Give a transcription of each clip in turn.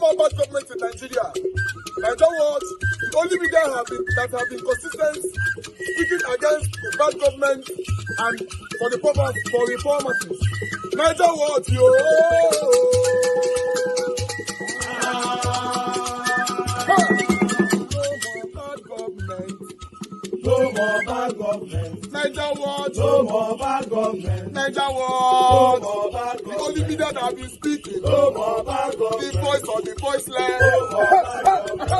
all bad governments in Nigeria. And that was the only media that have been consistent speaking against the bad government and for the purpose for reformers. Niger what yo. No more bad government. Niger what? No more bad government. Niger what? No more bad government. The only media that have been speaking. No more bad government. The voice of the voiceless. No more bad government.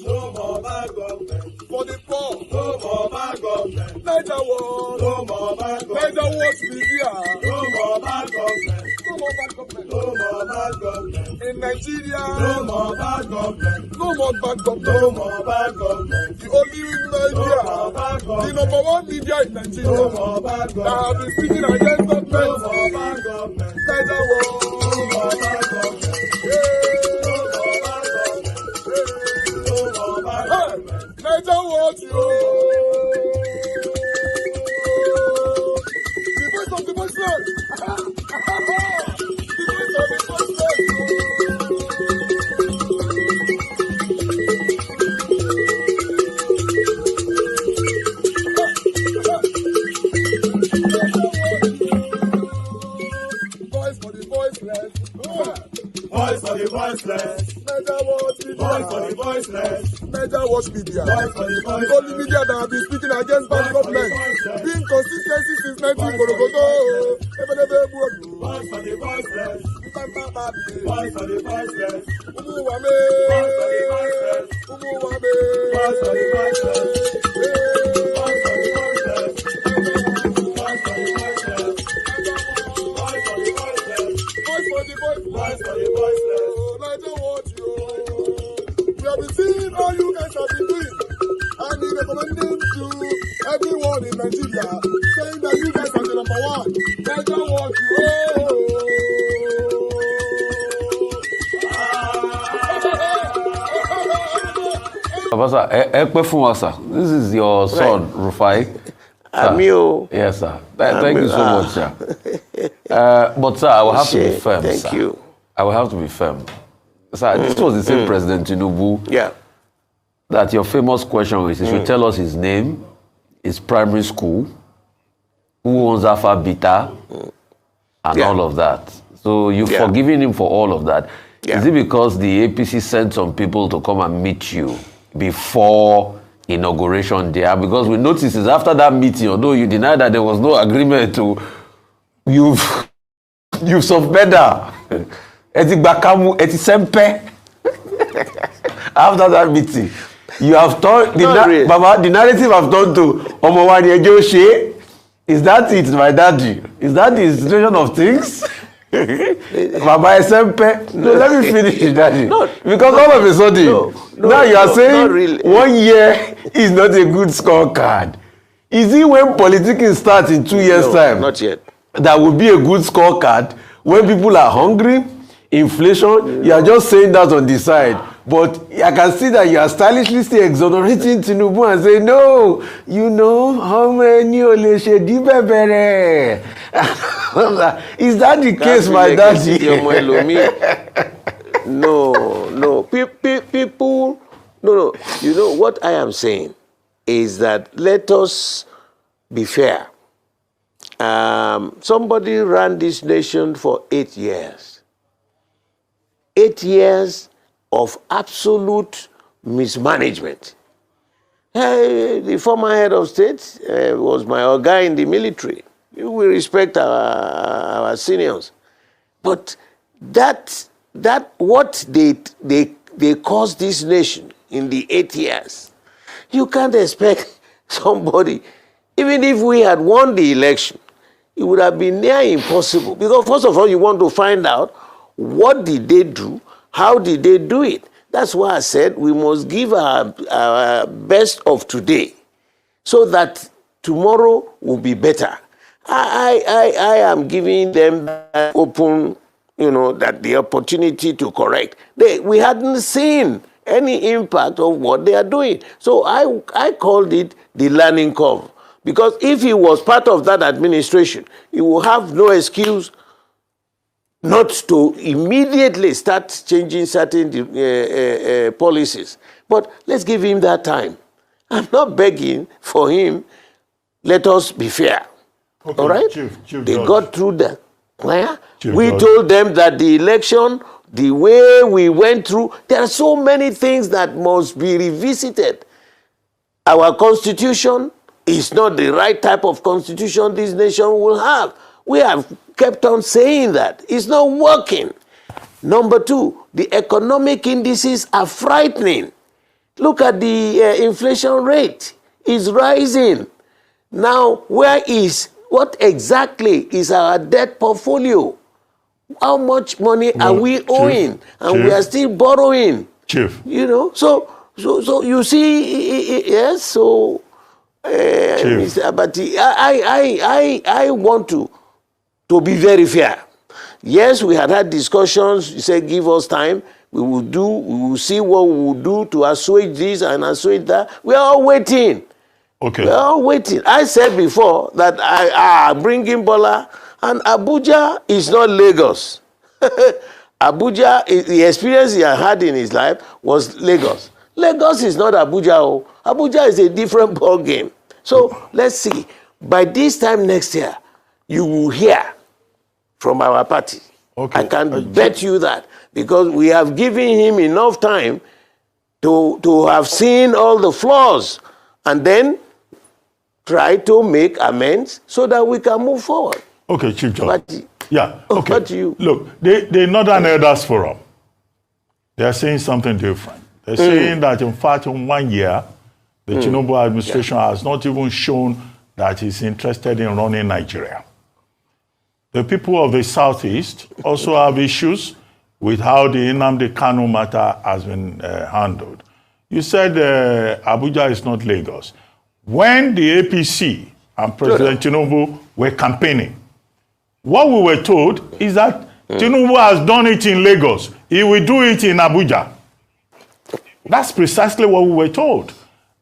No more bad government. For the poor. No more bad government. Niger what? No more bad government. Niger what be here? No more bad government. No more bad government. No more bad government. In Nigeria. No more bad government. No more bad government. No more bad government. The only media. No more bad government. The number one media in Nigeria. No more bad government. That have been speaking against government. No more bad government. Niger what? No more bad government. Niger what you? The voice of the voiceless. The voice of the voiceless. Voice for the voiceless. Voice for the voiceless. Niger what media. Voice for the voiceless. Niger watch media. The only media that have been speaking against bad government. Being consistency since 1944. Voice for the voiceless. Voice for the voiceless. Umuwame. Voice for the voiceless. Umuwame. Voice for the voiceless. Voice for the voiceless. Voice for the voiceless. Voice for the voiceless. Voice for the voiceless. Voice for the voiceless. Niger watch you. We have been seeing all you guys have been doing, and we recommending to everyone in Nigeria, saying that you guys are the number one. Niger what you. This is your son, Rufai. Amio. Yes, sir. Thank you so much, sir. But, sir, I will have to be firm. Thank you. I will have to be firm. Sir, this was the same President Tinubu. Yeah. That your famous question is, he should tell us his name, his primary school, who owns Alpha Beta, and all of that. So you've forgiven him for all of that. Yeah. Is it because the APC sent some people to come and meet you before inauguration there? Because we noticed is after that meeting, although you denied that there was no agreement to, you've better. After that meeting, you have turned the narrative have turned to Omowani Ejoshe. Is that it, my daddy? Is that the situation of things? Baba SMP. No, let me finish, daddy. Because all of a sudden, now you are saying really. 1 year is not a good scorecard. Is it when politicking starts in 2 years' time? Not yet. That would be a good scorecard when people are hungry, inflation. You are just saying that on the side. But I can see that you are stylishly still exonerating Tinubu and say, no, you know how many Is that the case, my daddy? No. People, no. You know, what I am saying is that let us be fair. Somebody ran this nation for 8 years. 8 years of absolute mismanagement. The former head of state was my guy in the military. We respect our seniors. But that what they caused this nation in the 8 years, you can't expect somebody, even if we had won the election, it would have been near impossible. Because first of all, you want to find out what did they do, how did they do it. That's why I said we must give our best of today so that tomorrow will be better. I am giving them open, that the opportunity to correct. We hadn't seen any impact of what they are doing. So I called it the learning curve. Because if he was part of that administration, he will have no excuse not to immediately start changing certain policies. But let's give him that time. I'm not begging for him. Let us be fair. Okay, all right? Chief they George. got through that. Yeah? We George. told them that the election, the way we went through, there are so many things that must be revisited. Our constitution is not the right type of constitution this nation will have. We have kept on saying that. It's not working. Number two, the economic indices are frightening. Look at the inflation rate. It's rising. Now, what exactly is our debt portfolio? How much money are we owing? And we are still borrowing. Chief. You know, so you see, yes, so, Chief. Mr. Abati, I want to be very fair. Yes, we had discussions. You said, give us time. We will see what we will do to assuage this and assuage that. We are all waiting. Okay. We are all waiting. I said before that I bring in Bola, and Abuja is not Lagos. Abuja, the experience he had in his life was Lagos. Lagos is not Abuja. Oh. Abuja is a different ball game. So let's see. By this time next year, you will hear from our party. Okay. I can bet you that, because we have given him enough time to have seen all the flaws and then try to make amends so that we can move forward. Okay, Chief George. But, Yeah, okay. But you, look, the Northern Elders Forum, they're saying something different. They're saying that, in fact, in 1 year, the Tinubu administration has not even shown that it's interested in running Nigeria. The people of the Southeast also have issues with how the Nnamdi Kanu matter has been handled. You said Abuja is not Lagos. When the APC and President Tinubu were campaigning, what we were told is that Tinubu has done it in Lagos. He will do it in Abuja. That's precisely what we were told.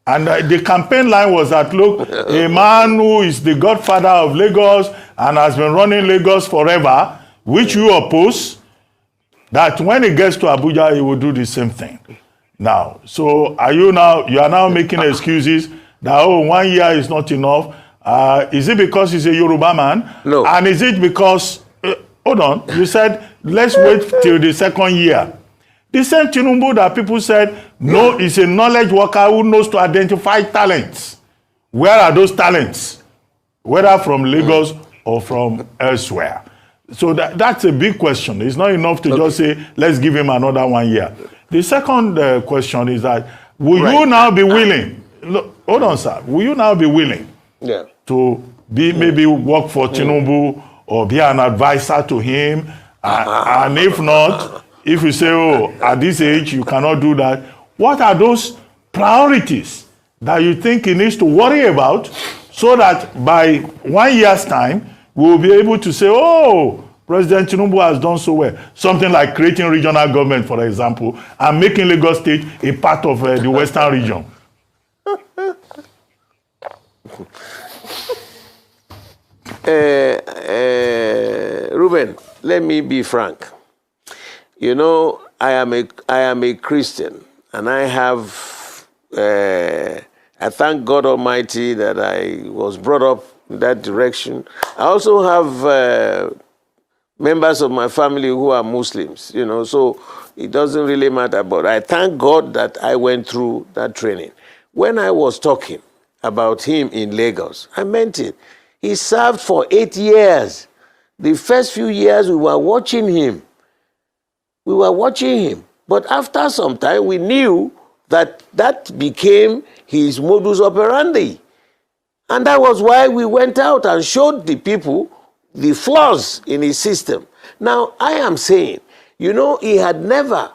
And the campaign line was that, look, a man who is the godfather of Lagos and has been running Lagos forever, which you oppose, that when he gets to Abuja, he will do the same thing. Now, so you are now making excuses that, oh, 1 year is not enough. Is it because he's a Yoruba man? No. And is it because, hold on, you said, let's wait till the second year. The same Tinubu that people said, no, is a knowledge worker who knows to identify talents. Where are those talents? Whether from Lagos or from elsewhere. So that's a big question. It's not enough to just say, let's give him another 1 year. The second question is that, will you now be willing, look, hold on, sir, will you now be willing to maybe work for Tinubu or be an advisor to him? And if not, if you say, oh, at this age, you cannot do that, what are those priorities that you think he needs to worry about so that by 1 year's time, we will be able to say, oh, President Tinubu has done so well. Something like creating regional government, for example, and making Lagos State a part of the Western region. Ruben, let me be frank. You know, I am a Christian, and I thank God Almighty that I was brought up in that direction. I also have members of my family who are Muslims, you know, so it doesn't really matter. But I thank God that I went through that training. When I was talking about him in Lagos, I meant it. He served for 8 years. The first few years, we were watching him. But after some time, we knew that that became his modus operandi. And that was why we went out and showed the people the flaws in his system. Now, I am saying, you know, he had never,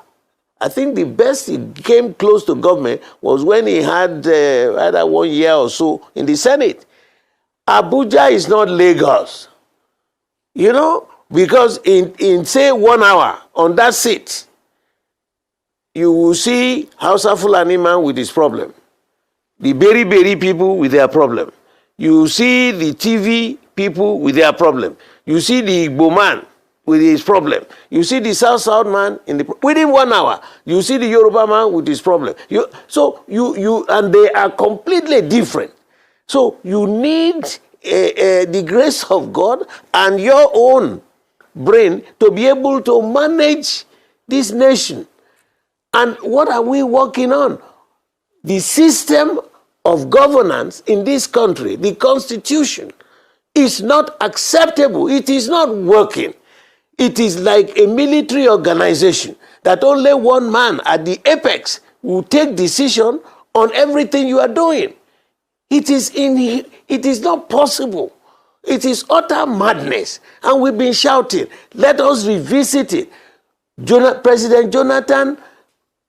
I think the best he came close to government was when he had either 1 year or so in the Senate. Abuja is not Lagos. You know, because in say 1 hour on that seat, you will see Hausa Fulani man with his problem. The Beri people with their problem. You see the TV people with their problem. You see the Igbo man with his problem. You see the South man within 1 hour. You see the Yoruba man with his problem. And they are completely different. So you need the grace of God and your own brain to be able to manage this nation. And what are we working on? The system of governance in this country, the constitution, is not acceptable. It is not working. It is like a military organization that only one man at the apex will take decision on everything you are doing. It is not possible. It is utter madness. And we've been shouting, let us revisit it. President Jonathan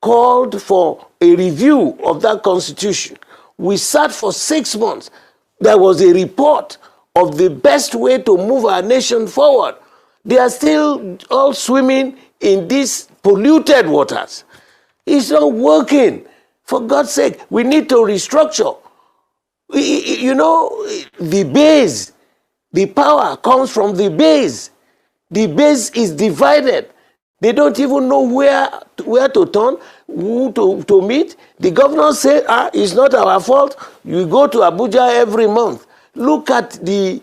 called for a review of that constitution. We sat for 6 months. There was a report of the best way to move our nation forward. They are still all swimming in these polluted waters. It's not working. For God's sake, we need to restructure. You know, the base, the power comes from the base. The base is divided. They don't even know where to turn, who to meet. The governor said, it's not our fault. You go to Abuja every month. Look at the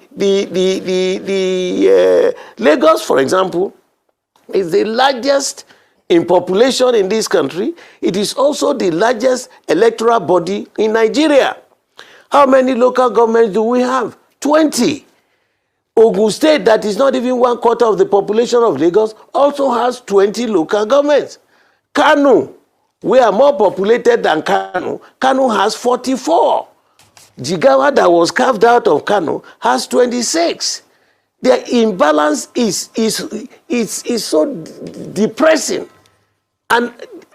Lagos, for example, is the largest in population in this country. It is also the largest electoral body in Nigeria. How many local governments do we have? 20. Ogun State, that is not even 1/4 of the population of Lagos, also has 20 local governments. Kano, we are more populated than Kano. Kano has 44. Jigawa, that was carved out of Kano, has 26. The imbalance is so depressing. And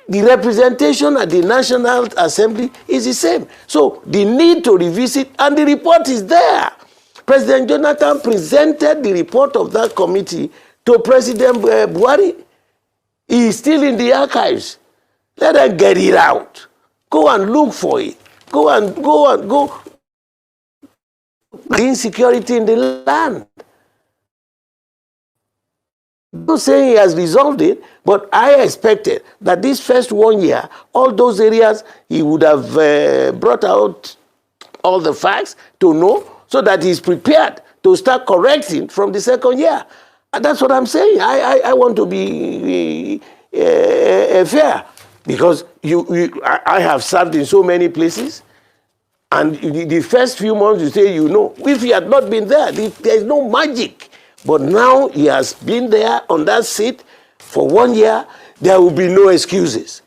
the representation at the National Assembly is the same. So the need to revisit, and the report is there. President Jonathan presented the report of that committee to President Buhari. He is still in the archives. Let them get it out. Go and look for it. Go. The insecurity in the land. I'm not saying he has resolved it, but I expected that this first 1 year, all those areas, he would have brought out all the facts to know, so that he's prepared to start correcting from the second year. And that's what I'm saying. I want to be fair, because I have served in so many places, and the first few months you say, if he had not been there, there's no magic. But now he has been there on that seat for 1 year, there will be no excuses.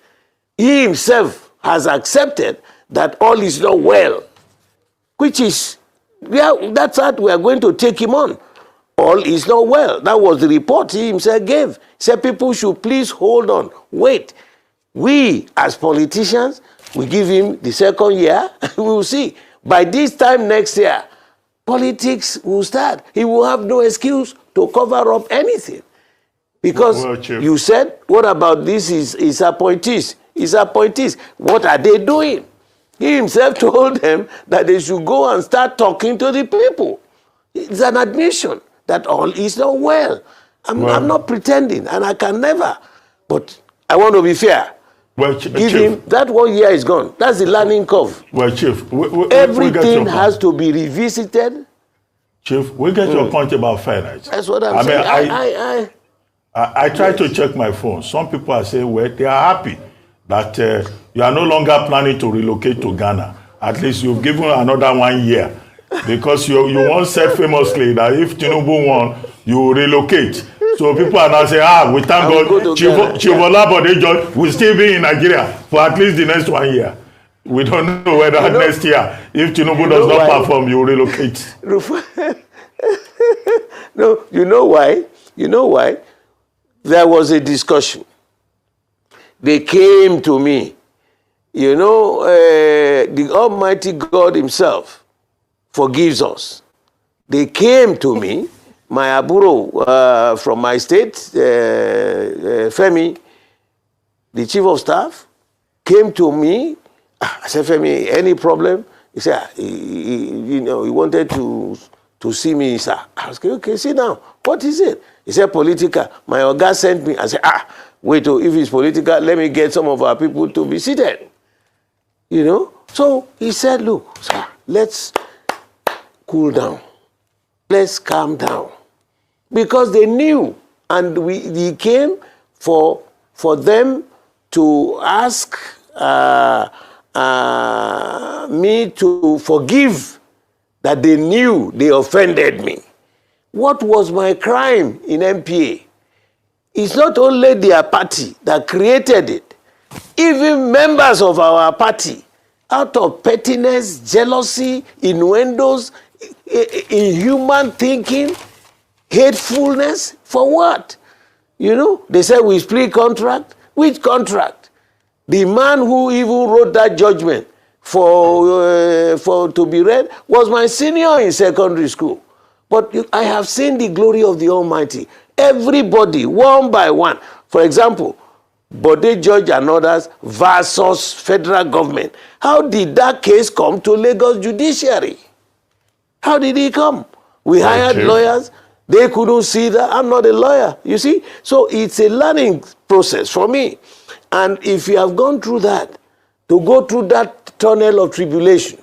He himself has accepted that all is not well, which is, that's what we are going to take him on. All is not well. That was the report he himself gave. He said people should please hold on, wait. We, as politicians, we give him the second year, we will see. By this time next year, politics will start. He will have no excuse to cover up anything. Because you said, what about this is appointees? His appointees, what are they doing? He himself told them that they should go and start talking to the people. It's an admission that all is not well. I'm not pretending, and I can never. But I want to be fair. Well, Give him, that 1 year is gone. That's the learning curve. Well, Chief, everything has to be revisited. Chief, we get your point about fairness. That's what I'm saying. I try to check my phone. Some people are saying, well, they are happy that you are no longer planning to relocate to Ghana. At least you've given another 1 year. Because you once said famously that if Tinubu won, you will relocate. So people are now saying, we thank God, Chivola Bode will still be in Nigeria for at least the next 1 year. We don't know whether next year, if Tinubu does not perform, you will relocate. No, you know why? You know why? There was a discussion. They came to me. The Almighty God himself forgives us. They came to me, my aburo from my state, Femi, the chief of staff, came to me. I said, Femi, any problem? He said, he wanted to see me, sir. I was like, okay, sit down. What is it? He said, political. My Oga sent me. I said, wait, if it's political, let me get some of our people to be seated. So he said, look, sir, let's cool down. Let's calm down. Because they knew, and he came for them to ask me to forgive that they knew they offended me. What was my crime in MPA? It's not only their party that created it. Even members of our party, out of pettiness, jealousy, innuendos, inhuman thinking, hatefulness, for what? They said we split contract. Which contract? The man who even wrote that judgment for to be read was my senior in secondary school. But I have seen the glory of the Almighty. Everybody, one by one. For example, Bode Judge and others versus federal government. How did that case come to Lagos judiciary? How did it come? We hired lawyers. They couldn't see that. I'm not a lawyer, you see? So it's a learning process for me. And if you have gone through that, to go through that tunnel of tribulation,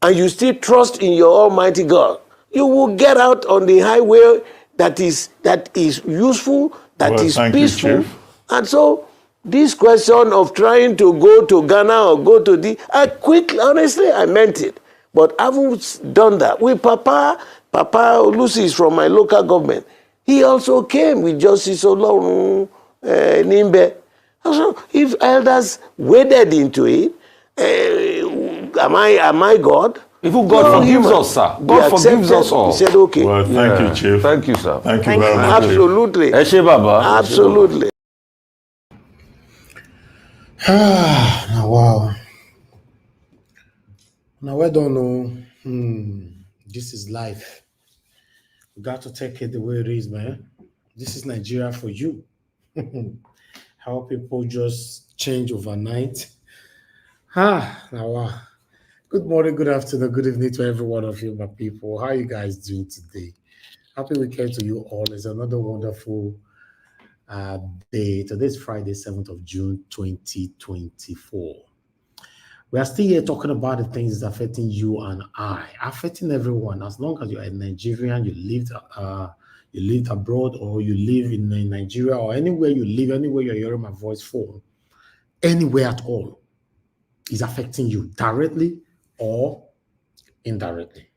and you still trust in your Almighty God, you will get out on the highway that is useful, that is peaceful. And so this question of trying to go to Ghana or go to honestly, I meant it. But I haven't done that. With Papa Lucy is from my local government. He also came with Justice Olorun Nimbe. So if elders waded into it, am I God? Even God forgives us, sir. God forgives us all. He said, okay. Well, thank you, Chief. Thank you, sir. Thank you very much. Absolutely. Eshe Baba. Absolutely. Now, wow. Now, we don't know. This is life. We got to take it the way it is, man. This is Nigeria for you. How people just change overnight. Now, wow. Good morning, good afternoon, good evening to every one of you, my people. How you guys doing today? Happy weekend to you all. It's another wonderful day. Today's Friday, 7th of June, 2024. We are still here talking about the things affecting you and I, affecting everyone. As long as you are a Nigerian, you lived abroad, or you live in Nigeria, or anywhere you live, anywhere you're hearing my voice for, anywhere at all, is affecting you directly or indirectly.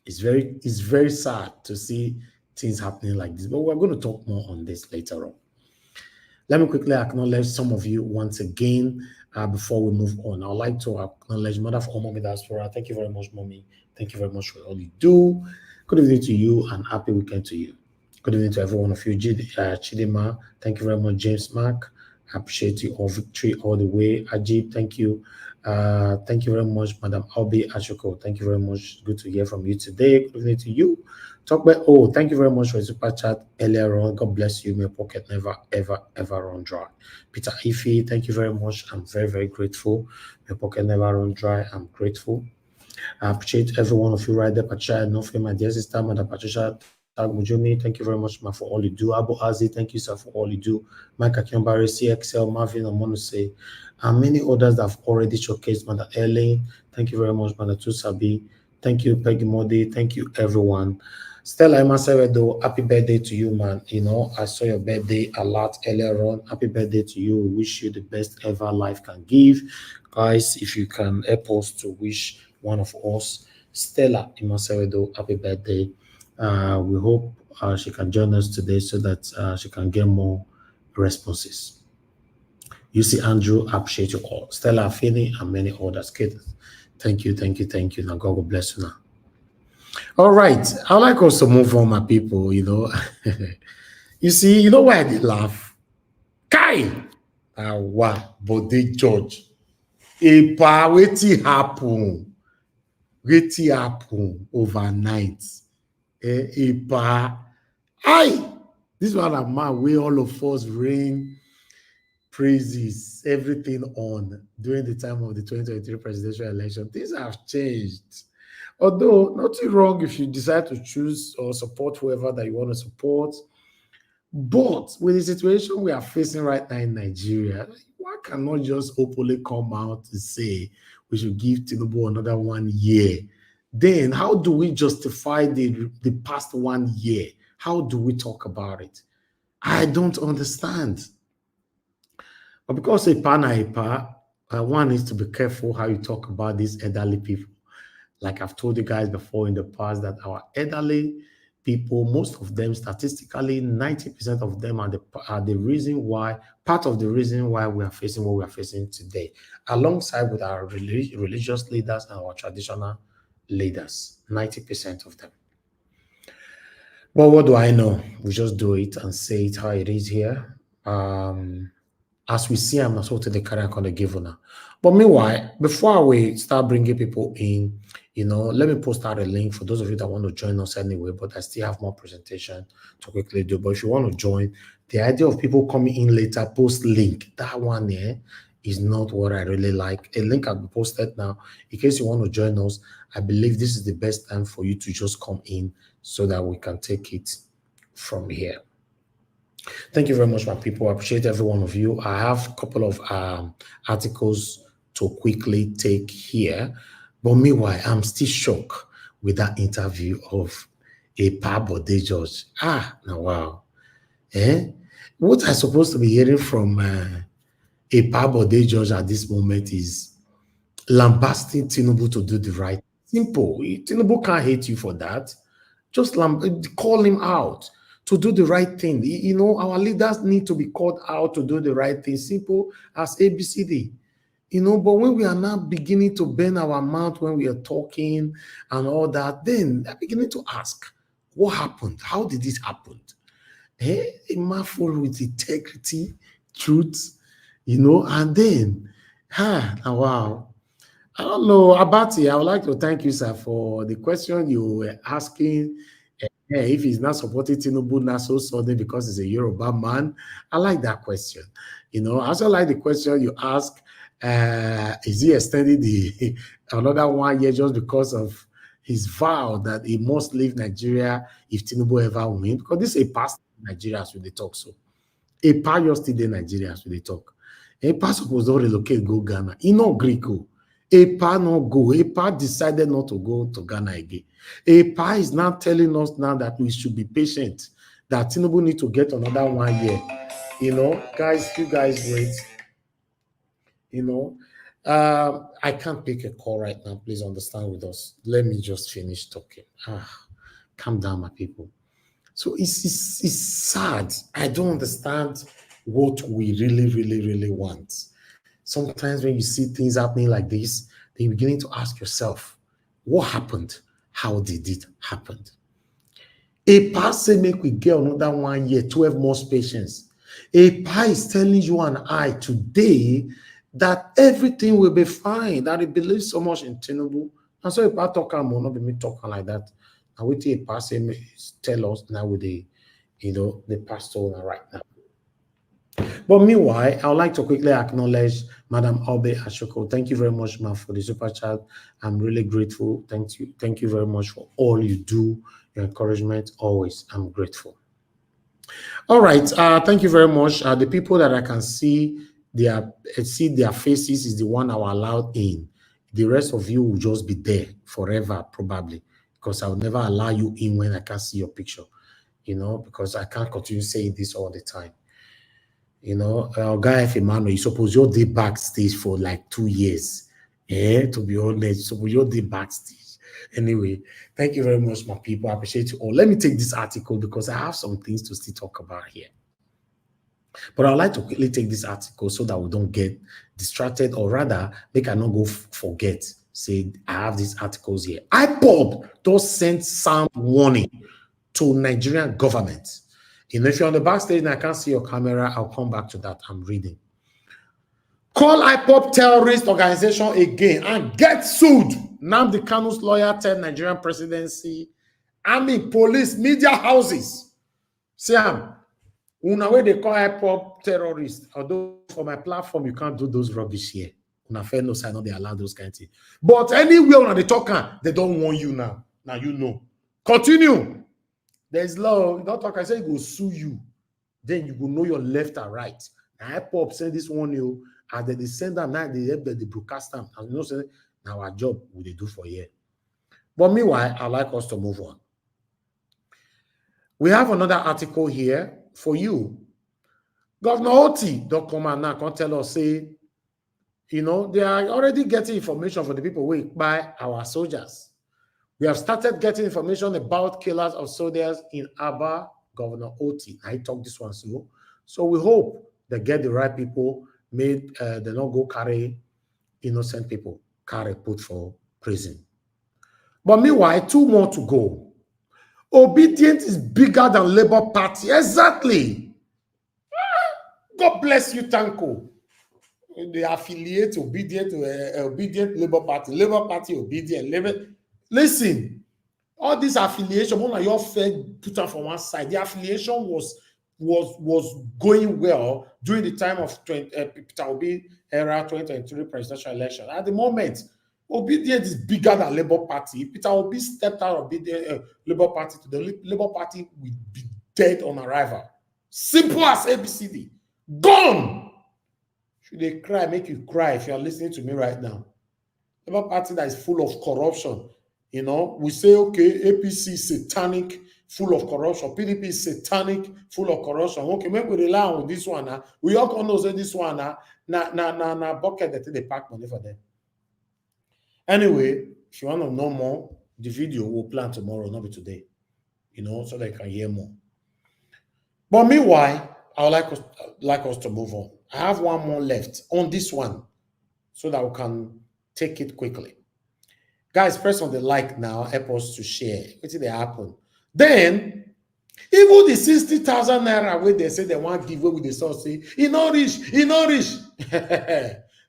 It's very sad to see things happening like this, but we're going to talk more on this later on. Let me quickly acknowledge some of you once again before we move on. I'd like to acknowledge Mother for Mommy Diaspora. Thank you very much, Mommy. Thank you very much for all you do. Good evening to you and happy weekend to you. Good evening to every one of you. Chidima, thank you very much. James Mark, I appreciate you all. Victory all the way. Ajib, thank you. Thank you very much, Madam Albi Ashoko. Thank you very much. Good to hear from you today. Good evening to you. Thank you very much for your super chat earlier on. God bless you. May your pocket never, ever, ever run dry. Peter Ife, thank you very much. I'm very, very grateful. Your pocket never run dry. I'm grateful. I appreciate every one of you right there. Patricia, my dear sister, Madam Patricia Mujumi, thank you very much, ma, for all you do. Abu Azi, thank you, sir, for all you do. Mike Akimbari, CXL, Marvin, I want to say, and many others that have already showcased. Madam Ellen, thank you very much. Madam Tusabi, thank you. Peggy Modi, thank you, everyone. Stella Emasewedo, happy birthday to you, man. I saw your birthday a lot earlier on. Happy birthday to you. We wish you the best ever life can give. Guys, if you can help us to wish one of us, Stella Emasewedo, happy birthday. We hope she can join us today so that she can get more responses. You see, Andrew, I appreciate you all. Stella Affini and many others. Thank you. Now, God will bless you now. All right. I'd like us to move on, my people, You see, why I did laugh? Kai! Bode George. Epa, wetin happen overnight? Epa. This one a man where all of us rain praises, everything on during the time of the 2023 presidential election. Things have changed. Although, nothing wrong if you decide to choose or support whoever that you want to support. But with the situation we are facing right now in Nigeria, why cannot just openly come out and say we should give Tinubu another 1 year? Then how do we justify the past 1 year? How do we talk about it? I don't understand. But because one needs to be careful how you talk about these elderly people. Like I've told you guys before in the past, that our elderly people, most of them, statistically, 90% of them are the reason why, part of the reason why we are facing what we are facing today, alongside with our religious leaders and our traditional leaders, 90% of them. Well, what do I know? We just do it and say it how it is here. As we see, I'm not so to the career on the giver. But meanwhile, before we start bringing people in, let me post out a link for those of you that want to join us anyway, but I still have more presentation to quickly do. But if you want to join, the idea of people coming in later, post link, that one here is not what I really like. A link I'll be posted now. In case you want to join us, I believe this is the best time for you to just come in so that we can take it from here. Thank you very much, my people. I appreciate every one of you. I have a couple of articles to quickly take here. But meanwhile, I'm still shocked with that interview of a Bode judge. Now wow. What I'm supposed to be hearing from a Bode judge at this moment is lambasting Tinubu to do the right. Simple. Tinubu can't hate you for that. Just call him out to do the right thing. Our leaders need to be called out to do the right thing. Simple as ABCD. But when we are now beginning to bend our mouth when we are talking and all that, then they're beginning to ask, what happened? How did this happen? A man full with integrity, truth, and then, wow. I don't know, Abati, I would like to thank you, sir, for the question you were asking. If he's not supporting Tinubu now so sudden because he's a Yoruba man, I like that question. I also like the question you ask, is he extending another 1 year just because of his vow that he must leave Nigeria if Tinubu ever wins? Because this is a past Nigeria as they talk. So a part just still in Nigeria as they talk. A part supposed to relocate go Ghana. He no Greek. A part no go. A part decided not to go to Ghana again. A part is now telling us now that we should be patient. That Tinubu need to get another 1 year. Guys, you guys wait. I can't pick a call right now. Please understand with us. Let me just finish talking. Calm down, my people. So it's sad. I don't understand what we really, really, really want. Sometimes when you see things happening like this, then you're beginning to ask yourself, what happened? How did it happen? A person make we get another 1 year, 12 months patience. A pie is telling you and I today that everything will be fine, that he believes so much in Tinubu. And so if I talk, I'm not be me talking like that. And we take a person tell us now with the pastor right now. But meanwhile, I would like to quickly acknowledge Madam Obe Ashoko. Thank you very much, ma'am, for the super chat. I'm really grateful. Thank you. Thank you very much for all you do, your encouragement. Always, I'm grateful. All right. Thank you very much. The people that I can see their faces is the one I will allow in. The rest of you will just be there forever, probably, because I will never allow you in when I can't see your picture, because I can't continue saying this all the time. Guy F. Emmanuel, you suppose you're the backstage for like 2 years. To be honest, so you're the backstage. Anyway, thank you very much, my people. I appreciate you all. Let me take this article because I have some things to still talk about here. But I'd like to quickly take this article so that we don't get distracted, or rather, make I not go forget. Say, I have these articles here. IPOB does send sound warning to Nigerian government. If you're on the backstage and I can't see your camera, I'll come back to that. I'm reading. Call IPOB terrorist organization again and get sued. Nnamdi Kanu's lawyer tell Nigerian presidency, army, police, media houses. Sam, Una way they call hip-hop terrorists. Although for my platform, you can't do those rubbish here. Una fair no sign, they allow those kind of things. But anywhere when they talk, they don't want you now. Now you know. Continue. There's law. You don't talk. I say it will sue you. Then you will know your left and right. Now hip-hop send this one you, and then they send them now. They broadcast them. And you know, say now our job will they do for you. But meanwhile, I'd like us to move on. We have another article here for you. Governor Oti don't come and now can tell us, say, you know, they are already getting information for the people we by our soldiers. We have started getting information about killers of soldiers in Aba, Governor Oti. I talk this one so. So we hope they get the right people, they don't go carry innocent people, carry put for prison. But meanwhile, 2 more to go. Obedience is bigger than Labour Party. Exactly. God bless you, Tanko. They affiliate obedient to obedient Labour Party. Labour Party obedient. Listen, all this affiliation, one of your fed put on from one side. The affiliation was going well during the time of Peter Obi era 2023 presidential election. At the moment, obedience is bigger than Labour Party. Peter Obi stepped out of Labour Party to the Labour Party will be dead on arrival. Simple as ABCD. Gone. Should they cry, make you cry if you are listening to me right now? Labour Party that is full of corruption. You know, we say, okay, APC is satanic, full of corruption. PDP is satanic, full of corruption. Okay, maybe we rely on this one. We all can know say this one na bucket that they pack money for them. Anyway, if you want to know more, the video will plan tomorrow, not be today. You know, so they can hear more. But meanwhile, I would like us to move on. I have one more left on this one so that we can take it quickly. Guys, press on the like now, help us to share. What did they happen? Then, even the 60,000 naira where they say they want to give away with the source, say, he not rich.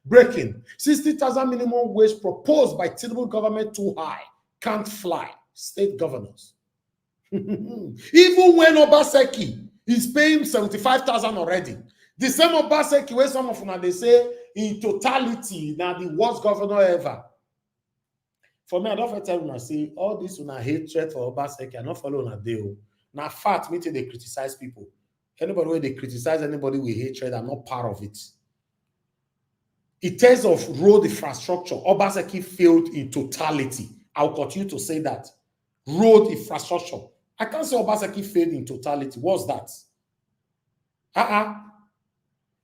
Breaking. 60,000 minimum wage proposed by Tinubu government too high. Can't fly. State governors. Even when Obaseki is paying 75,000 already. The same Obaseki where some of them they say in totality now the worst governor ever. For me, I don't tell you, I say all this una hatred for Obaseki, I not follow on a deal. Now, fact, meaning they criticize people. Anybody where they criticize anybody with hatred, I'm not part of it. In terms of road infrastructure, Obaseki failed in totality. I'll continue to say that. Road infrastructure. I can't say Obaseki failed in totality. What's that?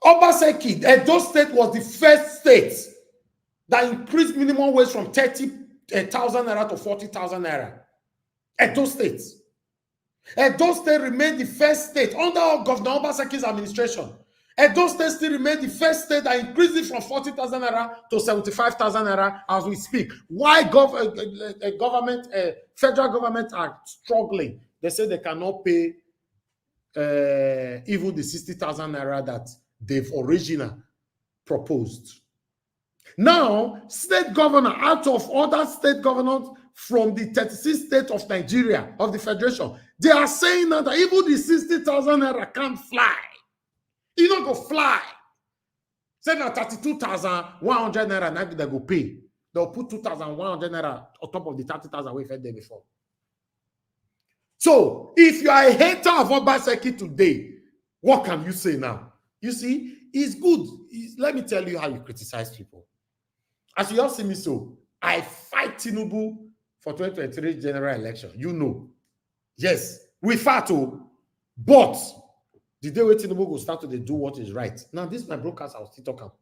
Obaseki, Edo State was the first state that increased minimum wage from 30,000 naira to 40,000 naira. Edo State. Edo State remained the first state under Governor Obaseki's administration. Edo State still remained the first state that increased it from 40,000 naira to 75,000 naira as we speak. Why federal government are struggling? They say they cannot pay even the 60,000 naira that they've originally proposed. Now, state governor out of other state governors from the 36 states of Nigeria, of the Federation, they are saying now that even the 60,000 naira can't fly. You don't go fly. Say now 32,100 naira now they go pay. They'll put 2,100 naira on top of the 30,000 we fed there before. So, if you are a hater of Obaseki today, what can you say now? You see, it's good. Let me tell you how you criticize people. As you all see me so, I fight Tinubu for 2023 general election. You know. Yes, we fight too. But the day when Tinubu will start to do what is right. Now, this is my broadcast, I'll still talk about.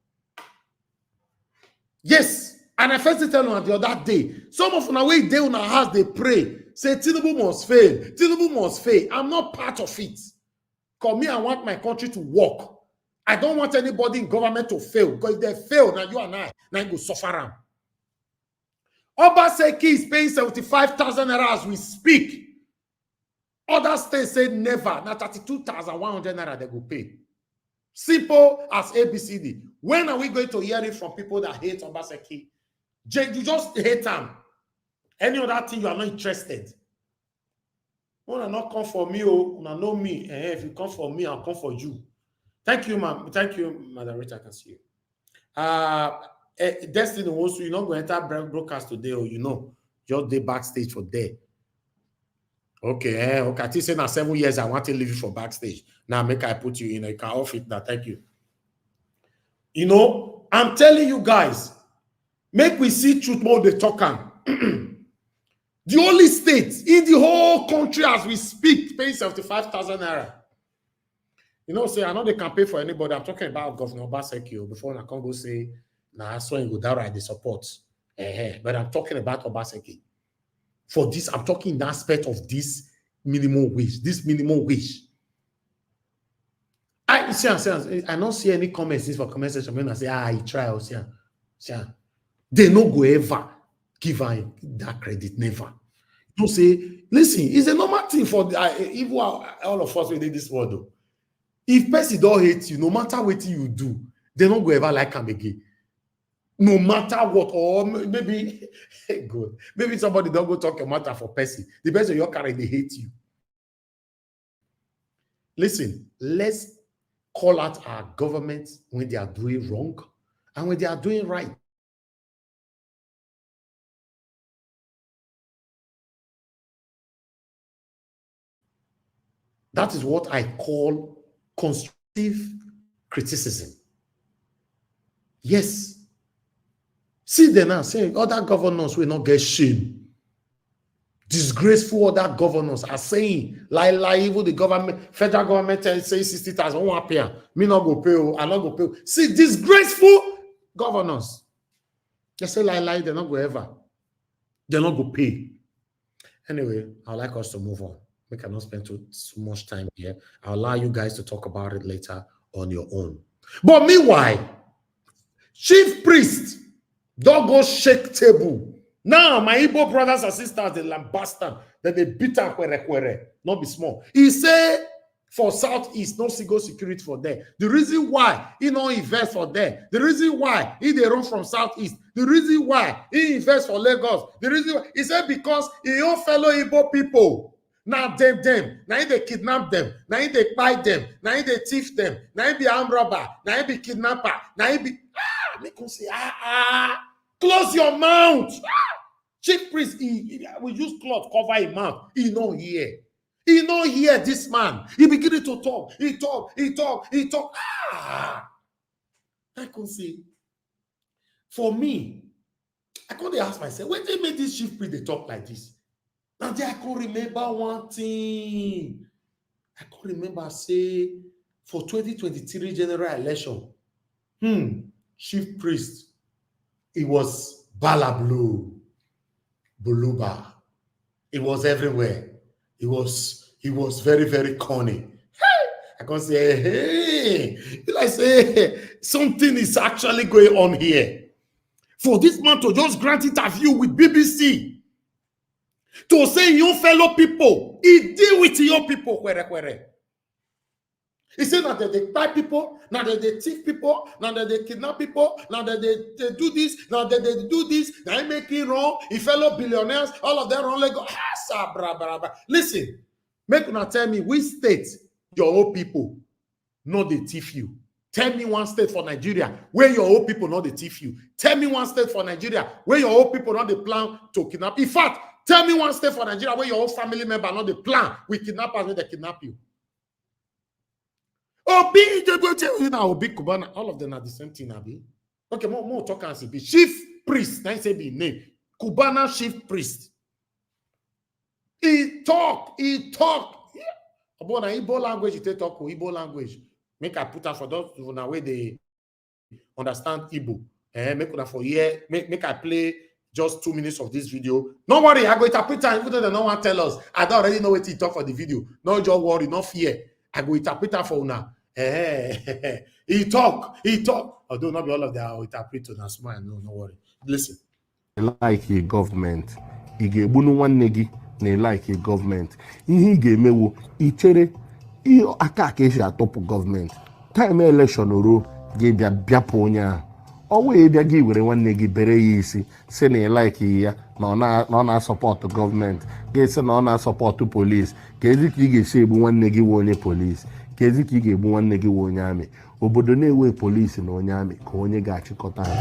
Yes. And I first tell you the other day, some of the way they on our house, they pray. Say, Tinubu must fail. Tinubu must fail. I'm not part of it. Because me, I want my country to work. I don't want anybody in government to fail. Because if they fail, now you and I, now you go suffer them. Obaseki is paying 75,000 naira as we speak. Other states say never. Now 32,100 naira they go pay. Simple as ABCD. When are we going to hear it from people that hate Obaseki? You just hate them. Any other thing you are not interested. Una not come for me, oh, una know me. If you come for me, I'll come for you. Thank you, ma'am. Thank you, Madam Rita. I can see you. Destiny wants to, you're not going to enter broadcast today, or just the backstage for there. Okay, okay. I think say now 7 years I want to leave you for backstage. Now make I put you in a car off it. Now, thank you. I'm telling you guys, make we see truth more the talking. The only state in the whole country as we speak paying 75,000 naira. Say I know they can pay for anybody. I'm talking about Governor Obaseki before I can go say, nah, I saw him go down the support. But I'm talking about Obaseki. For this, I'm talking in the aspect of this minimum wage. I don't see any comments for comment section when I say, he try. They no go ever give him that credit, never. You say, listen, it's a normal thing for even all of us within this world. Though. If person don't hate you, no matter what you do, they don't go ever like him again. No matter what, or maybe good. Maybe somebody don't go talk your matter for person. The person you're carrying, they hate you. Listen, let's call out our government when they are doing wrong and when they are doing right. That is what I call constructive criticism. Yes. See them now saying other governors will not get shame. Disgraceful other governors are saying, like even the government, federal government say 60,000 won't appear. Me not go pay, I not go pay. See, disgraceful governors. They say like they're not go ever. They're not go pay. Anyway, I'd like us to move on. We cannot spend too much time here. I'll allow you guys to talk about it later on your own. But meanwhile, chief priest don't go shake table. Now, my Igbo brothers and sisters, they lambastan, that they beat up kwere, not be small. He say for Southeast, no single security for there. The reason why he don't invest for there, the reason why he they run from Southeast, the reason why he invest for Lagos, the reason why he said because he own fellow Igbo people. Now them, now they kidnap them, now they buy them, now they thief them, now he be armed robber, now he be kidnapper, now he be make him say close your mouth. Chief priest, we use cloth cover his mouth. He no hear. He no hear this man. He beginning to talk. He talk. I can say, for me, I can't ask myself, when they made this chief priest, they talk like this. And then I can remember one thing. I can remember, say, for 2023 general election, chief priest, it was Balablu, Buluba. It was everywhere. It was very, very corny. I can say, hey, like say something is actually going on here. For this man to just grant interview with BBC, to say your fellow people, he deal with your people, where. He said that they buy people, now that they thief people, now that they kidnap people, now that they do this, now that they do this, now they make it wrong. He fellow billionaires, all of them wrong. Like, listen, make una tell me which state your own people not they thief you. Tell me one state for Nigeria where your own people not they thief you. Tell me one state for Nigeria where your own people not they plan to kidnap. In fact, tell me one state for Nigeria where your own family member not they plan with kidnappers when they kidnap you. Obi Cubana, all of them are the same thing, Abi. Okay, more talk and say chief priest. Now say the name Cubana chief priest. He talk. Yeah. About na Igbo language, he talk Igbo language. Make I put out for those who now where they understand Igbo. Make una for here. Make I play just 2 minutes of this video. Don't worry, I go interpret it even though they don't want to tell us. I don't already know what he talk for the video. No just worry, no fear. I go interpret it for una. He talk. Although not be all of them are interpret na smile. No worry. Listen. Like a government. He get one negi. Like a government. He get mewo. He chere. He aka kesi atop government. Time election oro. Ge bia ponya. ọ wee bịa gị were nwanne gị bere ya isi si na ịlaiki ya na ọ na-asọpọtụ gọọmenti ga-esi na ọ na-asọpọtụ polisi ka ezi ka ị ga-esi egbu nwanne gị wee onye polisi ka ezi ka ị ga-egbu nwanne gị wee onye amị obodo na-enwe polisi na onye amị ka onye ga-achịkọta ha.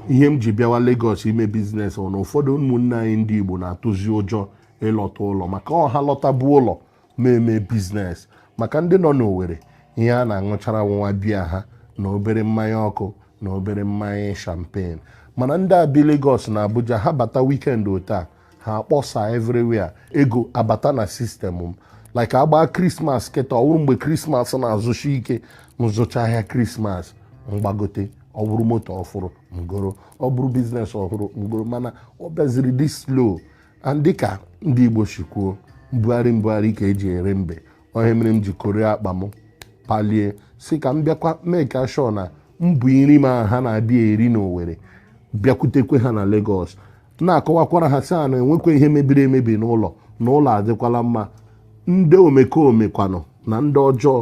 ihe m ji bịawa Lagos ime biznes ọ na ụfọdụ ụmụnne anyị ndị Igbo na-atụzi ụjọ ịlọta ụlọ maka ọha lọtabu ụlọ ma eme biznes maka ndị nọ n'Owerri ihe a na-aṅụchara nwa biya ha na obere mmanya ọkụ na obere mmanya champagne mana ndị a bi Lagos na Abuja ha bata weekend ota ha akpọsa everywhere ego abata na sistem m like agba Krismas kịta ọwụrụ mgbe Krismas na-azụchi ike mzụcha ahịa Krismas mgbagote ọ bụrụ moto ọfụrụ ngoro ọ bụrụ biznes ọhụrụ ngoro mana ọ bịaziri dị slow and dịka ndị Igbo shikwuo mbugharị ka eji ere mbe onye mere m ji kore akpa m palie si ka m bịakwa make sure na mbụ nri ma ha na-abịa eri n'Owerri bịakwutekwe ha na Lagos na-akọwakwara ha si na enwekwa ihe mebiri emebi n'ụlọ na ụlọ adịkwala mma ndị omekome kwanụ na ndị ọjọọ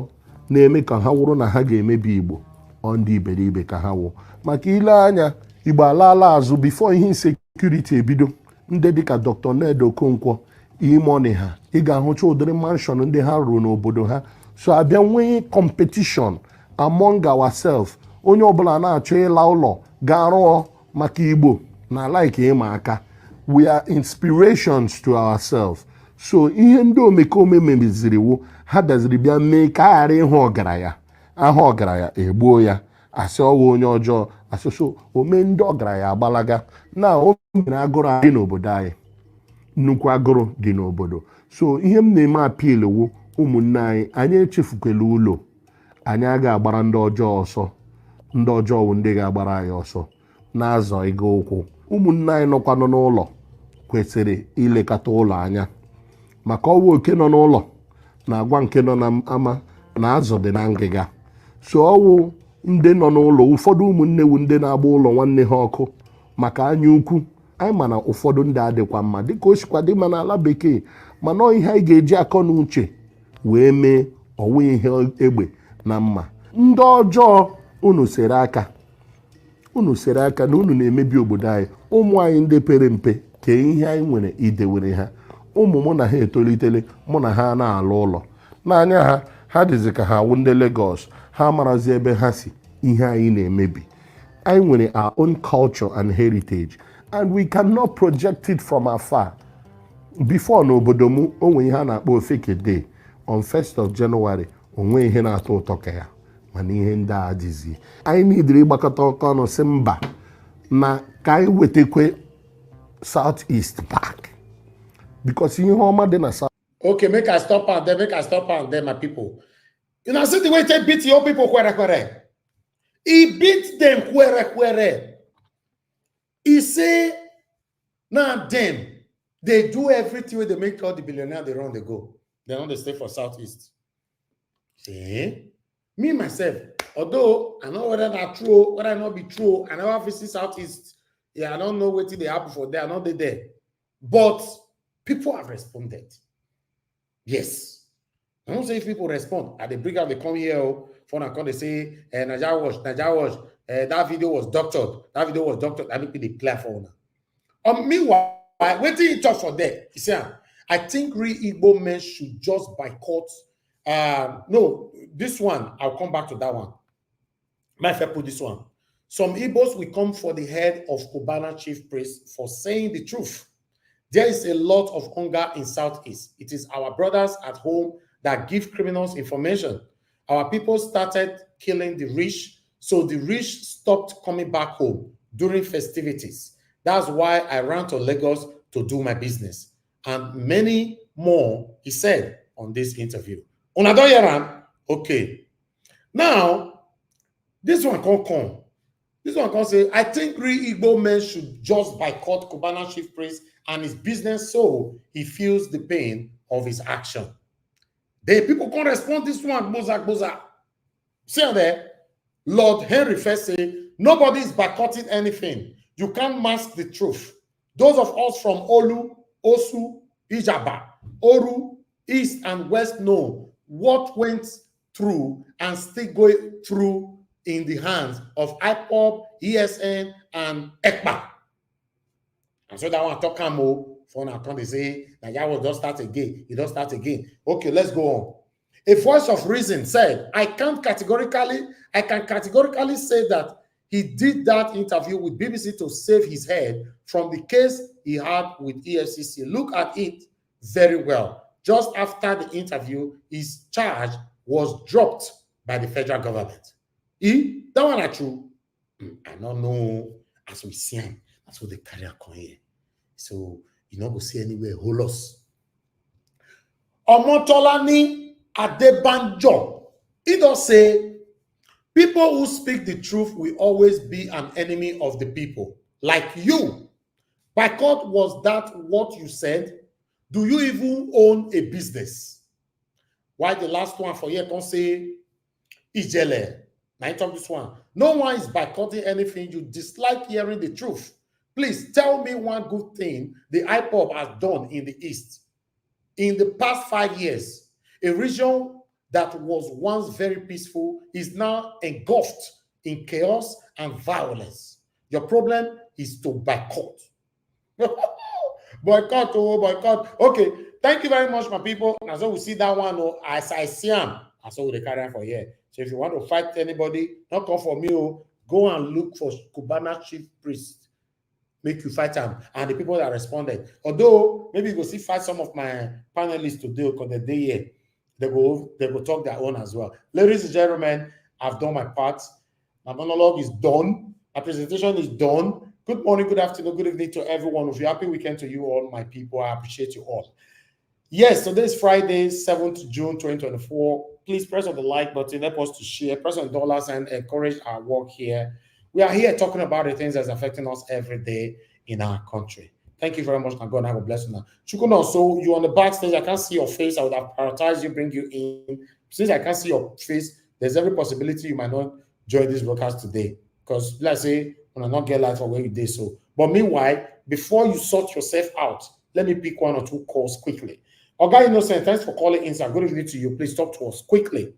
na-eme ka ha wụrụ na ha ga-emebi Igbo ọ ndị iberibe ka ha wụ maka ile anya Igbo alaala azụ bifo ihe insecurity ebido ndị dịka Dr. Ned Okonkwo imoni ha ị ga-ahụcha ụdịrị mansion ndị ha rụrụ n'obodo ha so abịa nwee competition among ourselves onye ọbụla na-achọ ịla ụlọ gaa rụọ maka Igbo na like ịma aka we are inspirations to ourselves so ihe ndị omekome meziri wụ ha bịaziri bịa mee ka a ghara ịhụ ọgaranya ahụ ọgaranya egbuo ya asị ọwa onye ọjọọ asụsụ ome ndị ọgaranya agbalaga na o mere agụrụ dị n'obodo anyị nnukwu agụrụ dị n'obodo so ihe m na-eme apil wụ ụmụnne anyị echefukwela ụlọ anyị aga agbara ndị ọjọọ ọsọ ndị ọjọọ wụ ndị ga-agbara anyị ọsọ na-azọ ịga ụkwụ ụmụnne anyị nọkwanụ n'ụlọ kwesịrị ilekọta ụlọ anya maka ọwa oke nọ n'ụlọ na-agwa nke nọ n'ama na azụ dị na ngịga so ọwụ ndị nọ n'ụlọ ụfọdụ ụmụnne wu ndị na-agba ụlọ nwanne ha ọkụ maka anya ukwu anyị ma na ụfọdụ ndị adịkwa mma dịka o sikwa dị ma n'ala bekee mana ihe anyị ga-eji akọ na uche wee mee ọwụ ihe egbe na mma ndị ọjọọ unu sere aka na unu na-emebi obodo anyị ụmụ anyị ndị pere mpe ka ihe anyị nwere idewere ha ụmụ mụ na ha etolitele mụ na ha na-alụ ụlọ n'anya ha dịzi ka ha wụ ndị Lagos ha marazi ebe ha si ihe anyị na-emebi anyị nwere our own culture and heritage and we cannot project it from afar before n'obodo m onwe ihe a na-akpọ Ofeke Day on 1st of January onwe ihe na-atọ ụtọ ka ya mana ihe ndị a adịzi anyị niile ịgbakọta ọnụ si mba na ka anyị wetakwe South East back because ihe ọma dị na South. Okay, make I stop out there, my people. You know, see the way they beat your people, kwere. He beat them, kwere. He say, now them, they do everything where they make all the billionaires, they run, they go. They don't stay for Southeast. See? Me, myself, although I know whether that's true, whether not be true, I never visit Southeast. Yeah, I don't know what they happen for there, I know they there. But people have responded. Yes. I don't say if people respond, and they bring out, they come here, for now, they say, Naija Wash, that video was doctored. I make the clear for now. Meanwhile, waiting in talk for that, you see, I think real Igbo men should just boycott. No, this one, I'll come back to that one. My friend put this one. Some Igbos will come for the head of Cubana chief priest for saying the truth. There is a lot of hunger in Southeast. It is our brothers at home that give criminals information. Our people started killing the rich, so the rich stopped coming back home during festivities. That's why I ran to Lagos to do my business. And many more, he said on this interview. Unadoyaran, okay. Now, this one can come. This one can say, I think real Igbo men should just boycott Cubana chief priest and his business so he feels the pain of his action. The people can respond this one, boza. See there, Lord Henry first say, nobody is boycotting anything. You can't mask the truth. Those of us from Olu, Osu, Ijaba, Oru, East and West know what went through and still going through in the hands of IPOB, ESN, and ECPA. And so that one talk more for now. They say Nigeria will just start again. It does start again. Okay, let's go on. A voice of reason said, I can categorically say that he did that interview with BBC to save his head from the case he had with EFCC. Look at it very well. Just after the interview, his charge was dropped by the federal government. That one are true. I don't know. As we see him, that's what they carry on here. So you not go see anywhere whole us. Omotolani Adebanjo. He does say, people who speak the truth will always be an enemy of the people. Like you. By God, was that what you said? Do you even own a business? Why the last one for here can say Ijele? Now talk this one. No one is boycotting anything. You dislike hearing the truth. Please tell me one good thing the IPOB has done in the East. In the past 5 years, a region that was once very peaceful is now engulfed in chaos and violence. Your problem is to boycott. Boycott, oh, boycott. Okay, thank you very much, my people. And so we see that one, oh, as I see him, and so we carry on for here. So if you want to fight anybody, don't come for me, oh, go and look for Cubana chief priest. Make you fight them, and the people that responded. Although maybe you go see fight some of my panelists today because the day here. They go talk their own as well. Ladies and gentlemen, I've done my part. My monologue is done. My presentation is done. Good morning, good afternoon, good evening to everyone. If you're happy weekend to you all, my people, I appreciate you all. Yes, today is Friday, 7th June 2024. Please press on the like button, help us to share, press on dollars and encourage our work here. We are here talking about the things that's affecting us every day in our country. Thank you very much, and God have a blessing now. Chukwuna, so you're on the backstage. I can't see your face. I would have prioritized you, bring you in. Since I can't see your face, there's every possibility you might not join this broadcast today. Because let's say, when I not get live for where you did so. But meanwhile, before you sort yourself out, let me pick one or two calls quickly. Oga Innocent, thanks for calling in, sir. Good evening to you. Please talk to us quickly.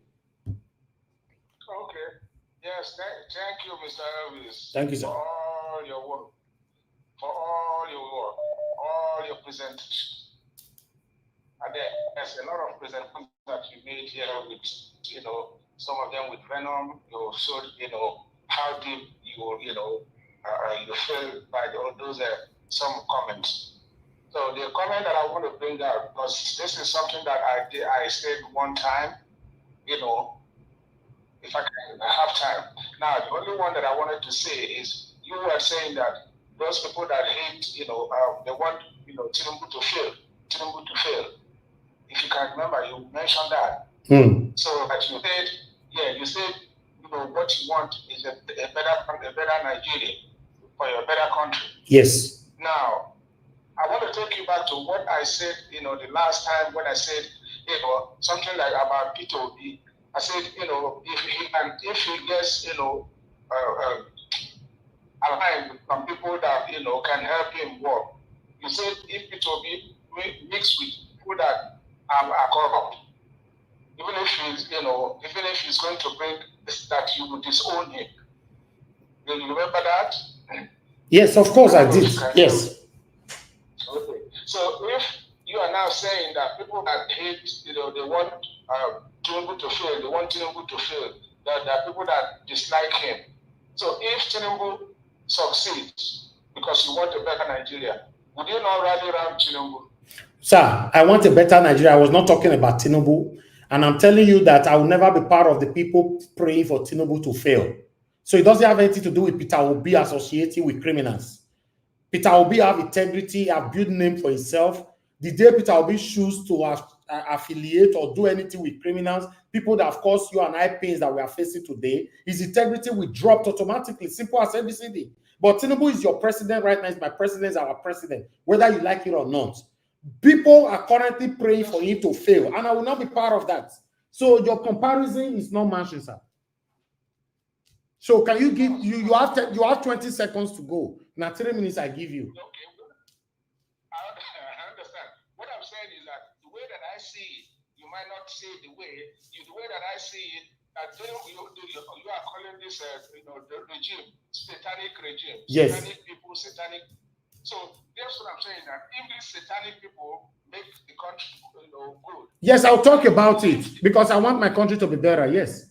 Okay. Yes, thank you, Mr. Elvis. Thank you, sir. For all your work. For all your work, all your presentations. And there's a lot of presentations that you made here with, some of them with venom. You showed, how deep you feel by those some comments. So the comment that I want to bring out, because this is something that I said one time, if I have time. Now, the only one that I wanted to say is, you were saying that those people that hate, they want, Tinubu to fail. If you can remember, you mentioned that. So that you said, what you want is a better Nigeria for your better country. Yes. Now, I want to take you back to what I said, the last time when I said, something like about P2B. I said, if he gets, aligned with some people that can help him work. You said if it will be mixed with people that are corrupt, even if he's going to bring this, that you will disown him. Do you remember that? Yes, of course I did. Yes. Okay. So if you are now saying that people that hate, they want Tinubu to fail, they want Tinubu to fail, that there are people that dislike him. So if Tinubu succeeds because you want a better Nigeria, would you not rally around Tinubu? Sir, I want a better Nigeria. I was not talking about Tinubu. And I'm telling you that I will never be part of the people praying for Tinubu to fail. So it doesn't have anything to do with Peter Obi associating with criminals. Peter Obi have integrity, have built name for himself. The day Peter Obi choose to affiliate or do anything with criminals, people that have caused you and I pains that we are facing today, his integrity will drop automatically. Simple as ABCD. But Tinubu is your president right now. Is my president, is our president, whether you like it or not. People are currently praying for him to fail, and I will not be part of that. So your comparison is not matching, sir. So can you give you have 20 seconds to go. Now 3 minutes I give you. Okay, I understand. What I'm saying is that the way that I see it, you might not see it the way that I see it. That you are calling this, the regime, satanic regime. Yes. Satanic people, satanic. So that's what I'm saying. That if these satanic people make the country, good. Yes, I'll talk about it because I want my country to be better. Yes.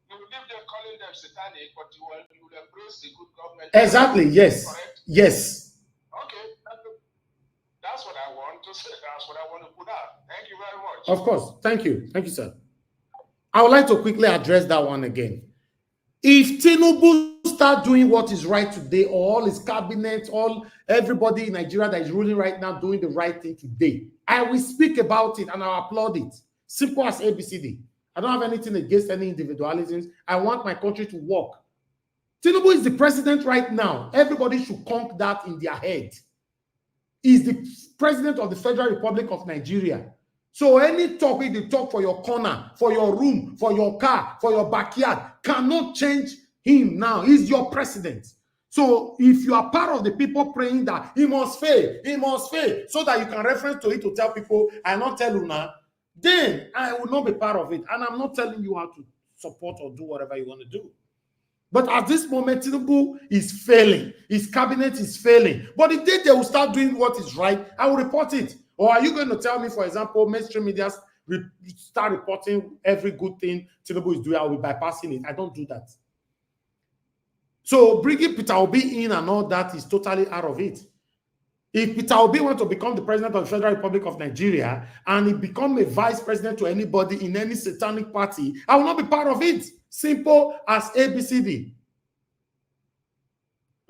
You will leave them calling them satanic, but you will embrace the good government. Exactly. Yes. Correct? Yes. Okay. That's what I want to say. That's what I want to put out. Thank you very much. Of course. Thank you. Thank you, sir. I would like to quickly address that one again. If Tinubu start doing what is right today, or all his cabinet, everybody in Nigeria that is ruling right now doing the right thing today, I will speak about it and I'll applaud it. Simple as ABCD. I don't have anything against any individualisms. I want my country to work. Tinubu is the president right now. Everybody should conk that in their head. He's the president of the Federal Republic of Nigeria. So any talk you talk for your corner, for your room, for your car, for your backyard, cannot change him now. He's your president. So if you are part of the people praying that he must fail, so that you can reference to it to tell people, I not tell you now, then I will not be part of it. And I'm not telling you how to support or do whatever you want to do. But at this moment, Tinubu is failing. His cabinet is failing. But the day they will start doing what is right, I will report it. Or are you going to tell me, for example, mainstream media start reporting every good thing Tinubu is doing, I will be bypassing it? I don't do that. So bringing Peter Obi in and all that is totally out of it. If Peter Obi wants to become the president of the Federal Republic of Nigeria and he become a vice president to anybody in any satanic party, I will not be part of it. Simple as ABCD.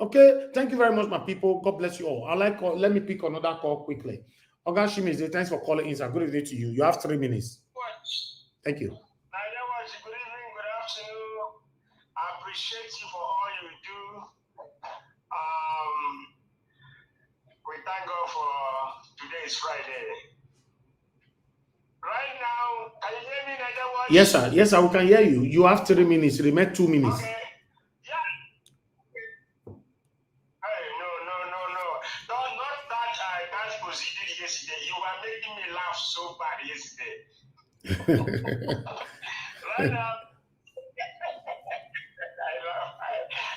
Okay, thank you very much, my people. God bless you all. Let me pick another call quickly. Oga Shimizu, thanks for calling in, sir. Good evening to you. You have 3 minutes. Thank you. Good evening, good afternoon. I appreciate you for all you do. We thank God for today is Friday. Right now, can you hear me, Nigerian? Yes, sir. Yes, sir. We can hear you. You have 3 minutes. Remain 2 minutes. Okay. Yesterday, you were making me laugh so bad yesterday. Right now,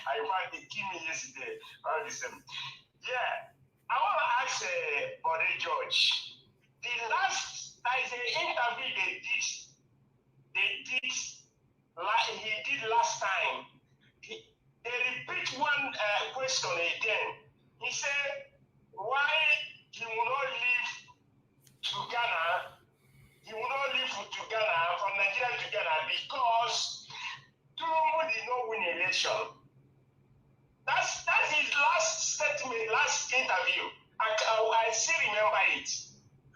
I want to kill me yesterday. Yeah, I want to ask Bode George. There is an interview he did last time. They repeat one question again. He said, why he will not leave to Ghana. He will not leave to Ghana, from Nigeria to Ghana, because Tinubu did not win election. That's his last statement, last interview. I still remember it.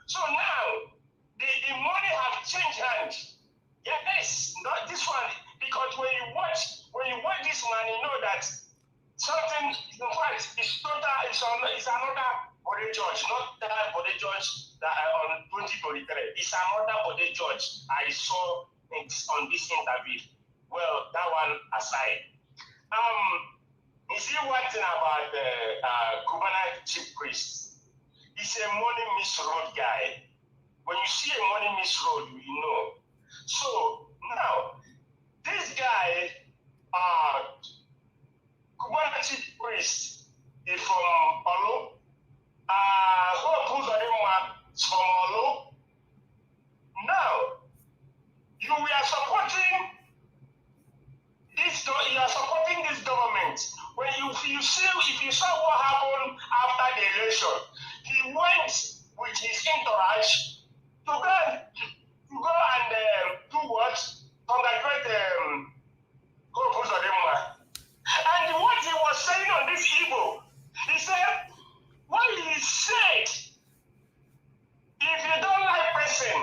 So now, the money have changed hands. Yes, not this one, because when you watch this man, you know that something, in fact, it's another Bode George, not that Bode George that on 2023. It's another Bode George I saw on this interview. Well, that one aside. You see one thing about the Cubana chief priest. He's a money misroad guy. When you see a money misroad, you know. So now, this guy, Cubana chief priest, is from Olo. From Olo. Now, you are supporting this government. When if you saw what happened after the election, he went with his entourage to go and do what? Congratulate and what he was saying on this Igbo, he said, he said, if you don't like person,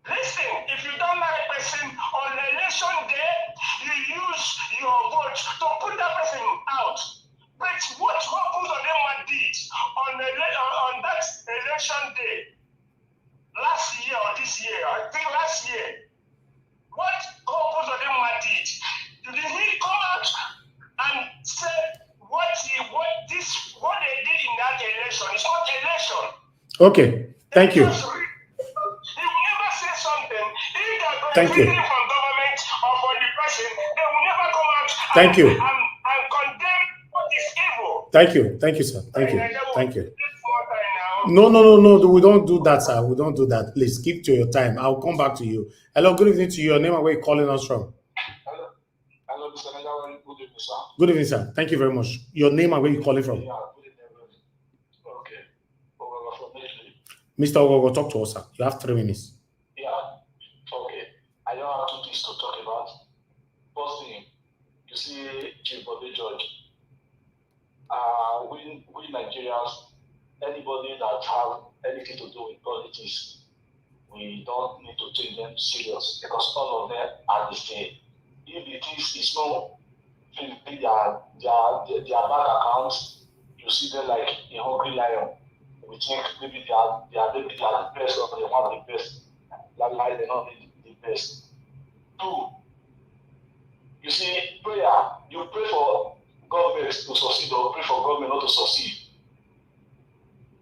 listen, if you don't like person, on election day, you use your vote to put that person out. But what Odema did on that election day, last year or this year, I think last year, what Odema did he come out and say what they did in that election? It's not election. Okay, thank you. He will never say something Thank you. From government or from the person, they will never come out Thank you. and condemn what is evil. Thank you. Thank you, sir. Thank you. Thank you. No. We don't do that, sir. We don't do that. Please keep to your time. I'll come back to you. Hello, good evening to you. Your name and where you're calling us from? Hello, Mr. Nigerian. Good evening, sir. Good evening, sir. Thank you very much. Your name and where you're calling from? Yeah, good evening, everybody. Okay. From Italy. Mr. Ogogo, talk to us, sir. You have 3 minutes. Yeah. Okay. I don't have 2 things to talk about. First thing, you see, Chief Bode George. We Nigerians, anybody that have anything to do with politics, we don't need to take them serious because all of them are the same. If it is no their bank accounts, you see them like a hungry lion. We think maybe they are the best or they want the best. That lie, they're not the best. 2, you see, prayer, you pray for government to succeed or pray for government not to succeed.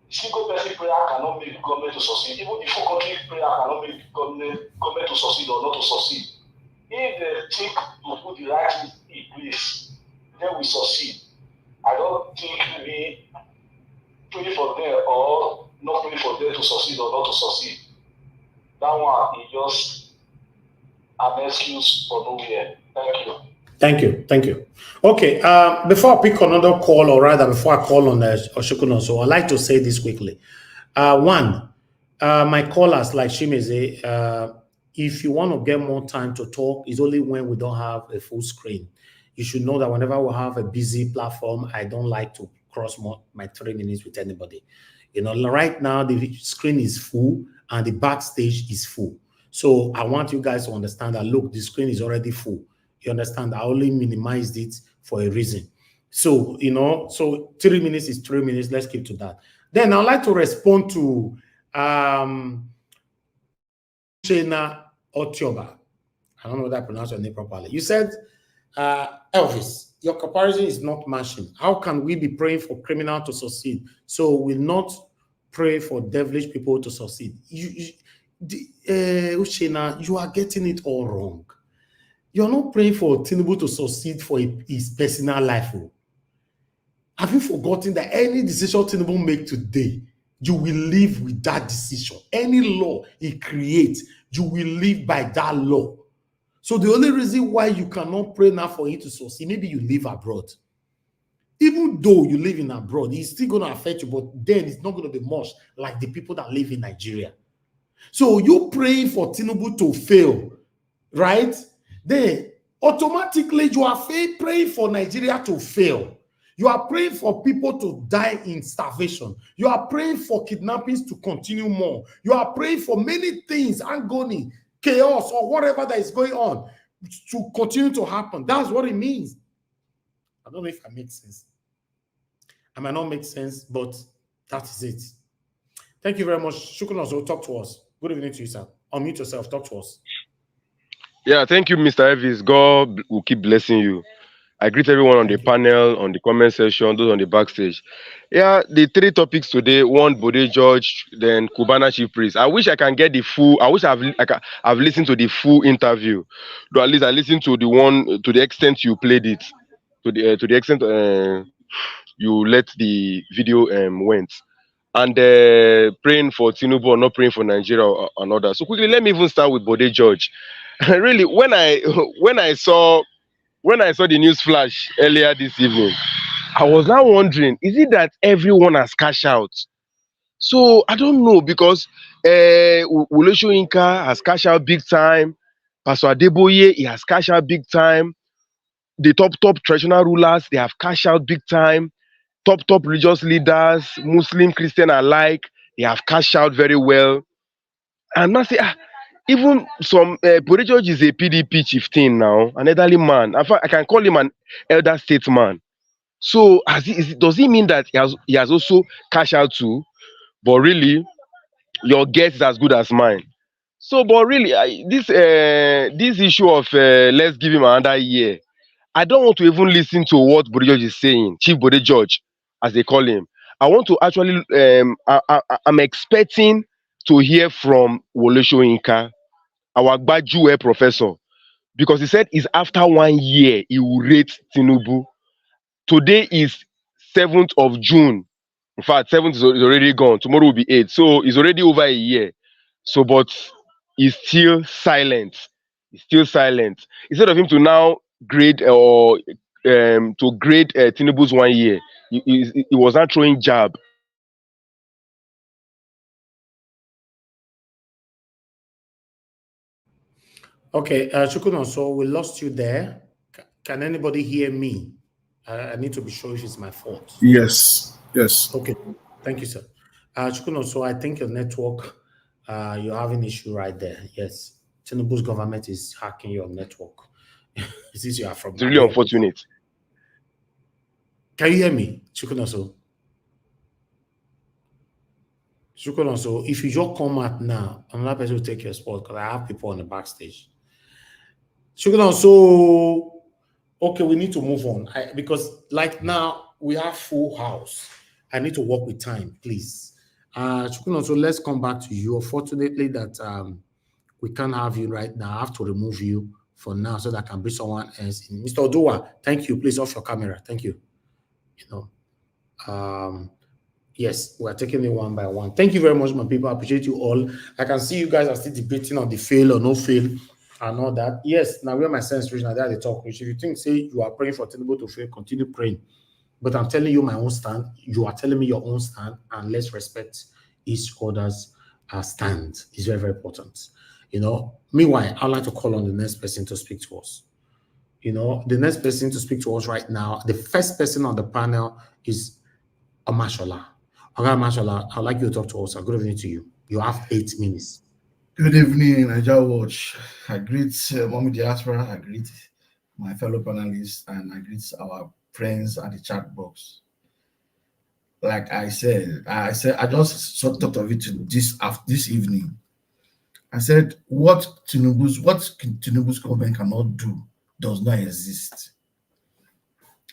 Single person prayer cannot make government to succeed. Even the full country prayer cannot make government to succeed or not to succeed. If they think to put the right in place, then we succeed. I don't think we pray for them or not pray for them to succeed or not to succeed. That one is just an excuse for nowhere. Thank you. Thank you. Thank you. Okay. Before I pick another call, or rather before I call on Oshukuno, so I'd like to say this quickly. One, my callers, like Shimeze, if you want to get more time to talk, it's only when we don't have a full screen. You should know that whenever we have a busy platform, I don't like to cross my 3 minutes with anybody. You know, right now the screen is full and the backstage is full. So I want you guys to understand that, look, the screen is already full. You understand? I only minimized it for a reason. So, you know, so 3 minutes is 3 minutes. Let's keep to that. Then I'd like to respond to Shena Otioba. I don't know whether I pronounced your name properly. You said, Elvis, your comparison is not matching. How can we be praying for criminals to succeed? So we'll not pray for devilish people to succeed. Shena, you are getting it all wrong. You're not praying for Tinubu to succeed for his personal life. Have you forgotten that any decision Tinubu make today, you will live with that decision? Any law he creates, you will live by that law. So the only reason why you cannot pray now for him to succeed, maybe you live abroad. Even though you live in abroad, it's still going to affect you, but then it's not going to be much like the people that live in Nigeria. So you praying for Tinubu to fail, right? Then automatically you are praying for Nigeria to fail. You are praying for people to die in starvation. You are praying for kidnappings to continue more. You are praying for many things, agony, chaos, or whatever that is going on to continue to happen. That's what it means. I don't know if I make sense. I might not make sense, but that is it. Thank you very much. Shukran, so talk to us. Good evening to you, sir. Unmute yourself. Talk to us. Yeah, thank you, Mr. Elvis. God will keep blessing you. I greet everyone on the panel, on the comment section, those on the backstage. Yeah, the 3 topics today: 1, Bode George, then Cubana Chief Priest. I wish I can get the full. I wish I've listened to the full interview. Though at least I listened to the one to the extent you played it, to the extent you let the video went, and praying for Tinubu or not praying for Nigeria or another. So quickly, let me even start with Bode George. Really, when I saw the news flash earlier this evening, I was now wondering, is it that everyone has cashed out? So I don't know, because Wole Soyinka has cashed out big time. Pastor Adeboye, he has cashed out big time. The top traditional rulers, they have cashed out big time. Top religious leaders, Muslim, Christian alike, they have cashed out very well. And now say, even some Bode George is a PDP chieftain now, an elderly man. In fact, I can call him an elder statesman. So does it mean that he has also cashed out too? But really, your guess is as good as mine. So, but really, this issue of let's give him another year, I don't want to even listen to what Bode George is saying, Chief Bode George, as they call him. I want to actually, I'm expecting to hear from Wole Soyinka. our Gbajue professor, because he said it's after 1 year he will rate Tinubu. Today is 7th of June. In fact, 7th is already gone. Tomorrow will be 8th. So it's already over a year. So, but he's still silent. He's still silent. Instead of him to now grade or to grade Tinubu's 1 year, he was not throwing jab. Okay, Chukuno, so we lost you there. Can anybody hear me? I need to be sure if it's my fault. Yes. Yes. Okay, thank you, sir. Chukuno, so I think your network, you're having issue right there. Yes, Tinubu's government is hacking your network. Since you are from It's really unfortunate. Can you hear me, Chukuno? So Chukuno, so if you just come out now, another person will take your spot because I have people on the backstage. Chukuno, so okay, we need to move on because like now we have full house. I need to work with time, please. Chukuno, so let's come back to you. Unfortunately, that we can't have you right now. I have to remove you for now so that I can bring someone else in. Mr. Oduwa, thank you. Please off your camera. Thank you. Yes, we're taking it one by one. Thank you very much, my people. I appreciate you all. I can see you guys are still debating on the fail or no fail and all that. Yes, now where my sense reach, now that they talk, which if you think, say you are praying for Tinubu to fail, continue praying. But I'm telling you my own stand. You are telling me your own stand, and let's respect each other's stand. It's very, very important. Meanwhile, I'd like to call on the next person to speak to us. The next person to speak to us right now, the first person on the panel is Amashola. Okay, Amashola, I'd like you to talk to us. Good evening to you. You have 8 minutes. Good evening, Nigeria Watch. I greet Mommy Diaspora, I greet my fellow panelists, and I greet our friends at the chat box. Like I said, I just sort of it this evening. I said, what Tinubu's government cannot do does not exist.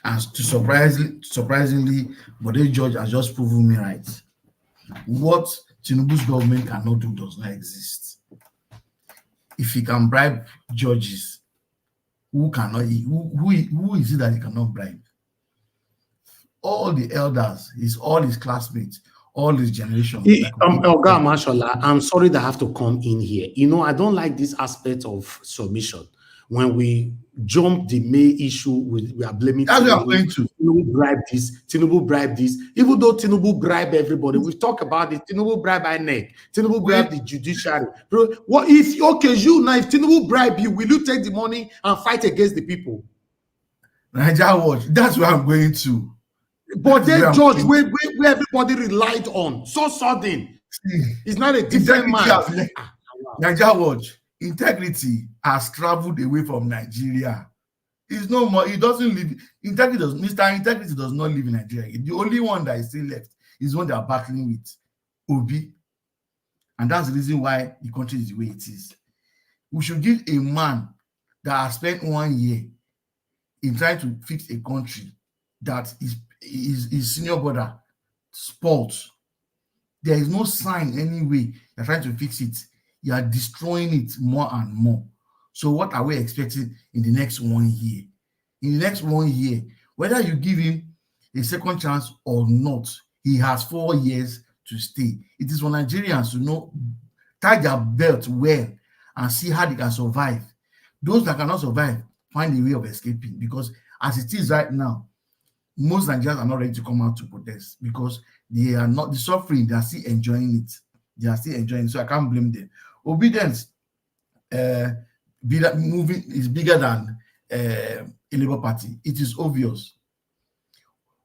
And surprisingly, Bode George has just proven me right. What Tinubu's government cannot do does not exist. If he can bribe judges, who is it that he cannot bribe? All the elders, all his classmates, all his generation. Oga Amashola, I'm sorry that I have to come in here. I don't like this aspect of submission. When we jump the main issue, we are blaming Tinubu. Tinubu bribed this. Even though Tinubu bribed everybody, we've talked about it. Tinubu bribed INEC. Tinubu bribed the judiciary. Bro, what if Tinubu bribe you, will you take the money and fight against the people? Nigeria Watch, that's where I'm going to. But then George, where everybody relied on, so sudden. It's not a different man. Nigeria Watch. Integrity has traveled away from Nigeria. It's no more. It doesn't live. Mr. Integrity does not live in Nigeria. The only one that is still left is one they are battling with, Obi, and that's the reason why the country is the way it is. We should give a man that has spent 1 year in trying to fix a country that is senior brother spoiled. There is no sign anyway they're trying to fix it. You are destroying it more and more. So what are we expecting in the next 1 year? In the next 1 year, whether you give him a second chance or not, he has 4 years to stay. It is for Nigerians to tie their belt well and see how they can survive. Those that cannot survive, find a way of escaping, because as it is right now, most Nigerians are not ready to come out to protest because they are not suffering, they are still enjoying it. They are still enjoying it, so I can't blame them. Obedience moving is bigger than a Labour Party. It is obvious.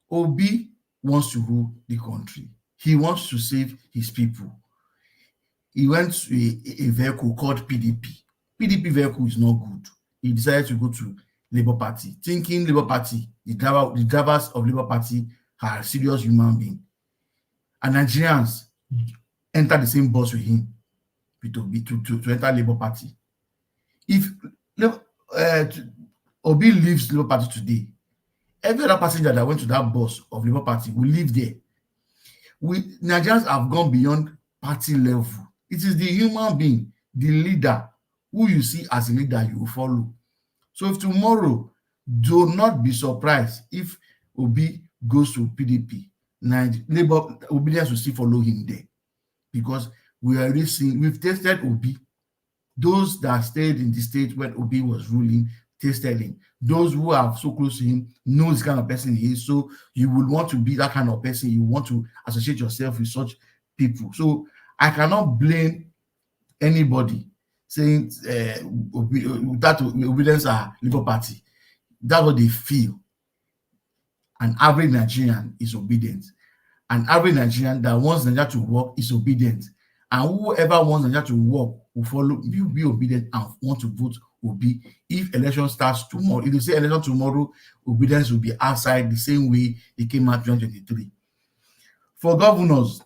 Obi wants to rule the country. He wants to save his people. He went to a vehicle called PDP. PDP vehicle is not good. He decided to go to Labour Party, thinking Labour Party, the drivers of Labour Party are serious human beings. And Nigerians enter the same bus with him to enter Labour Party. If Obi leaves Labour Party today, every other passenger that went to that bus of Labour Party will live there. Nigerians have gone beyond party level. It is the human being, the leader, who you see as a leader, you will follow. So if tomorrow, do not be surprised if Obi goes to PDP. Labour obedience will still follow him there, because we are already seeing, we've tested Obi. Those that stayed in the state when Obi was ruling tasted him. Those who are so close to him know this kind of person he is. So you would want to be that kind of person. You want to associate yourself with such people. So I cannot blame anybody saying that obedience are Labour Party. That's what they feel. An average Nigerian is obedient. An average Nigerian that wants Nigeria to work is obedient. And whoever wants Nigeria to work will follow, will be obedient and want to vote will be. If election starts tomorrow, if they say election tomorrow, obedience will be outside the same way it came out 2023. For governors,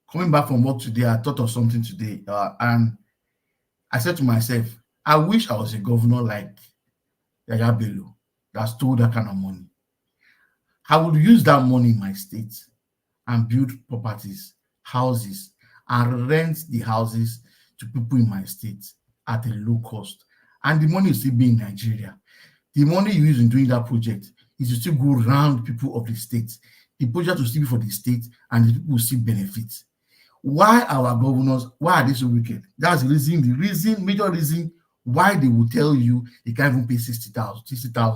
coming back from work today, I thought of something today, and I said to myself, I wish I was a governor like Yaya Bello that stole that kind of money. I would use that money in my state and build properties, houses, and rent the houses to people in my state at a low cost. And the money will still be in Nigeria. The money you use in doing that project is to still go around people of the state. The project will still be for the state and the people will still benefit. Why our governors, why are they so wicked? That's the reason, major reason why they will tell you they can't even pay 60,000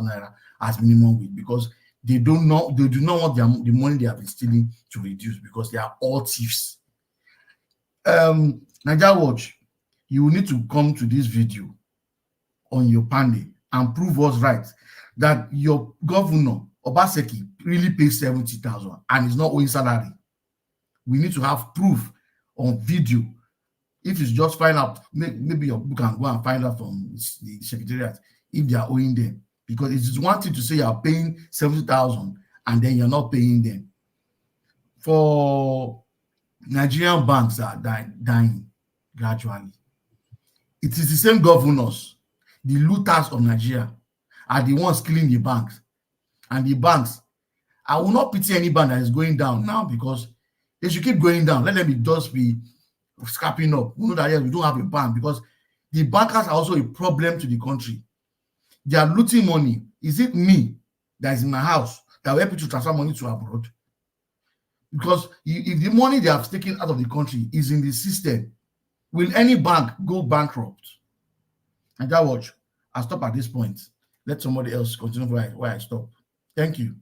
naira as minimum wage, because they do not want the money they have been stealing to reduce, because they are all thieves. Nigeria Watch, you will need to come to this video on your panel and prove us right that your governor Obaseki really pays 70,000 and is not owing salary. We need to have proof on video. If it's just find out, maybe you can go and find out from the secretariat if they are owing them. Because it is one thing to say you are paying 70,000 and then you're not paying them. For Nigerian banks that are dying gradually, it is the same governors, the looters of Nigeria, are the ones killing the banks. And the banks, I will not pity any bank that is going down now, because they should keep going down. Let them just be scrapping up. We know that, yes, we don't have a bank, because the bankers are also a problem to the country. They are looting money. Is it me that is in my house that will help you to transfer money to abroad? Because if the money they have taken out of the country is in the system, will any bank go bankrupt? And that watch, I'll stop at this point. Let somebody else continue where I stop. Thank you.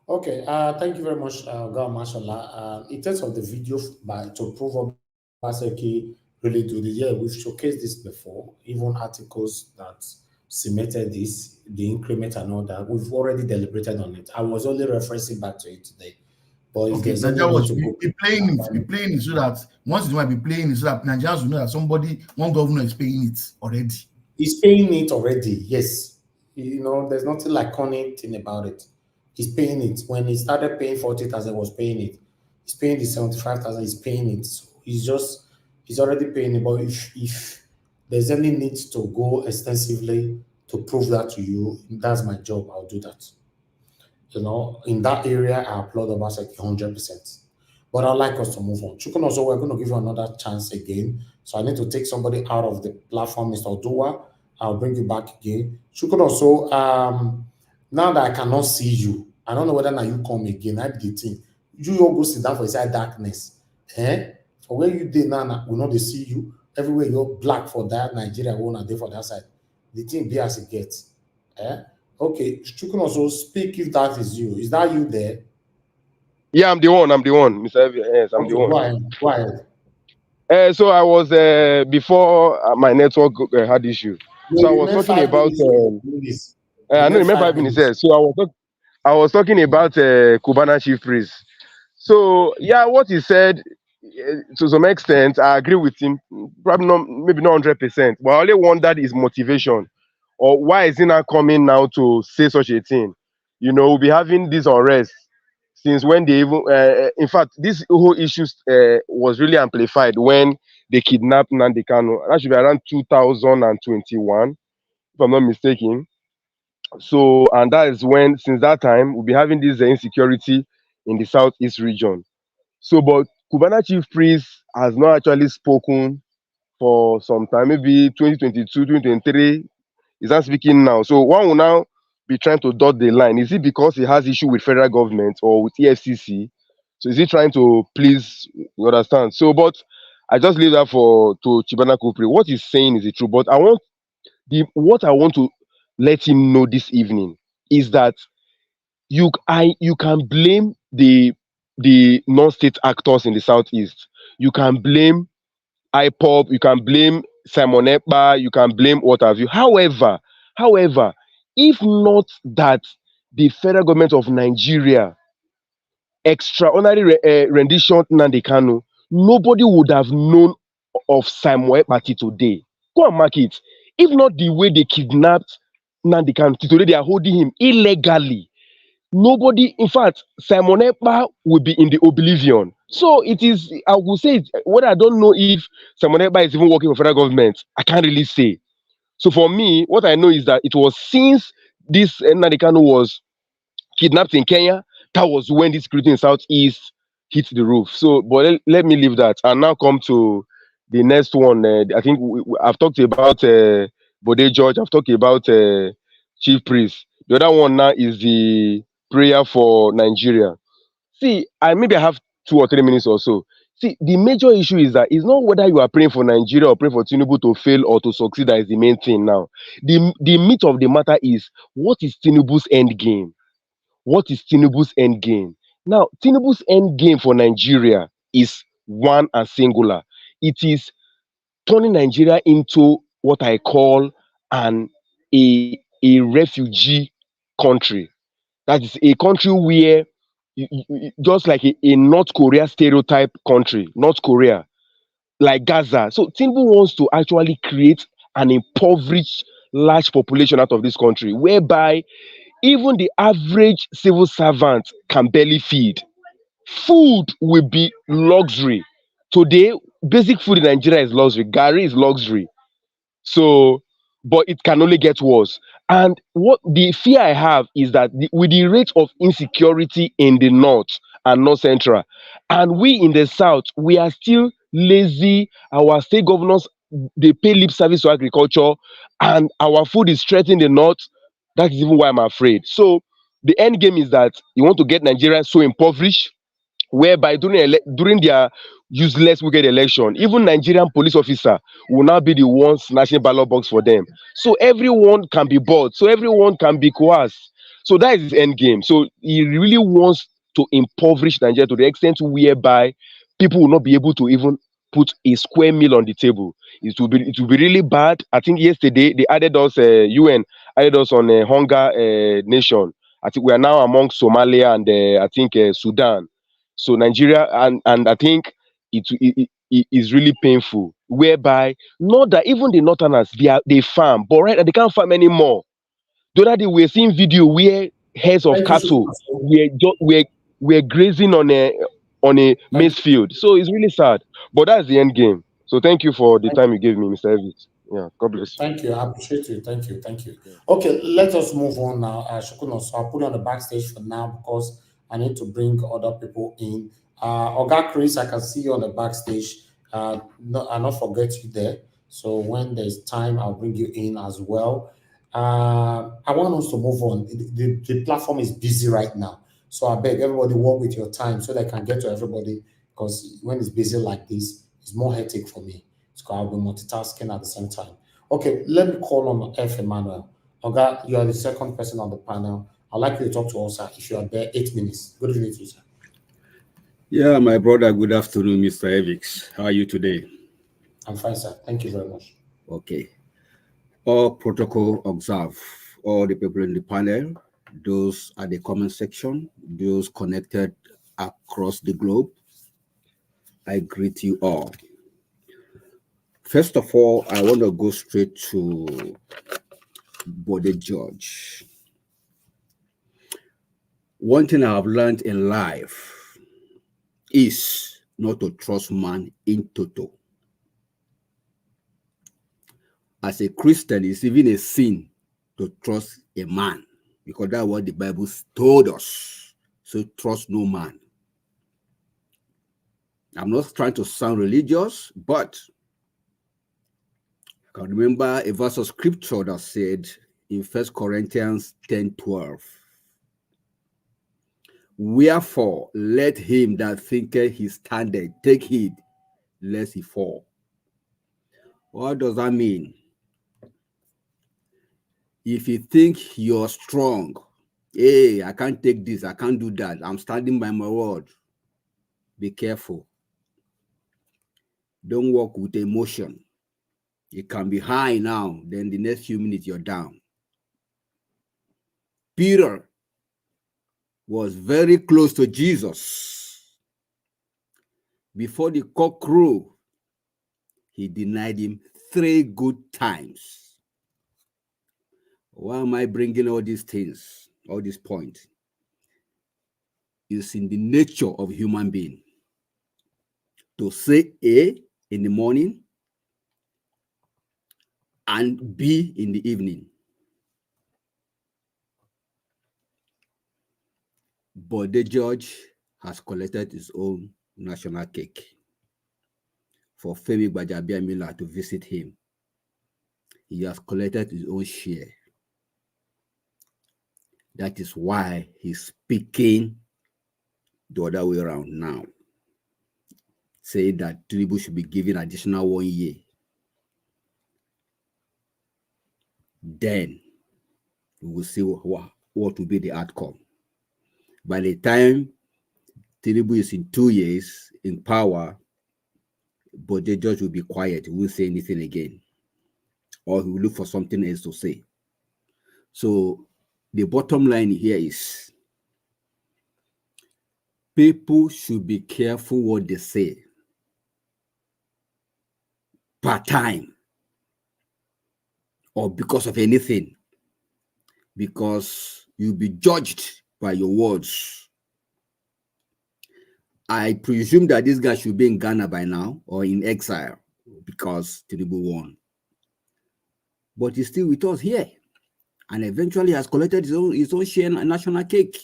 Okay, thank you very much, Gaur Mashallah. In terms of the video to prove Obaseki really do this, yeah, we've showcased this before, even articles that cemented this, the increment and all that. We've already deliberated on it. I was only referencing back to it today. But if there's be playing it so that once you might be playing it so that Nigerians will know that one governor is paying it already. He's paying it already, yes. You know, there's nothing like cunning about it. He's paying it. When he started paying 40,000, was paying it. He's paying the 75,000, he's paying it. So he's already paying it. But if there's any need to go extensively to prove that to you, that's my job. I'll do that. You know, in that area, I applaud Obaseki 100%. But I'd like us to move on. Chukun also, we're going to give you another chance again. So I need to take somebody out of the platform, Mr. Odua. I'll bring you back again. Chukun also, now that I cannot see you, I don't know whether now you come again. I be the thing. You all go sit down for inside darkness. For where you did now, we know they see you. Everywhere you're black for that Nigeria, we want to for that side. The thing be as it gets. Okay, you can also speak if that is you. Is that you there? Yeah, I'm the one, Mr. Evie. Yes, I'm the one. Go ahead. So I was before my network had issue. So I was talking about. I know, remember 5 minutes. So I was talking about Cubana chief priest. So yeah, what he said, to some extent, I agree with him. Probably not, maybe not 100%. But I only wondered his motivation, or why is he not coming now to say such a thing? You know, we'll be having this unrest since when they even. In fact, this whole issue was really amplified when they kidnapped Nnamdi Kanu. That should be around 2021, if I'm not mistaken. So, and that is when, since that time, we'll be having this insecurity in the southeast region. So, but Cubana chief priest has not actually spoken for some time, maybe 2022, 2023. He's not speaking now. So one will now be trying to dot the line. Is it because he has issue with federal government or with EFCC? So is he trying to please? You understand? So, but I just leave that for to Chibana Kupri. What he's saying is the truth. But what I want to let him know this evening is that you can blame the non-state actors in the southeast. You can blame IPOP, you can blame Simon Ekpa, you can blame what have you. However, if not that the federal government of Nigeria extraordinary rendition Nnamdi Kanu, nobody would have known of Simon Ekpa till today. Go and mark it. If not the way they kidnapped Nnamdi Kanu, till today they are holding him illegally. Nobody, in fact, Simon Ekpa will be in the oblivion. So it is, I will say, what I don't know if Simon Ekpa is even working for federal government, I can't really say. So for me, what I know is that it was since this Nnamdi Kanu was kidnapped in Kenya, that was when this security in Southeast hit the roof. So, but let me leave that and now come to the next one. I think I've talked about Bode George, I've talked about Chief Priest. The other one now is the prayer for Nigeria. See, maybe I have 2 or 3 minutes or so. See, the major issue is that it's not whether you are praying for Nigeria or praying for Tinubu to fail or to succeed that is the main thing now. The meat of the matter is, what is Tinubu's end game? What is Tinubu's end game? Now, Tinubu's end game for Nigeria is one and singular. It is turning Nigeria into what I call a refugee country. That is a country where just like a North Korea stereotype country, North Korea, like Gaza. So Tinubu wants to actually create an impoverished large population out of this country, whereby even the average civil servant can barely feed. Food will be luxury. Today, basic food in Nigeria is luxury. Gari is luxury. So, but it can only get worse. And what the fear I have is that with the rate of insecurity in the north and north central, and we in the south, we are still lazy. Our state governors, they pay lip service to agriculture, and our food is threatening the north. That is even why I'm afraid. So the end game is that you want to get Nigeria so impoverished, whereby during their useless wicked election, even Nigerian police officer will now be the ones snatching ballot box for them. So everyone can be bought, so everyone can be coerced. So that is his end game. So he really wants to impoverish Nigeria to the extent whereby people will not be able to even put a square meal on the table. It will be really bad. I think yesterday they added us, UN added us on a hunger nation. I think we are now among Somalia and I think Sudan. So Nigeria, and I think it is really painful. Whereby not that even the northerners they farm, but right now they can't farm anymore. The other day we were seeing video where herds of Thank you so cattle much. were grazing on a Thank maize field. So it's really sad. But that's the end game. So thank you for the you. time you gave me, Mr. Evans. Yeah, God bless you. Thank you. I appreciate you. Thank you. Thank you. Okay, let us move on now. Shukuna, so I'll put you on the backstage for now because I need to bring other people in. Oga Chris, I can see you on the backstage. No, I'll not forget you there. So when there's time, I'll bring you in as well. I want us to move on. The platform is busy right now. So I beg everybody work with your time so that I can get to everybody because when it's busy like this, it's more hectic for me. So I'll be multitasking at the same time. Okay, let me call on F. Emmanuel. Oga, you are the second person on the panel. I'd like you to talk to us, sir. If you are there, 8 minutes. Good evening to you, sir. Yeah, my brother, good afternoon, Mr. Evix. How are you today? I'm fine, sir. Thank you very much. Okay. All protocol observe. All the people in the panel, those at the comment section, those connected across the globe, I greet you all. First of all, I want to go straight to Bode George. One thing I have learned in life is not to trust man in toto. As a Christian, it's even a sin to trust a man because that's what the Bible told us. So trust no man. I'm not trying to sound religious, but I can remember a verse of scripture that said in 1 Corinthians 10:12, wherefore let him that thinketh he standeth take heed lest he fall. What does that mean? If you think you're strong, hey, I can't take this, I can't do that, I'm standing by my word, be careful. Don't walk with emotion. It can be high now, then the next few minutes you're down. Peter was very close to Jesus. Before the cock crew, he denied him 3 good times. Why am I bringing all these things, all these points? It's in the nature of human being to say A in the morning and B in the evening. But the judge has collected his own national cake for Femi Gbajabiamila to visit him. He has collected his own share. That is why he's speaking the other way around now, saying that Tinubu should be given additional 1 year. Then we will see what will be the outcome. By the time Tinubu is in 2 years in power, but the judge will be quiet. He won't say anything again. Or he will look for something else to say. So the bottom line here is people should be careful what they say per time or because of anything, because you'll be judged by your words. I presume that this guy should be in Ghana by now or in exile because Tinubu won. But he's still with us here and eventually has collected his own share in national cake.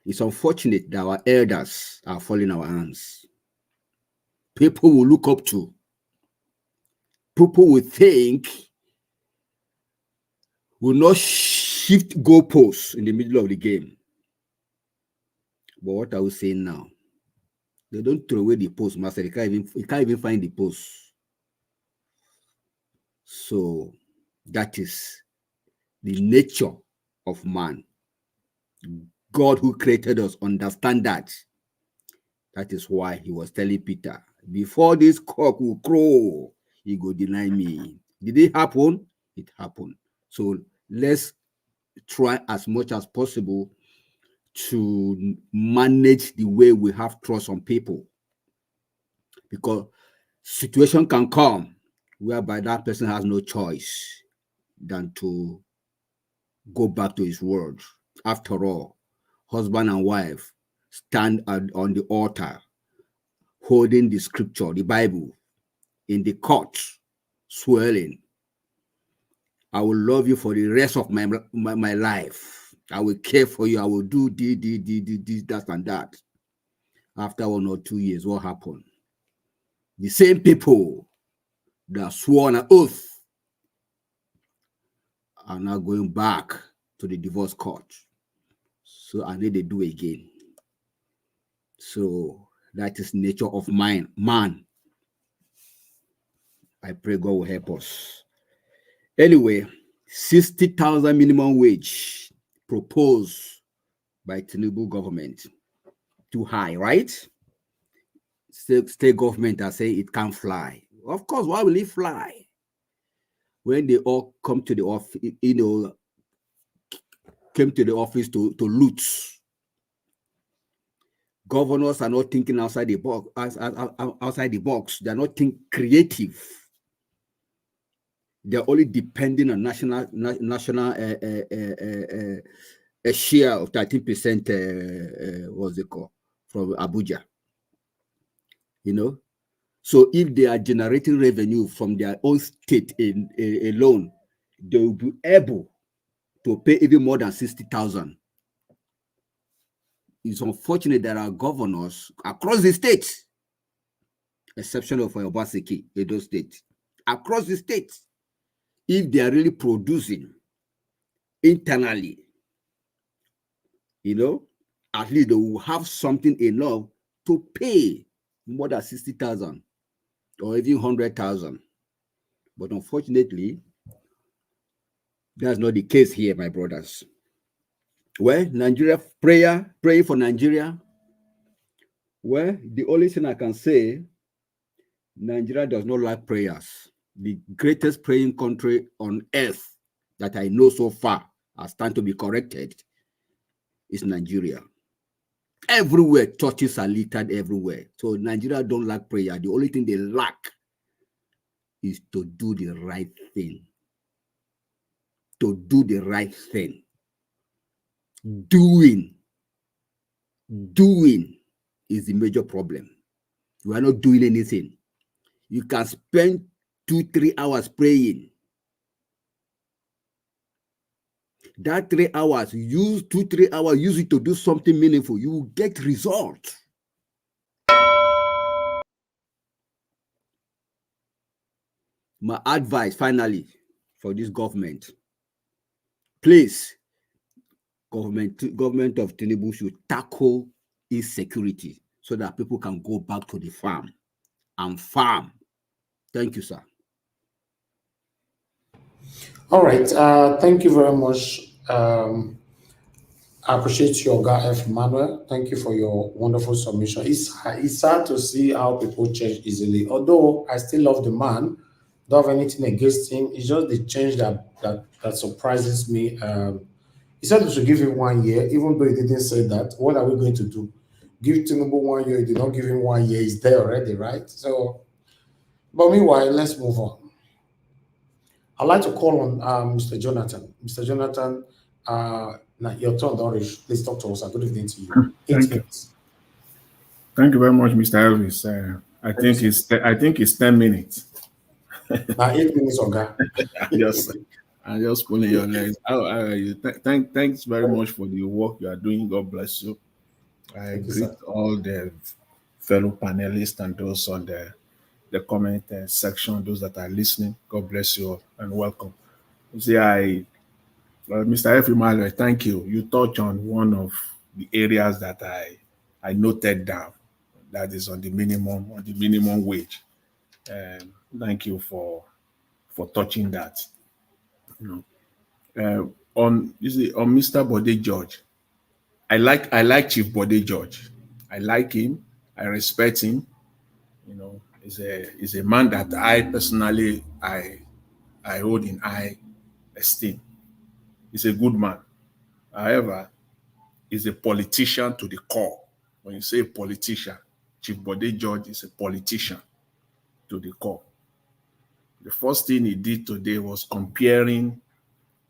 It's unfortunate that our elders are falling our hands. People will look up to. People will think will not shift goalposts in the middle of the game. But what are we saying now? They don't throw away the post, master. You can't even find the post. So that is the nature of man. God who created us understand that. That is why he was telling Peter, before this cock will crow, he go deny me. Did it happen? It happened. So let's try as much as possible to manage the way we have trust on people, because situation can come whereby that person has no choice than to go back to his word. After all, husband and wife stand on the altar holding the scripture, the Bible, in the court, swearing, I will love you for the rest of my life. I will care for you. I will do this, that, and that. After 1 or 2 years, what happened? The same people that swore an oath are now going back to the divorce court. So I need to do again. So that is nature of man. I pray God will help us. Anyway, 60,000 minimum wage proposed by Tinubu government. Too high, right? State government are saying it can't fly. Of course, why will it fly? When they all come to the office, came to the office to loot. Governors are not thinking outside the box. They're not thinking creative. They're only depending on national a share of 13%. What's it called, from Abuja? So if they are generating revenue from their own state alone, they will be able to pay even more than 60,000. it's unfortunate that our governors across the state, exception for Obaseki, Edo State, across the state, if they are really producing internally, at least they will have something enough to pay more than 60,000 or even 100,000. But unfortunately, that's not the case here, my brothers. Well, Nigeria, praying for Nigeria. Well, the only thing I can say, Nigeria does not like prayers. The greatest praying country on earth that I know so far has time to be corrected is Nigeria. Everywhere, churches are littered everywhere. So Nigeria don't like prayer. The only thing they lack is to do the right thing. To do the right thing. Doing is the major problem. You are not doing anything. You can spend 2-3 hours praying. That 3 hours, use 2-3 hours, use it to do something meaningful. You will get results. My advice, finally, for this government, please, government of Tinubu should tackle insecurity so that people can go back to the farm and farm. Thank you, sir. All right. Thank you very much. I appreciate your guy, F. Emmanuel. Thank you for your wonderful submission. It's sad to see how people change easily. Although I still love the man, don't have anything against him. It's just the change that surprises me. He said we should give him 1 year, even though he didn't say that. What are we going to do? Give Tinubu 1 year, you did not give him 1 year, he's there already, right? So, but meanwhile, let's move on. I'd like to call on Mr. Jonathan. Mr. Jonathan, now your turn, Dorish. Please talk to us. Good evening to you. Thank you. Thank you very much, Mr. Elvis. I think it's 10 minutes. Now 8 minutes, Oga. I'm just pulling your legs. Thanks very much for the work you are doing. God bless you. I greet all the fellow panelists and those on the comment section, those that are listening. God bless you all and welcome. See, Mr. F. Emmanuel, thank you. You touched on one of the areas that I noted down, that is on the minimum wage. Thank you for touching that. On Mr. Bode George, I like Chief Bode George. I like him. I respect him. He's a man that I personally I hold in high esteem. He's a good man. However, he's a politician to the core. When you say politician, Chief Bode George is a politician to the core. The first thing he did today was comparing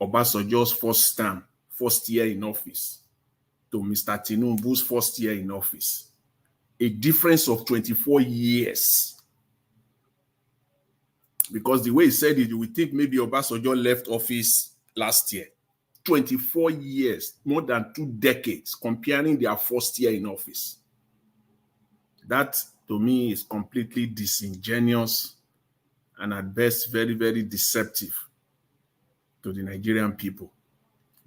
Obasanjo's first year in office, to Mr. Tinubu's first year in office. A difference of 24 years. Because the way he said it, you would think maybe Obasanjo left office last year. 24 years, more than 2 decades, comparing their first year in office. That, to me, is completely disingenuous and at best very, very deceptive to the Nigerian people.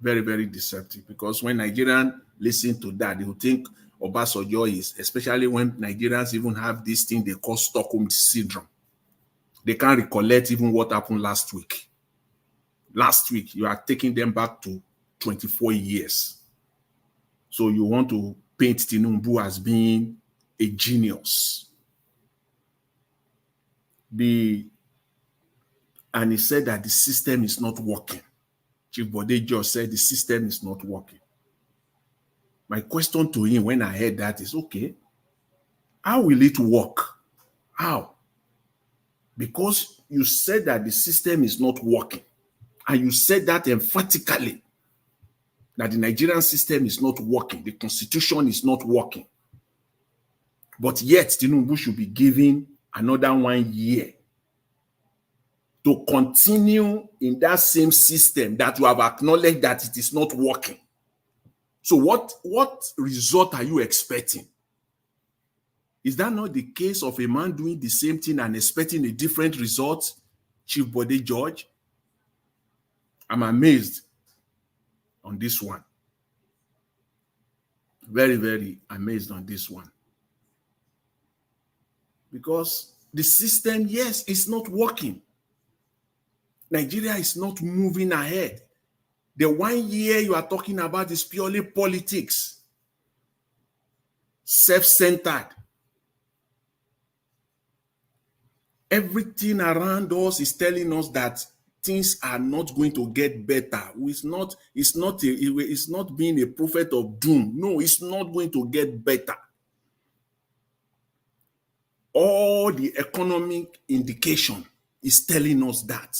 Very, very deceptive. Because when Nigerians listen to that, they will think Obasanjo is, especially when Nigerians even have this thing they call Stockholm syndrome. They can't recollect even what happened last week. Last week, you are taking them back to 24 years. So you want to paint Tinubu as being a genius. And he said that the system is not working. Chief Bode George said the system is not working. My question to him when I heard that is, okay, how will it work? How? Because you said that the system is not working. And you said that emphatically, that the Nigerian system is not working. The constitution is not working. But yet, Tinubu should be given another 1 year to continue in that same system that you have acknowledged that it is not working. So what result are you expecting? Is that not the case of a man doing the same thing and expecting a different result, Chief Bode George? I'm amazed on this one. Very, very amazed on this one. Because the system, yes, is not working. Nigeria is not moving ahead. The 1 year you are talking about is purely politics, self-centered. Everything around us is telling us that things are not going to get better. It's not being a prophet of doom. No, it's not going to get better. All the economic indication is telling us that.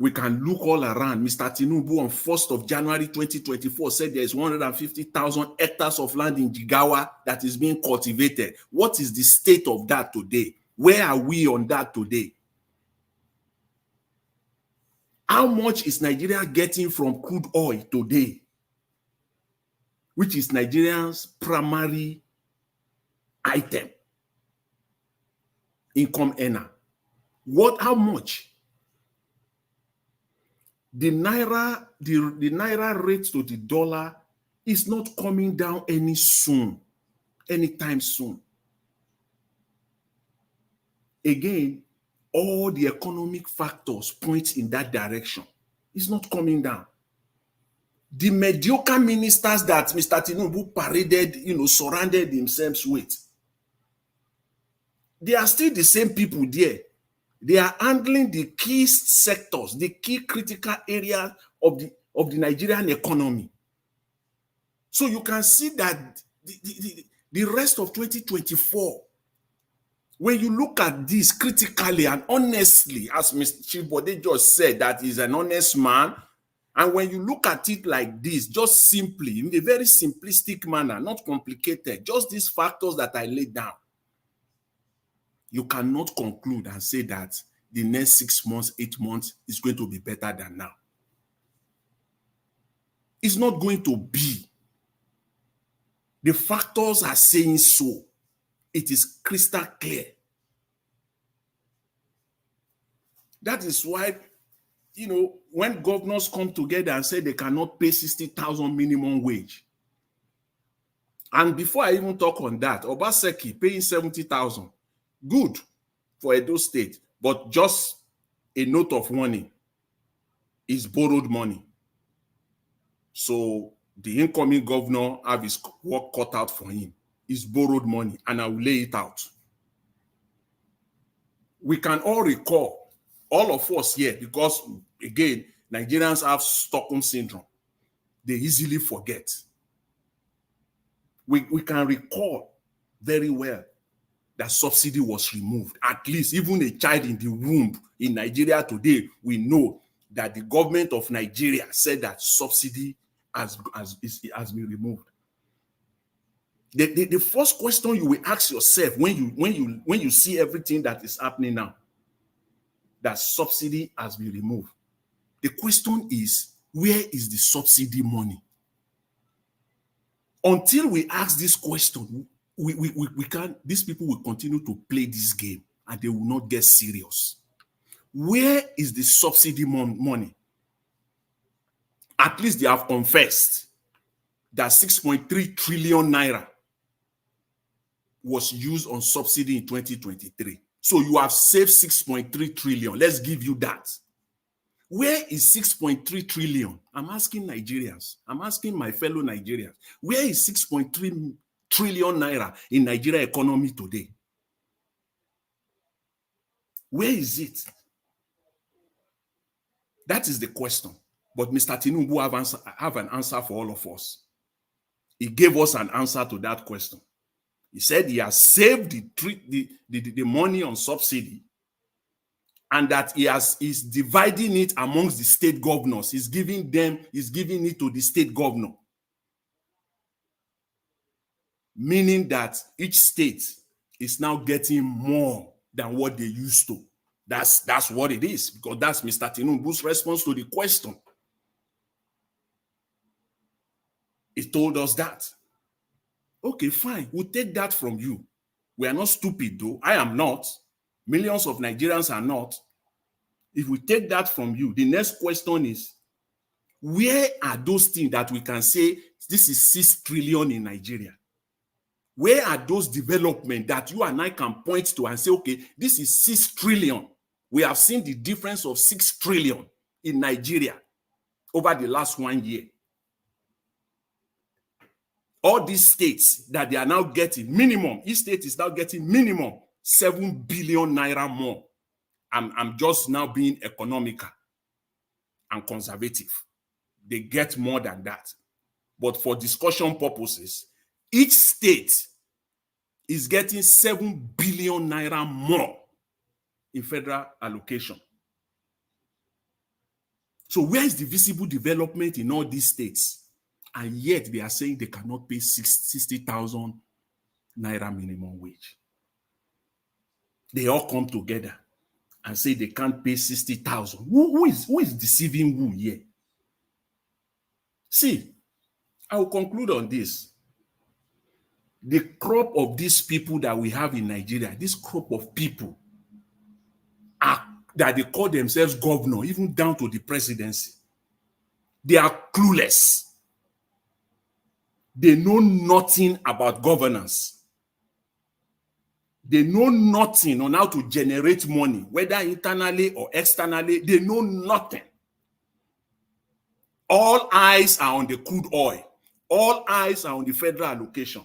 We can look all around. Mr. Tinubu on 1st of January 2024 said there is 150,000 hectares of land in Jigawa that is being cultivated. What is the state of that today? Where are we on that today? How much is Nigeria getting from crude oil today, which is Nigerians' primary item, income earner? How much? The naira rate to the dollar is not coming down anytime soon. Again, all the economic factors point in that direction. It's not coming down. The mediocre ministers that Mr. Tinubu paraded, surrounded themselves with, they are still the same people there. They are handling the key sectors, the key critical areas of the Nigerian economy. So you can see that the rest of 2024, when you look at this critically and honestly, as Mr. Chief Bode just said, that he's an honest man, and when you look at it like this, just simply, in a very simplistic manner, not complicated, just these factors that I laid down, you cannot conclude and say that the next 6 months, 8 months is going to be better than now. It's not going to be. The factors are saying so. It is crystal clear. That is why, when governors come together and say they cannot pay 60,000 minimum wage, and before I even talk on that, Obaseki paying 70,000, good for Edo State, but just a note of warning, is borrowed money. So the incoming governor have his work cut out for him. It's borrowed money, and I will lay it out. We can all recall, all of us here, because again, Nigerians have Stockholm syndrome. They easily forget. We can recall very well that subsidy was removed. At least even a child in the womb in Nigeria today, we know that the government of Nigeria said that subsidy has been removed. The first question you will ask yourself when you see everything that is happening now, that subsidy has been removed, the question is, where is the subsidy money? Until we ask this question, we can't. These people will continue to play this game and they will not get serious. Where is the subsidy money? At least they have confessed that 6.3 trillion naira was used on subsidy in 2023. So you have saved 6.3 trillion. Let's give you that. Where is 6.3 trillion? I'm asking Nigerians. I'm asking my fellow Nigerians. Where is 6.3 trillion naira in Nigeria economy today? Where is it? That is the question. But Mr. Tinubu have an answer for all of us. He gave us an answer to that question. He said he has saved the money on subsidy, and that is dividing it amongst the state governors. He's giving it to the state governor. Meaning that each state is now getting more than what they used to. That's what it is, because that's Mr. Tinubu's response to the question. It told us that. Okay, fine. We'll take that from you. We are not stupid, though. I am not. Millions of Nigerians are not. If we take that from you, the next question is, where are those things that we can say this is 6 trillion in Nigeria? Where are those developments that you and I can point to and say, okay, this is 6 trillion. We have seen the difference of 6 trillion in Nigeria over the last 1 year. All these states that they are now getting minimum, each state is now getting minimum 7 billion naira more. I'm just now being economical and conservative. They get more than that. But for discussion purposes, each state is getting 7 billion naira more in federal allocation. So where is the visible development in all these states? And yet they are saying they cannot pay 60,000 naira minimum wage. They all come together and say they can't pay 60,000. Who is deceiving who here? See, I will conclude on this. The crop of these people that we have in Nigeria, this crop of people that they call themselves governor, even down to the presidency, they are clueless. They know nothing about governance. They know nothing on how to generate money, whether internally or externally. They know nothing. All eyes are on the crude oil. All eyes are on the federal allocation.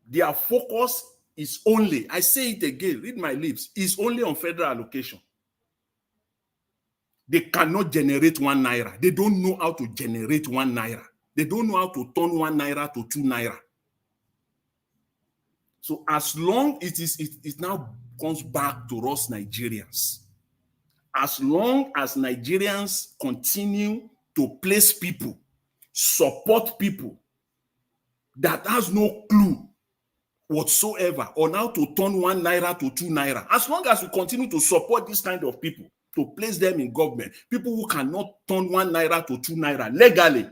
Their focus is only, I say it again, read my lips, is only on federal allocation. They cannot generate 1 naira. They don't know how to generate 1 naira. They don't know how to turn 1 naira to 2 naira. So as long it now comes back to us Nigerians, as long as Nigerians continue to place people, support people that has no clue whatsoever on how to turn 1 naira to 2 naira, as long as we continue to support this kind of people, to place them in government, people who cannot turn 1 naira to 2 naira legally,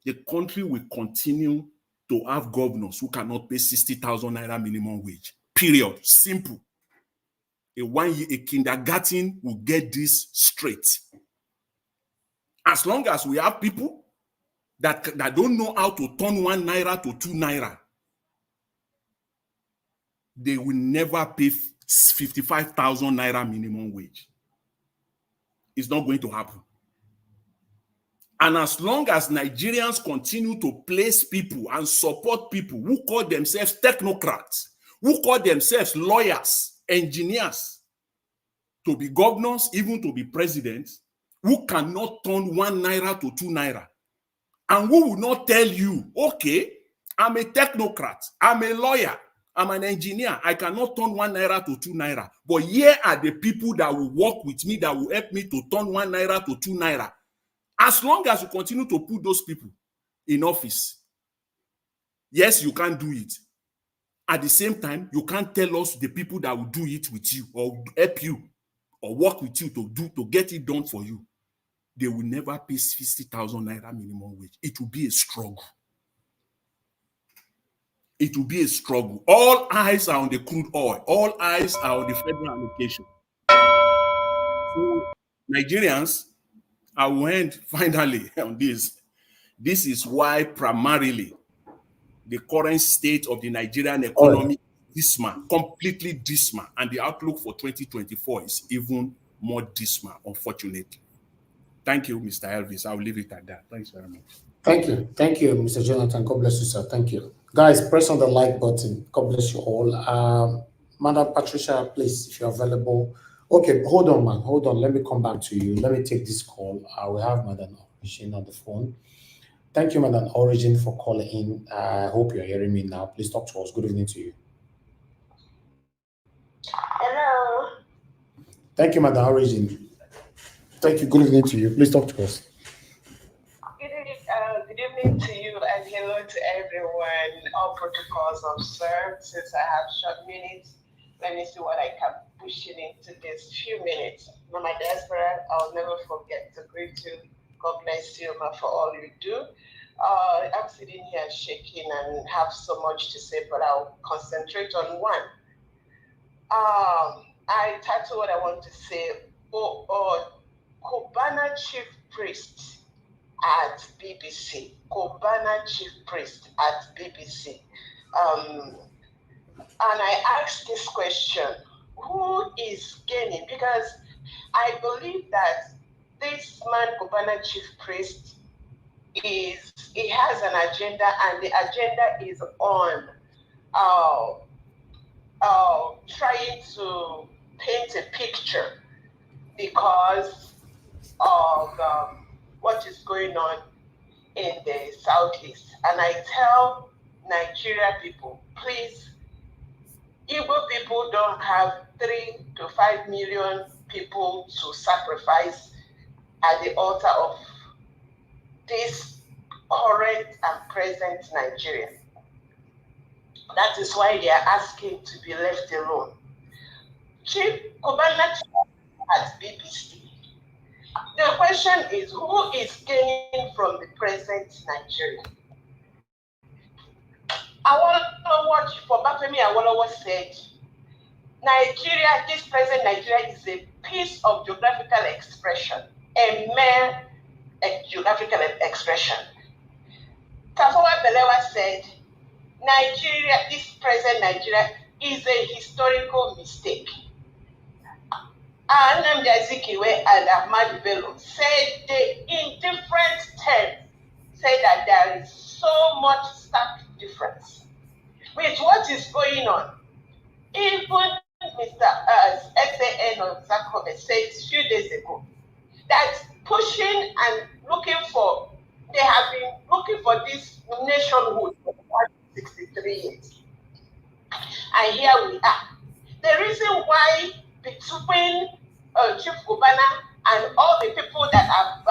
the country will continue to have governors who cannot pay 60,000 naira minimum wage. Period. Simple. A kindergarten will get this straight. As long as we have people that don't know how to turn 1 naira to 2 naira, they will never pay 55,000 naira minimum wage. It's not going to happen. And as long as Nigerians continue to place people and support people who call themselves technocrats, who call themselves lawyers, engineers, to be governors, even to be presidents, who cannot turn 1 naira to 2 naira, and who will not tell you, okay, I'm a technocrat, I'm a lawyer, I'm an engineer, I cannot turn 1 naira to 2 naira, but here are the people that will work with me, that will help me to turn 1 naira to 2 naira. As long as you continue to put those people in office, yes, you can do it. At the same time, you can't tell us the people that will do it with you or help you or work with you to get it done for you. They will never pay 60,000 naira minimum wage. It will be a struggle. It will be a struggle. All eyes are on the crude oil. All eyes are on the federal allocation. So, Nigerians, I will end finally on this. This is why primarily the current state of the Nigerian economy is dismal, completely dismal, and the outlook for 2024 is even more dismal, unfortunately. Thank you, Mr. Elvis. I'll leave it at that. Thanks very much. Thank you. Thank you, Mr. Jonathan. God bless you, sir. Thank you. Guys, press on the like button. God bless you all. Madam Patricia, please, if you're available. Okay, hold on, man. Hold on. Let me come back to you. Let me take this call. We have Madam Origin on the phone. Thank you, Madam Origin, for calling in. I hope you're hearing me now. Please talk to us. Good evening to you. Hello. Thank you, Madam Origin. Thank you. Good evening to you. Please talk to us. Good evening to you and hello to everyone. All protocols observed. Since I have short minutes, let me see what I can push in into this few minutes. Mama Desperate, I'll never forget to greet you God bless you, Ma, for all you do. I'm sitting here shaking and have so much to say, but I'll concentrate on one. I title what I want to say, Cubana Chief Priest at BBC. Cubana Chief Priest at BBC. And I asked this question, who is gaining? Because I believe that this man, Cubana Chief Priest, he has an agenda, and the agenda is on trying to paint a picture because of what is going on in the Southeast. And I tell Nigeria people, please, Igbo people don't have 3 to 5 million people to sacrifice at the altar of this current and present Nigeria. That is why they are asking to be left alone. Chief Cubana at BBC. The question is, who is gaining from the present Nigeria? I want to know what Bafemi Awolowo said. Nigeria, this present Nigeria, is a piece of geographical expression, a mere geographical expression. Tafawa Balewa said, Nigeria, this present Nigeria, is a historical mistake. Nnamdi Azikiwe and Ahmad Bello said they, in different terms, said that there is so much stark difference with what is going on. Even Mr. SAN of Zakobe said a few days ago that pushing and looking for, they have been looking for this nationhood for 63 years. And here we are. The reason why between Chief Cubana and all the people that are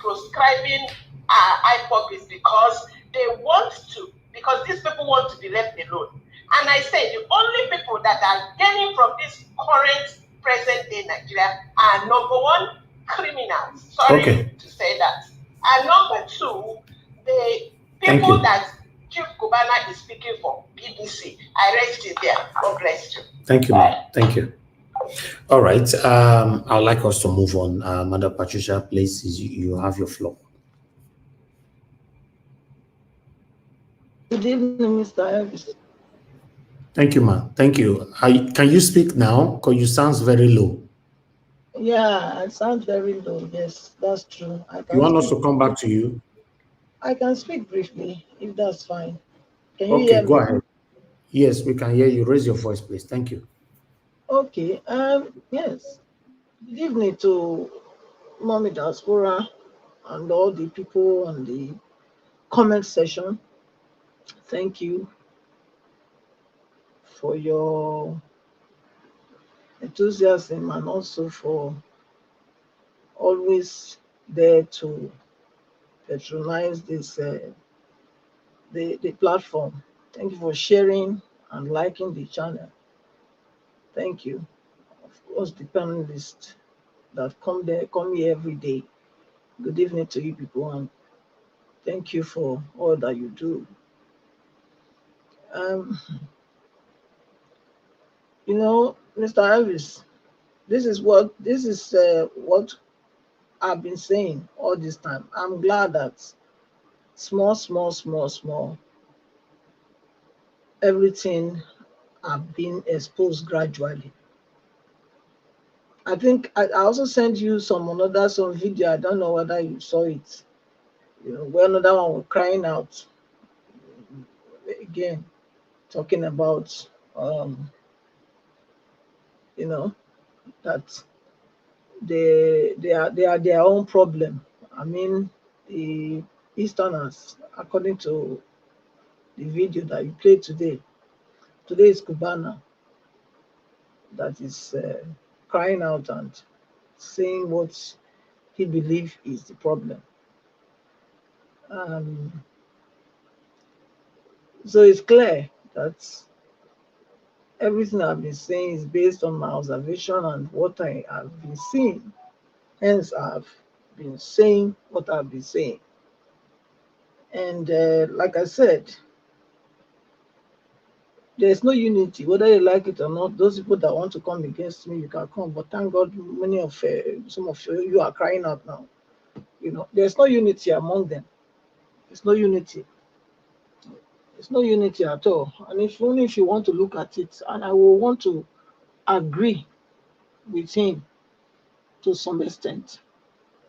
proscribing IPOP is because they want to, because these people want to be left alone. And I say the only people that are gaining from this current present day Nigeria are number one, criminals. Sorry to say that. And number two, the people that Chief Cubana is speaking for, BBC. I rest it there. God bless you. Thank you, ma'am. Thank you. All right. I'd like us to move on. Madam Patricia, please, you have your floor. Good evening, Mr. Elvis. Thank you, ma'am. Thank you. Can you speak now? Because you sound very low. Yeah, I sound very low. Yes, that's true. You want us to come back to you? I can speak briefly, if that's fine. Can you hear me? Go ahead. Yes, we can hear you. Raise your voice, please. Thank you. Okay. Yes. Good evening to Mommy Diaspora and all the people on the comment section. Thank you for your enthusiasm and also for always there to patronize this the platform. Thank you for sharing and liking the channel. Thank you. Of course, the panelists that come here every day. Good evening to you people, and thank you for all that you do. You know, Mr. Elvis, this is what I've been saying all this time. I'm glad that small, everything have been exposed gradually. I think I also sent you some video. I don't know whether you saw it. You know, where another one was crying out again, talking about you know, that they are their own problem. I mean, the Easterners, according to the video that you played today is Cubana that is crying out and saying what he believes is the problem. So it's clear that everything I've been saying is based on my observation and what I have been seeing. Hence, I've been saying what I've been saying. And like I said, there's no unity, whether you like it or not. Those people that want to come against me, you can come. But thank God, some of you are crying out now. You know, there's no unity among them. There's no unity. There's no unity at all. And only if you want to look at it, and I will want to agree with him to some extent,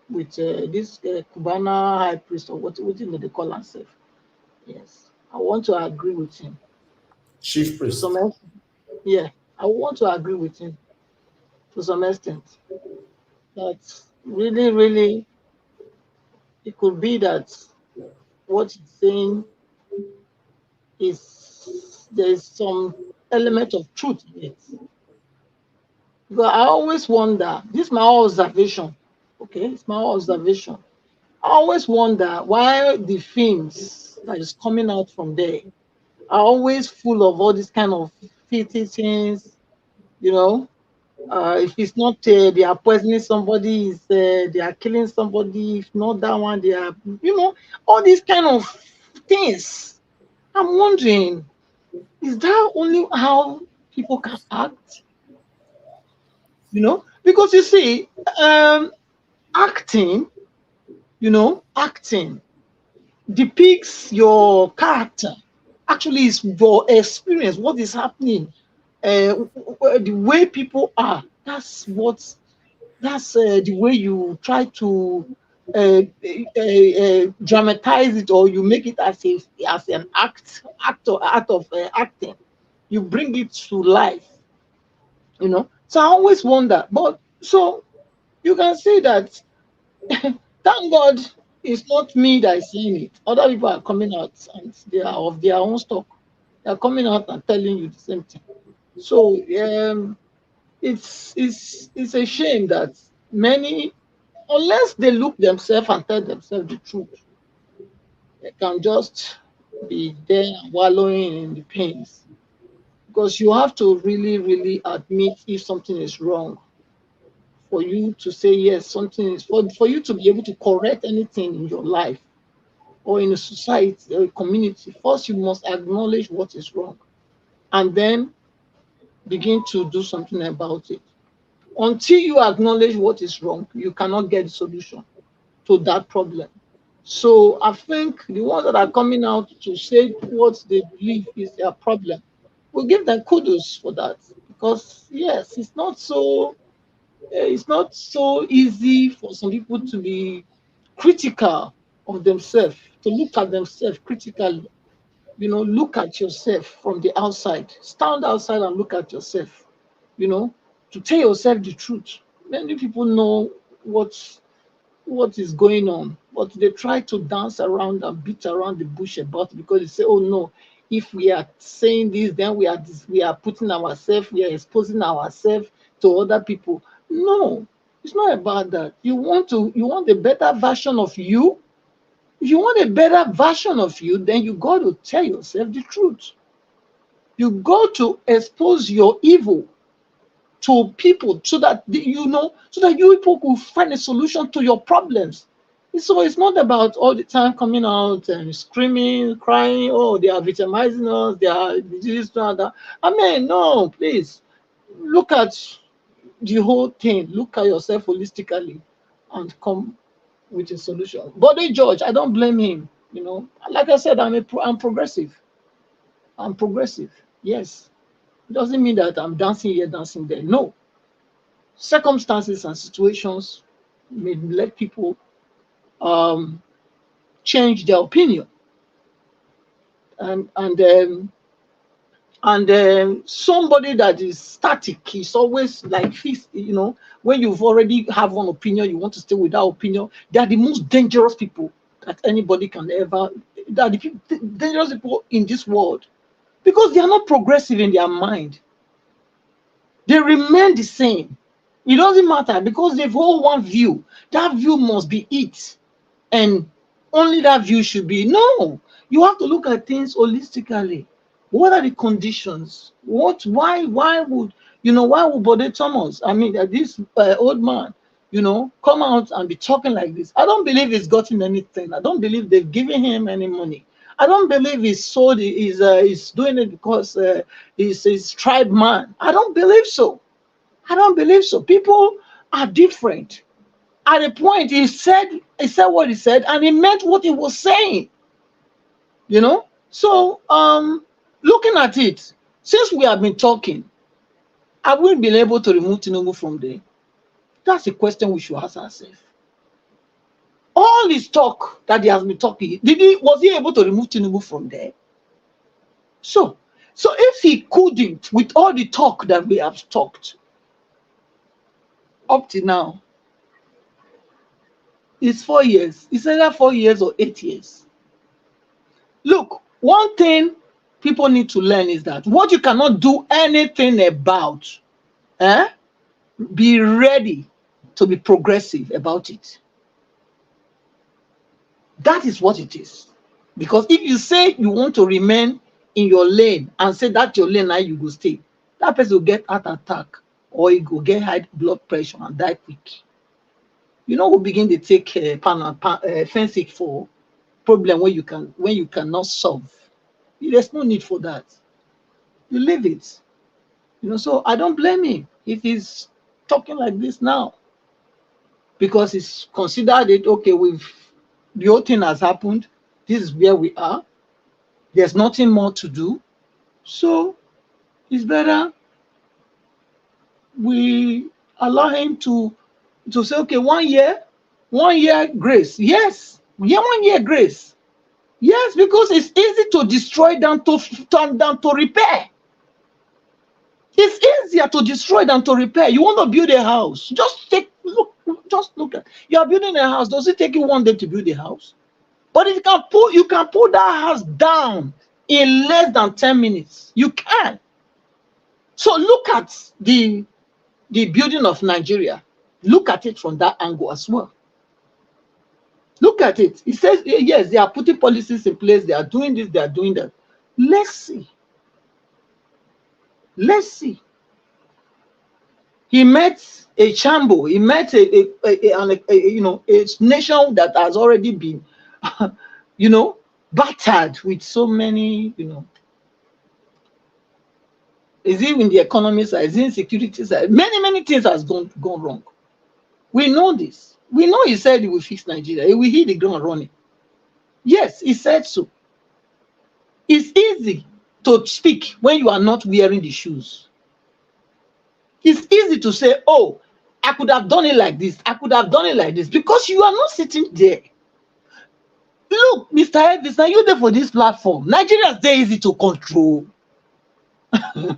with this Cubana high priest, or what they call himself. Yes, I want to agree with him. Chief priest. To some extent, yeah, I want to agree with him to some extent. That really, really, it could be that what he's saying is there's some element of truth in it. Because I always wonder, this is my observation, okay? It's my observation. I always wonder why the films that is coming out from there are always full of all these kind of filthy things, you know. If it's not they are poisoning somebody, they are killing somebody. If not that one, they are, you know, all these kind of things. I'm wondering, is that only how people can act? You know, because you see, acting, you know, acting depicts your character. Actually, it's your experience, what is happening, the way people are. That's the way you try to dramatize it, or you make it as an act of acting. You bring it to life, you know. So I always wonder, but so you can see that. Thank God it's not me that is saying it. Other people are coming out and they are of their own stock. They are coming out and telling you the same thing. So it's a shame that many, unless they look themselves and tell themselves the truth, they can just be there wallowing in the pains. Because you have to really, really admit if something is wrong for you to say yes, something is for you to be able to correct anything in your life or in a society or a community. First, you must acknowledge what is wrong and then begin to do something about it. Until you acknowledge what is wrong, you cannot get a solution to that problem. So I think the ones that are coming out to say what they believe is their problem, we'll give them kudos for that. Because yes, it's not so easy for some people to be critical of themselves, to look at themselves critically. You know, look at yourself from the outside. Stand outside and look at yourself. You know, to tell yourself the truth. Many people know what is going on, but they try to dance around and beat around the bush about it because they say, oh no, if we are saying this, then we are putting ourselves, we are exposing ourselves to other people. No, it's not about that. You want a better version of you. If you want a better version of you, then you got to tell yourself the truth. You got to expose your evil to people so that you people will find a solution to your problems. So it's not about all the time coming out and screaming, crying, oh, they are victimizing us, they are this, that. I mean, no, please look at the whole thing. Look at yourself holistically and come with a solution. Bode George, I don't blame him. You know, like I said, I'm progressive. I'm progressive. Yes. It doesn't mean that I'm dancing here, dancing there. No. Circumstances and situations may let people change their opinion. And somebody that is static is always like, you know, when you've already have one opinion, you want to stay with that opinion. They are the most dangerous people that anybody can ever. They are the dangerous people in this world because they are not progressive in their mind. They remain the same. It doesn't matter because they've hold one view. That view must be it, and only that view should be. No, you have to look at things holistically. What are the conditions? Why would Bode Thomas, I mean, this old man, come out and be talking like this. I don't believe he's gotten anything. I don't believe they've given him any money. I don't believe he's doing it because he's tribe man. I don't believe so. I don't believe so. People are different. At a point, he said what he said, and he meant what he was saying. So looking at it, since we have been talking, have we been able to remove Tinubu from there? That's the question we should ask ourselves. All his talk that he has been talking, was he able to remove Tinubu from there? So if he couldn't, with all the talk that we have talked up to now, it's 4 years. It's either 4 years or 8 years. Look, one thing people need to learn is that what you cannot do anything about, be ready to be progressive about it. That is what it is. Because if you say you want to remain in your lane and say that's your lane, now you go stay, that person will get heart attack or he go get high blood pressure and die quick. Who begin to take fencing for problem when you cannot solve. There's no need for that. You leave it. So I don't blame him if he's talking like this now, because he's considered it okay. The whole thing has happened. This is where we are. There's nothing more to do. So it's better we allow him to say, okay, 1 year grace. Yes. Yeah, 1 year grace. Yes, because it's easy to destroy than to repair. It's easier to destroy than to repair. You want to build a house, just look at. You are building a house. Does it take you 1 day to build a house? But if you can pull that house down in less than 10 minutes. You can. So look at the building of Nigeria. Look at it from that angle as well. Look at it. It says, yes, they are putting policies in place. They are doing this. They are doing that. Let's see. Let's see. He met a chambo. He met a nation that has already been, battered with so many, Is it in the economy side? Is it in security side? Many things has gone wrong. We know this. We know he said he will fix Nigeria. He will hit the ground running. Yes, he said so. It's easy to speak when you are not wearing the shoes. It's easy to say, oh, I could have done it like this. I could have done it like this, because you are not sitting there. Look, Mr. Elvis, now you're there for this platform. Nigeria is very easy to control. I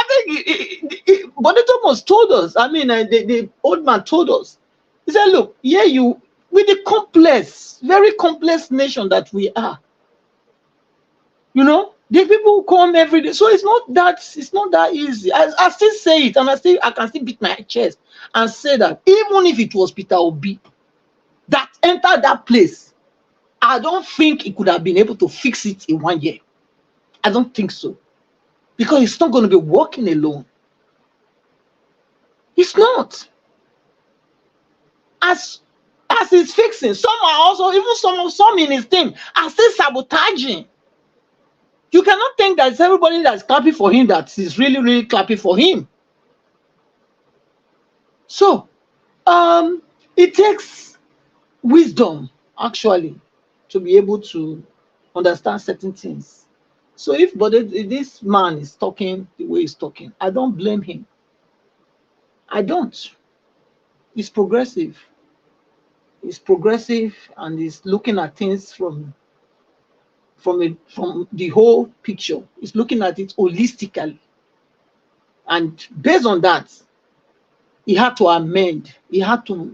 think Bode Thomas told us. I mean, the old man told us. He said, "Look, with the complex, very complex nation that we are, the people who come every day. So it's not that easy. I still say it, and I can still beat my chest and say that even if it was Peter Obi that entered that place, I don't think he could have been able to fix it in 1 year. I don't think so. Because it's not going to be working alone. It's not. As he's fixing, some are also, even some in his team are still sabotaging. You cannot think that it's everybody that's clapping for him that is really, really clapping for him. So, it takes wisdom, actually, to be able to understand certain things. So if this man is talking the way he's talking, I don't blame him. I don't. He's progressive. He's progressive, and he's looking at things from the whole picture. He's looking at it holistically. And based on that, he had to amend. He had to,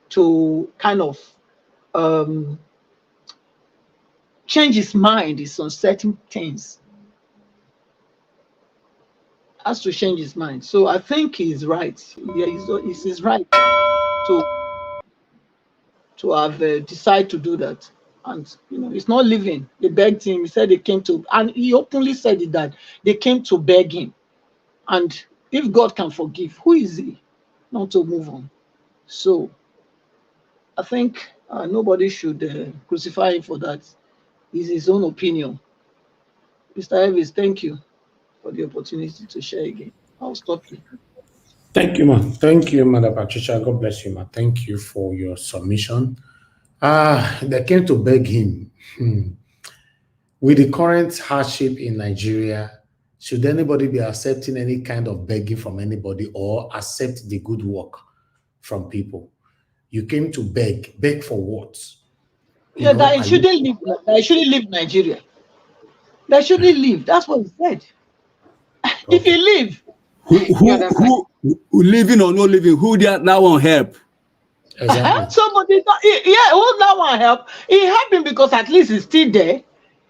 to kind of change his mind on certain things. Has to change his mind. So I think he's right. Yeah, he's right to have decided to do that. And he's not leaving. They begged him. He said they came to, and he openly said it, that they came to beg him. And If God can forgive, who is he not to move on? So I think nobody should crucify him for that. It's his own opinion. Mr. Elvis, thank you for the opportunity to share again. I'll stop here. Thank you, man. Thank you, Mother Patricia. God bless you, man. Thank you for your submission. They came to beg him. With the current hardship in Nigeria, should anybody be accepting any kind of begging from anybody or accept the good work from people? You came to beg. Beg for what? Yeah, that it shouldn't leave. That it shouldn't leave Nigeria. That shouldn't leave. That's what he said. Okay. If you leave, who living or not living, who that won't help? Exactly. Somebody, yeah, who that one help? He helped him because at least he's still there.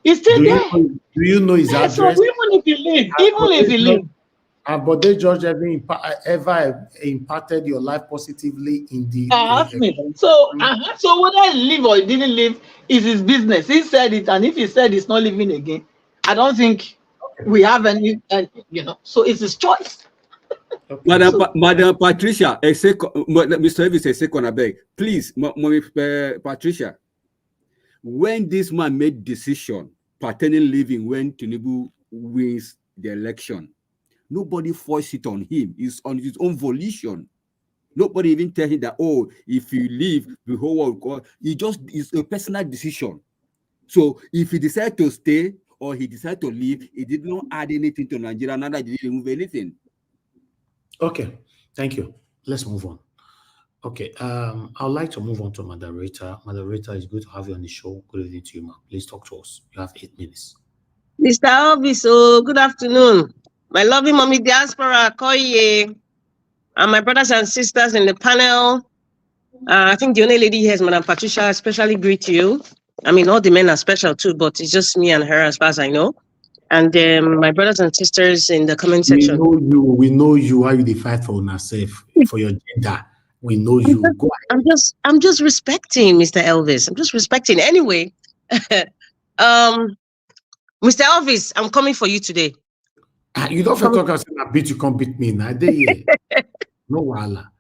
He's still there. Do you know his address? So even if you leave, but they judge ever impacted your life positively in the so whether he live or he didn't live is his business. He said it, and if he said he's not living again, I don't think we have any, so it's his choice. Okay. Madam Patricia, Mr. Elvis, a second, I beg. Please, Patricia, when this man made decision pertaining living when Tinubu wins the election, nobody forced it on him. It's on his own volition. Nobody even tell him that, oh, if you leave, the whole world will go. It's a personal decision. So if he decided to stay or he decided to leave, it did not add anything to Nigeria, neither did it remove anything. Okay, thank you. Let's move on. Okay, I'd like to move on to moderator. Moderator, it's good to have you on the show. Good evening to you, ma'am. Please talk to us. You have 8 minutes. Mr. Elvis, good afternoon. My loving mommy diaspora, Koye, and my brothers and sisters in the panel. I think the only lady here is Madam Patricia. I especially greet you. I mean, all the men are special too, but it's just me and her as far as I know. And my brothers and sisters in the comment section. We know you. How you fight for yourself, for your gender. We know you. Go ahead. I'm just respecting Mr. Elvis. I'm just respecting. Anyway, Mr. Elvis, I'm coming for you today. You don't have to talk about a bit. You can't beat me now. No wala.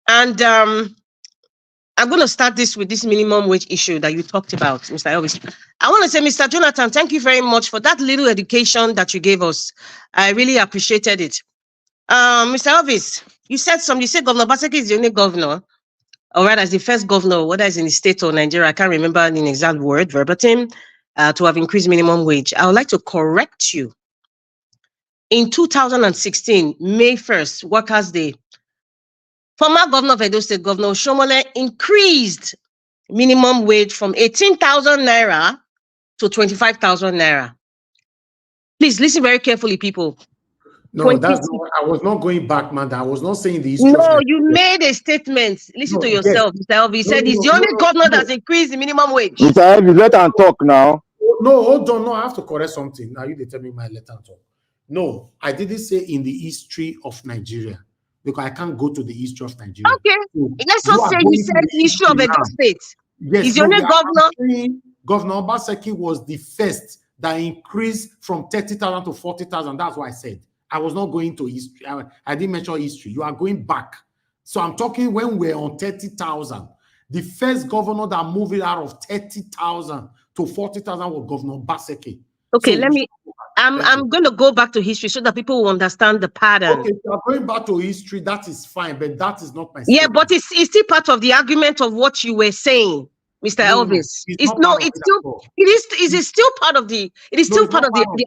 And I'm going to start this with this minimum wage issue that you talked about, Mr. Elvis. I want to say, Mr. Jonathan, thank you very much for that little education that you gave us. I really appreciated it. Mr. Elvis, you said Governor Obaseki is the only governor, or rather, as the first governor, whether it's in the state or Nigeria, I can't remember in exact word, verbatim, to have increased minimum wage. I would like to correct you. In 2016, May 1st, Workers' Day, former governor of Edo State, Governor Shomole, increased minimum wage from 18,000 naira to 25,000 naira. Please listen very carefully, people. No, I was not going back, man. I was not saying the history. No, you made a statement. Listen to yourself, Mr. Elvis. He said he's the only governor that's increased the minimum wage. Mr. Elvis, let him talk now. No, hold on. No, I have to correct something. Now you tell me my let him talk. No, I didn't say in the history of Nigeria, because I can't go to the history of Nigeria. Okay, let's just say you said the history of Edo State. Yes, he's the only governor. Governor Obaseki was the first that increased from 30,000 to 40,000. That's what I said. I was not going to history. I didn't mention history. You are going back. So I'm talking when we're on 30,000. The first governor that moved it out of 30,000 to 40,000 was Governor Obaseki. Okay, so I'm going to go back to history so that people will understand the pattern. Okay, so going back to history, that is fine, but that is not my statement. Yeah, but it's still part of the argument of what you were saying, Mr. Elvis. It is still part of the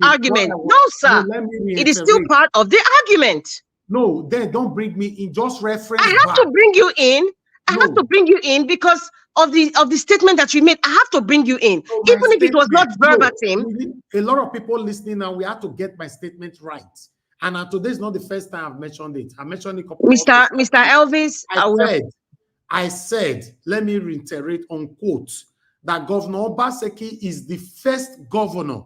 argument. No, sir. It is still part of the argument. No, then don't bring me in. Just reference. I have to bring you in. I have to bring you in because of the statement that you made. I have to bring you in, even if it was not verbatim. A lot of people listening now, we have to get my statement right. And today is not the first time I've mentioned it. I mentioned it a couple of Mr. Elvis, I said, let me reiterate on quote, that Governor Obaseki is the first governor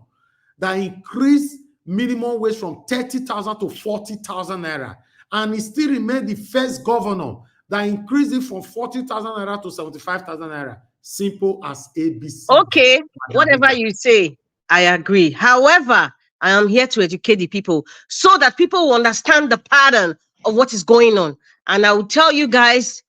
that increased minimum wage from 30,000 to 40,000 naira. And he still remained the first governor that increased it from 40,000 naira to 75,000 naira. Simple as ABC. Okay, whatever you say, I agree. However, I am here to educate the people so that people will understand the pattern of what is going on. And I will tell you guys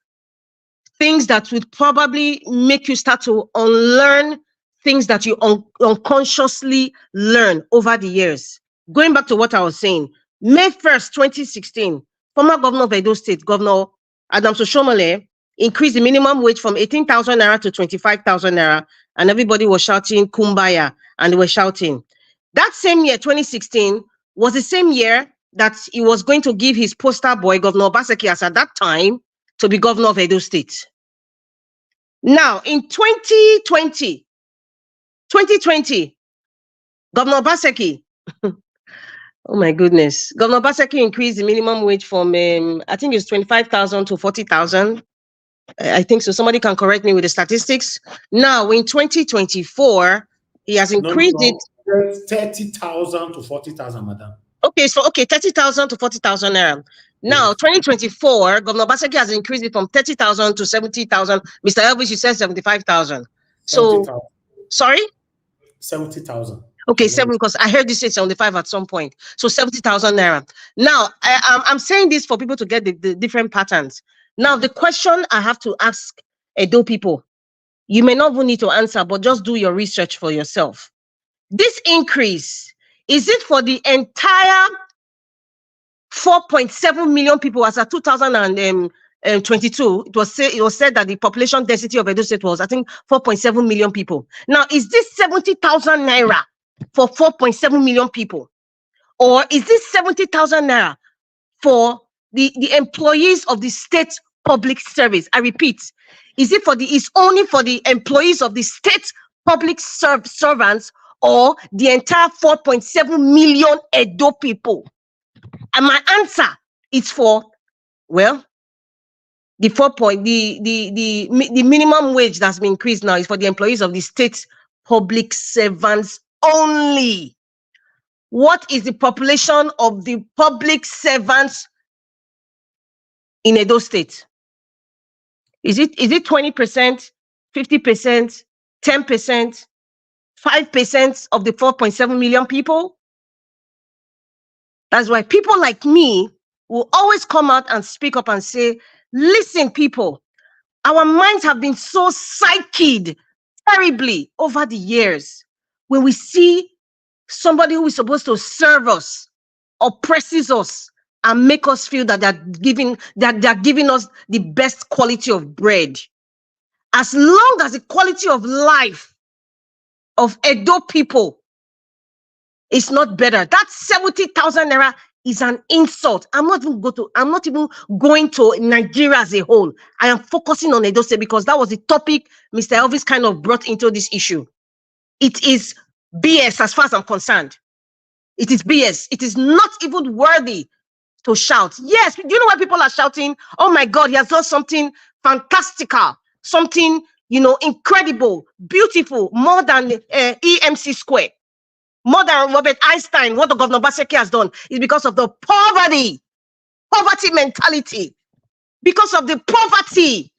things that would probably make you start to unlearn things that you unconsciously learn over the years. Going back to what I was saying, May 1st, 2016, former governor of Edo State, Governor Adams Oshomole, increased the minimum wage from 18,000 naira to 25,000 naira, and everybody was shouting Kumbaya, and they were shouting. That same year, 2016, was the same year that he was going to give his poster boy, Governor Obaseki, as at that time, to be governor of Edo State. Now, in 2020, Governor Obaseki, oh my goodness, Governor Obaseki increased the minimum wage from, I think it's 25,000 to 40,000. I think so. Somebody can correct me with the statistics. Now, in 2024, he has increased it. 30,000 to 40,000, madam. Okay, so 30,000 to 40,000 naira. Now, 2024, Governor Obaseki has increased it from 30,000 to 70,000. Mr. Elvis, you said 75,000. So, 70,000. Sorry? 70,000. Okay, 7, because I heard you say 75 at some point. So 70,000 naira. Now, I'm saying this for people to get the different patterns. Now, the question I have to ask Edo people, you may not even need to answer, but just do your research for yourself. This increase, is it for the entire 4.7 million people as of 2022? It was said that the population density of Edo State was, I think, 4.7 million people. Now, is this 70,000 naira for 4.7 million people? Or is this 70,000 naira for the employees of the state public service? I repeat, it's only for the employees of the state public servants, or the entire 4.7 million Edo people? And my answer is for, well, the minimum wage that's been increased now is for the employees of the state public servants only. What is the population of the public servants in Edo State? Is it 20%, 50%, 10%, 5% of the 4.7 million people? That's why people like me will always come out and speak up and say, listen, people, our minds have been so psyched terribly over the years when we see somebody who is supposed to serve us oppresses us and make us feel that they're giving us the best quality of bread. As long as the quality of life of Edo people is not better, that 70,000 naira is an insult. I'm not even going to Nigeria as a whole. I am focusing on Edo State because that was the topic Mr. Elvis kind of brought into this issue. It is BS as far as I'm concerned. It is BS. It is not even worthy to shout. Yes, do you know why people are shouting? Oh my God, he has done something fantastical, something, incredible, beautiful, more than EMC square, more than Robert Einstein. What the Governor Obaseki has done is because of the poverty mentality, because of the poverty.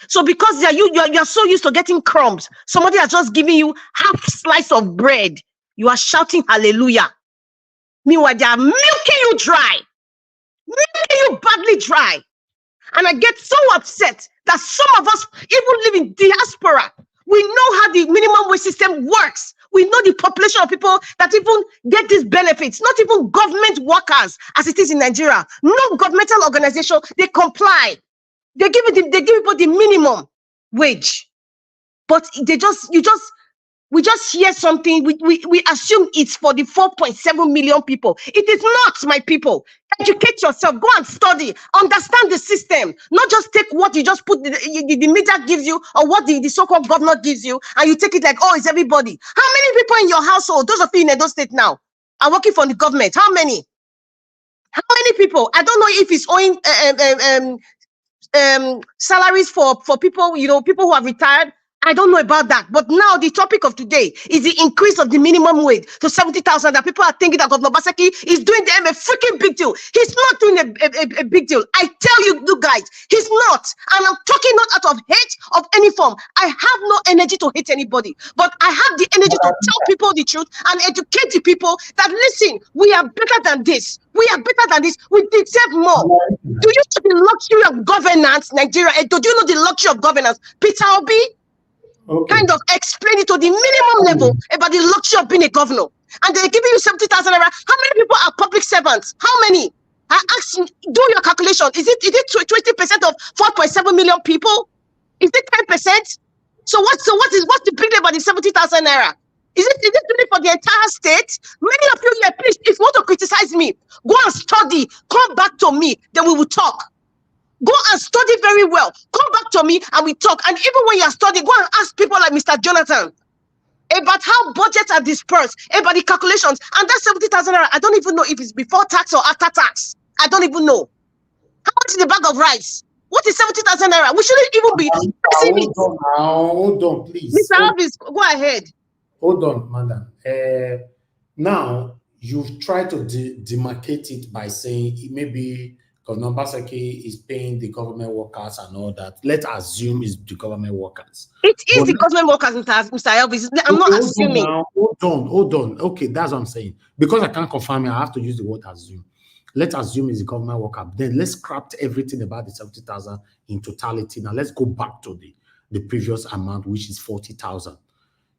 So because you're so used to getting crumbs, somebody has just given you half slice of bread, you are shouting hallelujah. Meanwhile, they are milking you dry, milking you badly dry. And I get so upset that some of us even live in diaspora. We know how the minimum wage system works. We know the population of people that even get these benefits, not even government workers as it is in Nigeria. No governmental organization, they comply. They give people the minimum wage. But we just hear something, we assume it's for the 4.7 million people. It is not, my people. Educate yourself, go and study, understand the system, not just take what you just put, the media gives you, or what the so-called governor gives you, and you take it like, oh, it's everybody. How many people in your household, those of you in Edo State now, are working for the government? How many? How many people? I don't know if it's owing salaries for people, people who have retired. I don't know about that. But now the topic of today is the increase of the minimum wage to 70,000. That people are thinking that Governor Obaseki is doing them a freaking big deal. He's not doing a big deal. I tell you guys, he's not. And I'm talking not out of hate of any form. I have no energy to hate anybody. But I have the energy to tell people the truth and educate the people that, listen, we are better than this. We are better than this. We deserve more. Do you know the luxury of governance, Nigeria? Do you know the luxury of governance? Peter Obi kind of explain it to the minimum level about the luxury of being a governor. And they're giving you 70,000 naira. How many people are public servants? How many? I ask you, do your calculation. Is it 20% of 4.7 million people? Is it 10%? So what's the big deal about the 70,000 naira? Is it really for the entire state? Many of you here, please, if you want to criticize me, go and study. Come back to me, then we will talk. Go and study very well. Come back to me and we talk. And even when you're studying, go and ask people like Mr. Jonathan about how budgets are dispersed, about the calculations. And that 70,000 naira, I don't even know if it's before tax or after tax. I don't even know. How much is the bag of rice? What is 70,000 naira? We shouldn't even be pressing it. Hold on, please. Mr. Alvis, go ahead. Hold on, madam. Now, you've tried to demarcate it by saying maybe Governor Obaseki is paying the government workers and all that. Let's assume it's the government workers. It is the government workers, Mr. Elvis. I'm not assuming. Hold on. Okay, that's what I'm saying. Because I can't confirm it, I have to use the word assume. Let's assume it's the government worker. Then let's scrap everything about the 70,000 in totality. Now let's go back to the previous amount, which is 40,000.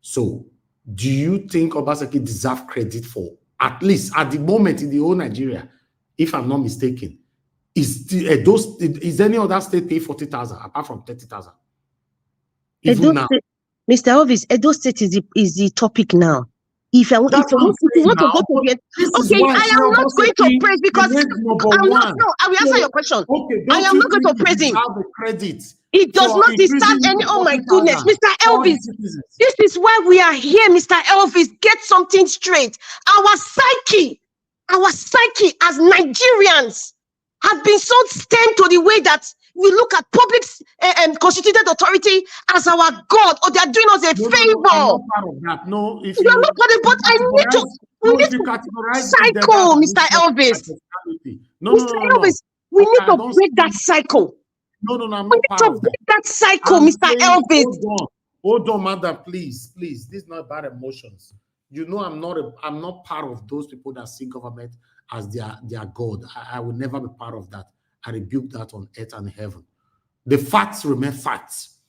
So do you think Obaseki deserves credit for, at least at the moment in the whole Nigeria, if I'm not mistaken, is any other state pay 40,000 apart from 30,000? Even now, Mr. Elvis, Edo State is the topic now. If you want to go to the okay, I am not going to praise because I'm not. No, I will answer your question. Okay, I am not going to praise him. Credit. It does not deserve any. Oh my goodness, Mr. Elvis, this is why we are here, Mr. Elvis. Get something straight. Our psyche as Nigerians has been so stemmed to the way that we look at public constituted authority as our God, or they are doing us a favor. No, if you are not part of it, but I need to. We need to cycle, Mr. Elvis. Mr. Elvis, we need to break that cycle. No, I'm we not need part to of break that. that cycle, Mr. Elvis. Hold on, madam, please. This is not about emotions. You know, I'm not part of those people that see government as their God. I will never be part of that. I rebuke that on earth and heaven. The facts remain facts.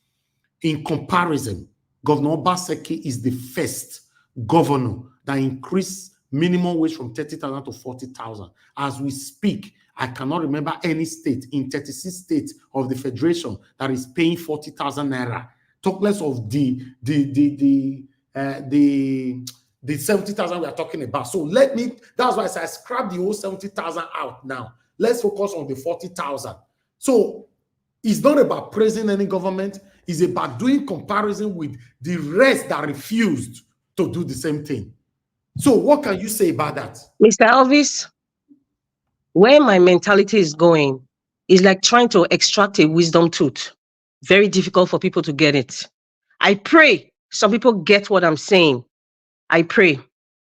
In comparison, Governor Obaseki is the first governor that increased minimum wage from 30,000 to 40,000. As we speak, I cannot remember any state in 36 states of the federation that is paying 40,000 naira. Talk less of the 70,000 we are talking about. So that's why I say I scrap the whole 70,000 out now. Let's focus on the 40,000. So it's not about praising any government. It's about doing comparison with the rest that refused to do the same thing. So what can you say about that? Mr. Elvis, where my mentality is going is like trying to extract a wisdom tooth. Very difficult for people to get it. I pray some people get what I'm saying. I pray.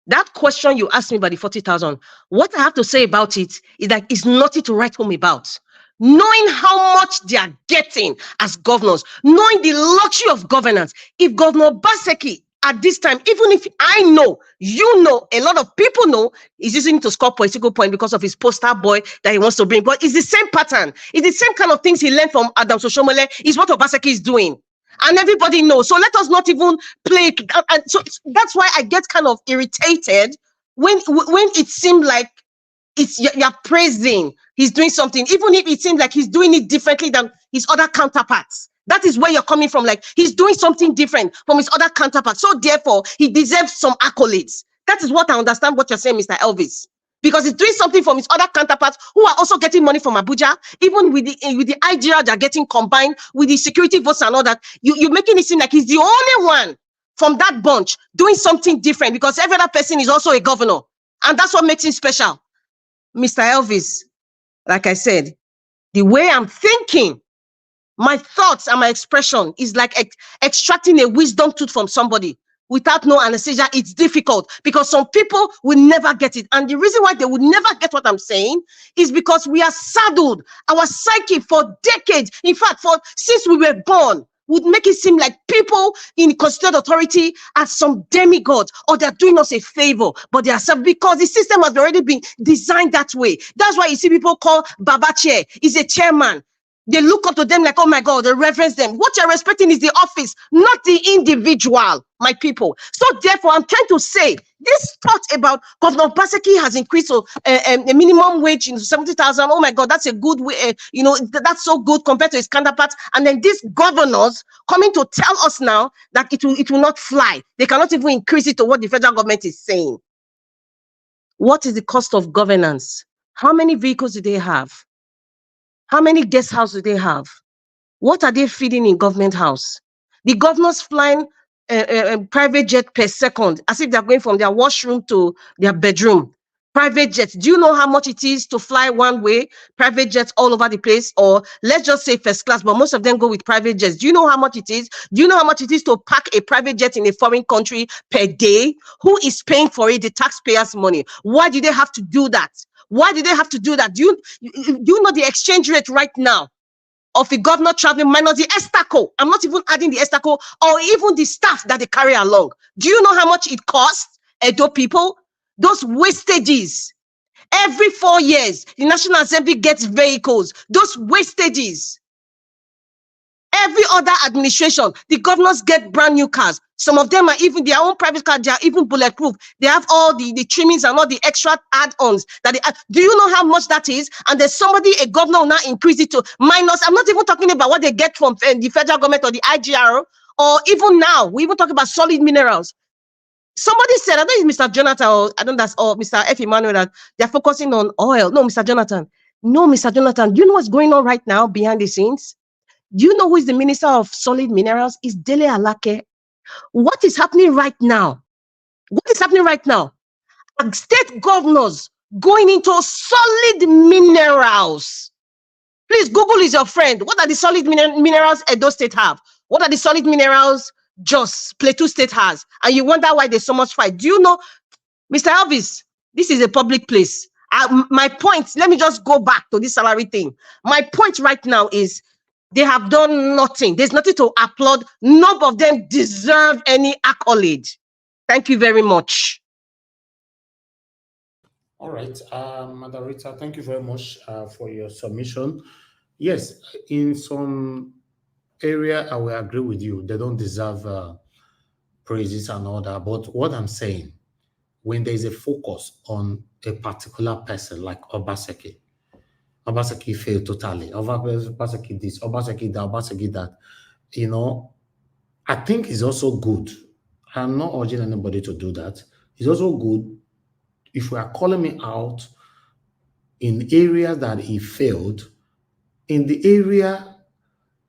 That question you asked me about the 40,000, what I have to say about it is that it's nothing to write home about. Knowing how much they are getting as governors, knowing the luxury of governance. If Governor Obaseki at this time, even if I know, you know, a lot of people know, he's using it to score political point because of his poster boy that he wants to bring. But it's the same pattern. It's the same kind of things he learned from Adam Soshomole is what Obaseki is doing. And everybody knows. So let us not even play. And so that's why I get kind of irritated when it seemed like you're praising. He's doing something, even if it seems like he's doing it differently than his other counterparts. That is where you're coming from. Like he's doing something different from his other counterparts. So therefore, he deserves some accolades. That is what I understand what you're saying, Mr. Elvis. Because he's doing something from his other counterparts who are also getting money from Abuja, even with the IGR they're getting combined with the security votes and all that. You're making it seem like he's the only one from that bunch doing something different because every other person is also a governor. And that's what makes him special. Mr. Elvis, like I said, the way I'm thinking My thoughts and my expression is like extracting a wisdom tooth from somebody. Without no anesthesia, it's difficult because some people will never get it. And the reason why they would never get what I'm saying is because we are saddled. Our psyche for decades, in fact, since we were born, would make it seem like people in constituted authority are some demigods or they're doing us a favor, but they are because the system has already been designed that way. That's why you see people call Baba Chair is a chairman. They look up to them like, oh my God, they reverence them. What you're respecting is the office, not the individual, my people. So therefore, I'm trying to say, this thought about Governor Obaseki has increased the minimum wage in 70,000. Oh my God, that's a good way, that's so good compared to his counterparts. And then these governors coming to tell us now that it will not fly. They cannot even increase it to what the federal government is saying. What is the cost of governance? How many vehicles do they have? How many guest houses do they have? What are they feeding in government house? The governors flying a private jet per second, as if they're going from their washroom to their bedroom. Private jets. Do you know how much it is to fly one way? Private jets all over the place, or let's just say first class, but most of them go with private jets. Do you know how much it is? Do you know how much it is to park a private jet in a foreign country per day? Who is paying for it? The taxpayers' money. Why do they have to do that? Why did they have to do that? Do you know the exchange rate right now of a governor traveling minus the Estaco? I'm not even adding the Estaco or even the staff that they carry along. Do you know how much it costs, Edo people? Those wastages. Every 4 years, the National Assembly gets vehicles. Those wastages. Every other administration, the governors get brand new cars. Some of them are even their own private cars. They are even bulletproof. They have all the trimmings and all the extra add-ons that they add. Do you know how much that is? And there's somebody, a governor, will now increase it to minus. I'm not even talking about what they get from the federal government or the IGR, or even now, we even talk about solid minerals. Somebody said, I don't know if Mr. Jonathan or I don't know that's or Mr. F. Emmanuel, that they're focusing on oil. No, Mr. Jonathan. No, Mr. Jonathan. Do you know what's going on right now behind the scenes? Do you know who is the Minister of Solid Minerals? It's Dele Alake. What is happening right now? What is happening right now? State governors going into solid minerals. Please, Google is your friend. What are the solid minerals Edo State have? What are the solid minerals Jos Plateau State has? And you wonder why there's so much fight. Do you know, Mr. Elvis, this is a public place. My point, let me just go back to this salary thing. My point right now is they have done nothing. There's nothing to applaud. None of them deserve any accolade. Thank you very much. All right, Madam Rita, thank you very much for your submission. Yes, in some area, I will agree with you. They don't deserve praises and all that. But what I'm saying, when there is a focus on a particular person like Obaseki failed totally. Obaseki this, Obaseki that, Obaseki that. I think it's also good. I'm not urging anybody to do that. It's also good if we are calling me out in areas that he failed, in the area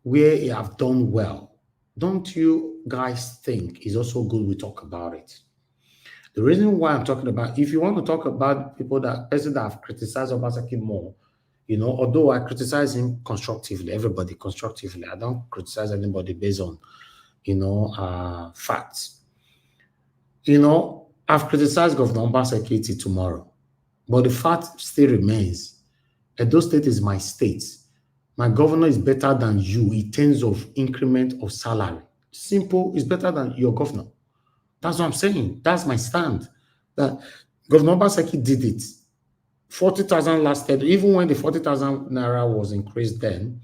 where he have done well. Don't you guys think it's also good we talk about it? The reason why I'm talking about, if you want to talk about person that have criticized Obaseki more, although I criticize him constructively, everybody constructively, I don't criticize anybody based on, facts. I've criticized Governor Obaseki tomorrow, but the fact still remains. Edo State is my state. My governor is better than you in terms of increment of salary. Simple, is better than your governor. That's what I'm saying. That's my stand. That Governor Obaseki did it. 40,000 lasted, even when the 40,000 naira was increased then,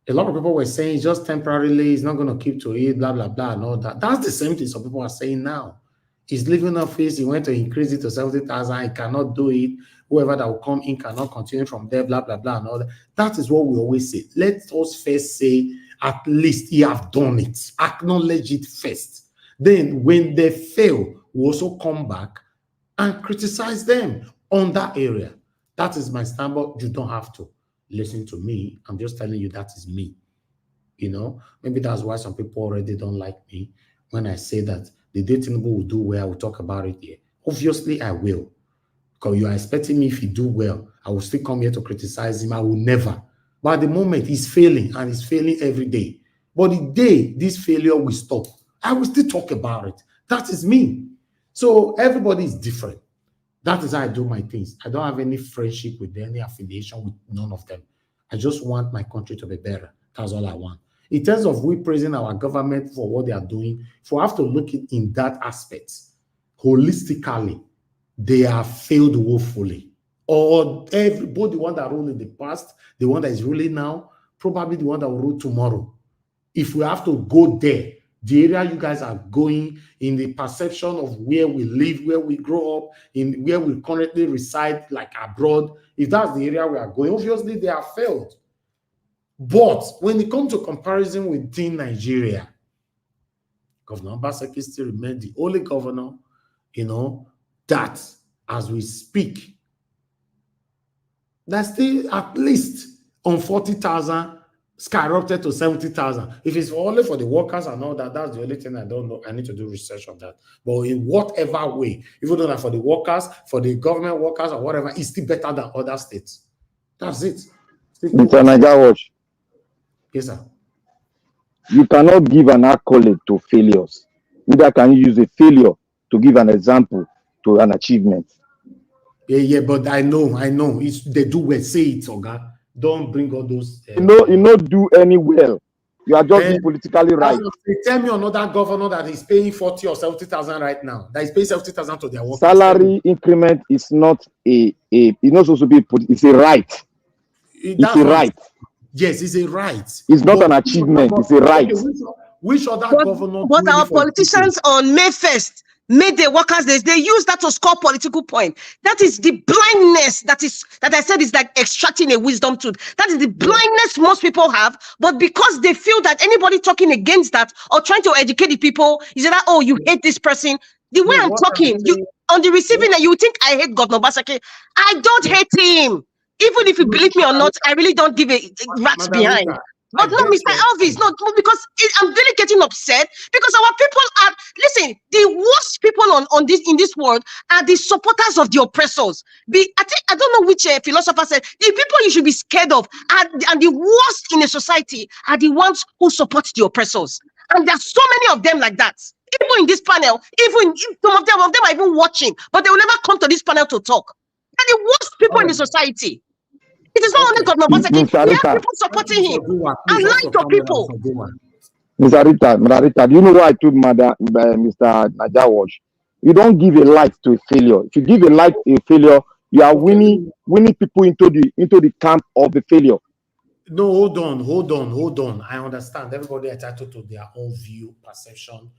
a lot of people were saying just temporarily, he's not going to keep to it, blah, blah, blah, and all that. That's the same thing some people are saying now. He's leaving office, he went to increase it to 70,000, he cannot do it. Whoever that will come in cannot continue from there, blah, blah, blah, and all that. That is what we always say. Let us first say, at least he have done it. Acknowledge it first. Then when they fail, we also come back and criticize them on that area. That is my stand, but you don't have to listen to me. I'm just telling you that is me. Maybe that's why some people already don't like me when I say that the day Tinubu will do well, I will talk about it here. Obviously, I will. Because you are expecting me, if he do well, I will still come here to criticize him. I will never. But at the moment, he's failing, and he's failing every day. But the day this failure will stop, I will still talk about it. That is me. So everybody is different. That is how I do my things. I don't have any friendship with any affiliation with none of them. I just want my country to be better. That's all I want. In terms of we praising our government for what they are doing, if we have to look in that aspect, holistically, they have failed woefully. Or everybody, the one that ruled in the past, the one that is ruling now, probably the one that will rule tomorrow. If we have to go there, the area you guys are going, in the perception of where we live, where we grow up, in where we currently reside, like abroad, if that's the area we are going, obviously they have failed. But when it comes to comparison within Nigeria, Governor Obaseki still remains the only governor, that as we speak, that's still at least on 40,000 skyrocketed to 70,000. If it's only for the workers and all that, that's the only thing I don't know. I need to do research on that. But in whatever way, even though for the workers, for the government workers or whatever, it's still better than other states. That's it. Mr. Nigerian, yes, sir. You cannot give an accolade to failures. Neither can you use a failure to give an example to an achievement. Yeah, but I know. They do well. Say it, Oga. Don't bring all those. You not do any well. You are just being politically right. Tell me another governor that is paying 40 or 70,000 right now. That is paying 70,000 to their workers. Salary increment is not it's not supposed to be. It's a right. It's a right. Yes, it's a right. It's not an achievement. It's a right. Which other governor? But our politicians on May 1st made the workers they use that to score political point. That is the blindness that I said is like extracting a wisdom tooth. That is the blindness most people have, but because they feel that anybody talking against that or trying to educate the people is that, oh, you hate this person. The way I'm talking, you on the receiving end, you think I hate Governor Obaseki. I don't hate him. Even if you believe me or not, I really don't give a rat's behind. But no, Mr. Elvis, no, because I'm really getting upset because our people are, listen, the worst people in this world are the supporters of the oppressors. I don't know which philosopher said, the people you should be scared of and the worst in a society are the ones who support the oppressors. And there are so many of them like that. Even in this panel, even some of them are even watching, but they will never come to this panel to talk. They're the worst people in the society. It is not only Governor Obaseki. We have people supporting him and lying to people. Mr. Rita, do you know why I told Mr. Nigerian? You don't give a light to a failure. If you give a light to a failure, you are winning people into the camp of the failure. No, hold on. I understand. Everybody entitled to their own view, perception,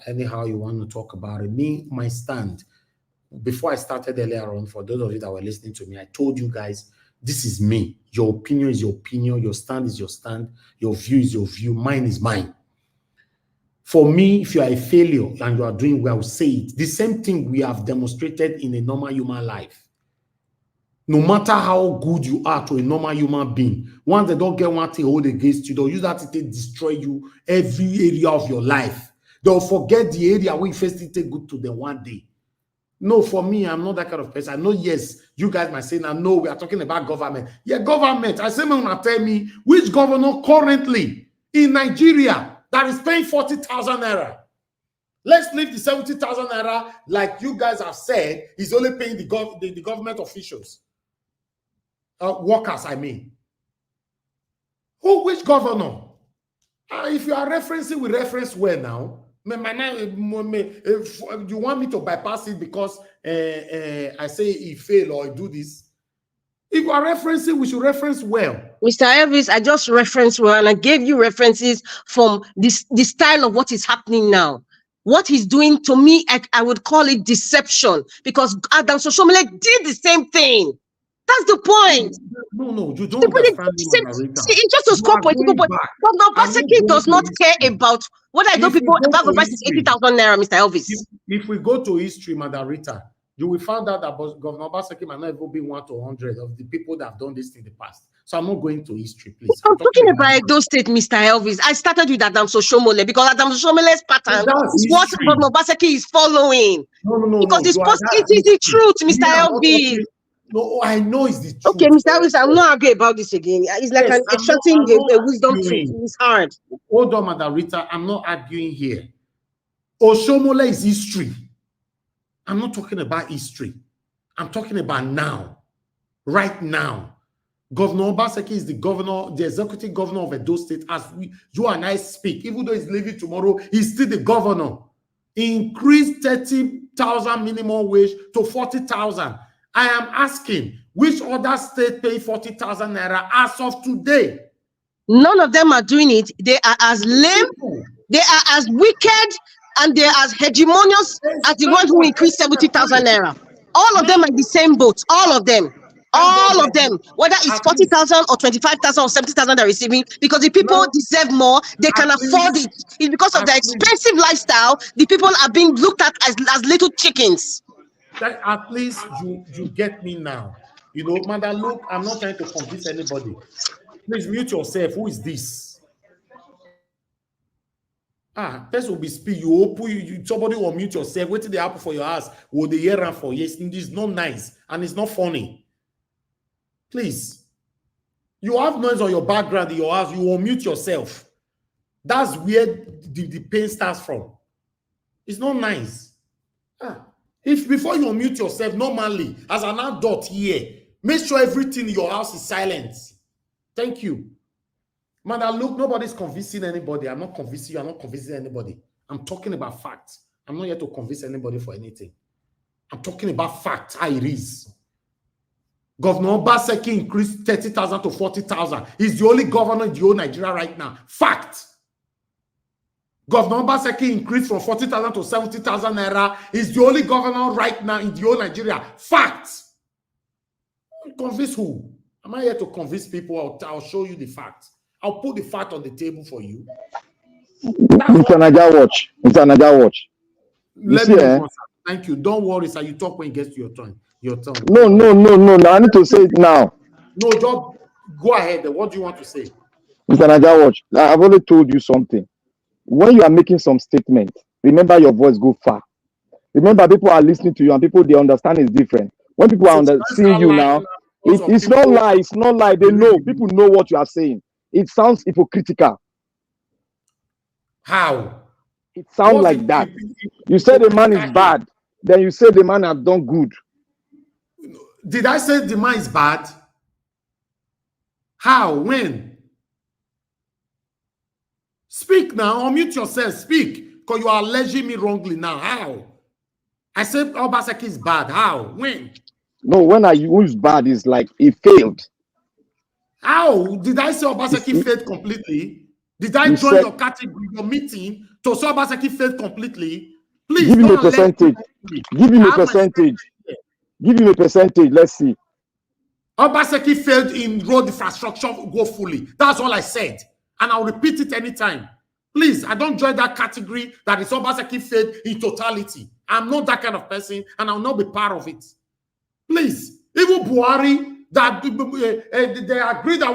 anyhow you want to talk about it. My stand, before I started earlier on, for those of you that were listening to me, I told you guys, this is me. Your opinion is your opinion. Your stand is your stand. Your view is your view. Mine is mine. For me, if you are a failure and you are doing well, say it. The same thing we have demonstrated in a normal human life. No matter how good you are to a normal human being, once they don't get one thing hold against you, they'll use that to destroy you every area of your life. They'll forget the area where you first take good to them one day. No, for me, I'm not that kind of person. I know, yes, you guys might say, now, no, we are talking about government. Yeah, government. I say, tell me, which governor currently in Nigeria that is paying 40,000 naira? Let's leave the 70,000 naira, like you guys have said, is only paying the government officials. Workers, I mean. Which governor? If you are referencing, we reference where now? If you want me to bypass it because I say he fail or do this? If you are referencing, we should reference well. Mr. Elvis, I just referenced well, and I gave you references from the style of what is happening now. What he's doing, to me, I would call it deception, because Adam Soshomele did the same thing. That's the point. No, you don't understand me, it's just to score political point. But Obaseki does not care about what I know people about the price is 80,000 naira, Mr. Elvis. If we go to history, Madam Rita, you will find out that Governor Obaseki might not even be 1 to 100 of the people that have done this in the past. So I'm not going to history, please. I'm talking about those states, Mr. Elvis. I started with Adam Soshomole because Adam Soshomole's pattern is what Governor Obaseki is following. No. Because it is the truth, Mr. Elvis. No, I know it's the truth. Okay, Mr. Harris, I'm not arguing about this again. It's like Yes, extracting a wisdom tooth. arguing. It's hard. Hold on, Madam Rita. I'm not arguing here. Oshomole is history. I'm not talking about history. I'm talking about now. Right now. Governor Obaseki is the governor, the executive governor of Edo State. As you and I speak, even though he's leaving tomorrow, he's still the governor. He increased 30,000 minimum wage to 40,000. I am asking, which other state pay 40,000 naira as of today? None of them are doing it. They are as lame, they are as wicked, and they are as hegemonious as the one who increased 70,000 naira. All of them are in the same boat. All of them. All of them, whether it's 40,000 or 25,000 or 70,000 they're receiving, because the people deserve more, they can afford it. It's because of their expensive lifestyle, the people are being looked at as little chickens. At least you get me now. You know, Mother, look, I'm not trying to convince anybody. Please mute yourself. Who is this? Person will be speak. You open, somebody will mute yourself. Wait till they happen for your house. Will they hear and for yes? It's not nice and it's not funny. Please, you have noise on your background in your house, you will mute yourself. That's where the pain starts from. It's not nice. If before you mute yourself normally, as an adult here, make sure everything in your house is silent. Thank you. Mother, look, nobody's convincing anybody. I'm not convincing you, I'm not convincing anybody. I'm talking about facts. I'm not here to convince anybody for anything. I'm talking about facts, how it is. Governor Obaseki increased 30,000 to 40,000. He's the only governor in the whole Nigeria right now. Fact. Governor Obaseki increased from 40,000 to 70,000 naira. He's the only governor right now in the whole Nigeria. Fact. Convince who? Am I here to convince people? I'll show you the facts. I'll put the fact on the table for you. Mr. Naija Watch. Mr. Naija Watch. Let me know, thank you. Don't worry, sir. You talk when it gets to your turn. No. I need to say it now. No, just go ahead. What do you want to say? Mr. Naija Watch, I've already told you something. When you are making some statement, remember your voice go far. Remember, people are listening to you and people, they understand is different. When people are seeing you now, it's not lie. It's not lie. They know. People know what you are saying. It sounds hypocritical. How? It sounds like that. You say the man is bad, then you say the man has done good. Did I say the man is bad? How? When? Speak now. Unmute yourself. Speak. Because you are alleging me wrongly now. How? I said Obaseki is bad. How? When? No, when I use bad is like he failed. How? Did I say Obaseki failed completely? Did I join your category, your meeting, to say Obaseki failed completely? Please give him a percentage. Give him a percentage. Give him a percentage. Let's see. Obaseki failed in road infrastructure woefully. That's all I said. And I'll repeat it anytime. Please, I don't join that category that is Obaseki failed in totality. I'm not that kind of person, and I'll not be part of it. Please, even Buhari, that they agreed that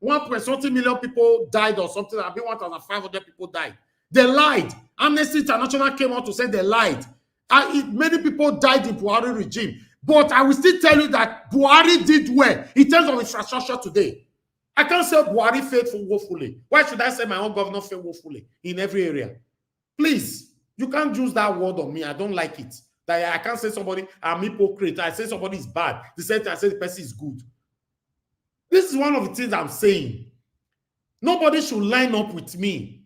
1.something million people died or something. I mean, 1,500 people died. They lied. Amnesty International came out to say they lied. Many people died in Buhari regime. But I will still tell you that Buhari did well in terms of infrastructure today. I can't say Buhari failed woefully. Why should I say my own governor failed woefully in every area? Please, you can't use that word on me. I don't like it. That I can't say somebody, I'm hypocrite. I say somebody is bad. The same time I say the person is good. This is one of the things I'm saying. Nobody should line up with me.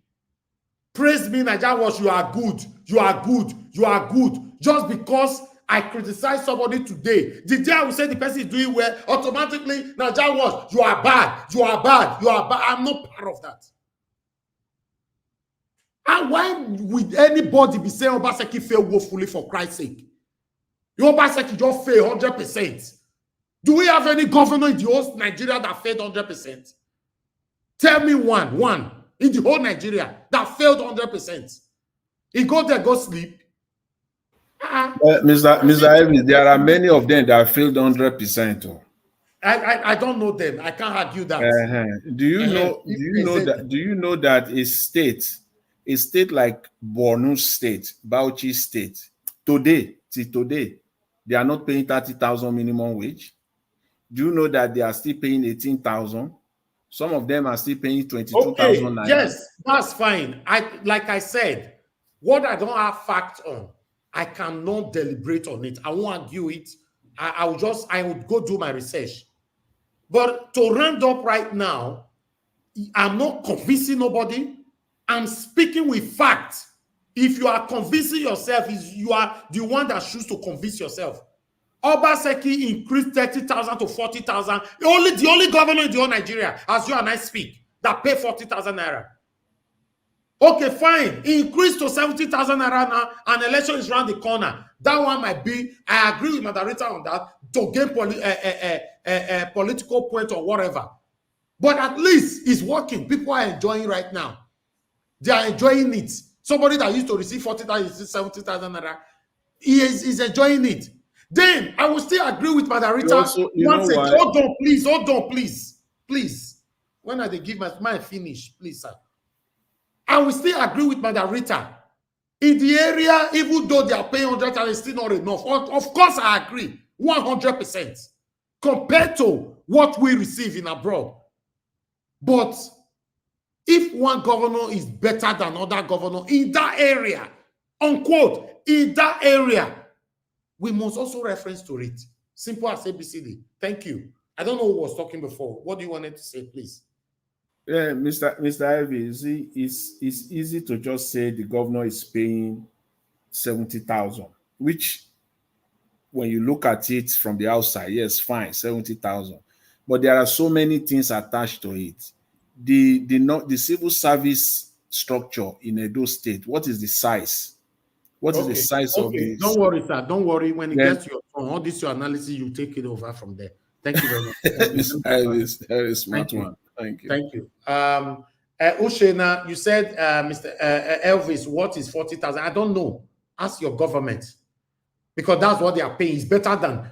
Praise me, Naija Watch, you are good. You are good. You are good. Just because I criticize somebody today, the day I will say the person is doing well, automatically, Naija Watch, you are bad. You are bad. You are bad. I'm not part of that. And why would anybody be saying Obaseki failed woefully for Christ's sake? Your Obaseki just failed 100%. Do we have any governor in the whole Nigeria that failed 100%? Tell me one in the whole Nigeria that failed 100%. He go there, go sleep. Mr. Evans, there are many of them that failed 100%. I don't know them. I can't argue that. Do you know that a state like Borno State, Bauchi State, till today, they are not paying 30,000 minimum wage? Do you know that they are still paying 18,000? Some of them are still paying 22,000 Okay, naira. yes, that's fine. Like I said, what I don't have facts on, I cannot deliberate on it. I won't argue it. I would go do my research. But to round up right now, I'm not convincing nobody. I'm speaking with facts. If you are convincing yourself, you are the one that chooses to convince yourself. Obaseki increased 30,000 to 40,000. The only governor in the whole Nigeria, as you and I speak, that pay 40,000 naira. Okay, fine. Increase to 70,000 naira now, and election is around the corner. That one might be, I agree with Madarita on that, to gain political point or whatever. But at least it's working. People are enjoying right now. They are enjoying it. Somebody that used to receive 40,000, 70,000 naira, is enjoying it. Then I will still agree with Madarita. Hold on, please. When I give my finish, please, sir. I will still agree with Madarita. In the area, even though they are paying 100,000, it's still not enough. Of course, I agree 100% compared to what we receive in abroad. But if one governor is better than other governor in that area, unquote, in that area, we must also reference to it. Simple as ABCD. Thank you. I don't know who was talking before. What do you wanted to say, please? Yeah, Mr. Ivy, it's easy to just say the governor is paying 70,000, which when you look at it from the outside, yes, fine, 70,000. But there are so many things attached to it. The civil service structure in Edo State, what is the size? What is the size of this? Don't worry, sir. Don't worry. When it gets to your turn, all this your analysis, you take it over from there. Thank you very much. Very smart one. Thank you. Thank you. Ushena, you said, Mr. Elvis, what is 40,000? I don't know. Ask your government. Because that's what they are paying. It's better than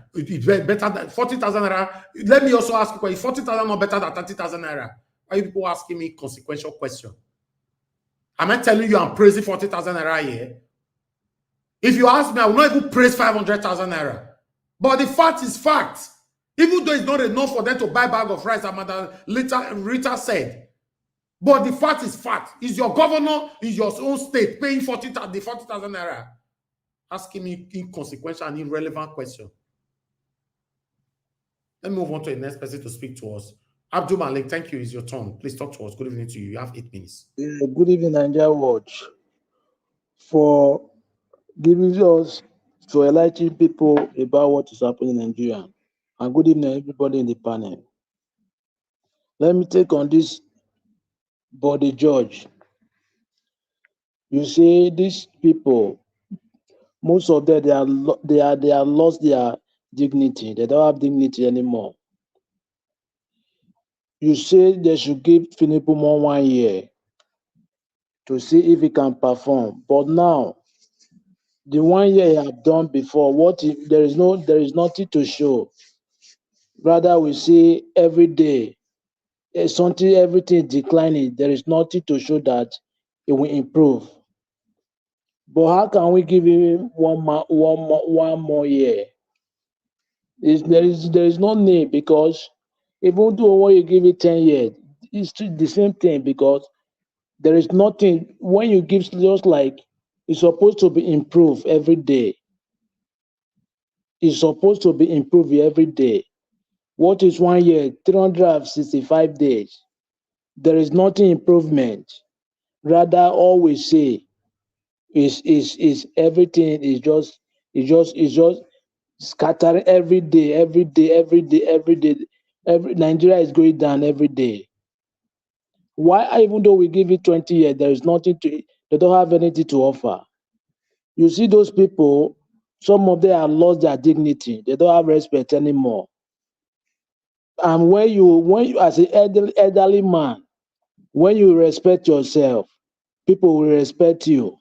40,000 naira. Let me also ask you, is 40,000 not better than 30,000 naira? Why are you people asking me consequential question? Am I telling you I'm praising 40,000 naira here? If you ask me, I will not even praise 500,000 naira. But the fact is fact. Even though it's not enough for them to buy a bag of rice, as Madam Rita said. But the fact is fact. Is your governor in your own state paying 40,000 naira? Asking me inconsequential and irrelevant question. Let me move on to the next person to speak to us. Abdul Malik, thank you. It's your turn. Please talk to us. Good evening to you. You have 8 minutes. Good evening, Nigerian Watch, for giving us, to enlightening people about what is happening in Nigeria. And good evening, everybody in the panel. Let me take on this Bode George. You see, these people, most of them, they are lost their dignity. They don't have dignity anymore. You say they should give Tinubu 1 year to see if he can perform. But now, the 1 year he have done before, what if there is nothing to show? Rather, we see every day everything is declining. There is nothing to show that it will improve. But how can we give him one more year? There is no need, because even though when you give it 10 years, it's still the same thing, because there is nothing. When you give, just like it's supposed to be improved every day. It's supposed to be improved every day. What is 1 year? 365 days. There is nothing improvement. Rather, all we say is everything is just scattering every day. Nigeria is going down every day. Why, even though we give it 20 years, there is nothing to, they don't have anything to offer. You see those people, some of them have lost their dignity. They don't have respect anymore. And when you as an elderly man, when you respect yourself, people will respect you.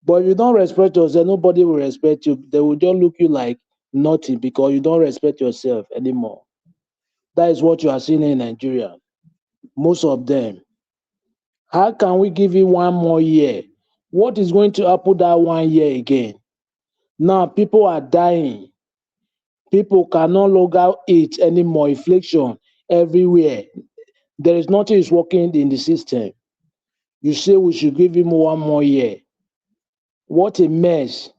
But if you don't respect yourself, nobody will respect you. They will just look you like nothing, because you don't respect yourself anymore. That is what you are seeing in Nigeria. Most of them. How can we give you 1 more year? What is going to happen that 1 year again? Now people are dying. People can no longer eat anymore. Inflation everywhere. There is nothing is working in the system. You say we should give him 1 more year. What a mess.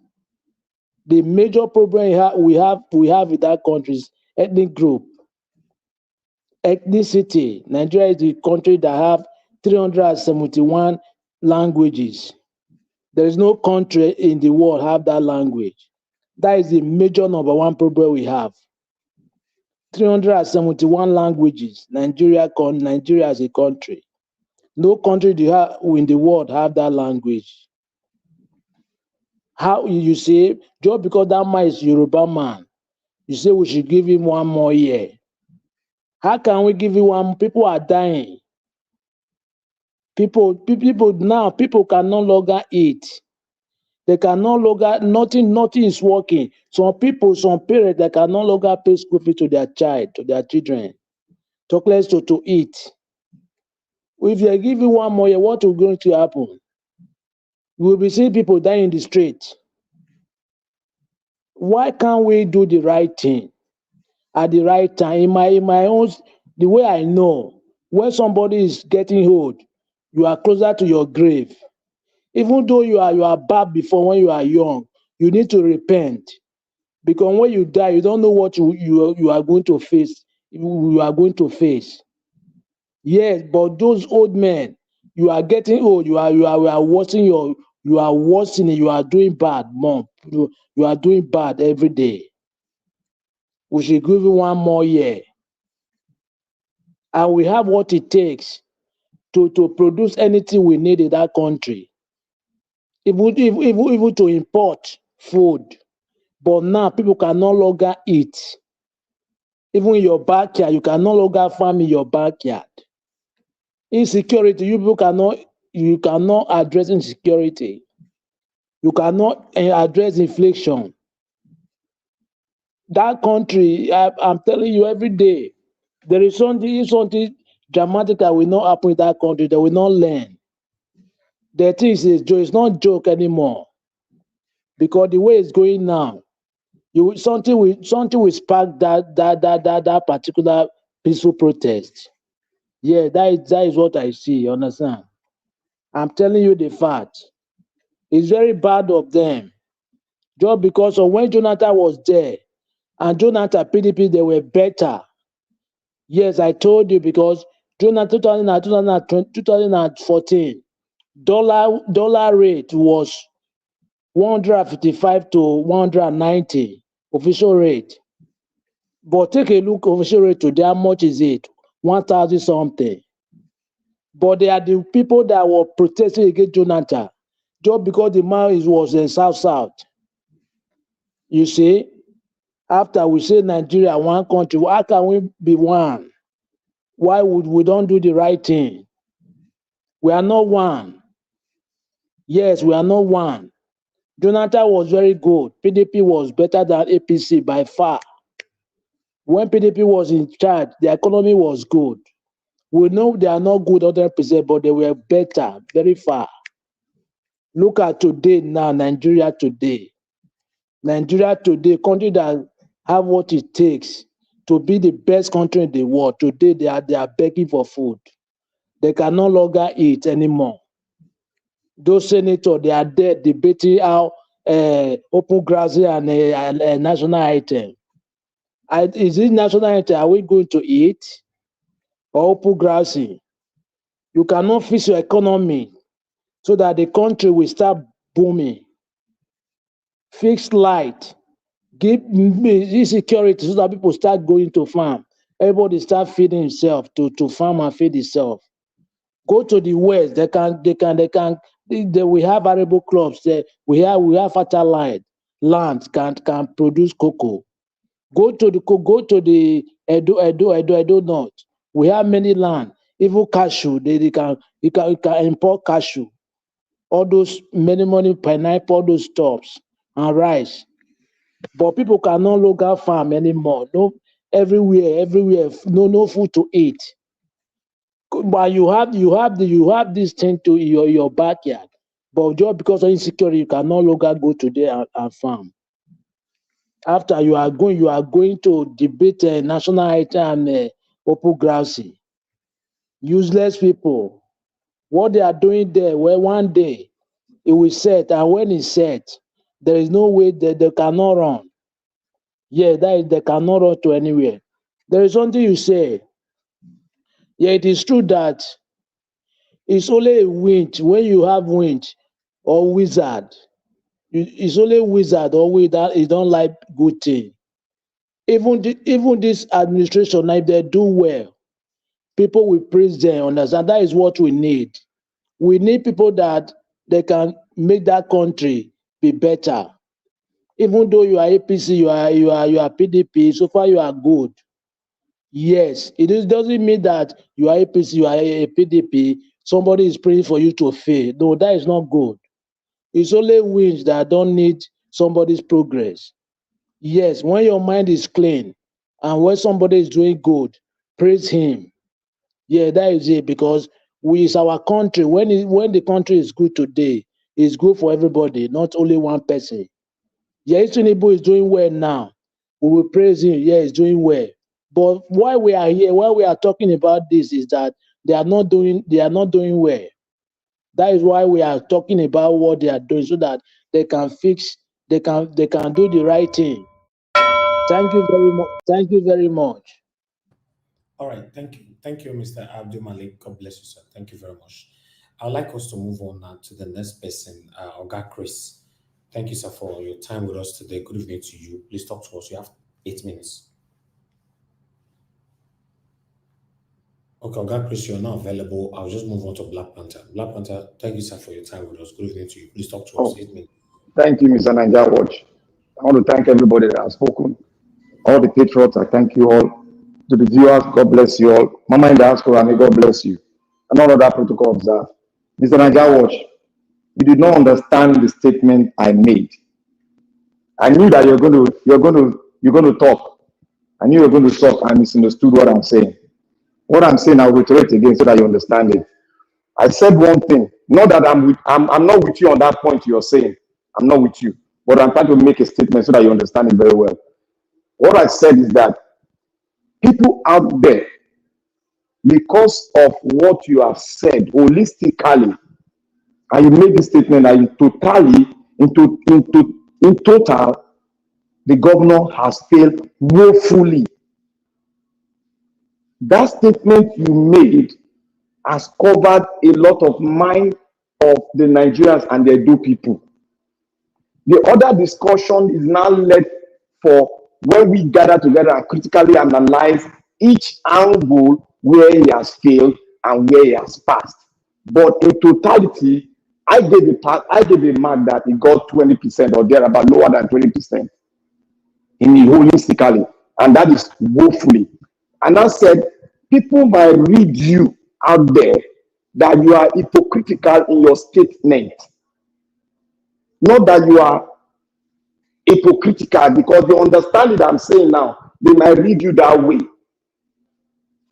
The major problem we have in that country is ethnic group. Ethnicity. Nigeria is the country that have 371 languages. There is no country in the world have that language. That is the major number one problem we have. 371 languages. Nigeria as a country. No country in the world have that language. How you say, just because that man is Yoruba man, you say we should give him 1 more year. How can we give him one? People are dying. People can no longer eat. They can no longer, nothing is working. Some parents, they can no longer pay school fees to their children. Talk less to eat. If they give you 1 more year, what is going to happen? We will be seeing people dying in the street. Why can't we do the right thing at the right time? In my own, the way I know, when somebody is getting old, you are closer to your grave. Even though you are bad before when you are young, you need to repent. Because when you die, you don't know what you are going to face. You are going to face. Yes, but those old men, you are getting old. You are worsening you are worsening. You are doing bad, mom. You are doing bad every day. We should give you 1 more year, and we have what it takes to produce anything we need in that country. Even to import food. But now people can no longer eat. Even in your backyard, you can no longer farm in your backyard. Insecurity, you cannot address insecurity. You cannot address inflation. That country, I'm telling you every day, there is something dramatic that will not happen in that country. They will not learn. The thing is, it's not joke anymore. Because the way it's going now, something will spark that particular peaceful protest. Yeah, that is what I see. You understand? I'm telling you the fact. It's very bad of them. Just because of when Jonathan was there, and Jonathan PDP, they were better. Yes, I told you, because Jonathan 2014, dollar rate was 155 to 190 official rate. But take a look official rate today, how much is it? 1,000 something. But they are the people that were protesting against Jonathan just because the man was in South. You see, after we say Nigeria, one country, how can we be one? Why would we don't do the right thing? We are not one. Yes, we are not one. Jonathan was very good. PDP was better than APC by far. When PDP was in charge, the economy was good. We know they are not good 100%, but they were better, very far. Look at today now, Nigeria today. Nigeria today, country that have what it takes to be the best country in the world. Today they are begging for food. They can no longer eat anymore. Those senators, they are dead debating how open grazing and a national item. Is it national item? Are we going to eat or open grazing? You cannot fix your economy so that the country will start booming. Fix light. Give insecurity so that people start going to farm. Everybody start feeding himself to farm and feed himself. Go to the west. We have arable crops. We have fertile land can produce cocoa. Go to the Edo North. We have many land. Even cashew, you can import cashew. All those many pineapple, all those stuffs and rice. But people can no longer farm anymore. No, everywhere, no food to eat. But you have this thing to your backyard. But just because of insecurity, you can no longer go to there and farm. After you are going to debate national item and popography. Useless people. What they are doing there, well, one day it will set, and when it's set, there is no way that they cannot run. Yeah, that is, they cannot run to anywhere. There is something you say. Yeah, it is true that it's only a wind when you have wind or wizard. It's only wizard or we that you don't like good thing. Even this administration, if they do well, people will praise them. Understand? That is what we need. We need people that they can make that country be better. Even though you are APC, you are PDP, so far you are good. Yes, doesn't mean that you are APC, you are a PDP, somebody is praying for you to fail. No, that is not good. It's only wins that don't need somebody's progress. Yes, when your mind is clean and when somebody is doing good, praise him. Yeah, that is it, because it's our country. When the country is good today, it's good for everybody, not only one person. Yeah, Tinubu is doing well now. We will praise him. Yeah, he's doing well. But why we are here, why we are talking about this is that they are not doing well. That is why we are talking about what they are doing, so that they can fix, they can do the right thing. Thank you very much. Thank you very much. All right, thank you. Thank you, Mr. Abdul Malik. God bless you, sir. Thank you very much. I'd like us to move on now to the next person, Oga Chris. Thank you, sir, for your time with us today. Good evening to you. Please talk to us. You have 8 minutes. Okay, Oga Chris, you're not available. I'll just move on to Black Panther. Black Panther, thank you, sir, for your time with us. Good evening to you. Please talk to us. 8 minutes. Thank you, Mr. Niger Watch. I want to thank everybody that has spoken. All the patriots, I thank you all. To the viewers, God bless you all. Mama in the diaspora, may God bless you. And all of that protocol observed. Mr. Niger Watch, you did not understand the statement I made. I knew that you're going to talk. I knew you were going to talk and misunderstood what I'm saying. What I'm saying, I'll reiterate again so that you understand it. I said one thing. Not that I'm not with you on that point you're saying. I'm not with you. But I'm trying to make a statement so that you understand it very well. What I said is that people out there, because of what you have said holistically, and you made this statement that in total, the governor has failed woefully. That statement you made has covered a lot of mind of the Nigerians and the Edo people. The other discussion is now left for when we gather together and critically analyze each angle where he has failed and where he has passed. But in totality, I gave a mark that he got 20% or thereabout, lower than 20% in the holistically, and that is woefully. And I said, people might read you out there that you are hypocritical in your statement. Not that you are hypocritical, because they understand it I'm saying now. They might read you that way.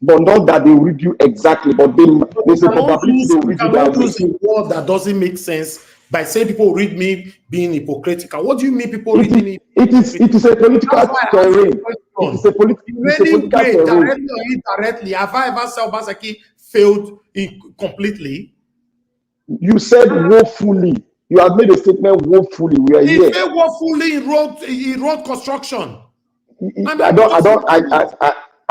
But not that they read you exactly, but there's a probability they read you that way. Use a word that doesn't make sense by saying people read me being hypocritical. What do you mean people read me? It is a political terrain. It is a political terrain. Directly or indirectly, have I ever said Obaseki failed completely? You said woefully. You have made a statement woefully. We are here. He failed woefully in road construction.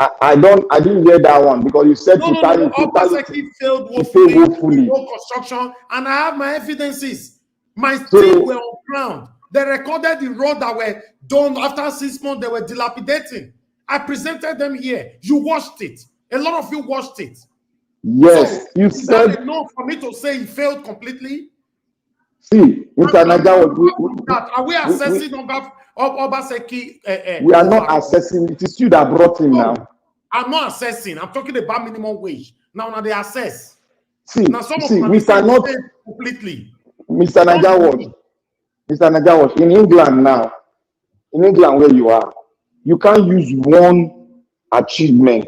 I didn't hear that one, because you said Obaseki failed woefully in road construction, and I have my evidences. My team were on ground. They recorded the road that were done after 6 months. They were dilapidating. I presented them here. You watched it. A lot of you watched it. Yes, so, you said. That enough for me to say he failed completely? See, Mr. Naga, are we assessing Obaseki? We are not assessing. It is you that brought him now. I'm not assessing. I'm talking about minimum wage. Now they assess. See, we cannot completely. Mr. Najawash, in England now, in England where you are, you can't use one achievement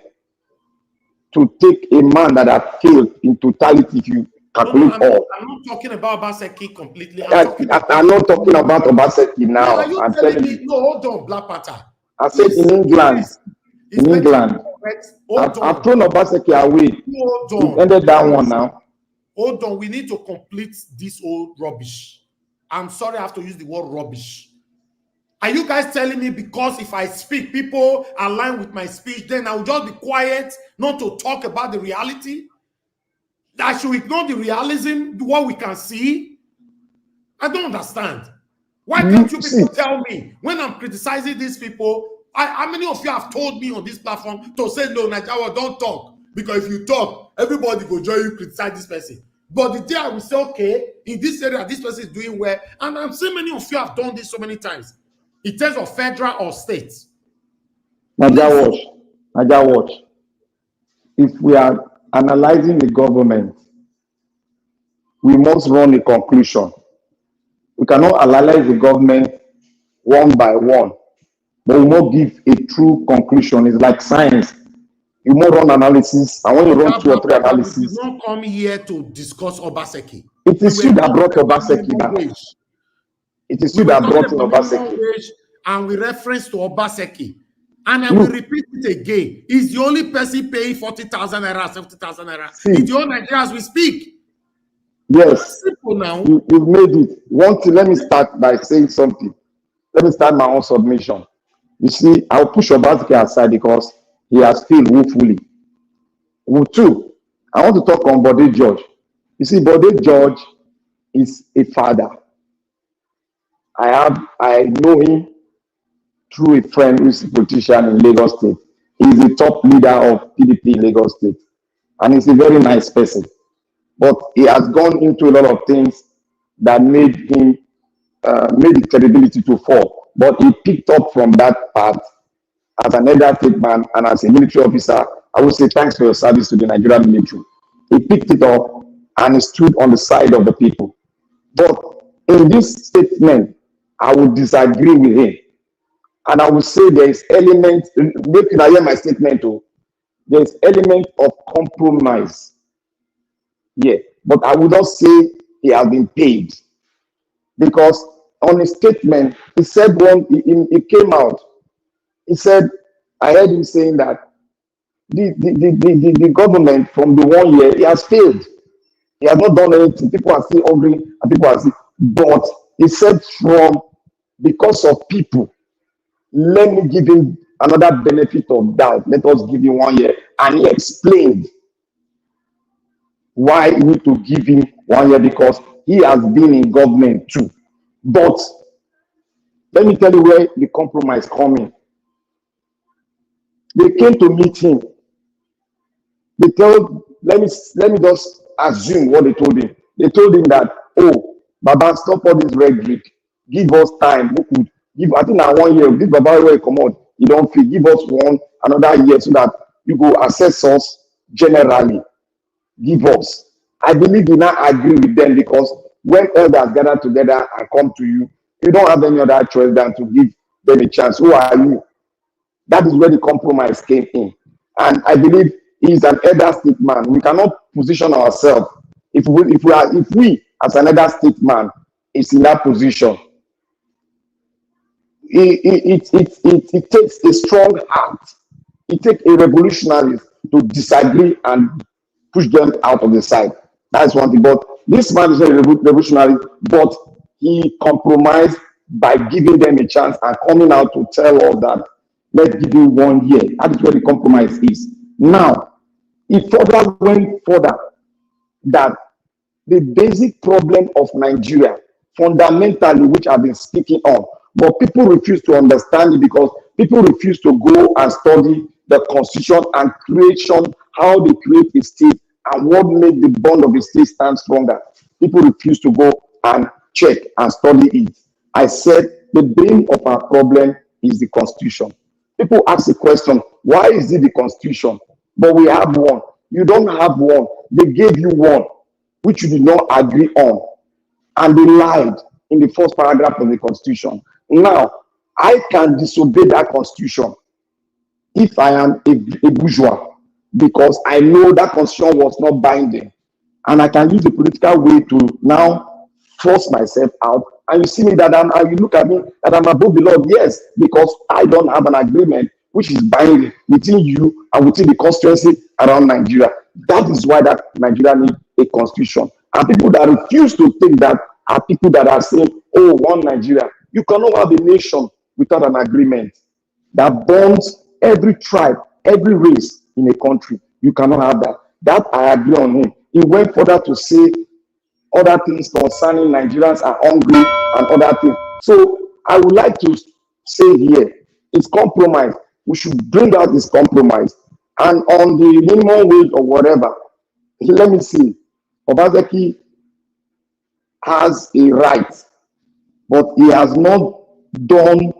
to take a man that has failed in totality. calculate all. I'm not talking about Obaseki completely. I'm not talking about Obaseki now. Are you I'm telling telling me? No, hold on, Black Panther. I said in England. In England. I've thrown Obaseki away. We've ended that one now. Hold on, we need to complete this old rubbish. I'm sorry I have to use the word rubbish. Are you guys telling me because if I speak, people align with my speech, then I will just be quiet, not to talk about the reality? I should ignore the realism, what we can see? I don't understand. Why can't you people tell me when I'm criticizing these people? How many of you have told me on this platform to say, no, Nigeria, don't talk? Because if you talk, everybody will join you criticize this person. But the day I will say, okay, in this area, this person is doing well, and I'm saying many of you have done this so many times, in terms of federal or state. Naja watch. If we are analyzing the government, we must run a conclusion. We cannot analyze the government one by one, but we must give a true conclusion. It's like science. You must run analysis, and when you run 2 or 3 analysis, We did not come here to discuss Obaseki. It is you that brought Obaseki back. It is you that brought Obaseki. And we reference to Obaseki. And I will repeat it again. He's the only person paying 40,000 naira, 70,000 naira. It's the only Nigeria as we speak. Yes. Simple now. You've made it. One thing, let me start by saying something. Let me start my own submission. You see, I'll push Obaseki aside because he has failed woefully. Two, I want to talk on Bode George. You see, Bode George is a father. I know him through a friend who's a politician in Lagos State. He's the top leader of PDP in Lagos State. And he's a very nice person. But he has gone into a lot of things that made him, made his credibility to fall. But he picked up from that part as an elder statesman and as a military officer. I would say thanks for your service to the Nigerian military. He picked it up and he stood on the side of the people. But in this statement, I would disagree with him. And I would say there is element, maybe I hear my statement too, there is element of compromise. Yeah, but I would not say he has been paid. Because on his statement, he said he came out, he said, I heard him saying that the government from the 1 year, he has failed. He has not done anything. People are still hungry and people are still, but he said because of people, let me give him another benefit of doubt. Let us give him 1 year. And he explained why we need to give him 1 year, because he has been in government too. But let me tell you where the compromise coming. They came to meet him. They told, let me just assume what they told him. They told him that, oh, Baba, stop all this rhetoric. Give us time. Give, I think now 1 year, this Baba will come out. You don't feel, give us another year so that you go assess us generally. Give us. I believe you now agree with them, because when elders gather together and come to you, you don't have any other choice than to give them a chance. Who are you? That is where the compromise came in. And I believe he's an elder statesman. We cannot position ourselves. If we as an elder statesman is in that position, it takes a strong heart. It takes a revolutionary to disagree and push them out of the side. That's one thing. But this man is not revolutionary, but he compromised by giving them a chance and coming out to tell all that, let's give you 1 year. That is where the compromise is. Now, it further went further that the basic problem of Nigeria, fundamentally, which I've been speaking on, but people refuse to understand it because people refuse to go and study the constitution and creation, how they create a state and what made the bond of the state stand stronger. People refuse to go and check and study it. I said the brain of our problem is the constitution. People ask the question, why is it the constitution? But we have one. You don't have one. They gave you one, which you did not agree on. And they lied in the first paragraph of the constitution. Now, I can disobey that constitution if I am a bourgeois, because I know that constitution was not binding. and I can use the political way to now force myself out. And you see me that and you look at me that I'm above the law. Yes, because I don't have an agreement which is binding within you and within the constituency around Nigeria. That is why that Nigeria needs a constitution. And people that refuse to take that are people that are saying, oh, one Nigeria. You cannot have a nation without an agreement that bonds every tribe, every race in a country. You cannot have that. That I agree on him. He went further to say other things concerning Nigerians are hungry and other things. So I would like to say here, it's compromise. We should bring out this compromise. And on the minimum wage or whatever, let me see. Obaseki has a right, but he has not done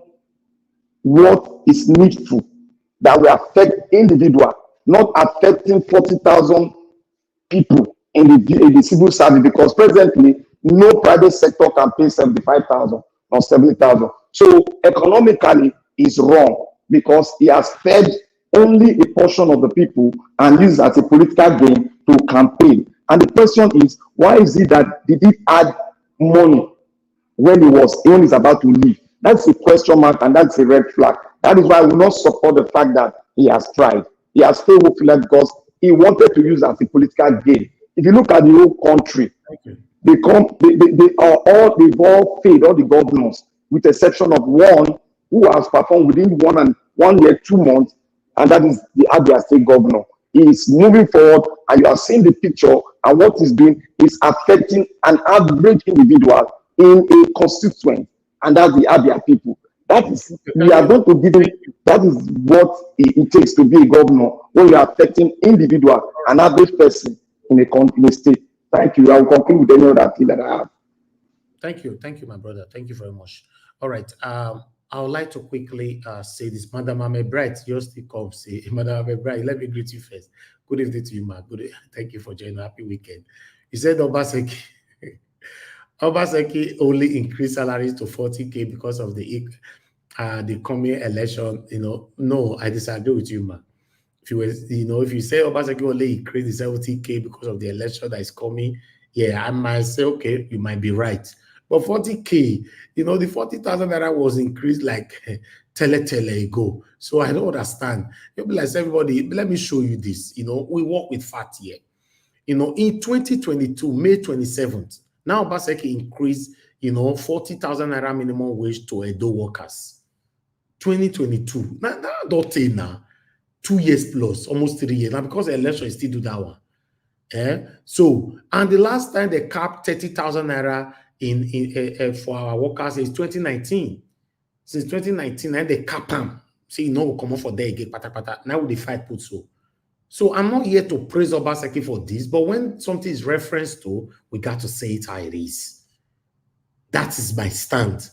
what is needful that will affect individual, not affecting 40,000 people in the civil service, because presently no private sector can pay 75,000 or 70,000. So economically is wrong because he has fed only a portion of the people and used as a political gain to campaign. And the question is, why is it that did he add money when he's about to leave? That's a question mark and that's a red flag. That is why I will not support the fact that he has tried. He has failed because he wanted to use as a political gain. If you look at the whole country, they've all failed, all the governors, with the exception of one who has performed within 1 year, 2 months, and that is the Abia State governor. He is moving forward, and you are seeing the picture, and what he's doing is affecting an average individual in a constituent, and that's the Abia people. That is, we are going to give him, that is what it takes to be a governor when you are affecting individual, an average person in a state. Thank you. I will conclude with any other thing that I have. Thank you, my brother. Thank you very much. All right. I would like to quickly say this. Madam Ame Bright, you still come say, Madam Ame Bright, let me greet you first. Good evening to you, ma. Thank you for joining. Happy weekend. You said Obaseki only increased salaries to 40K because of the coming election. No, I disagree with you, ma. If you say Obaseki only increased the 70K because of the election that is coming, yeah, I might say, okay, you might be right. But 40K, the 40,000 naira was increased like tele ago. So I don't understand. You'll be like, everybody, let me show you this. We work with fact here. In 2022, May 27th, now Obaseki increased, 40,000 naira minimum wage to EDO workers. 2022. Now, don't say now. 2 years plus, almost 3 years. Now, because the election is still do that one. So, and the last time they capped 30,000 naira for our workers is 2019. Since 2019, and they cap them. See, we'll come for there again, pata. Now we fight put so. So I'm not here to praise Obaseki for this, but when something is referenced to, we got to say it how it is. That is my stand.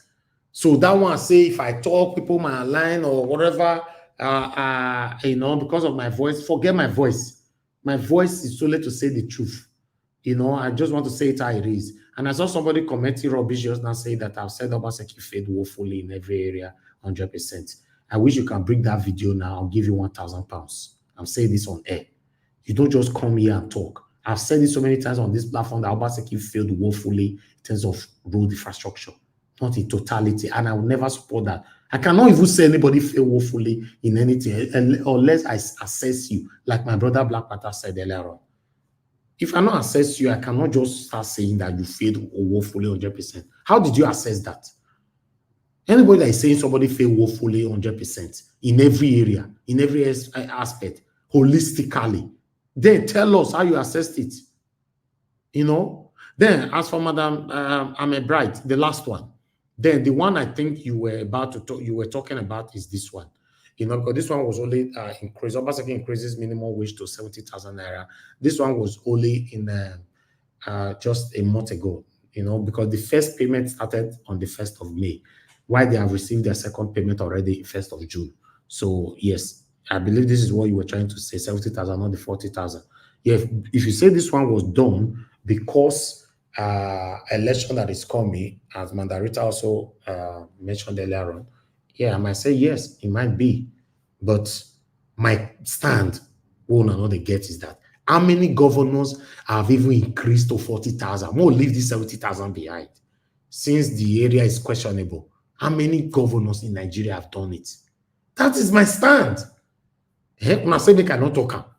So that one, say if I talk, people might align or whatever, because of my voice, forget my voice. My voice is solely to say the truth. I just want to say it how it is. And I saw somebody commenting rubbish just now say that I've said Obaseki failed woefully in every area, 100%. I wish you can bring that video now. I'll give you £1,000. I'm saying this on air. You don't just come here and talk. I've said this so many times on this platform that Obaseki failed woefully in terms of road infrastructure, not in totality. And I will never support that. I cannot even say anybody fail woefully in anything unless I assess you, like my brother Black Panther said earlier on. If I not assess you, I cannot just start saying that you failed woefully 100%. How did you assess that? Anybody that is saying somebody failed woefully 100% in every area, in every aspect, holistically, then tell us how you assessed it. Then as for Madam Ame Bright, the last one. Then the one I think you were talking about is this one. Because this one was only increased. Obaseki increases minimum wage to 70,000 naira. This one was only in just a month ago. Because the first payment started on the 1st of May, while they have received their second payment already 1st of June. So yes, I believe this is what you were trying to say, 70,000, not the 40,000. Yeah, if you say this one was done because election that is coming, as Mandarita also mentioned earlier on, yeah, I might say yes, it might be. But my stand, what another get is that How many governors have even increased to 40,000? More leave this 70,000 behind. Since the area is questionable, how many governors in Nigeria have done it? That is my stand. When I say make I not talk,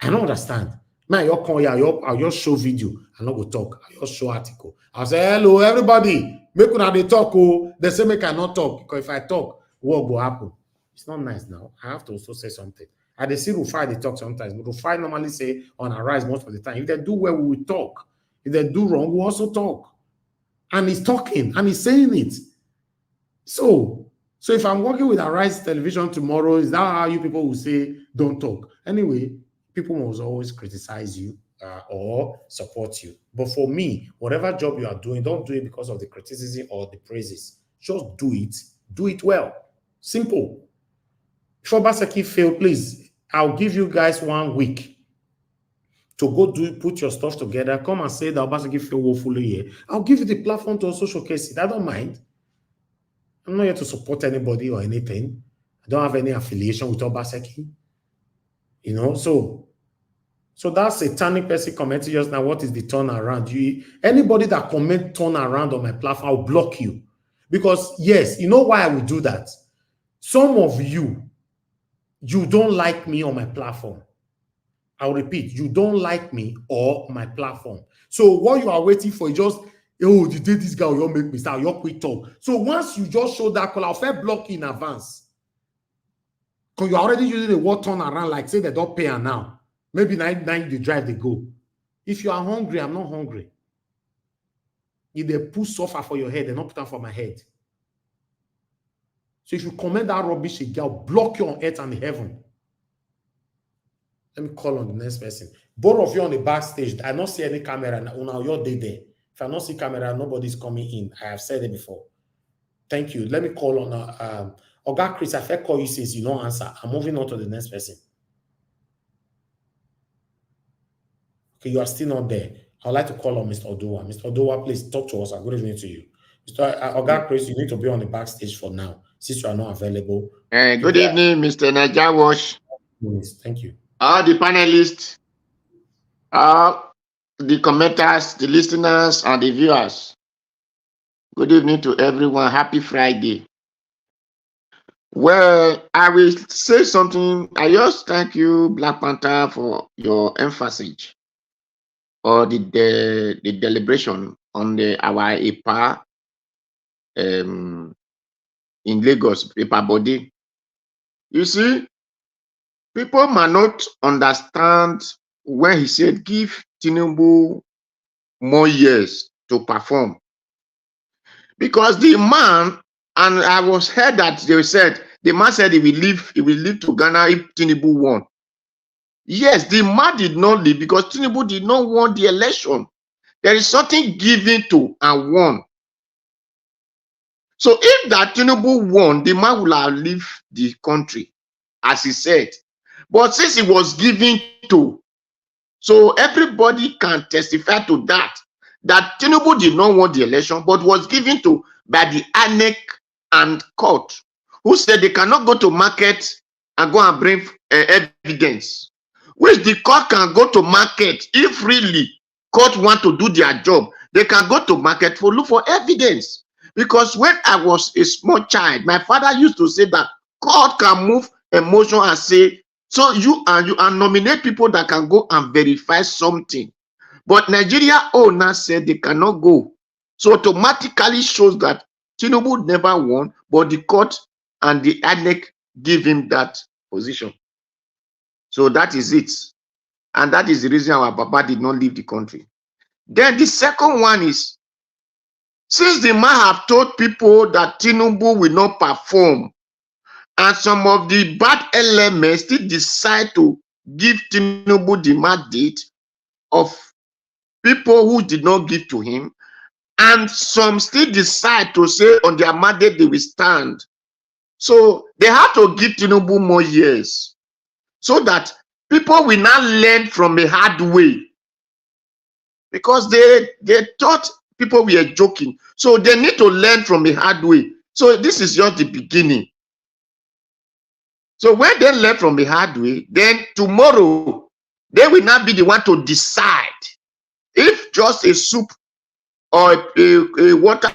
I don't understand. Man, you come here, I'll just show video. I not go talk. I'll just show article. I'll say, hello, everybody. Make una they talk. Oh, they say make I not talk. Because if I talk, what will happen? It's not nice now. I have to also say something. I they see Rufai, they talk sometimes, but Rufai normally say on Arise most of the time. If they do well, we will talk. If they do wrong, we also talk. And he's talking and he's saying it. So if I'm working with Arise Television tomorrow, is that how you people will say don't talk? Anyway, people must always criticize you or support you. But for me, whatever job you are doing, don't do it because of the criticism or the praises. Just do it well. Simple. If Obaseki fail, please, I'll give you guys 1 week to go put your stuff together. Come and say that Obaseki fail woefully here. I'll give you the platform to also showcase it. I don't mind. I'm not here to support anybody or anything. I don't have any affiliation with Obaseki. You know, so that satanic person commenting just now, what is the turnaround? Anybody that comment turnaround on my platform, I'll block you. Because yes, you know why I will do that? Some of you don't like me on my platform. I'll repeat, you don't like me or my platform. So what you are waiting for is just, oh, the day this guy will make me start, you'll quit talk. So once you just show that call, I'll first block you in advance. Because you're already using the word turn around, like say they don't pay her now. Maybe 9 they drive, they go. If you are hungry, I'm not hungry. If they put suffer for your head, they not put them for my head. So if you comment that rubbish, I'll block you on earth and heaven. Let me call on the next person. Both of you on the backstage, I don't see any camera now. You're there. If I don't see camera, nobody's coming in. I have said it before. Thank you. Let me call on Oga Chris. I call you since you don't answer. I'm moving on to the next person. Okay, you are still not there. I'd like to call on Mr. Odowa. Mr. Odowa, please talk to us. Good evening to you. Mr. Oga Chris, you need to be on the backstage for now, since you are not available. Good evening, Mr. Naija Wash. Yes, thank you. All the panelists, the commenters, the listeners, and the viewers. Good evening to everyone. Happy Friday. Well, I will say something. I just thank you, Black Panther, for your emphasis or the deliberation on our EPA in Lagos, EPA Bode. You see, people might not understand when he said give Tinubu more years to perform. Because the man, and I was heard that they said, the man said he will leave to Ghana if Tinubu won. Yes, the man did not leave because Tinubu did not want the election. There is something given to and won. So if that Tinubu won, the man will have left the country, as he said. But since he was given to, so everybody can testify to that Tinubu did not want the election, but was given to by the ANEC and court, who said they cannot go to market and go and bring evidence, which the court can go to market if really court want to do their job. They can go to market for look for evidence. Because when I was a small child, my father used to say that court can move a motion and say, so you nominate people that can go and verify something. But Nigeria owner said they cannot go. So automatically shows that Tinubu never won, but the court and the ANEC give him that position. So that is it. And that is the reason our Papa did not leave the country. Then the second one is, since the man have told people that Tinubu will not perform, and some of the bad elements still decide to give Tinubu the mandate of people who did not give to him, and some still decide to say on their mandate they will stand. So they have to give Tinubu more years so that people will not learn from a hard way, because they thought people were joking. So they need to learn from a hard way. So this is just the beginning. So when they learn from a hard way, then tomorrow They will not be the one to decide if just a soup or a water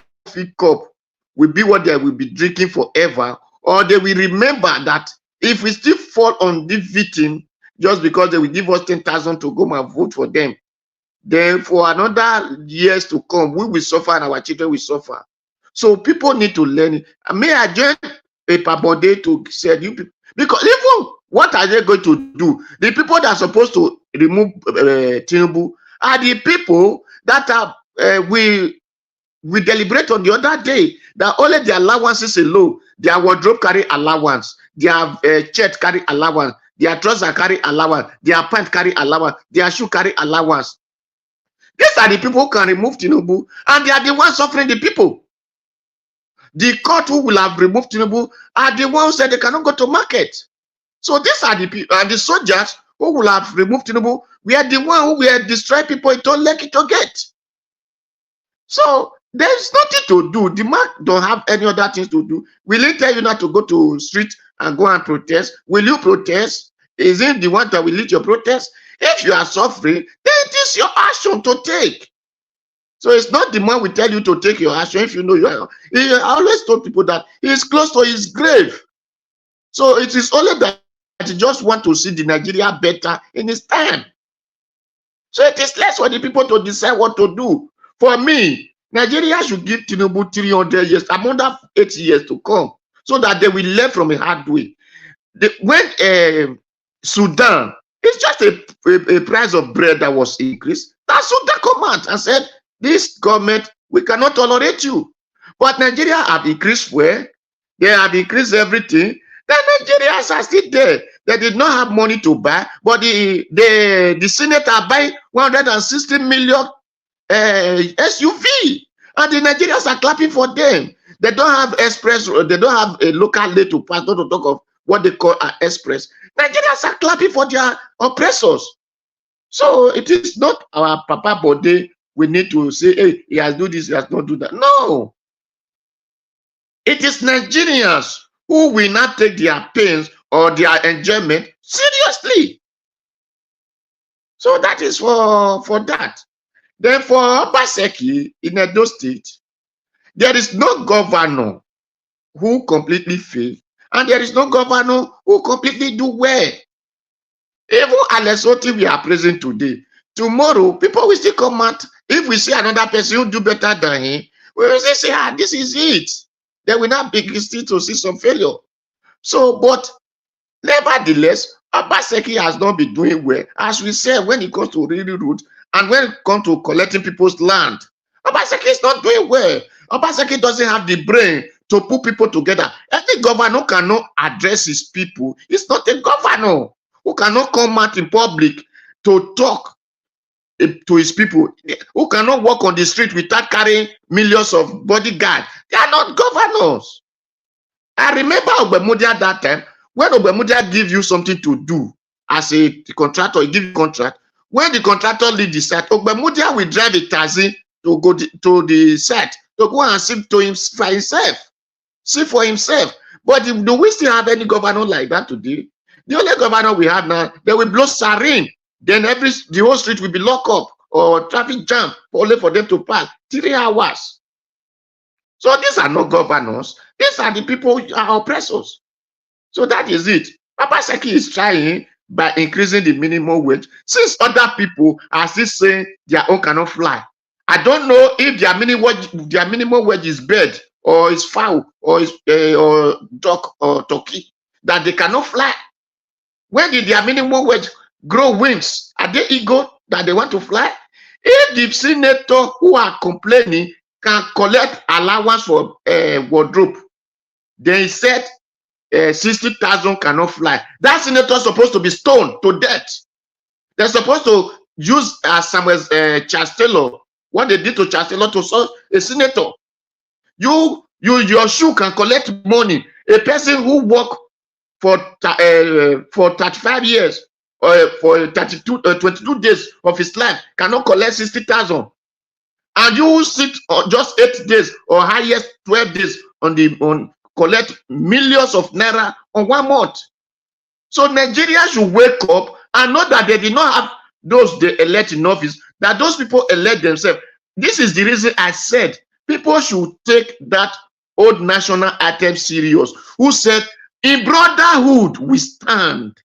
cup will be what they will be drinking forever, or they will remember that if we still fall on this victim just because they will give us 10,000 to go and vote for them, then for another years to come, we will suffer and our children will suffer. So people need to learn it. May I join a Bode to say you people, because even what are they going to do? The people that are supposed to remove Tinubu are the people that are we deliberate on the other day that only their allowances alone, their wardrobe carry allowance, their shirt carry allowance, their trouser carry allowance, their pant carry allowance, their shoe carry allowance. These are the people who can remove Tinubu, and they are the ones suffering the people. The court who will have removed Tinubu are the ones that they cannot go to market. So these are the people, and the soldiers who will have removed Tinubu, we are the one who will destroy people in Lekki to get. So there's nothing to do. The man don't have any other things to do. Will he tell you not to go to street and go and protest? Will you protest? Is it the one that will lead your protest? If you are suffering, then it is your action to take. So it's not the man will tell you to take your action if you know you are. He always told people that he is close to his grave. So it is only that he just want to see the Nigeria better in his time. So it is less for the people to decide what to do. For me, Nigeria should give Tinubu 300 years, another 8 years to come, so that they will learn from a hard way. When Sudan, it's just a price of bread that was increased. That's Sudan come out and said, this government, we cannot tolerate you. But Nigeria have increased fuel, they have increased everything. The Nigerians are still there. They did not have money to buy, but the Senate are buying 160 million SUV, and the Nigerians are clapping for them. They don't have express, they don't have a local lane to pass, not to talk of what they call an express. Nigerians are clapping for their oppressors. So it is not our Papa Bode we need to say, hey, he has do this, he has not do that. No. It is Nigerians who will not take their pains or their enjoyment seriously. So that is for that. Then for Obaseki in Edo State, there is no governor who completely failed, and there is no governor who completely do well. Even Alessoti we are present today. Tomorrow, people will still come out. If we see another person who do better than him, we will say, this is it. They will not be still to see some failure. So, but nevertheless, Obaseki has not been doing well. As we said, when it comes to really root and when it comes to collecting people's land, Obaseki is not doing well. Obaseki doesn't have the brain to put people together. Any governor who cannot address his people is not a governor who cannot come out in public to talk to his people, who cannot walk on the street without carrying millions of bodyguards. They are not governors. I remember Ogbemudia at that time, when Ogbemudia give you something to do as a contractor, he give you contract. When the contractor leave the site, Ogbemudia will drive a taxi to go to the site to go and see to him for himself. See for himself. But do we still have any governor like that today? The only governor we have now, they will blow sarin. Then the whole street will be locked up or traffic jam only for them to pass 3 hours. So these are not governors. These are the people who are oppressors. So that is it. Obaseki is trying by increasing the minimum wage, since other people are still saying their own cannot fly. I don't know if their minimum wage is bird or is fowl or is or duck or turkey, that they cannot fly. When did their minimum wage grow wings? Are they ego that they want to fly? If the senator who are complaining can collect allowance for wardrobe, they said 60,000 cannot fly. That senator is supposed to be stoned to death. They're supposed to use Samuel Chancellor, what they did to Chancellor to solve a senator. Your shoe can collect money. A person who work for 35 years or for 22 days of his life cannot collect 60,000, and you sit just 8 days or highest 12 days on collect millions of naira on 1 month. So Nigeria should wake up and not that they did not have those they elect in office, that those people elect themselves. This is the reason I said people should take that old national anthem serious, who said, in brotherhood we stand,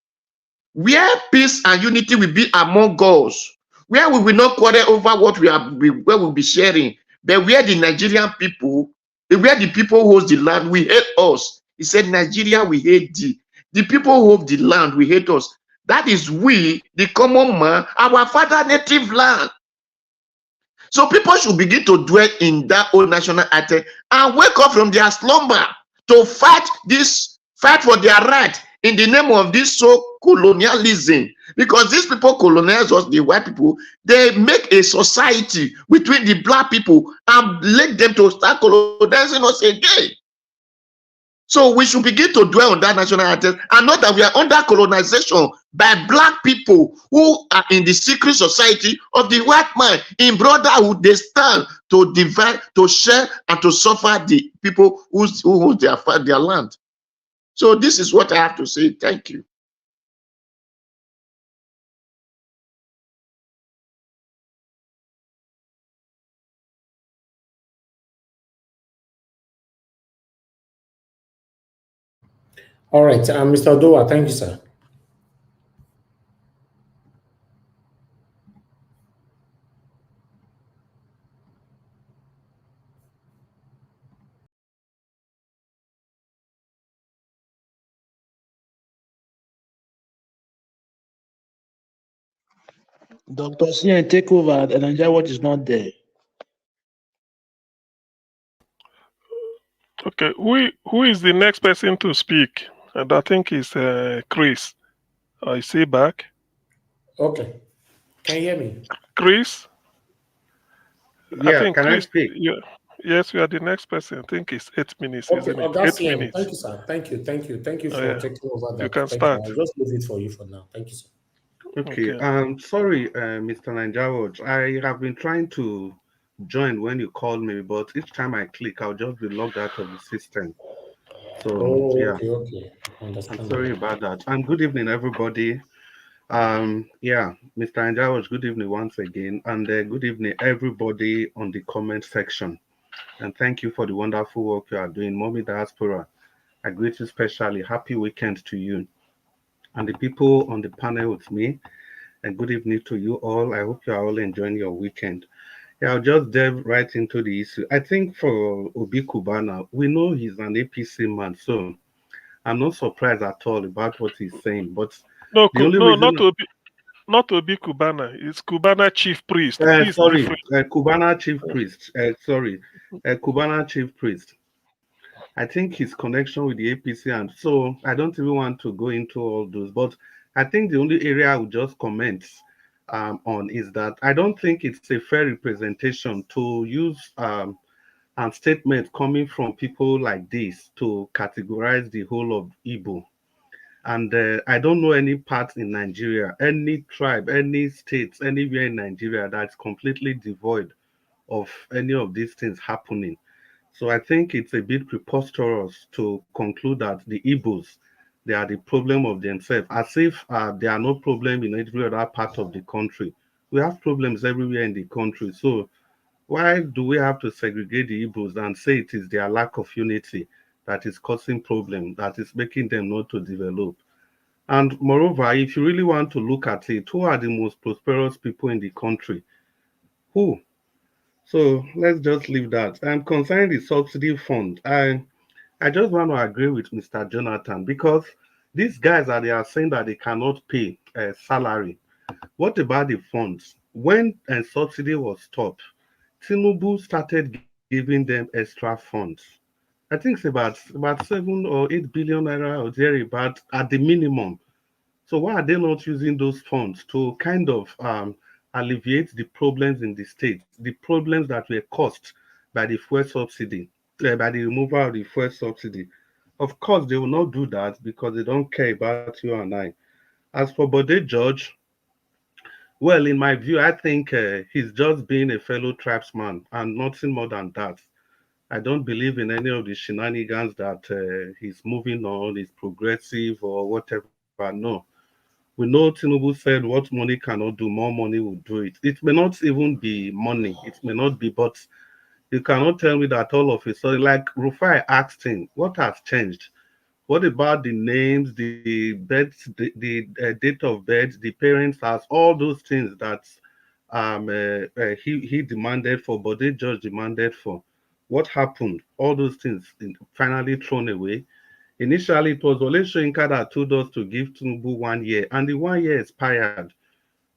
where peace and unity will be among us, where we will not quarrel over what where we'll be sharing, but where the Nigerian people, where the people who hold the land, we hate us. He said, Nigeria, we hate thee. The people who hold the land, we hate us. That is we, the common man, our father native land. So people should begin to dwell in that old national anthem and wake up from their slumber to fight for their right in the name of this colonialism. Because these people colonize us, the white people, they make a society between the black people and led them to start colonizing us again. So we should begin to dwell on that national anthem and know that we are under colonization by black people who are in the secret society of the white man. In brotherhood, they stand to divide, to share, and to suffer the people who hold their land. So this is what I have to say. Thank you. All right, Mr. Odoa, thank you, sir. Dr. Sien, take over. The Nigeria Watch is not there. Okay, who is the next person to speak? And I think it's Chris. Is he back? Okay. Can you hear me? Chris? Yeah, I think can Chris, I speak? Yes, you are the next person. I think it's 8 minutes, Okay, isn't it? that's 8 minutes. Thank you, sir. Thank you for Yeah. taking over that. You can Thank start. I'll just leave it for you for now. Thank you, sir. Okay. Sorry, Mr. Ninjawaj. I have been trying to join when you called me, but each time I click, I'll just be logged out of the system. So yeah. Okay. I'm sorry about that. And good evening, everybody. Yeah, Mr. Ninjawaj, good evening once again, and good evening, everybody on the comment section. And thank you for the wonderful work you are doing, Mommy Diaspora. I greet you specially. Happy weekend to you and the people on the panel with me. And good evening to you all. I hope you are all enjoying your weekend. Yeah, I'll just delve right into the issue. I think for Obi Cubana, we know he's an APC man, so I'm not surprised at all about what he's saying. But No, the only reason... not to be Cubana. It's Cubana chief priest. Sorry, Cubana chief priest. Cubana chief priest. I think his connection with the APC, and so I don't even want to go into all those. But I think the only area I would just comment on is that I don't think it's a fair representation to use a statement coming from people like this to categorize the whole of Igbo. And I don't know any part in Nigeria, any tribe, any state, anywhere in Nigeria that's completely devoid of any of these things happening. So I think it's a bit preposterous to conclude that the Igbos, they are the problem of themselves, as if there are no problem in every other part of the country. We have problems everywhere in the country. So why do we have to segregate the Igbos and say it is their lack of unity that is causing problems, that is making them not to develop? And moreover, if you really want to look at it, who are the most prosperous people in the country? Who? So let's just leave that. Concerning the subsidy fund, I just want to agree with Mr. Jonathan, because these guys they are saying that they cannot pay a salary. What about the funds? When a subsidy was stopped, Tinubu started giving them extra funds. I think it's about 7 or 8 billion naira or thereabout at the minimum. So why are they not using those funds to kind of alleviate the problems in the state, the problems that were caused by the fuel subsidy, by the removal of the fuel subsidy? Of course, they will not do that because they don't care about you and I. As for Bode George, well, in my view, I think he's just being a fellow tribesman and nothing more than that. I don't believe in any of the shenanigans that he's moving on, he's progressive or whatever. No. We know Tinubu said what money cannot do, more money will do it. It may not even be money. It may not be, but you cannot tell me that all of a sudden, like Rufai asked him, what has changed? What about the names, the births, the date of birth, the parents' house, all those things that he demanded for, but the judge demanded for? What happened? All those things finally thrown away. Initially, it was Ole Soyinka that told us to give Tinubu 1 year, and the 1 year expired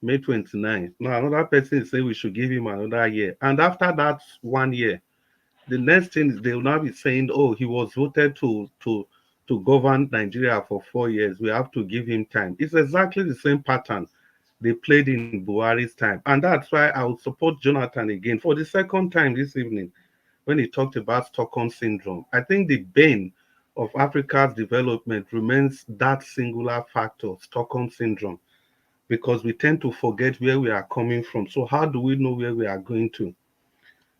May 29th. Now, another person is saying we should give him another year. And after that 1 year, the next thing is they will now be saying, oh, he was voted to govern Nigeria for 4 years. We have to give him time. It's exactly the same pattern they played in Buhari's time. And that's why I would support Jonathan again for the second time this evening when he talked about Stockholm Syndrome. I think the bane of Africa's development remains that singular factor, Stockholm Syndrome, because we tend to forget where we are coming from. So how do we know where we are going to?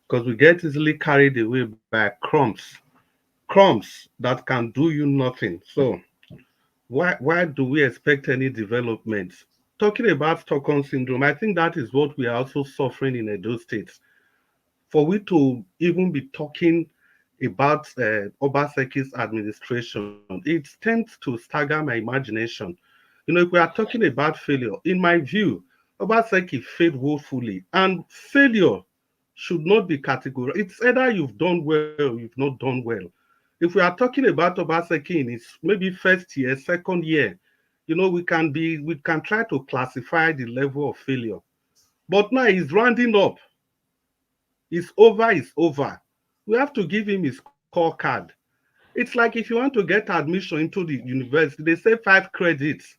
Because we get easily carried away by crumbs that can do you nothing. So why do we expect any development? Talking about Stockholm Syndrome, I think that is what we are also suffering in Edo State. For we to even be talking about Obaseki's administration, it tends to stagger my imagination. You know, if we are talking about failure, in my view, Obaseki failed woefully, and failure should not be categorized. It's either you've done well or you've not done well. If we are talking about Obaseki in his maybe first year, second year, you know, we can try to classify the level of failure. But now he's rounding up. It's over. We have to give him his scorecard. It's like if you want to get admission into the university, they say 5 credits.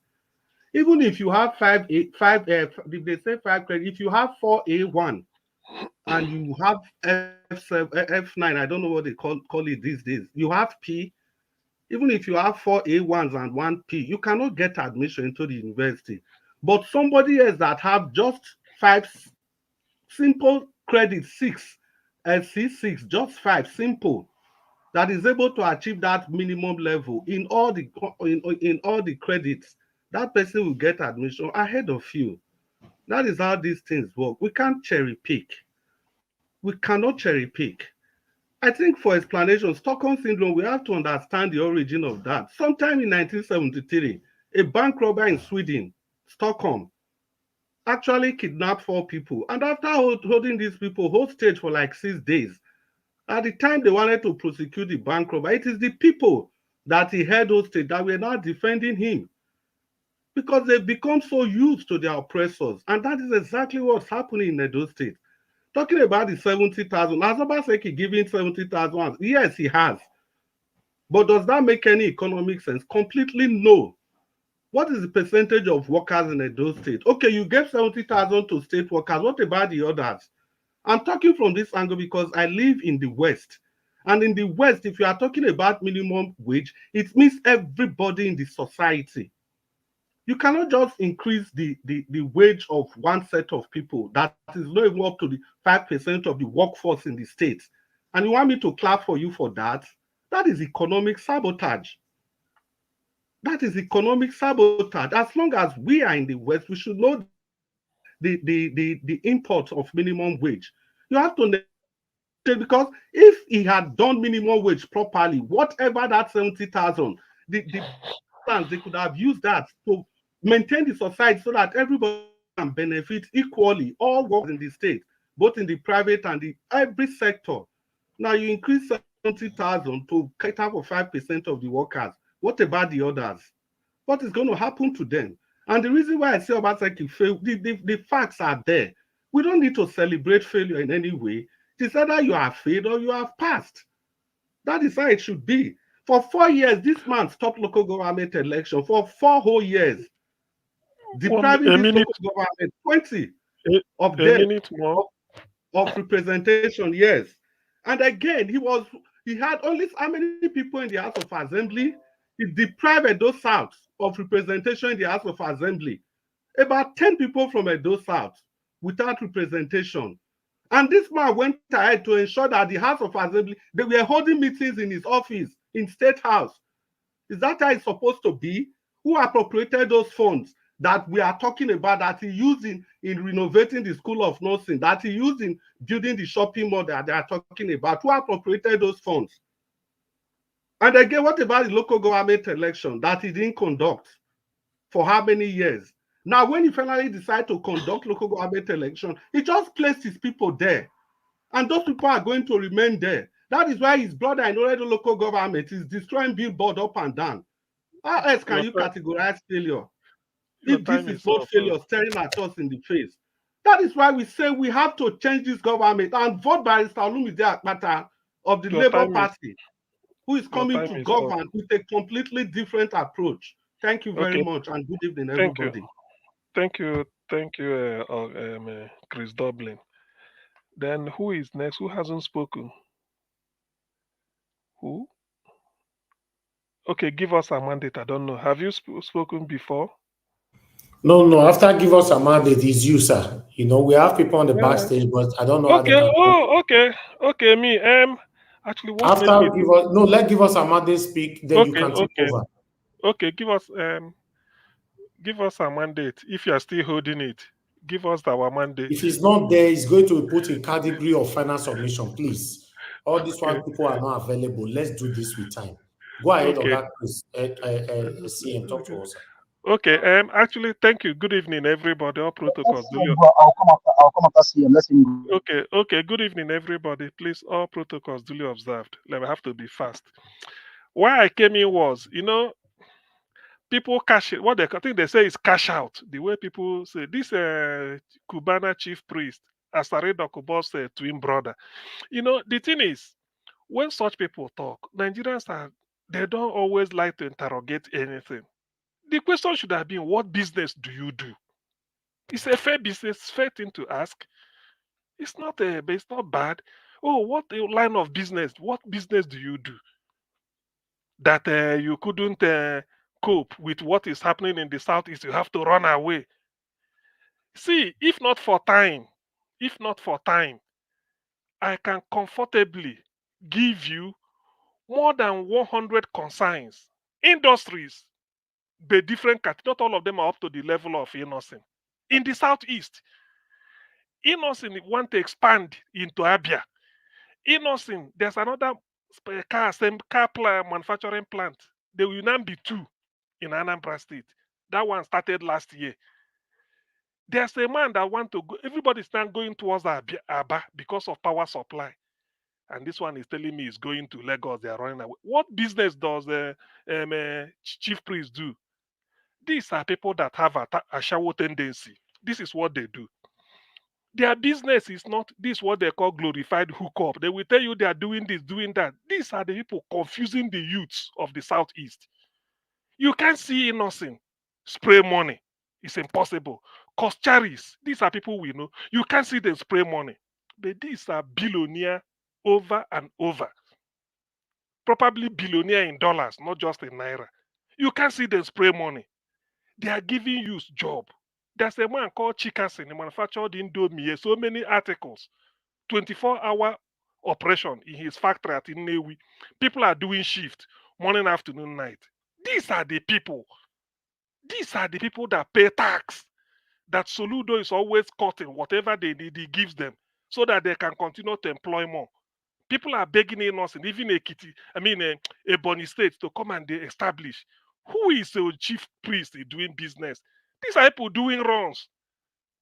Even if you have they say 5 credits, if you have 4A1 and you have F7, F9, I don't know what they call it these days, you have P, even if you have 4A1s and 1P, you cannot get admission into the university. But somebody else that have just 5 simple credits, 6, C6, just 5, simple, that is able to achieve that minimum level in all the credits, that person will get admission ahead of you. That is how these things work. We can't cherry pick. We cannot cherry pick. I think for explanation, Stockholm Syndrome, we have to understand the origin of that. Sometime in 1973, a bank robber in Sweden, Stockholm, actually kidnapped 4 people. And after holding these people hostage for like 6 days, at the time they wanted to prosecute the bank robber, it is the people that he held hostage that were not defending him, because they've become so used to their oppressors. And that is exactly what's happening in Edo State. Talking about the 70,000, has Obaseki given 70,000? Yes, he has. But does that make any economic sense? Completely no. What is the percentage of workers in Edo State? Okay, you gave 70,000 to state workers. What about the others? I'm talking from this angle because I live in the West. And in the West, if you are talking about minimum wage, it means everybody in the society. You cannot just increase the wage of one set of people that is not even up to the 5% of the workforce in the state. And you want me to clap for you for that? That is economic sabotage. That is economic sabotage. As long as we are in the West, we should know the import of minimum wage. You have to, because if he had done minimum wage properly, whatever that 70,000, they could have used that to maintain the society so that everybody can benefit equally, all workers in the state, both in the private and every sector. Now you increase 70,000 to cater for 5% of the workers. What about the others? What is going to happen to them? And the reason why I say Obaseki failed, the facts are there. We don't need to celebrate failure in any way. It is either you have failed or you have passed. That is how it should be. For 4 years, this man stopped local government election for 4 whole years. Depriving this local government 20 of them of representation, yes. And again, he had only how many people in the House of Assembly? He deprived Edo South of representation in the House of Assembly. About 10 people from Edo South without representation. And this man went ahead to ensure that the House of Assembly, they were holding meetings in his office, in State House. Is that how it's supposed to be? Who appropriated those funds? that we are talking about, that he used in renovating the school of nursing, that he used in building the shopping mall that they are talking about? Who appropriated those funds? And again, what about the local government election that he didn't conduct for how many years? Now, when he finally decided to conduct local government election, he just placed his people there. And those people are going to remain there. That is why his brother in already local government is destroying billboard up and down. How else can you categorize failure? If this is not failure staring at us in the face. That is why we say we have to change this government and vote Barrister Olumide Akpata of the Labour Party, who is coming to govern with a completely different approach. Thank you very much, and good evening, everybody. Thank you, Chris Dublin. Then who is next? Who hasn't spoken? Who? Okay, give us a mandate. I don't know. Have you spoken before? No. After give us a mandate, it's you, sir. You know, we have people on the backstage, but I don't know how they can. Oh, okay. Me, actually, what after give us give us a mandate speak, then you can take over. Okay, give us a mandate. If you are still holding it, give us our mandate. If it's not there, it's going to be put in category of final submission, please. All these one people are not available. Let's do this with time. Go ahead, Oga Chris. CM, talk to us. Okay. Actually, thank you. Good evening, everybody. All protocols. I'll come after CM. Let's see. Okay. Good evening, everybody. Please, all protocols duly observed. Let me have to be fast. Why I came in was, people cash it. What I think they say is cash out. The way people say this Cubana chief priest, Asare Dokubo's twin brother. The thing is, when such people talk, Nigerians they don't always like to interrogate anything. The question should have been, what business do you do? It's a fair business, fair thing to ask. It's not bad. Oh, what line of business? What business do you do that you couldn't cope with what is happening in the southeast? You have to run away. See, if not for time, I can comfortably give you more than 100 consigns, industries, but different categories. Not all of them are up to the level of Innocent. In the southeast, Innocent want to expand into Abia. Innocent, there's another car manufacturing plant. There will now be 2 in Anambra State. That one started last year. There's a man that want to go. Everybody's now going towards Aba because of power supply. And this one is telling me he's going to Lagos. They are running away. What business does the chief priest do? These are people that have a shallow tendency. This is what they do. Their business is not this, what they call glorified hookup. They will tell you they are doing this, doing that. These are the people confusing the youths of the southeast. You can't see Innocent spray money. It's impossible. Kocharis, these are people we know. You can't see them spray money. But these are billionaire over and over. Probably billionaire in dollars, not just in naira. You can't see them spray money. They are giving you job. There's a man called Chikasin, he manufactured Indomie, so many articles. 24-hour operation in his factory at Nnewi. People are doing shift, morning, afternoon, night. These are the people that pay tax. That Soludo is always cutting whatever they need, he gives them, so that they can continue to employ more. People are begging in us, and even Ebonyi State, to come and establish. Who is a chief priest doing business? These are people doing runs.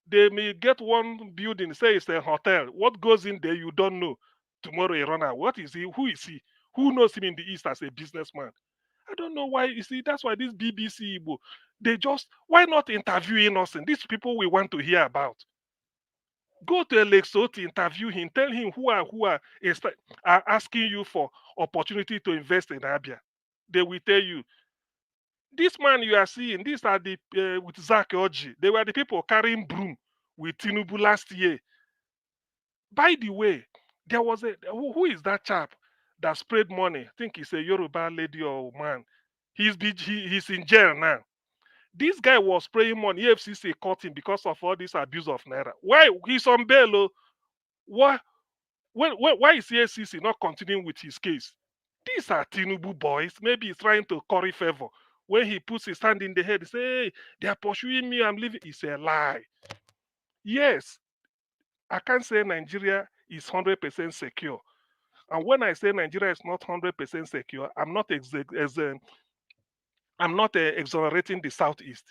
They may get one building, say it's a hotel. What goes in there, you don't know. Tomorrow, a runner. What is he? Who is he? Who knows him in the East as a businessman? I don't know why. You see, that's why this BBC Igbo, why not interview Innocent? These people we want to hear about. Go to Alexo to interview him. Tell him who are asking you for opportunity to invest in Abia. They will tell you. This man you are seeing, these are the with Zach Oji. They were the people carrying broom with Tinubu last year. By the way, there was who is that chap that sprayed money? I think he's a Yoruba lady or man. He's in jail now. This guy was spraying money. EFCC caught him because of all this abuse of naira. Why he's on bail? Why is EFCC not continuing with his case? These are Tinubu boys. Maybe he's trying to curry favor When he puts his hand in the head, he say, hey, they are pursuing me, I'm leaving. It's a lie. Yes, I can't say Nigeria is 100% secure. And when I say Nigeria is not 100% secure, I'm not exonerating the Southeast,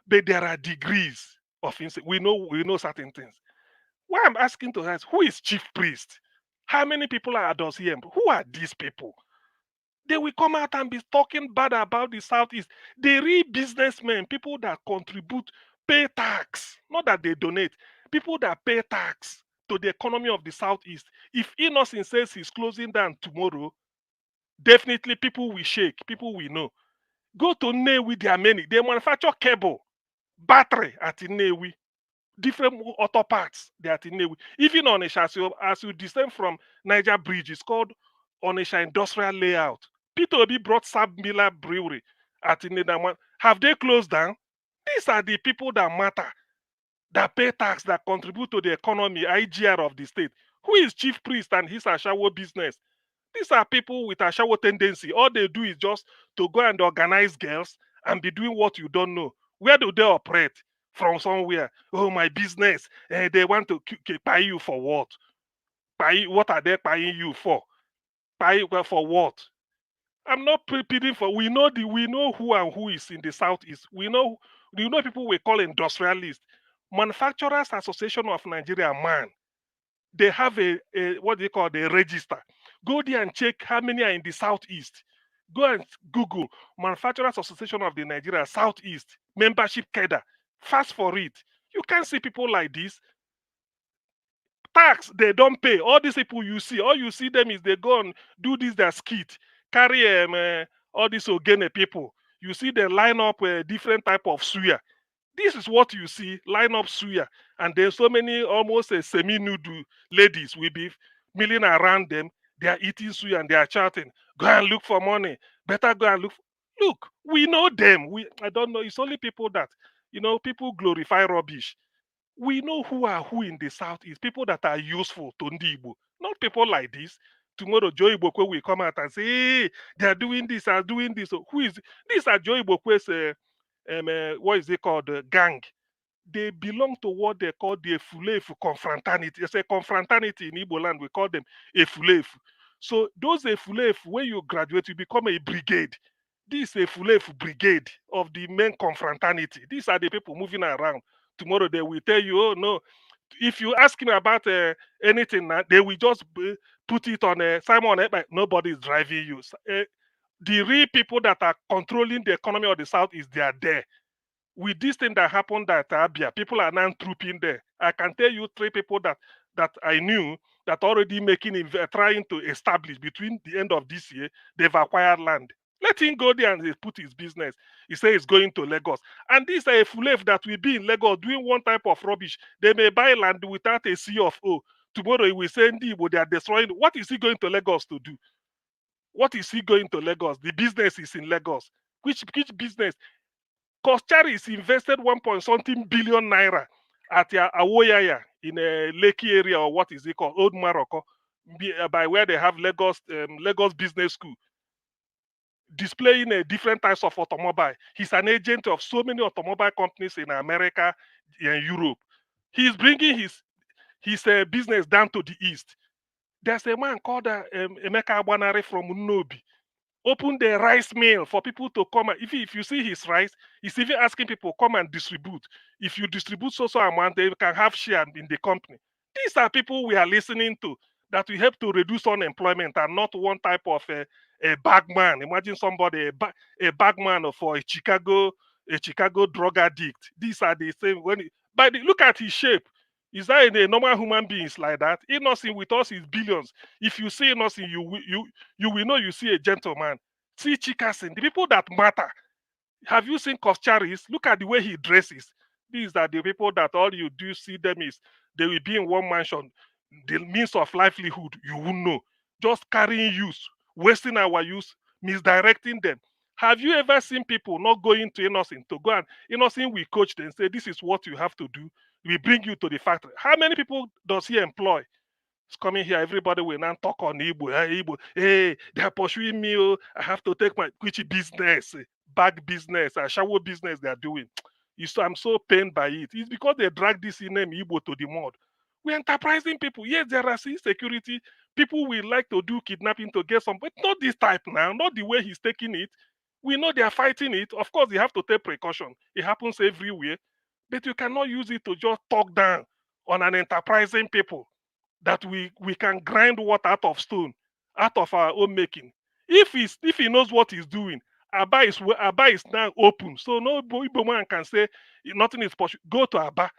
but there are degrees of we know certain things. Why I'm asking to ask, who is chief priest? How many people are those here? Who are these people? They will come out and be talking bad about the Southeast. The real businessmen, people that contribute, pay tax, not that they donate, people that pay tax to the economy of the Southeast. If Innocent says he's closing down tomorrow, definitely people will shake, people will know. Go to Nnewi, there are many. They manufacture cable, battery at Nnewi, different auto parts, they are at Nnewi. Even Onisha, as you descend from Niger Bridge, it's called Onisha Industrial Layout. Peter Obi brought Sab Miller Brewery at Nnewi. Have they closed down? These are the people that matter, that pay tax, that contribute to the economy, IGR of the state. Who is chief priest and his Ashawo business? These are people with Ashawo tendency. All they do is just to go and organize girls and be doing what you don't know. Where do they operate? From somewhere. Oh, my business. They want to pay you for what? What are they paying you for? Pay for what? I'm not pleading for. We know who and who is in the Southeast. We know people we call industrialists. Manufacturers Association of Nigeria, man. They have a what they call the register. Go there and check how many are in the Southeast. Go and Google Manufacturers Association of the Nigeria Southeast membership cadre. Fast for it. You can't see people like this. Tax they don't pay. All these people you see, all you see them is they go and do this their skit, carry all these Ogene people. You see they line up different type of suya. This is what you see, line up suya. And there's so many almost semi-nude ladies will be milling around them. They are eating suya and they are chatting. Go and look for money. Better go and look. Look, we know them. I don't know. It's only people that, people glorify rubbish. We know who are who in the Southeast. People that are useful to Ndibo. Not people like this. Tomorrow, Joy Ibokwe will come out and say, hey, they are doing this, are doing this. So who is these are Joy Ibokwe's what is it called? Gang. They belong to what they call the Efulefu confraternity. It's a confraternity in Igbo land. We call them Efulefu. So those Efulefu, when you graduate, you become a brigade. This Efulefu brigade of the main confraternity. These are the people moving around. Tomorrow they will tell you, oh no. If you ask him about anything, they will just put it on Simon. Nobody is driving you. The real people that are controlling the economy of the South they are there. With this thing that happened at Abia, people are now trooping there. I can tell you 3 people that I knew that already trying to establish between the end of this year, they've acquired land. Let him go there and put his business. He says he's going to Lagos. And these are a fulef that will be in Lagos doing one type of rubbish. They may buy land without a C of O. Tomorrow he will say, they are destroying. What is he going to Lagos to do? What is he going to Lagos? The business is in Lagos. Which business? Koschari is invested 1.something billion naira at Awoyaya in a Lekki area, or what is it called? Old Morocco, by where they have Lagos Business School, displaying different types of automobile. He's an agent of so many automobile companies in America and Europe. He's bringing his business down to the east. There's a man called Emeka Agbanare from Nnobi. Open the rice mill for people to come. If you see his rice, he's even asking people come and distribute. If you distribute so amount, they can have share in the company. These are people we are listening to that will help to reduce unemployment, and not one type of a bagman. Imagine somebody a bagman for a Chicago drug addict. These are the same. Look at his shape. Is that a normal human beings like that? Innocent with us is billions. If you see Innocent, you will know you see a gentleman. See Chikasin, the people that matter. Have you seen Koschari's? Look at the way he dresses. These are the people that all you do see them is they will be in one mansion. The means of livelihood, you won't know. Just carrying youth, wasting our youth, misdirecting them. Have you ever seen people not going to Innocent to go and Innocent will coach them, say this is what you have to do. We bring you to the factory. How many people does he employ? It's coming here. Everybody will now talk on Igbo. Hey, Igbo. Hey, they are pursuing me. Oh, I have to take my Kuchi business. bag business, a shower business they are doing. I'm so pained by it. It's because they drag this in name Igbo to the mud. We're enterprising people. Yes, there are insecurity. People will like to do kidnapping to get some, but not this type now, not the way he's taking it. We know they are fighting it. Of course, you have to take precaution. It happens everywhere. But you cannot use it to just talk down on an enterprising people that we can grind water out of stone, out of our own making. If he knows what he's doing, Aba is now open. So no Igbo man can say nothing is possible. Go to Aba.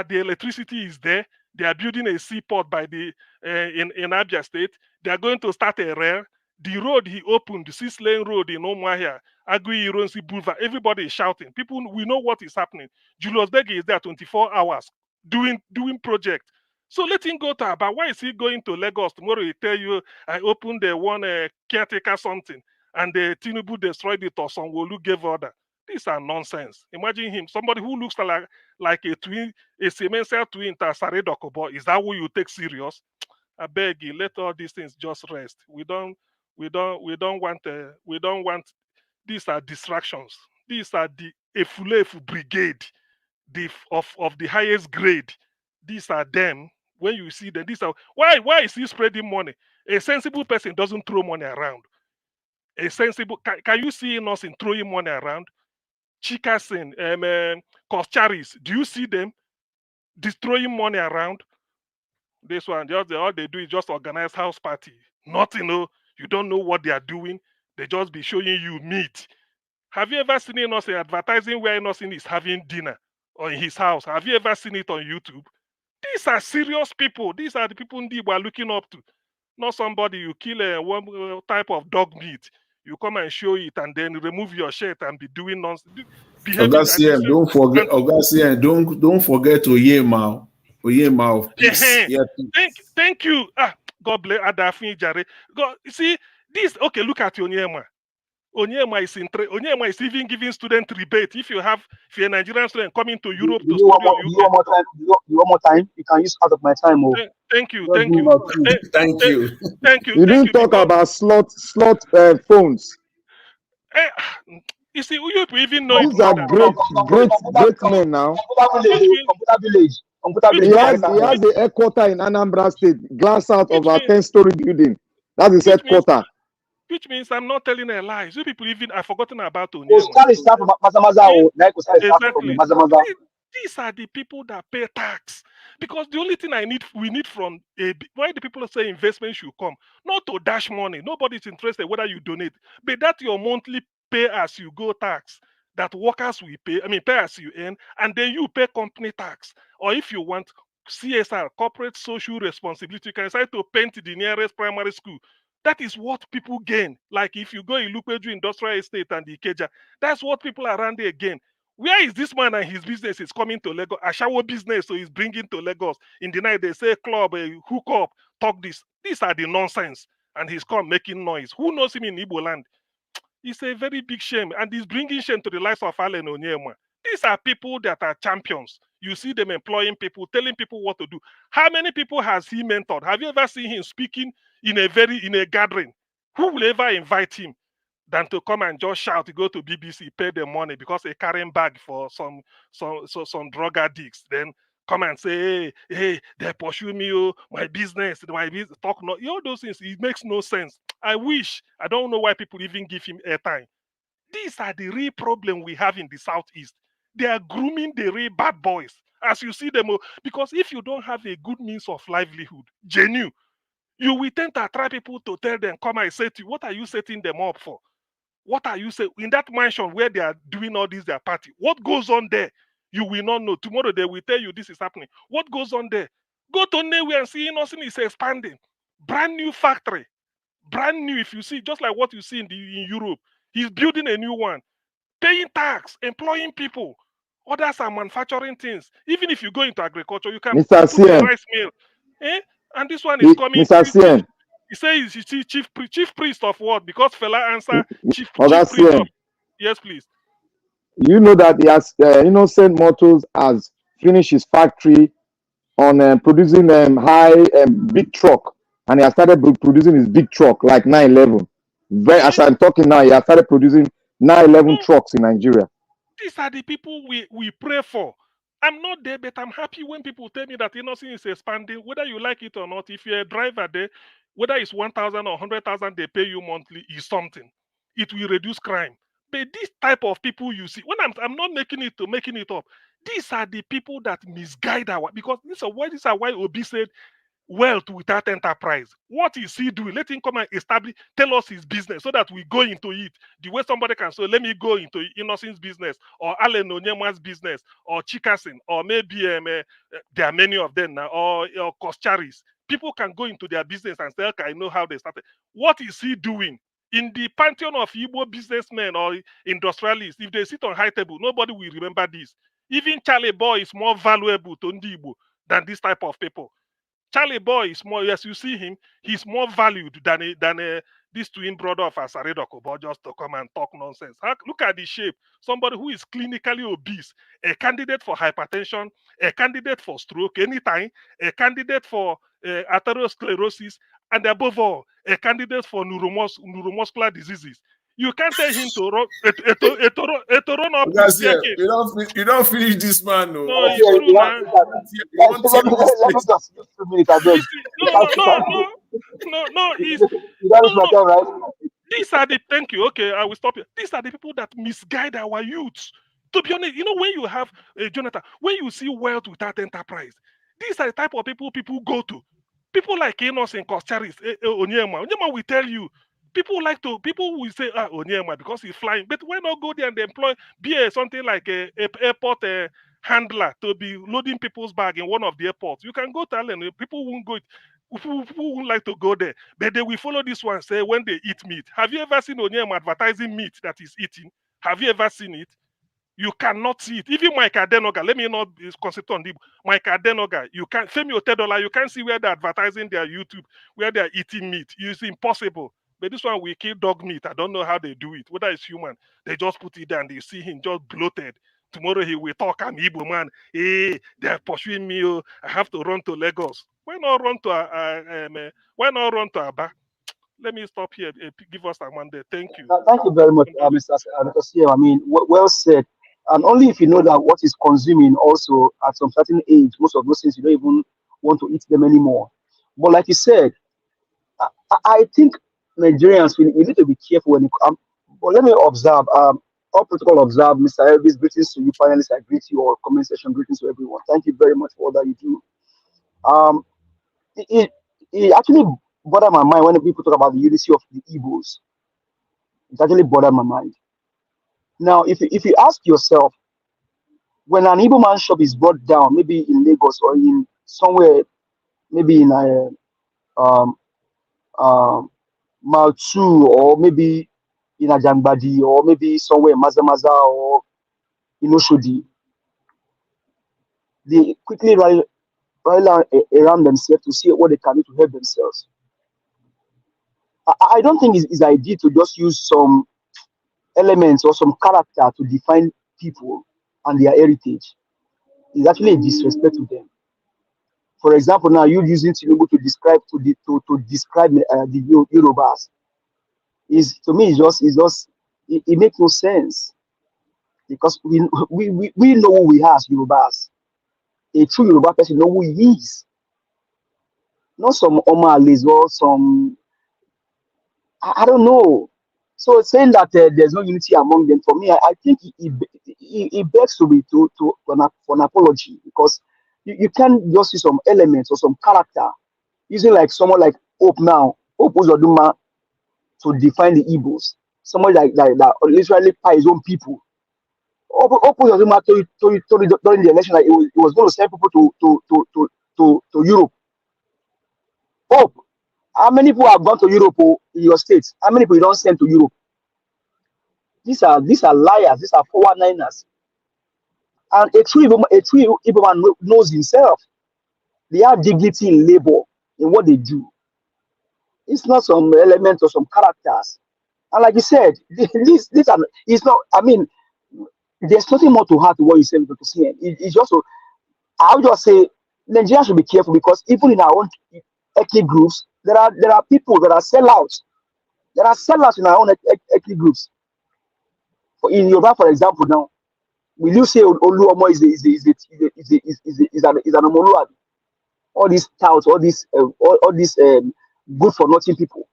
The electricity is there. They are building a seaport by the in Abia State. They are going to start a rail. The road he opened, the 6-lane road in Umuahia, Agui Ironsi Boulevard, everybody is shouting. People, we know what is happening. Julius Berger is there 24 hours doing project. So let him go to Aba. Why is he going to Lagos? Tomorrow he tell you, I opened the one caretaker something, and the Tinubu destroyed it or Sanwo-Olu gave order. These are nonsense. Imagine him, somebody who looks like a twin, a siamesial twin to Sare Dokubo. Is that who you take serious? I beg you, let all these things just rest. We don't want. These are distractions. These are the Efulefu brigade, of the highest grade. These are them. When you see them, these are why is he spreading money? A sensible person doesn't throw money around. A sensible can you see us in throwing money around? Chikasin, Kocharis, do you see them destroying money around? This one, all they do is just organize house party. Nothing, you don't know what they are doing. They just be showing you meat. Have you ever seen Innocent advertising where Innocent is having dinner or in his house? Have you ever seen it on YouTube? These are serious people. These are the people we are looking up to. Not somebody you kill one type of dog meat. You come and show it and then remove your shirt and be doing nonsense. Ogasien, don't forget Oyema. Oyema of peace. Yeah. Thank you. God bless Adafin Jare. God, see this. Okay, look at Onyema. Onyema is even giving student rebate. If you're a Nigerian student coming to Europe to study, one more time. You can use part of my time. Thank you. You didn't talk about slot phones. You see, you even know these are great men now. He has a headquarter in Anambra State, glass out of our 10-story building. That's his headquarter. Which means I'm not telling a lie. You people even I've forgotten about Onyema. Exactly. These are the people that pay tax. Because the only thing we need from why the people say investment should come, not to dash money. Nobody's interested whether you donate, but that your monthly pay as you go tax that workers will pay. Pay as you earn, and then you pay company tax. Or if you want CSR, corporate social responsibility, you can decide to paint the nearest primary school. That is what people gain. Like if you go in Lupeju Industrial Estate and Ikeja, that's what people around there gain. Where is this man and his business is coming to Lagos? Ashawo business, so he's bringing to Lagos. In the night, they say club, hook up, talk this. These are the nonsense. And he's come making noise. Who knows him in Igbo land? It's a very big shame. And he's bringing shame to the lives of Allen Onyema. These are people that are champions. You see them employing people, telling people what to do. How many people has he mentored? Have you ever seen him speaking in a gathering? Who will ever invite him than to come and just shout, go to BBC, pay the money because they carrying bag for some drug addicts, then come and say, hey, they pursue me, my business, talk no, all those things. It makes no sense. I don't know why people even give him airtime. These are the real problem we have in the Southeast. They are grooming the real bad boys, as you see them. Because if you don't have a good means of livelihood, genuine, you will tend to attract people to tell them, come and say to you, what are you setting them up for? What are you saying? In that mansion where they are doing all this, their party, what goes on there? You will not know. Tomorrow they will tell you this is happening. What goes on there? Go to Newe and see nothing is expanding. Brand new factory. Brand new, if you see, just like what you see in Europe. He's building a new one. Paying tax, employing people. Others are manufacturing things. Even if you go into agriculture, you can put a rice mill. And this one is coming. Mr. Sien. He says he's chief priest of what? Because fella answer chief priest of. Yes, please. You know that he has Innocent Motors has finished his factory on producing big truck, and he has started producing his big truck like 911. As I'm talking now, he has started producing 911 trucks in Nigeria. These are the people we pray for. I'm not there, but I'm happy when people tell me that innocence is expanding, whether you like it or not. If you're a driver there, whether it's 1,000 or 100,000 they pay you monthly is something. It will reduce crime. But this type of people you see, when I'm not making it up, these are the people that misguide our, because these are why Obi said wealth without enterprise. What is he doing? Let him come and tell us his business so that we go into it. The way somebody can say, let me go into Innocent's business, or Allen Onyema's business, or Chikasin, or maybe there are many of them now, or Koscharis. People can go into their business and say, okay, I know how they started. What is he doing? In the pantheon of Igbo businessmen or industrialists, if they sit on high table, nobody will remember this. Even Charlie Boy is more valuable to Ndi Igbo than this type of people. Charlie Boy is more, yes, you see him, he's more valued than this twin brother of Asare Dokubo just to come and talk nonsense. Look at the shape. Somebody who is clinically obese, a candidate for hypertension, a candidate for stroke anytime, a candidate for atherosclerosis, and above all, a candidate for neuromuscular diseases. You can't tell him to run to run up the staircase. You don't finish this man, no. No, it's true, man. Let me just 2 minutes. I beg. No. These are the thank you. Okay, I will stop you. These are the people that misguide our youths. To be honest, when you have Jonathan, when you see wealth without enterprise, these are the type of people go to. People like Innocent Koscharis, Onyema. Onyema will tell you. People will say, Onyema, because he's flying. But why not go there and employ, something like a airport handler to be loading people's bag in one of the airports? You can go to Allen. People won't go. People won't like to go there. But they will follow this one, say, when they eat meat. Have you ever seen Onyema advertising meat that he's eating? Have you ever seen it? You cannot see it. Even Mike Adenoga, let me not concentrate on the Mike Adenoga. You can't, Femi Otedola, you can't see where they're advertising their YouTube, where they're eating meat. It's impossible. But this one, we kill dog meat. I don't know how they do it, whether it's human. They just put it there and they see him just bloated. Tomorrow he will talk, I'm Igbo man. Hey, they're pursuing me. Oh, I have to run to Lagos. Why not run to Aba? Let me stop here. Give us a Monday. Thank you. Thank you very much, Mr. Siem. I mean, well said. And only if you know that what is consuming also at some certain age, most of those things you don't even want to eat them anymore. But like you said, I think Nigerians, we need to be careful when it comes. But let me observe. All protocol observe. Mr. Elvis, greetings to you. Finalists, I greet you. Or comment section, greetings to everyone. Thank you very much for all that you do. It actually bothered my mind when people talk about the unity of the Igbos. It actually bothered my mind. Now, if you ask yourself, when an Igbo man shop is brought down, maybe in Lagos or in somewhere, maybe in Maltu, or maybe in Ajangbadi, or maybe somewhere in Mazamaza or in Oshodi, they quickly rally around themselves to see what they can do to help themselves. I don't think it's ideal to just use some elements or some character to define people and their heritage. It's actually a disrespect to them. For example, now you're using Tinubu to describe the Yorubas. To me, it makes no sense, because we know who we are as Yorubas. A true Yoruba person know who he is, not some Omalis or some I don't know. So saying that there's no unity among them, for me, I think it begs to be for an apology, because you can't just use some elements or some character, using like someone like Hope now, Hope Uzoduma, to define the Igbos. Someone like that literally by his own people. Hope Uzoduma told during the election that he was going to send people to Europe. Hope. How many people have gone to Europe in your states? How many people you don't send to Europe? These are liars. These are 419ers. And a true Igbo man knows himself. They have dignity in labor, in what they do. It's not some elements or some characters. And like you said, these are. It's not. I mean, there's nothing more to heart to what you said, to see. It's just. I would just say Nigeria should be careful, because even in our own ethnic groups, there are people that are sellouts. There are sellouts in our own ethnic groups. In Yoruba, for example, now, will you say Oluomo is an Omoluabi? All these touts, all these good for nothing people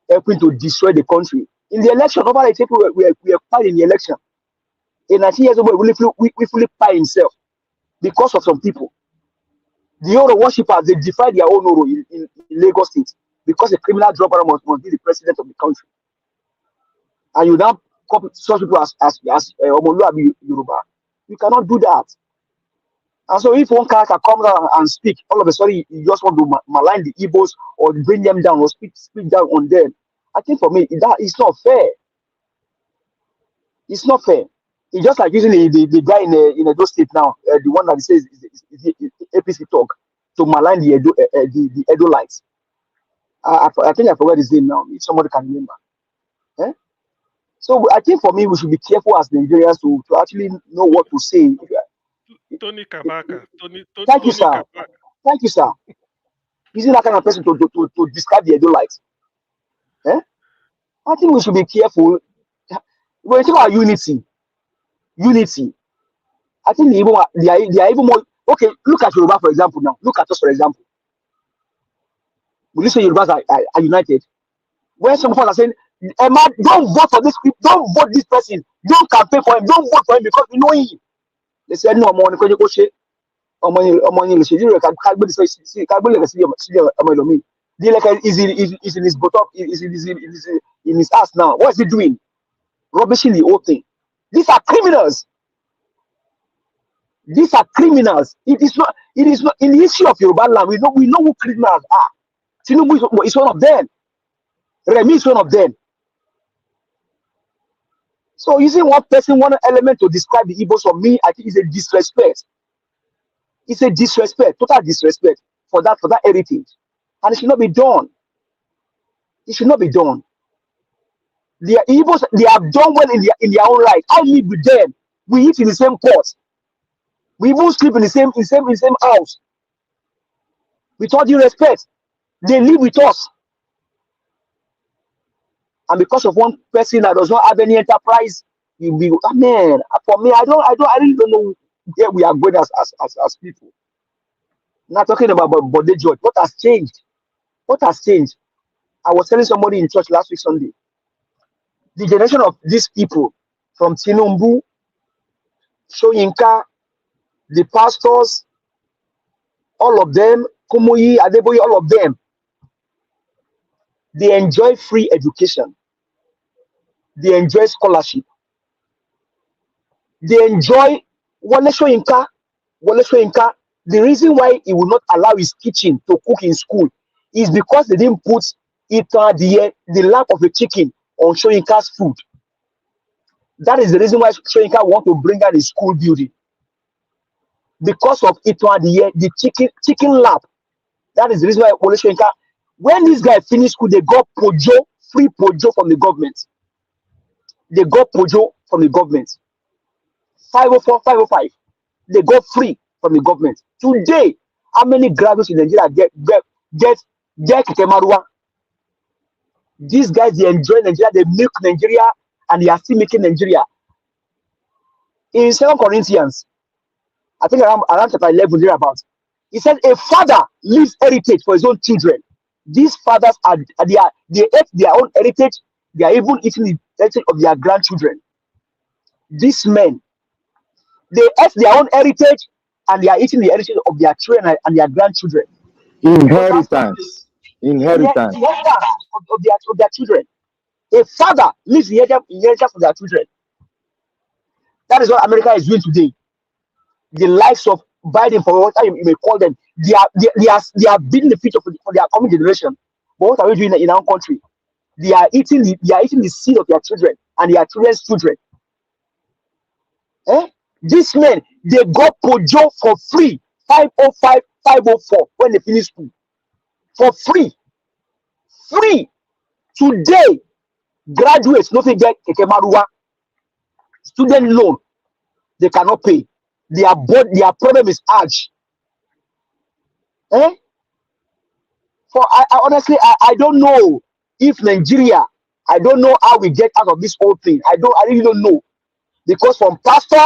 helping to destroy the country. In the election, nobody people we are part in the election. In 19 years ago, we fully pie himself because of some people. The Oro worshippers, they defy their own Oro in Lagos State because a criminal drug must be the president of the country. And you now copy such people as Omoluabi Yoruba. You cannot do that. And so if one character comes out and speak, all of a sudden you just want to malign the Igbos or bring them down or speak down on them. I think for me, that is not fair. It's not fair. It's just like using the guy in Edo State now, the one that says is APC talk, to malign the Edo lights. I think I forgot his name now. If somebody can remember. Eh? So I think for me, we should be careful as Nigerians to actually know what to say. Tony Kabaka. Thank you, sir. Kabaka. Thank you, sir. Using that kind of person to describe the Edo lights. Eh? I think we should be careful. When we talk about unity, I think they are even more. Okay, look at Yoruba, for example, now. Look at us, for example. Will you say Yorubas are united? When some people are saying, Emma, don't vote for this, don't vote this person, don't campaign for him, don't vote for him because we know him. They said, no, I'm on the is in his bottom, is in his ass now. What is he doing? Rubbishing the whole thing. These are criminals. These are criminals. It is not in the history of Yoruba land. We know who criminals are. Tinubu is one of them. Remi is one of them. So using one person, one element to describe the Igbos, for me, I think is a disrespect. It's a disrespect, total disrespect for that heritage. And it should not be done. It should not be done. The Igbos, they have done well in their own right. I live with them. We eat in the same pot. We even sleep in the same house. With all due respect, they live with us. And because of one person that does not have any enterprise, you be man. For me, I really don't know where we are going as people. Not talking about Bode George. What has changed? What has changed? I was telling somebody in church last week Sunday. The generation of these people, from Tinubu, Soyinka, the pastors, all of them, Kumuyi, Adeboye, all of them, they enjoy free education. They enjoy scholarship. They enjoy Wole Soyinka. The reason why he will not allow his kitchen to cook in school is because they didn't put the lack of a chicken on Soyinka's food. That is the reason why Soyinka want to bring out his school building. Because of the chicken lab. That is the reason why Wole Soyinka, when this guy finished school, they got free pojo from the government. They got pojo from the government. 504, 505. They got free from the government. Today, how many graduates in Nigeria get Kekemarua? These guys, they enjoy Nigeria, they milk Nigeria, and they are still making Nigeria. In 2 Corinthians, I think around chapter 11, thereabouts, he says a father leaves heritage for his own children. These fathers they ate their own heritage, they are even eating the heritage of their grandchildren. These men, they ate their own heritage and they are eating the heritage of their children and their grandchildren. Inheritance. Inheritance of their children. A father leaves the inheritance for their children. That is what America is doing today. The likes of Biden, for what you may call them, they are building the future for their coming generation. But what are we doing in our country? They are eating the seed of their children and their children's children. These men, they got pojo for free, 505, 504 when they finish school. For free. Free. Today, graduates, nothing get Kekemarua. Student loan, they cannot pay. Their problem is urge. For I honestly, I don't know if Nigeria I don't know how we get out of this whole thing. I really don't know. Because from pastor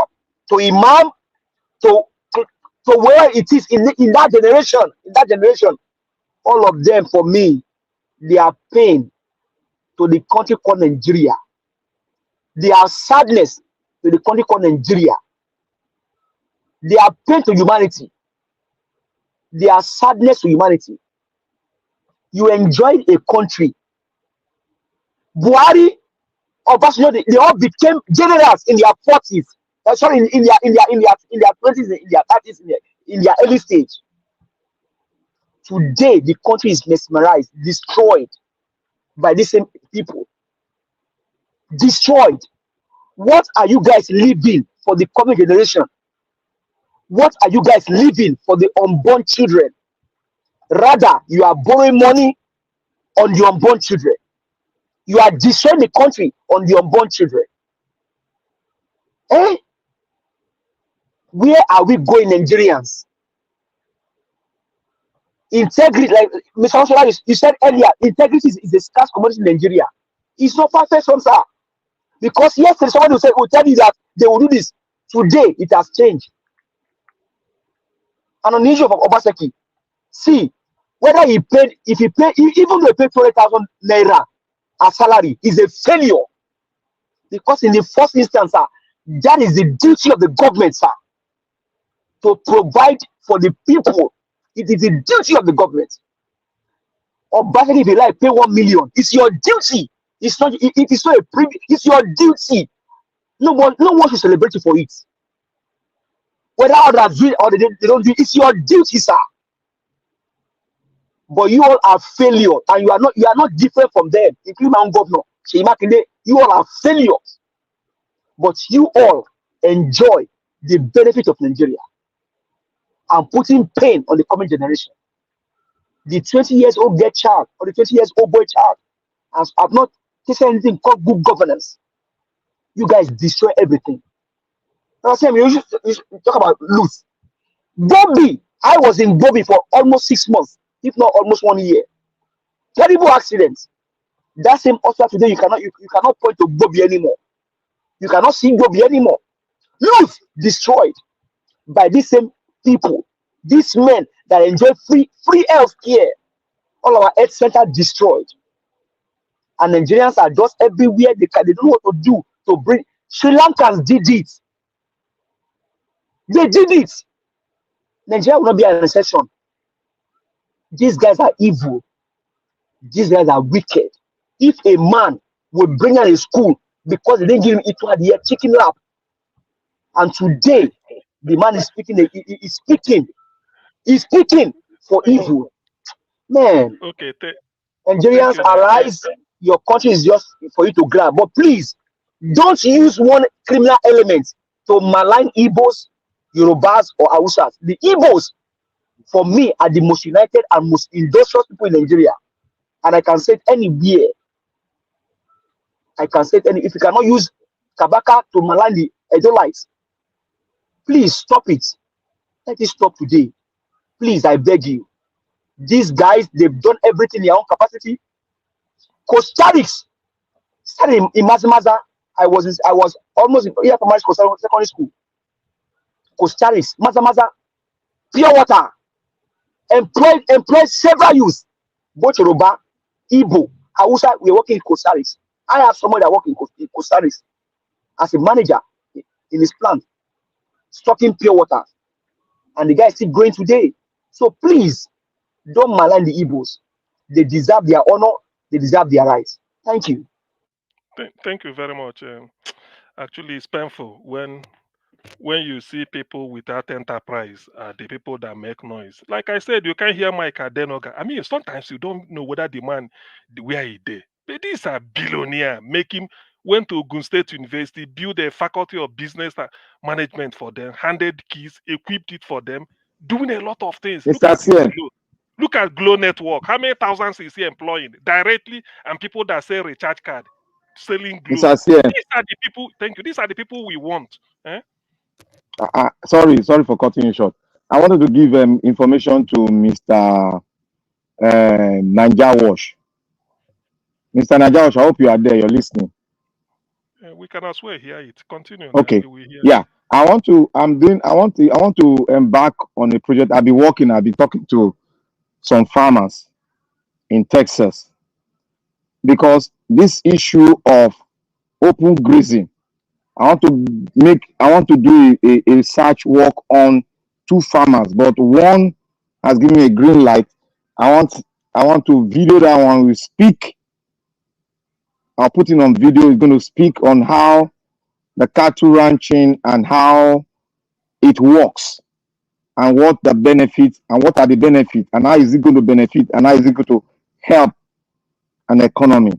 to imam to where it is in that generation, all of them for me, they are pain to the country called Nigeria. They are sadness to the country called Nigeria. They are pain to humanity. They are sadness to humanity. You enjoyed a country. Buhari, Obasanjo, they all became generals in their 40s. Sorry, in their 20s, in their 30s, in their early stage. Today, the country is mesmerized, destroyed by these same people. Destroyed. What are you guys leaving for the coming generation? What are you guys leaving for the unborn children? Rather, you are borrowing money on the unborn children. You are destroying the country on the unborn children. Eh? Where are we going, Nigerians? Integrity, like Mr. Osola, you said earlier, integrity is a scarce commodity in Nigeria. It's not perfect, sir. Because yesterday someone will tell you that they will do this. Today it has changed. And on the issue of Obaseki, see whether if he paid, even though he paid 20,000 naira as salary, is a failure. Because in the first instance, sir, that is the duty of the government, sir, to provide for the people. It is the duty of the government. Obaseki, if you like, pay 1 million. It's your duty. It's not. It is not a privilege. It's your duty. No one should celebrate you for it. Whether others do it or they don't do it, it's your duty, sir. But you all are failure, and you are not different from them, including my own governor, Seyi Makinde. You all are failures. But you all enjoy the benefit of Nigeria and putting pain on the coming generation. The 20 years old girl child or the 20 years old boy child have not taken anything called good governance. You guys destroy everything. Now, you should talk about loot. Bobby, I was in Bobby for almost 6 months, if not almost 1 year. Terrible accidents. That same hospital today, you cannot point to Bobby anymore. You cannot see Bobby anymore. Loot destroyed by these same people, these men that enjoy free health care. All our health center destroyed. And Nigerians are just everywhere. They don't know what to do to bring. Sri Lankans did it. They did it. Nigeria will not be an exception. These guys are evil. These guys are wicked. If a man would bring out a school because they didn't give him equal the year chicken lap, and today the man is speaking, he's speaking for evil. Man, Okay, Nigerians, arise. Your country is just for you to grab. But please, don't use one criminal element to malign Igbos, Yorubas, or Hausas. The Igbos, for me, are the most united and most industrious people in Nigeria. And I can say it anywhere. If you cannot use Kabaka to malign the Edolites, please stop it. Let it stop today. Please, I beg you. These guys, they've done everything in their own capacity. Costarics started in Mazimaza. I was almost in primary school, secondary school. Costarics, Mazimaza, pure water, employed several youths, both Yoruba, Igbo, Hausa. We are working in Costarics. I have someone that works in Costarics as a manager in his plant, stocking pure water, and the guy is still growing today. So please, don't malign the Igbos. They deserve their honor. They deserve their rights. Thank you. Thank you very much. Actually, it's painful when you see people without enterprise are the people that make noise. Like I said, you can hear Mike Adenoga. I mean, sometimes you don't know whether the man where he did. But these are billionaire. Went to Ogun State University, built a faculty of business management for them, handed keys, equipped it for them, doing a lot of things. Look at Glow Network. How many thousands is he employing directly? And people that sell recharge card, selling Glow. These are the people. Thank you. These are the people we want. Eh? Sorry for cutting you short. I wanted to give information to Mr. Niger Wash. Mr. Najaosh, I hope you are there. You're listening. We can as well hear it. Continue, Okay. then we hear Yeah. I want to embark on a project. I'll be talking to some farmers in Texas because this issue of open grazing, I want to do a research work on 2 farmers, but one has given me a green light. I want to video that one. We speak. I'll put it on video. It's going to speak on how the cattle ranching and how it works and what the benefits and what are the benefits and how is it going to benefit and how is it going to help an economy.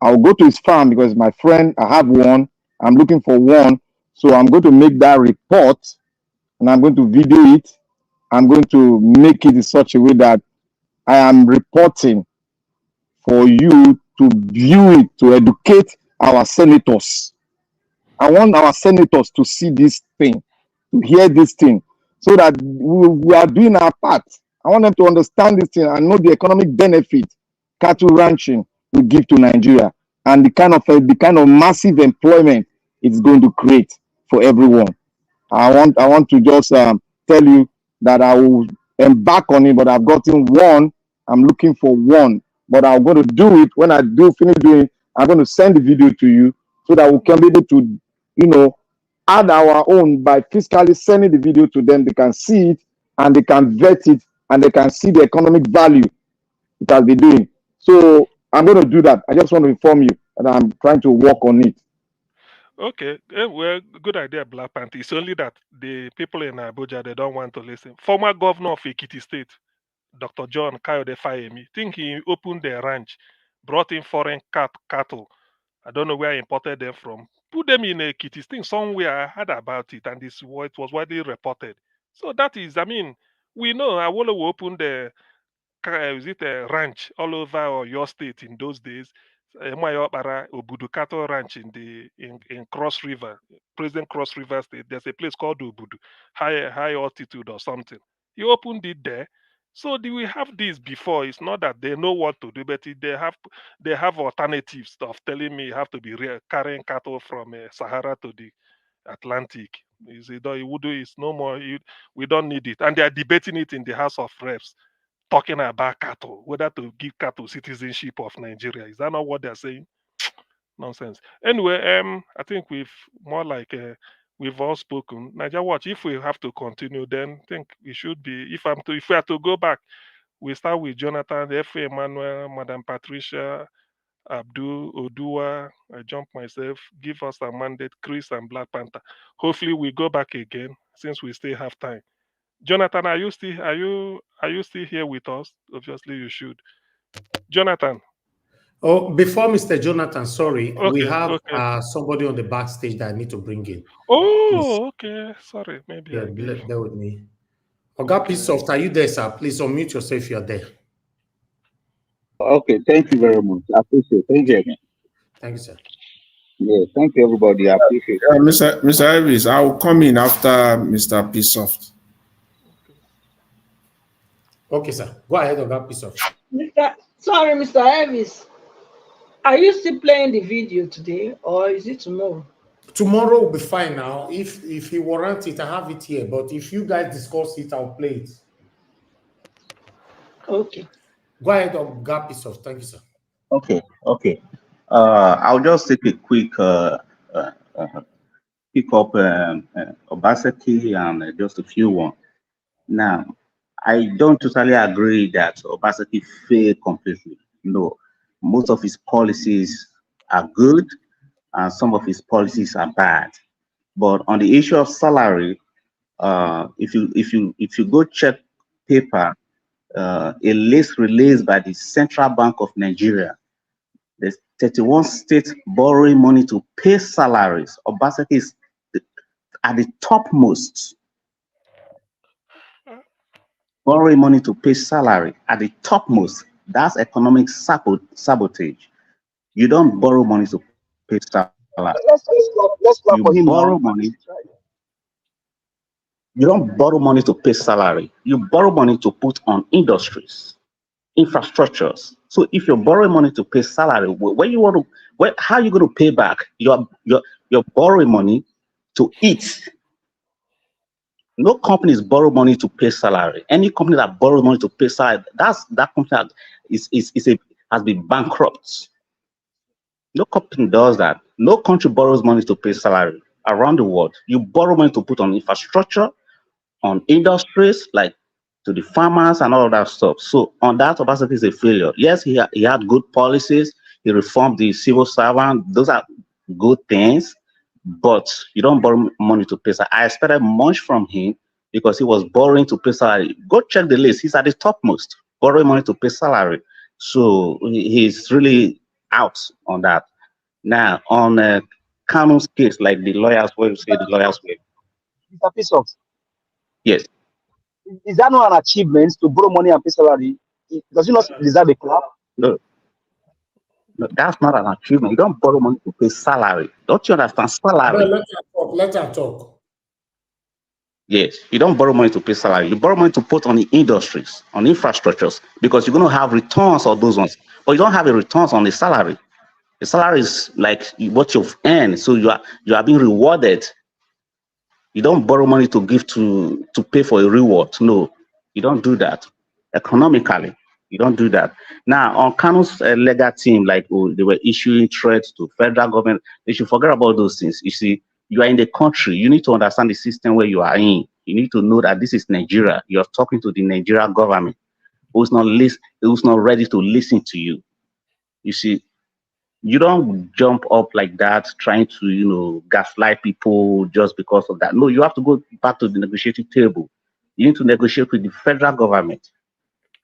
I'll go to his farm because my friend, I have one. I'm looking for one. So I'm going to make that report and I'm going to video it. I'm going to make it in such a way that I am reporting for you to view it, to educate our senators. I want our senators to see this thing, to hear this thing, so that we are doing our part. I want them to understand this thing and know the economic benefit cattle ranching will give to Nigeria and the kind of massive employment it's going to create for everyone. I want to just tell you that I will embark on it, but I've gotten one. I'm looking for one, but I'm going to do it. When I finish doing it, I'm going to send the video to you so that we can be able to, add our own by physically sending the video to them. They can see it and they can vet it and they can see the economic value it has been doing. So I'm going to do that. I just want to inform you that I'm trying to work on it. Okay, well, good idea, Black Panther. It's only that the people in Abuja, they don't want to listen. Former governor of Ekiti State, Dr. John Kayode Fayemi, think he opened a ranch, brought in foreign cattle. I don't know where he imported them from. Put them in Ekiti State somewhere. I heard about it, and it was widely reported. So that is, we know Awolowo opened the is it a ranch all over your state in those days? Emayokpara Obudu Cattle Ranch in Cross River, President Cross River State. There's a place called Obudu, high altitude or something. He opened it there. So we have this before. It's not that they know what to do, but they have alternatives of telling me you have to be carrying cattle from Sahara to the Atlantic. It's no more. We don't need it, and they are debating it in the House of Reps, talking about cattle, whether to give cattle citizenship of Nigeria. Is that not what they're saying? Nonsense. Anyway, I think we've all spoken. Nigeria Watch, if we have to continue, then I think we should be. If we have to go back, we start with Jonathan, F.A. Emmanuel, Madam Patricia, Abdul, Odua, I jump myself, give us a mandate, Chris and Black Panther. Hopefully we go back again since we still have time. Jonathan, are you still here with us? Obviously, you should. Jonathan. Oh, before Mr. Jonathan, sorry, we Okay, have okay. somebody on the backstage that I need to bring in. Oh, okay. Sorry, maybe Yeah, I gave. bear with me. Oga Pisoft, are you there, sir? Please unmute yourself if you're there. Okay, thank you very much. I appreciate it. Thank you again. Thank you, sir. Yeah, thank you, everybody. I appreciate it. Mr. Elvis, I will come in after Mr. Pisoft. Okay, sir. Go ahead, Oga Pisoft. Sorry, Mr. Elvis. Are you still playing the video today or is it tomorrow? Tomorrow will be fine now. If he warrants it, I have it here. But if you guys discuss it, I'll play it. Okay. Go ahead, Oga Pisoft. Thank you, sir. Okay. I'll just take a quick pick up Obaseki and just a few one. Now, I don't totally agree that Obaseki failed completely. No, most of his policies are good and some of his policies are bad. But on the issue of salary, if you go check paper, a list released by the Central Bank of Nigeria, there's 31 states borrowing money to pay salaries. Obaseki is at the topmost. Borrowing money to pay salary at the topmost. That's economic sabotage. You don't borrow money to pay salary. Let's clap for him. Borrow money. You don't borrow money to pay salary. You borrow money to put on industries. infrastructures. So if you're borrowing money to pay salary, when you want to, how are you going to pay back? You're borrowing money to eat. No companies borrow money to pay salary. Any company that borrows money to pay salary, that company has been bankrupt. No company does that. No country borrows money to pay salary around the world. You borrow money to put on infrastructure, on industries, like to the farmers and all of that stuff. So on that, Obaseki is a failure. Yes, he had good policies. He reformed the civil servant. Those are good things, but you don't borrow money to pay salary. I expected much from him because he was borrowing to pay salary. Go check the list. He's at the topmost, borrowing money to pay salary. So he's really out on that. Now, on Kanu's case, like the lawyers, what you say, the lawyers way. Mr. Peace. Yes. Is that not an achievement to borrow money and pay salary? Does he not deserve a clap? No, that's not an achievement. You don't borrow money to pay salary. Don't you understand salary? Let her talk. Yes, you don't borrow money to pay salary. You borrow money to put on the industries, on infrastructures, because you're going to have returns on those ones. But you don't have a returns on the salary. The salary is like what you've earned, so you are being rewarded. You don't borrow money to give to pay for a reward. No, you don't do that. Economically, you don't do that. Now, on Kanu's legal team, like they were issuing threats to federal government, they should forget about those things. You see, you are in the country. You need to understand the system where you are in. You need to know that this is Nigeria. You're talking to the Nigerian government, who's not ready to listen to you. You see, you don't jump up like that trying to, gaslight people just because of that. No, you have to go back to the negotiating table. You need to negotiate with the federal government.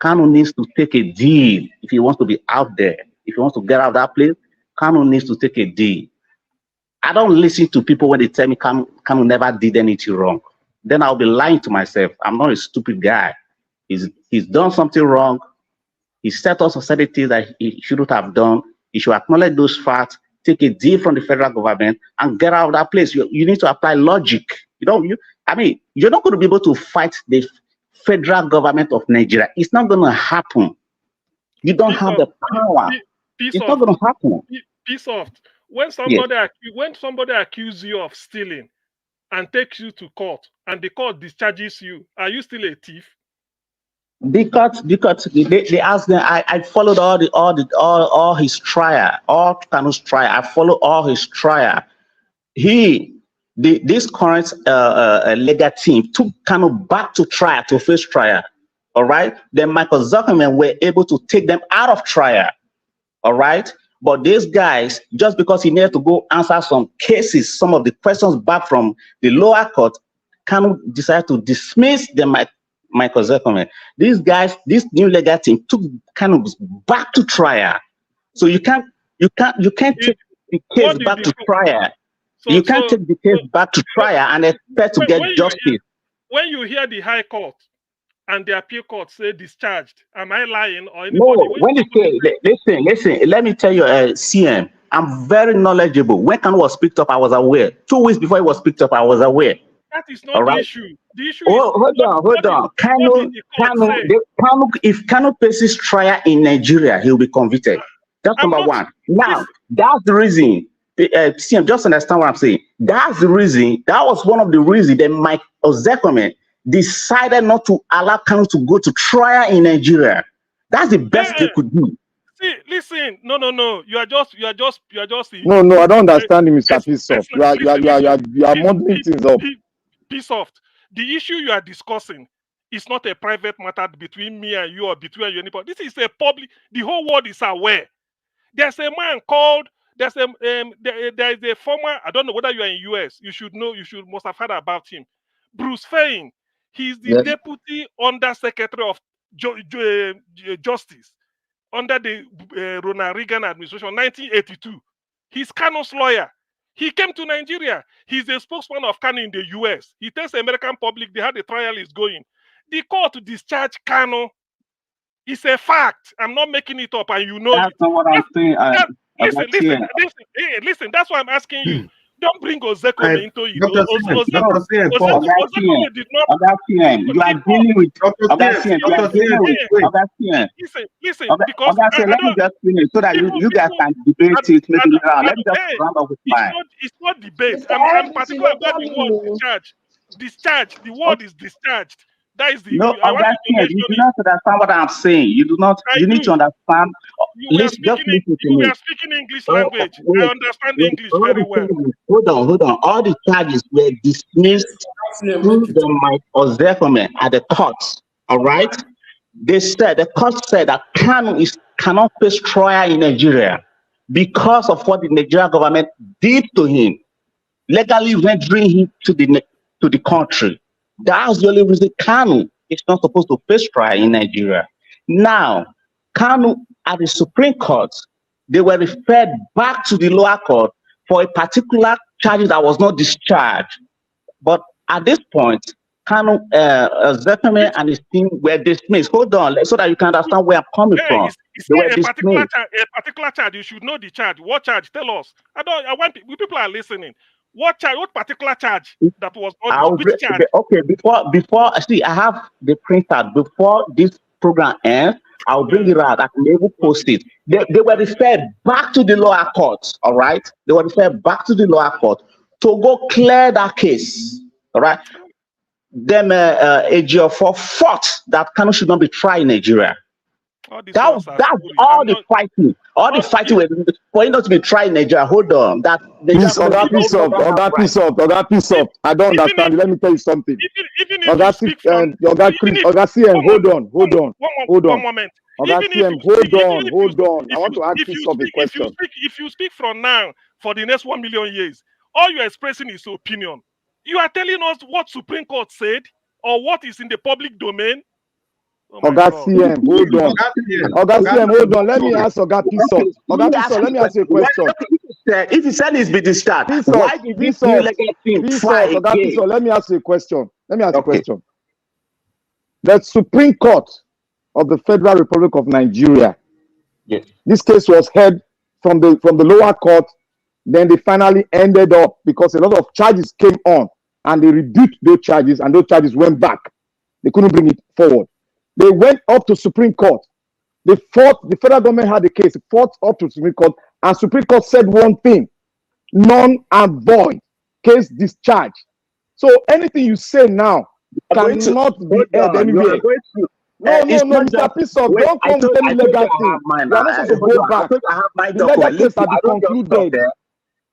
Kanu needs to take a deal if he wants to be out there. If he wants to get out of that place, Kanu needs to take a deal. I don't listen to people when they tell me Kanu never did anything wrong. Then I'll be lying to myself. I'm not a stupid guy. He's done something wrong. He set us on certain things that he shouldn't have done. He should acknowledge those facts, take a deal from the federal government, and get out of that place. You need to apply logic. You're not going to be able to fight the federal government of Nigeria. It's not going to happen. You don't have the power. It's not going to happen. Piece off. When somebody accuses you of stealing and takes you to court, and the court discharges you, are you still a thief? Because they asked them. I followed all his trial, all Kanu's trial. I followed all his trial. This current legal team took Kanu back to trial, to face trial. All right. Then Michael Zuckerman were able to take them out of trial. All right. But these guys, just because he needed to go answer some cases, some of the questions back from the lower court, Kanu decided to dismiss them. Michael Zuckerman. These guys, this new legal team took Kanu back to trial. So you can't take the case back to trial. You can't take the case back to trial and expect to get justice. When you hear the High Court and the Appeal Court say discharged, am I lying or anybody? No, when they say, listen, let me tell you, CM, I'm very knowledgeable. When Kanu was picked up, I was aware. 2 weeks before he was picked up, I was aware. That is not the issue. The issue is hold on. If Kanu faces trial in Nigeria, he'll be convicted. That's number one. Now, that's the reason. CM, just understand what I'm saying. That's the reason. That was one of the reasons that Mike Zuckerman decided not to allow Kanu to go to trial in Nigeria. That's the best they could do. See, listen, no. You are just. No, I don't understand you, Mr. Peaceoff. You are muddling things up. Peaceoff. The issue you are discussing is not a private matter between me and you or between you and anybody. This is a public. The whole world is aware. There's a man called. There is a former. I don't know whether you are in US. You should know. You must have heard about him. Bruce Fein. He's the deputy undersecretary of Justice under the Ronald Reagan administration, 1982. He's Kanu's lawyer. He came to Nigeria. He's a spokesman of Kanu in the US. He tells the American public they had a trial is going. The court to discharge Kanu is a fact. I'm not making it up, and you know that's not what I'm saying. Listen. That's why I'm asking you. don't bring Ozekome into it. Dr. Ozekome did not. You are dealing with Listen, because let me just finish so that you guys can debate it. Maybe later on. Let me just round up with mine. It's not debate. I'm particular about the word discharge. Discharge. The word is discharged. That is the. No, I want you do not understand what I'm saying. You do not. You need to understand. You were speaking English language. I understand English very well. Hold on. All the charges were dismissed through the Ozekome at the court. All right. The court said that Kanu cannot face trial in Nigeria because of what the Nigerian government did to him, legally rendering him to the country. That's the only reason Kanu is not supposed to face trial in Nigeria. Now, Kanu at the Supreme Court, they were referred back to the lower court for a particular charge that was not discharged. But at this point, Kanu, Zekeme and his team were dismissed. Hold on, so that you can understand where I'm coming from. They were dismissed. A particular charge. You should know the charge. What charge? Tell us. I want people are listening. What charge? What particular charge that was on which charge? Okay, before see, I have the printout. Before this program ends, I'll bring it out. I can able post it. They were referred back to the lower court. All right, they were referred back to the lower court to go clear that case. All right. Them AGO4 fought that Kanu should not be tried in Nigeria. That's all the fighting. All the fighting for him not to be tried in Nigeria. Hold on. Piece up. I don't understand. Let me tell you something. Hold on. One moment. Hold on. I want to ask you a question. If you speak from now for the next 1 million years, all you're expressing is opinion. You are telling us what Supreme Court said or what is in the public domain. Oga CM, hold on. Let me ask Oga Pisop. Let me ask you a question. If you said it's been discharged, why did this new legal team try again? Oga Pisop, let me ask you a question. The Supreme Court of the Federal Republic of Nigeria. Yes. This case was heard from the lower court. Then they finally ended up because a lot of charges came on and they reduced those charges and those charges went back. They couldn't bring it forward. They went up to Supreme Court. The federal government had the case, fought up to Supreme Court, and Supreme Court said one thing: none and void, case discharge. So anything you say now cannot be heard anywhere. No, Mr. Pisop, don't come tell me legal thing. You are not supposed to go back. The legal case has been concluded.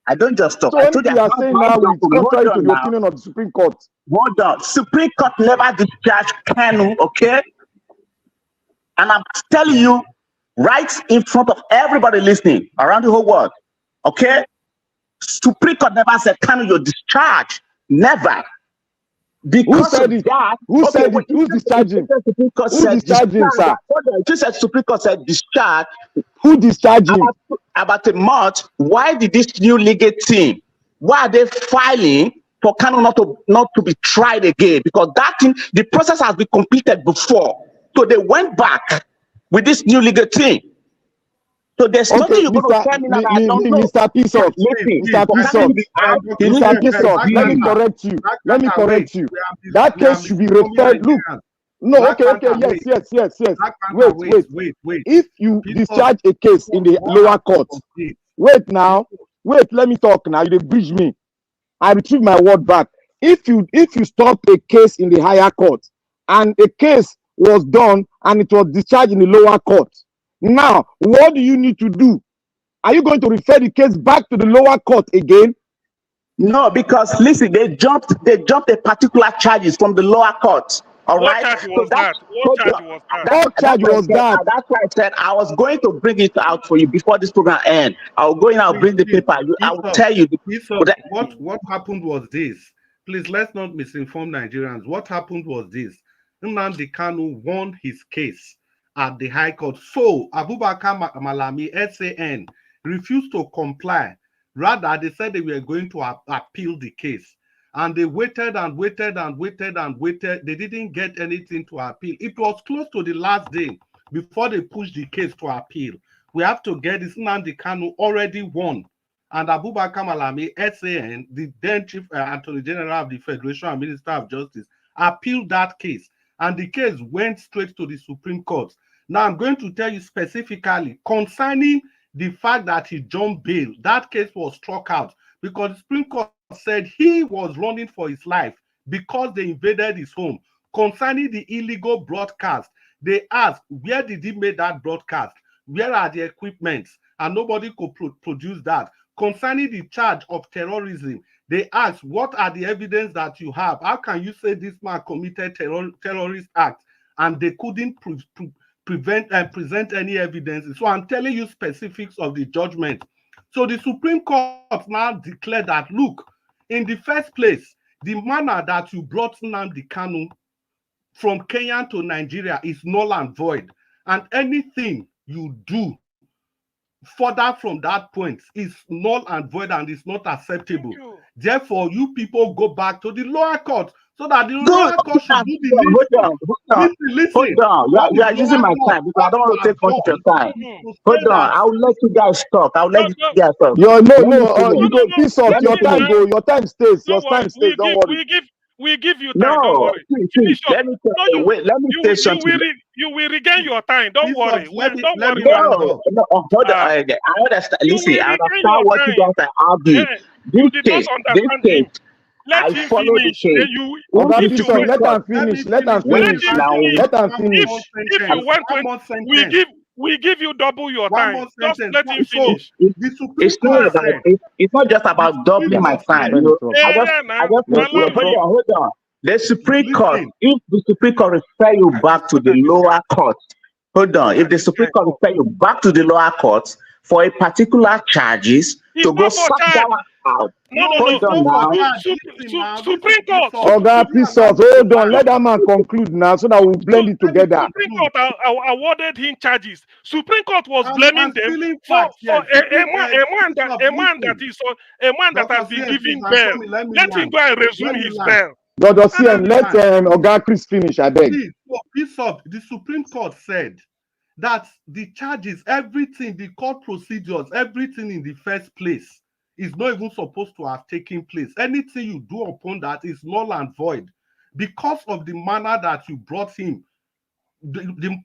I don't just talk. So anything you are saying now is contrary to the opinion of the Supreme Court. Hold on. Supreme Court never discharged Kanu, okay? And I'm telling you, right in front of everybody listening around the whole world, okay? Supreme Court never said, Kanu, you're discharged. Never. Because who said it? Who said it? Who's discharging? Who's discharging, sir? She said Supreme Court said discharge. Who discharging? About a month. Why did this new legal team? Why are they filing for Kanu not to be tried again? Because that thing, the process has been completed before. So they went back with this new legal team. So there's nothing you're going to tell me that I don't know. Mr. Pisop, let me correct you. That case should be referred. Look, no, okay, yes. Wait. If you discharge a case in the lower court, let me talk now. You bridge me. I retrieve my word back. If you stop a case in the higher court and a case was done and it was discharged in the lower court, now what do you need to do? Are you going to refer the case back to the lower court again? No, because listen, they jumped a particular charges from the lower court. All right. What charge was that? That's why I said I was going to bring it out for you before this program ends. I'll go in, I'll bring the paper. I will tell you. What happened was this. Please, let's not misinform Nigerians. What happened was this. Nnamdi Kanu won his case at the High Court. So Abubakar Malami, SAN, refused to comply. Rather, they said they were going to appeal the case. And they waited and waited. They didn't get anything to appeal. It was close to the last day before they pushed the case to appeal. We have to get this. Nnamdi Kanu already won and Abubakar Malami, SAN, the then Chief Attorney General of the Federation and Minister of Justice, appealed that case, and the case went straight to the Supreme Court. Now, I'm going to tell you specifically concerning the fact that he jumped bail. That case was struck out because the Supreme Court said he was running for his life because they invaded his home. Concerning the illegal broadcast, they asked, where did he make that broadcast? Where are the equipments? And nobody could produce that. Concerning the charge of terrorism, they asked, what are the evidence that you have? How can you say this man committed terrorist act? And they couldn't present any evidence. So I'm telling you specifics of the judgment. So the Supreme Court now declared that, look, in the first place, the manner that you brought Nnamdi Kanu from Kenya to Nigeria is null and void. And anything you do further from that point is null and void and is not acceptable. Therefore, you people go back to the lower court so that the lower court should do the Hold on. You are using my time because I don't want to take much of your time. Hold on. I will let you guys talk. I will let you guys talk. You go piece off your time. Go. Your time stays. Your time stays. Don't worry. We give you time. Don't worry. Let me say something. You will regain your time. Don't worry. Don't worry. No, hold on. I understand. Listen, I understand what you guys are arguing. This case, let him finish. Let him finish. If you want to, we give you double your time. Just let him finish. It's not just about doubling my time. Hold on. The Supreme Court, if the Supreme Court refer you back to the lower court, hold on. If the Supreme Court refer you back to the lower court for a particular charges to go suck that out. Supreme Court. Oga, peace off. Hold on. Let that man conclude now so that we'll blend it together. Supreme Court awarded him charges. Supreme Court was blaming them for a man that has been given bail. Let him go and resume his bail. Let Oga Chris finish, I beg. The Supreme Court said that the charges, everything, the court procedures, everything in the first place is not even supposed to have taken place. Anything you do upon that is null and void because of the manner that you brought him,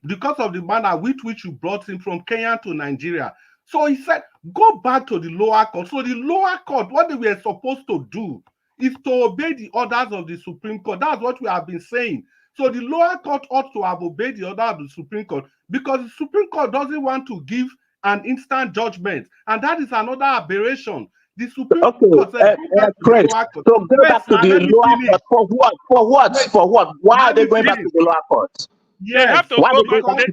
because of the manner with which you brought him from Kenya to Nigeria. So he said, go back to the lower court. So the lower court, what they were supposed to do is to obey the orders of the Supreme Court. That's what we have been saying. So the lower court ought to have obeyed the order of the Supreme Court because the Supreme Court doesn't want to give an instant judgment. And that is another aberration. The Supreme Court said, Chris, so go back to the lower court. For what? Why are they going back to the lower court? They have to go back.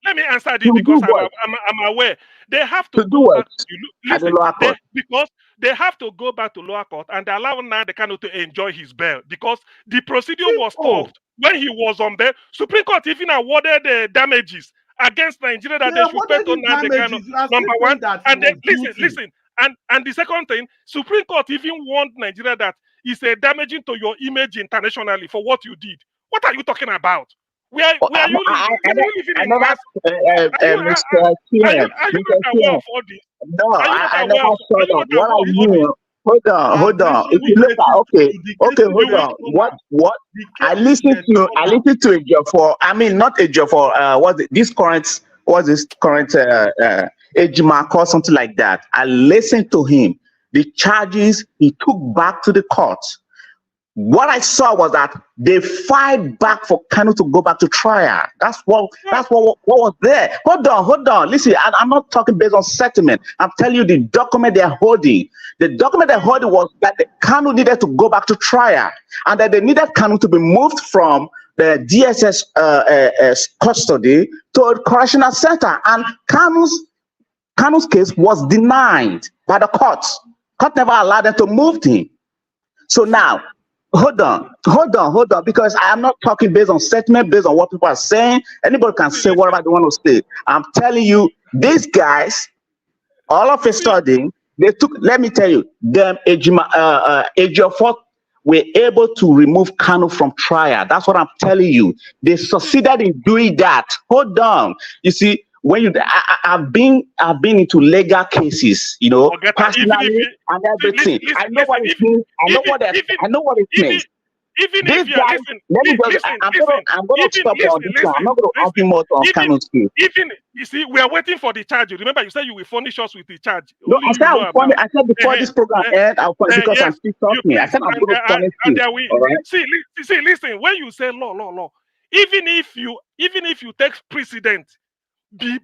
Let me answer this because I'm aware. They have to go back to the lower court because they have to go back to lower court and allow Nnamdi Kanu to enjoy his bail because the procedure was stopped when he was on bail. Supreme Court even awarded the damages against Nigeria that they should pay to Nnamdi Kanu. Number one, and then listen. And the second thing, Supreme Court even warned Nigeria that it's damaging to your image internationally for what you did. What are you talking about? Where are you living? Mr. Are you not aware of all this? No, I never saw that. What are you? Hold on. If you look at hold on. What? I listened to Ejiofor. I mean, not Ejiofor. This current Ejima or something like that. I listened to him. The charges he took back to the court. What I saw was that they fight back for Kanu to go back to trial. That's what was there. Hold on. Listen, I'm not talking based on settlement. I'm telling you the document they're holding. The document they're holding was that Kanu needed to go back to trial, and that they needed Kanu to be moved from the DSS custody to a correctional center. And Kanu's case was denied by the court. Court never allowed them to move him. So now, hold on, because I am not talking based on sentiment, based on what people are saying. Anybody can say whatever they want to say. I'm telling you, these guys, all of a sudden, they took, let me tell you, them Ejiofor were able to remove Kanu from trial. That's what I'm telling you. They succeeded in doing that. Hold on. You see, when you, I've been into legal cases, you know, personally and everything. I know what it means. I know what it means. Even This if you guy, are listen, let me just, I'm gonna stop on this one. I'm not gonna argue more on Kano's case. Even you see, we are waiting for the charge. Remember, you said you will furnish us with the charge. No, Only I said you know about. I said before this program ended, I'll punish because I'm Yes, still you talking. I please, said I'm gonna punish and you. there we All right. see, listen. When you say law, even if you take precedent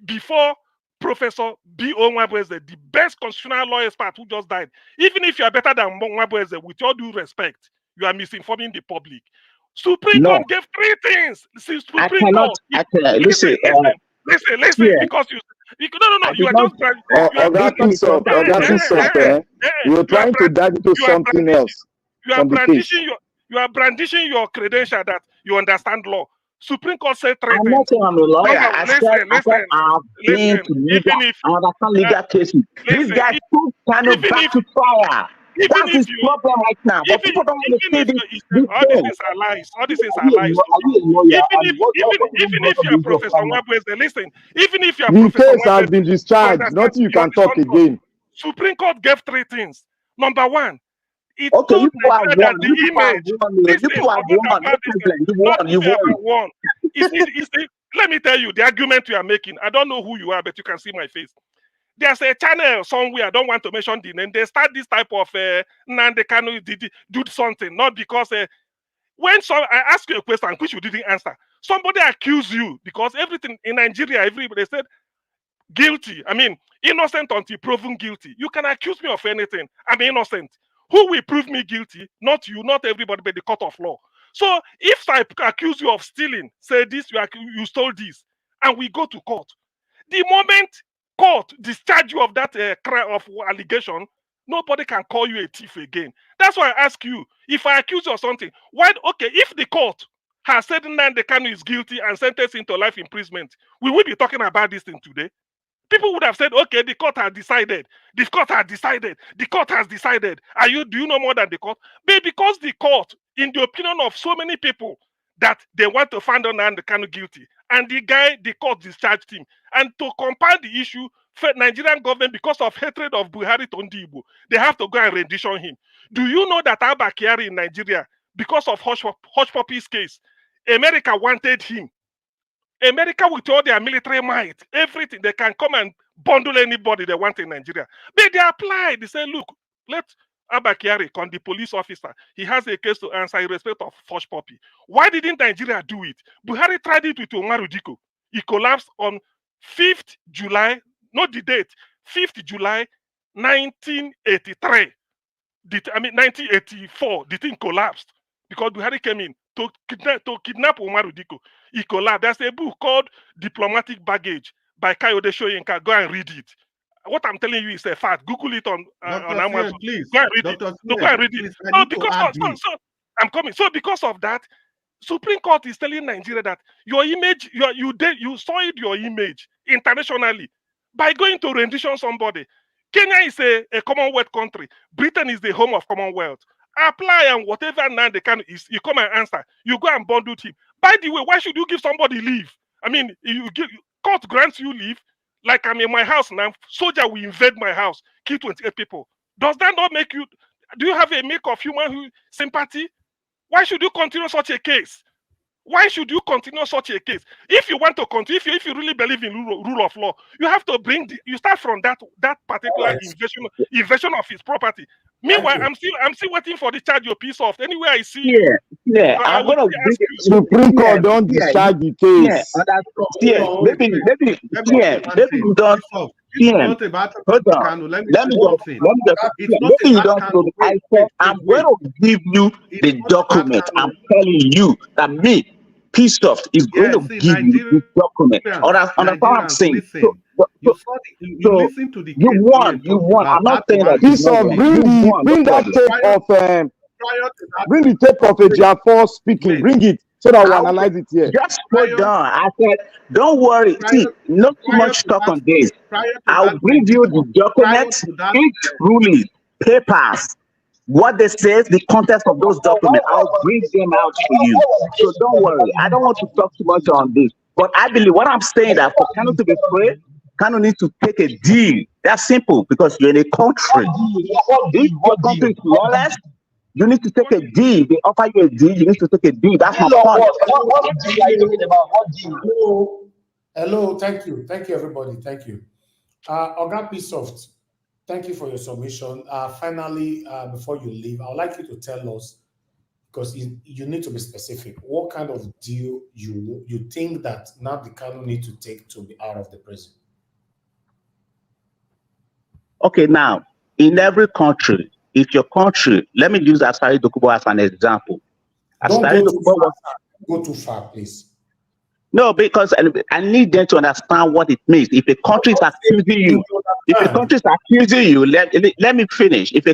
before Professor B. O. Nwabweze, the best constitutional law expert who just died, even if you are better than Nwabweze, with all due respect, you are misinforming the public. Supreme Court gave 3 things. I cannot. Listen, because you are We're trying to dive into something else. You are brandishing your credential that you understand law. Supreme Court said 3 things. I'm not saying I'm a lawyer. I said I've been to legal. I understand legal cases. This guy took Kano back to trial. That's his problem right now. But people don't want to say this. All these things are lies. All these things are lies. Even if you are Professor Nwabweze, listen. Even if you are The Professor case has been discharged. Nothing you can talk again. Supreme Court gave 3 things. Number 1, it okay, told you people have Nigeria won. that You people have won. You people have won. No problem. You won. Let me tell you the argument you are making. I don't know who you are, but you can see my face. There's a channel somewhere, I don't want to mention the name. They start this type of Nande Kanu did something, not because when I ask you a question which you didn't answer, somebody accuse you because everything in Nigeria, everybody said guilty. I mean, innocent until proven guilty. You can accuse me of anything. I'm innocent. Who will prove me guilty? Not you, not everybody, but the court of law. So if I accuse you of stealing, say this, you stole this, and we go to court, the moment court discharge you of that crime of allegation, nobody can call you a thief again. That's why I ask you, if I accuse you of something, if the court has said Nnamdi Kanu is guilty and sentenced him to life imprisonment, we will be talking about this thing today. People would have said, okay, the court has decided. The court has decided. The court has decided. Do you know more than the court? But because the court, in the opinion of so many people, that they want to find Nnamdi Kanu guilty, and the court discharged him. And to compound the issue, Nigerian government, because of hatred of Buhari to Ndibo, they have to go and rendition him. Do you know that Abba Kyari in Nigeria, because of Hush Puppy's case, America wanted him. America, with all their military might, everything, they can come and bundle anybody they want in Nigeria. But they applied. They say, look, let Abba Kyari, the police officer, he has a case to answer in respect of Hush Puppy. Why didn't Nigeria do it? Buhari tried it with Umaru Diko. He collapsed on 5th July, not the date, 5th July 1983. 1984, the thing collapsed because Buhari came in to kidnap Umaru Diko. He collapsed. There's a book called Diplomatic Baggage by Kayode Soyinka. Go and read it. What I'm telling you is a fact. Google it on Amazon. Please. Go and read it. No, go and read it. I'm coming. So because of that, Supreme Court is telling Nigeria that your image, you soiled your image internationally by going to rendition somebody. Kenya is a Commonwealth country. Britain is the home of Commonwealth. Apply and whatever Nnamdi Kanu is, you come and answer. You go and bundle him. By the way, why should you give somebody leave? I mean, court grants you leave. Like I'm in my house now, soldier will invade my house, kill 28 people. Does that not make you? Do you have a make of human sympathy? Why should you continue such a case? Why should you continue such a case? If you want to continue, if you really believe in rule of law, you have to you start from that particular invasion of his property. Meanwhile, I'm still waiting for the charge you're piece off. Anywhere I see you, I'm gonna bring Supreme Court don't discharge the case. Maybe you don't. Hold on. Let me go. Maybe you don't know. I said I'm going to give you the document. I'm telling you that me, P-Soft, is going to give you the document. Understand what I'm saying? You listen to the case. You won. I'm not saying that. P-Soft, bring that tape of bring the tape of a J4 speaking. Bring it so that we'll analyze it here. Just slow down. I said, don't worry. See, not too much talk on this. I'll bring you the documents, each ruling, papers, what they say, the context of those documents. I'll bring them out for you. So don't worry. I don't want to talk too much on this. But I believe what I'm saying that for Kanu to be free, Kanu needs to take a deal. That's simple because you're in a country. If your country is lawless, you need to take a deal. They offer you a deal, you need to take a deal. That's my point. What deal are you talking about? What deal? Hello, thank you, everybody, thank you. Oga Soft, thank you for your submission. Finally, before you leave, I would like you to tell us, because you need to be specific, what kind of deal you think that Nnamdi Kanu need to take to be out of the prison? Okay, now, in every country, if your country, let me use Asari Dokubo as an example. Don't go too far, please. No, because I need them to understand what it means. If a country is accusing you, let me finish. If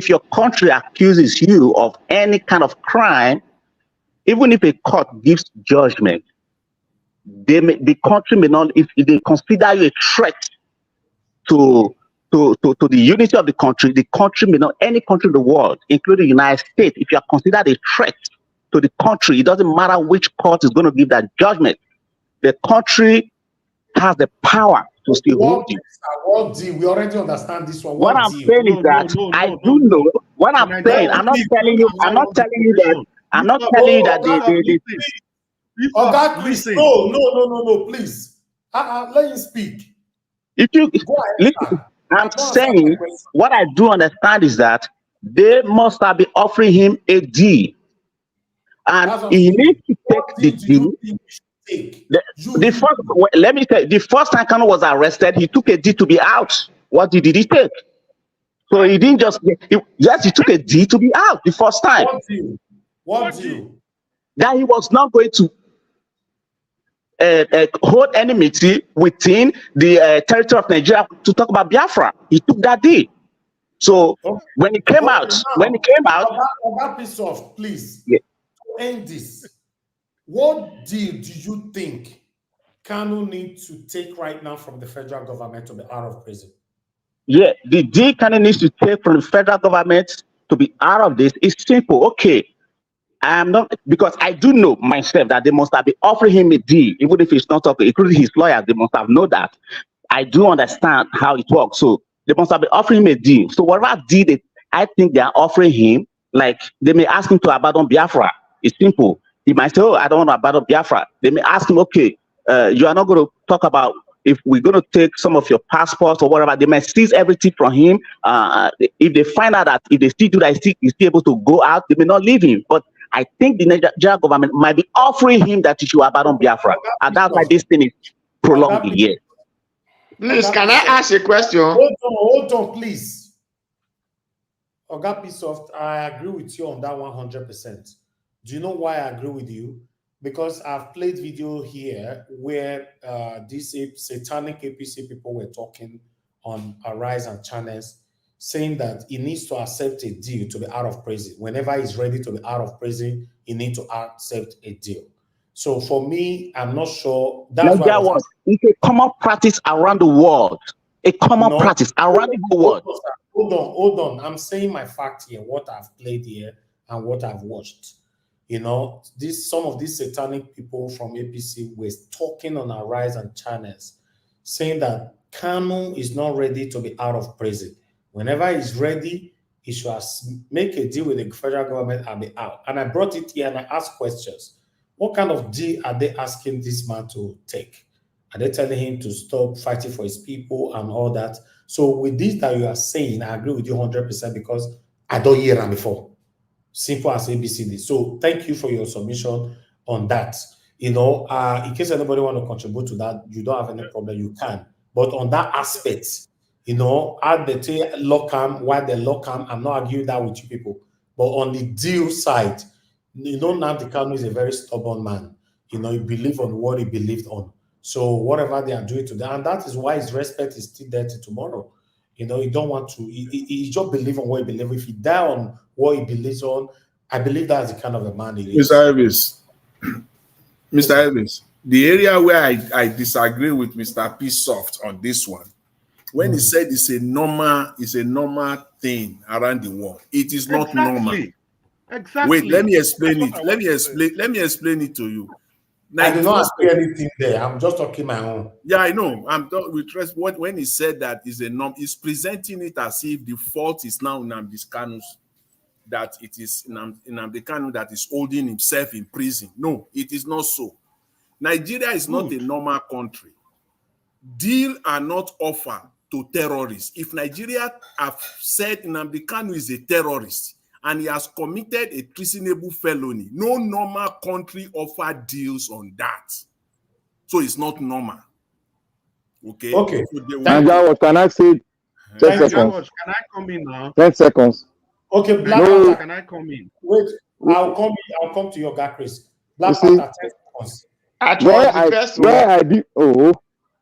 your country accuses you of any kind of crime, even if a court gives judgment, the country may not, if they consider you a threat to the unity of the country may not, any country in the world, including the United States, if you are considered a threat to the country, it doesn't matter which court is going to give that judgment. The country has the power to still hold you. What deal? We already understand this one. What I'm saying is that I do know what I'm saying. I'm not telling you that Oga Chris, no, please. Let him speak. If you listen, I'm saying what I do understand is that they must have been offering him a deal. And he needs to take the deal. Let me tell you, the first time Kanu was arrested, he took a deal to be out. What did he take? So he didn't just, he took a deal to be out the first time. What deal? That he was not going to hold enmity within the territory of Nigeria to talk about Biafra. He took that deal. So when he came out, Oga Pisoff, please, to end this, what deal do you think Kanu needs to take right now from the federal government to be out of prison? Yeah, the deal Kanu needs to take from the federal government to be out of this is simple. Okay, I am not, because I do know myself that they must have been offering him a deal, even if it's not okay, including his lawyers, they must have known that. I do understand how it works. So they must have been offering him a deal. So whatever deal I think they are offering him, like they may ask him to abandon Biafra. It's simple. He might say, oh, I don't want to abandon Biafra. They may ask him, okay, you are not going to talk about if we're going to take some of your passports or whatever. They might seize everything from him. If they find out that if they still do that, he's still able to go out, they may not leave him. But I think the Nigerian government might be offering him that he should abandon Biafra. And that's why this thing is prolonged a year. Please, can I ask a question? Hold on, please. Oga Pisoft, I agree with you on that 100%. Do you know why I agree with you? Because I've played video here where these satanic APC people were talking on Arise and channels, saying that he needs to accept a deal to be out of prison. Whenever he's ready to be out of prison, he needs to accept a deal. So for me, I'm not sure. That's why it's a common practice around the world. A common practice around the world. Hold on. I'm saying my fact here, what I've played here and what I've watched. You know, some of these satanic people from APC were talking on Arise and channels, saying that Kanu is not ready to be out of prison. Whenever he's ready, he should make a deal with the federal government and be out. And I brought it here and I asked questions. What kind of deal are they asking this man to take? Are they telling him to stop fighting for his people and all that? So with this that you are saying, I agree with you 100% because I don't hear them before. Simple as ABCD. So thank you for your submission on that. You know, in case anybody want to contribute to that, you don't have any problem, you can. But on that aspect, you know, at the lock him, while they lock him, I'm not arguing that with you people. But on the deal side, you know, Nnamdi Kanu is a very stubborn man. You know, he believes on what he believed on. So whatever they are doing today, and that is why his respect is still there till tomorrow. You know, he don't want to, he just believe on what he believes. If he die on what he believes on, I believe that's the kind of a man he is. Mr. Elvis, the area where I disagree with Mr. P. Soft on this one, when he said it's a normal thing around the world, it is not normal. Exactly. Wait, let me explain it. Let me explain it to you. I did not say anything there. I'm just talking my own. Yeah, I know. I'm with respect. When he said that is a norm, he's presenting it as if the fault is now Nnamdi Kanu's, that it is Nnamdi Kanu that is holding himself in prison. No, it is not so. Nigeria is not a normal country. Deal are not offered to terrorists. If Nigeria have said Nnamdi Kanu is a terrorist and he has committed a treasonable felony, no normal country offer deals on that. So it's not normal. Okay. Okay. Naija, can I say 10 seconds? Can I come in now? 10 seconds. Okay, Black No. Panther. Can I come in? Wait, I'll come to your guy, Chris. Black Panther, 10 seconds.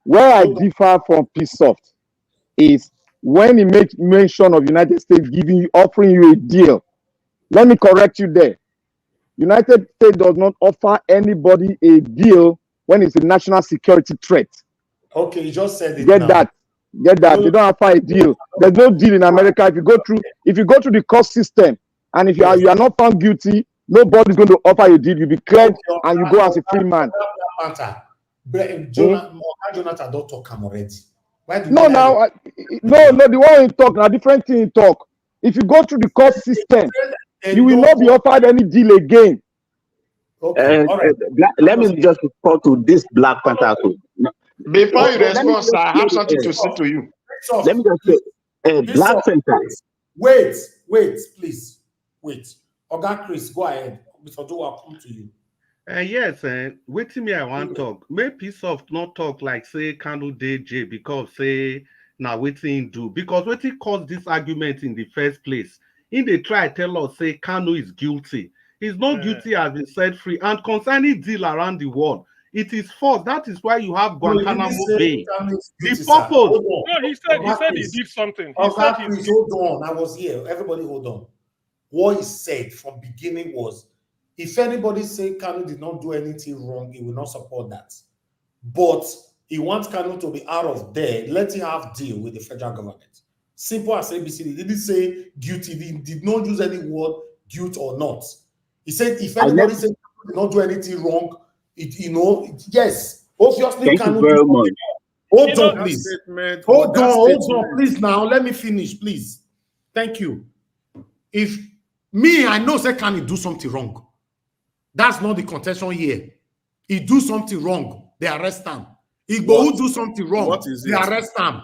Where I differ from P-Soft is when he makes mention of United States offering you a deal. Let me correct you there. United States does not offer anybody a deal when it's a national security threat. Okay, you just said it. Get that. No, they don't offer a deal. There's no deal in America. If you go through the court system, and if you are not found guilty, nobody's going to offer you a deal. You be cleared and you go as a free man. Jonathan don't talk already. No, the one he talk now, different thing he talk. If you go through the court system, you will not be offered any deal again. Okay. Let me just respond to this Black Panther. Before you respond, sir, I have something to say to you. Let me just say, Black Panther. Wait, please. Wait. Oga Chris, go ahead. Mr. Joe, I'll come to you. Yes, wait till me I want talk. Make P-Soft not talk like say Kanu DJ because say now waiting do because waiting caused this argument in the first place. In the try tell us say Kanu is guilty. He's not guilty, has been set free. And concerning deal around the world, it is false. That is why you have Guantanamo Bay. The purpose. No, he said he did something. He said hold on. I was here. Everybody hold on. What he said from beginning was, if anybody say Kanu did not do anything wrong, he will not support that. But he wants Kanu to be out of there. Let him have deal with the federal government. Simple as ABC. He didn't say guilty. He did not use any word guilt or not. He said if anybody said Kanu did not do anything wrong, yes, obviously. Thank you very much. Hold on, please. Hold on, please. Now let me finish, please. Thank you. If me, I know say Kanu do something wrong. That's not the contention here. He do something wrong, they arrest him. Igbohu do something wrong, they arrest him.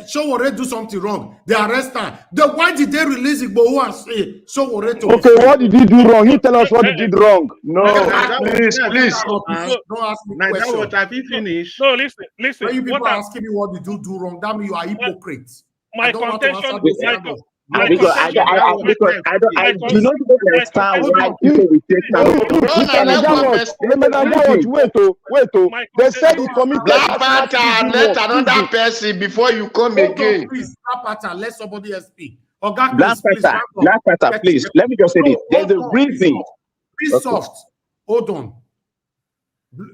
Sowore do something wrong, they arrest him. Why did they release Igbohu and say Sowore to? Okay, what did he do wrong? He tell us what he did wrong. No, please. Don't ask me questions. What have you finished? No, listen. When you people are asking me what did you do wrong, that means you are hypocrites. My contention. Because I do not understand why people will take Wait. They said he committed Black Panther, let another person before you come again. Please, Black Panther, let somebody else speak. Black Panther, please. Let me just say this. There's a reason. Be soft. Hold on.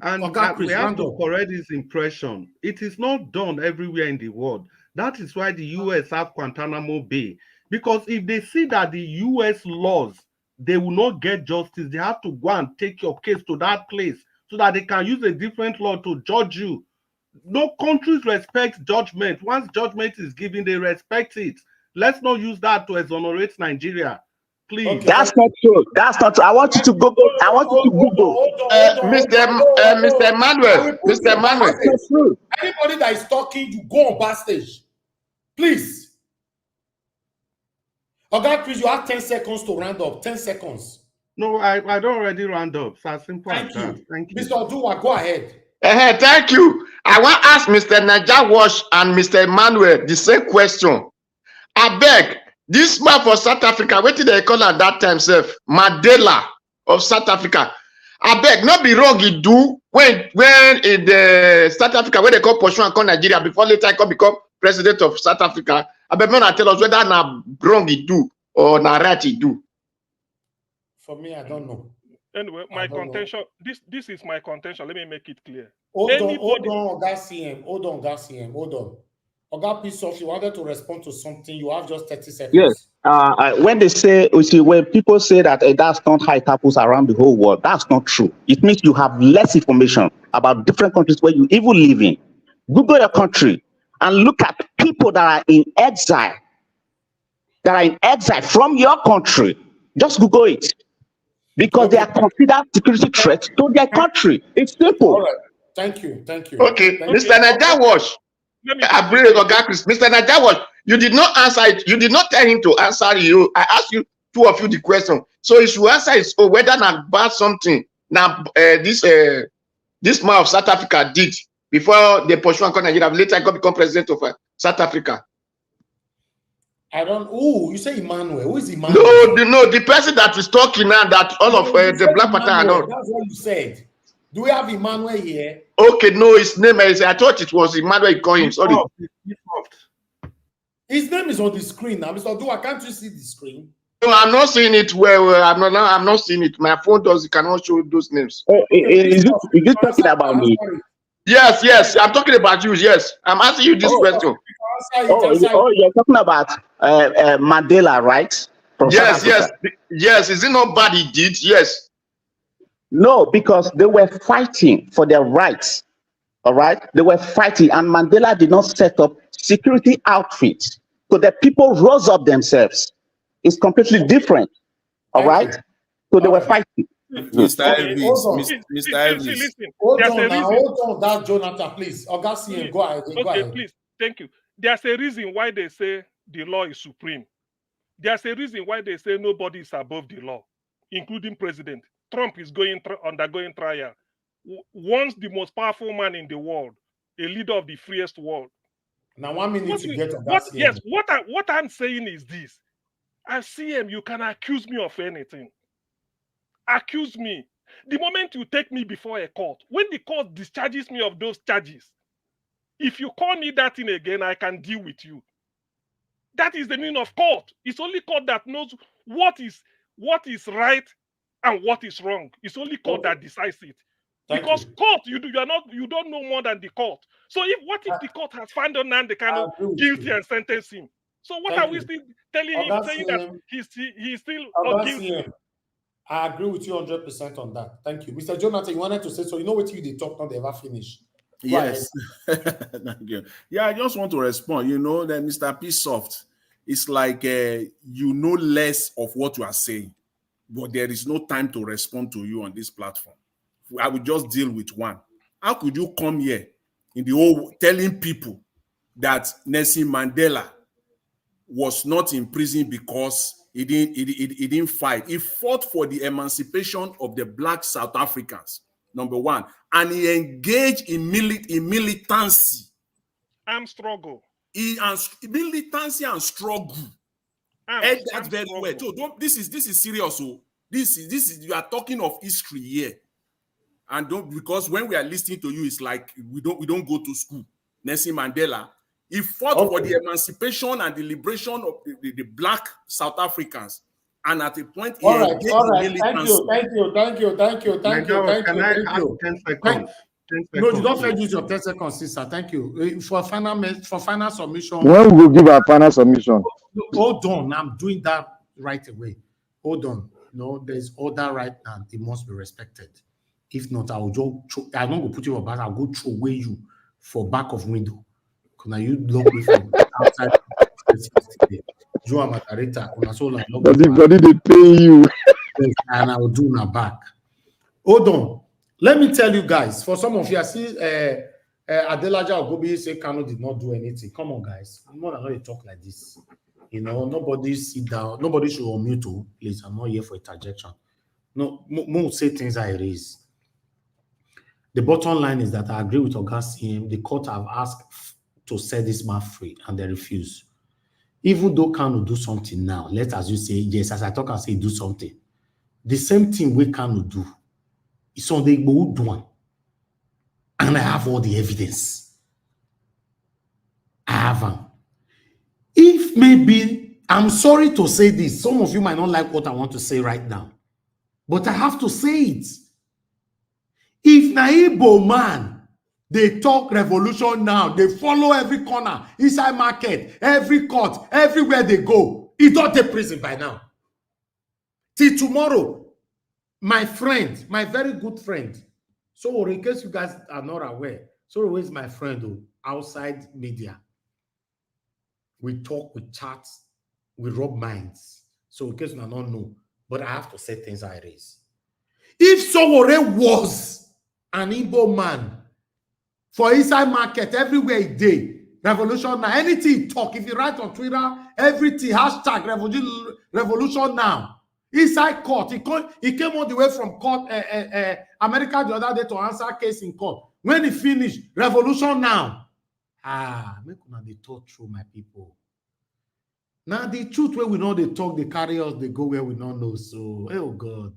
And we have to correct this impression. It is not done everywhere in the world. That is why the US have Guantanamo Bay. Because if they see that the US laws, they will not get justice, they have to go and take your case to that place so that they can use a different law to judge you. No countries respect judgment. Once judgment is given, they respect it. Let's not use that to exonerate Nigeria. Please. Okay. That's not true. That's not true. I want you to Google. Mr. Emmanuel. Mr. Emmanuel. Anybody that is talking, you go on backstage. Please. Okay, please, you have 10 seconds to round up. 10 seconds. No, I don't already round up. So as simple as that. Thank you. Mr. Oduwa, go ahead. Thank you. I want to ask Mr. Naija Wash and Mr. Emmanuel the same question. I beg, this man for South Africa, what did they call at that time, sir? Mandela of South Africa. I beg, not be wrong, he do when in the South Africa, when they call Poshu and call Nigeria, before later I come become president of South Africa. I beg, man, tell us whether na wrong he do or na right he do. For me, I don't know. Anyway, my contention, this is my contention. Let me make it clear. Hold on, Oga CM. Hold on. Oga P-Soft, you wanted to respond to something. You have just 30 seconds. Yes. when they say, you see, when people say that that's not how it happens around the whole world, that's not true. It means you have less information about different countries where you even live in. Google your country and look at people that are in exile, from your country. Just Google it. Because they are considered security threats to their country. It's simple. All right. Thank you. Okay, Mr. Najawash. Mr. Najawash, you did not answer it. You did not tell him to answer you. I asked you, two of you, the question. So if you answer is whether not about something now this man of South Africa did before the pursue and Nigeria later become president of South Africa. I don't. Oh, you say Emmanuel. Who is Emmanuel? No, the person that is talking now, that all of the black pattern and all. That's what you said. Do we have Emmanuel here? Okay, no, his name is. I thought it was Emmanuel Cohen. Sorry. His name is on the screen now, Mr. Dua. Can't you see the screen? No, I'm not seeing it. Well, I'm not seeing it. My phone cannot show those names. Oh, is it talking about me? Yes, I'm talking about you. Yes, I'm asking you this question. You're talking about Mandela, right? Yes. Is it not bad he did? Yes. No, because they were fighting for their rights. All right, they were fighting, and Mandela did not set up security outfits, so the people rose up themselves. It's completely different. All right, so they were fighting. Mr. Elvis, Mr. Elvis. Hold on, that Jonathan, please. Augustine, go ahead. Please. Thank you. There's a reason why they say the law is supreme. There's a reason why they say nobody is above the law, including President. Trump is undergoing trial. Once the most powerful man in the world, a leader of the freest world. Now 1 minute to get Augustine. What I'm saying is this. As CM, you can accuse me of anything. Accuse me. The moment you take me before a court, when the court discharges me of those charges, if you call me that thing again, I can deal with you. That is the meaning of court. It's only court that knows what is right and what is wrong. It's only court that decides it. Because court, you don't know more than the court. So what if the court has found Nnamdi Kanu guilty and sentenced him? So what are we still telling him, saying that he's still guilty? I agree with you 100% on that. Thank you. Mr. Jonathan, you wanted to say so. You know what you talk, not ever finish. Yes. Thank you. Yeah, I just want to respond. You know that Mr. P. Soft, it's like you know less of what you are saying, but there is no time to respond to you on this platform. I will just deal with one. How could you come here in the whole telling people that Nelson Mandela was not in prison because he didn't fight? He fought for the emancipation of the black South Africans, number one, and he engaged in militancy. And struggle. Militancy and struggle. And that's very well. So this is serious. So this is you are talking of history here. And because when we are listening to you, it's like we don't go to school. Nelson Mandela, he fought for the emancipation and the liberation of the black South Africans. And at a point, all right. Thank you. Can I ask 10 seconds? No, you don't have to use your 10 seconds, sister. Thank you. For final submission. When we will give our final submission? Hold on. I'm doing that right away. Hold on. No, there's order right now. It must be respected. If not, I'm not going to put you about. I'll go throw away you for back of window. Because you lock me from outside. You are my director. Body they pay you. And I will do my back. Hold on. Let me tell you guys. For some of you, I see Adelaja Ogobi say Kanu did not do anything. Come on, guys. I'm not going to talk like this. You know, nobody sit down. Nobody should unmute you. Please, I'm not here for interjection. No, more say things I raise. The bottom line is that I agree with Augustine. The court have asked to set this man free, and they refuse. Even though Kanu do something now, let us you say yes. As I talk and say do something, the same thing we Kanu do. It's on the Igbo one, and I have all the evidence. I have them. If maybe I'm sorry to say this, some of you might not like what I want to say right now, but I have to say it. If na Igbo man, they talk revolution now, they follow every corner, inside market, every court, everywhere they go. he don't take prison by now. Till tomorrow, my friend, my very good friend. So in case you guys are not aware, so is my friend who outside media. We talk, we chat, we rub minds. So in case you don't know, but I have to say things I raise. If Sowore was an Igbo man for inside market everywhere he did, revolution now, anything he talk, if you write on Twitter, everything, hashtag revolution now. Inside court, he came all the way from court, America the other day to answer case in court. When he finished, revolution now. Make una dey talk through, my people. Now the truth where we know they talk, they carry us, they go where we don't know. So, oh God,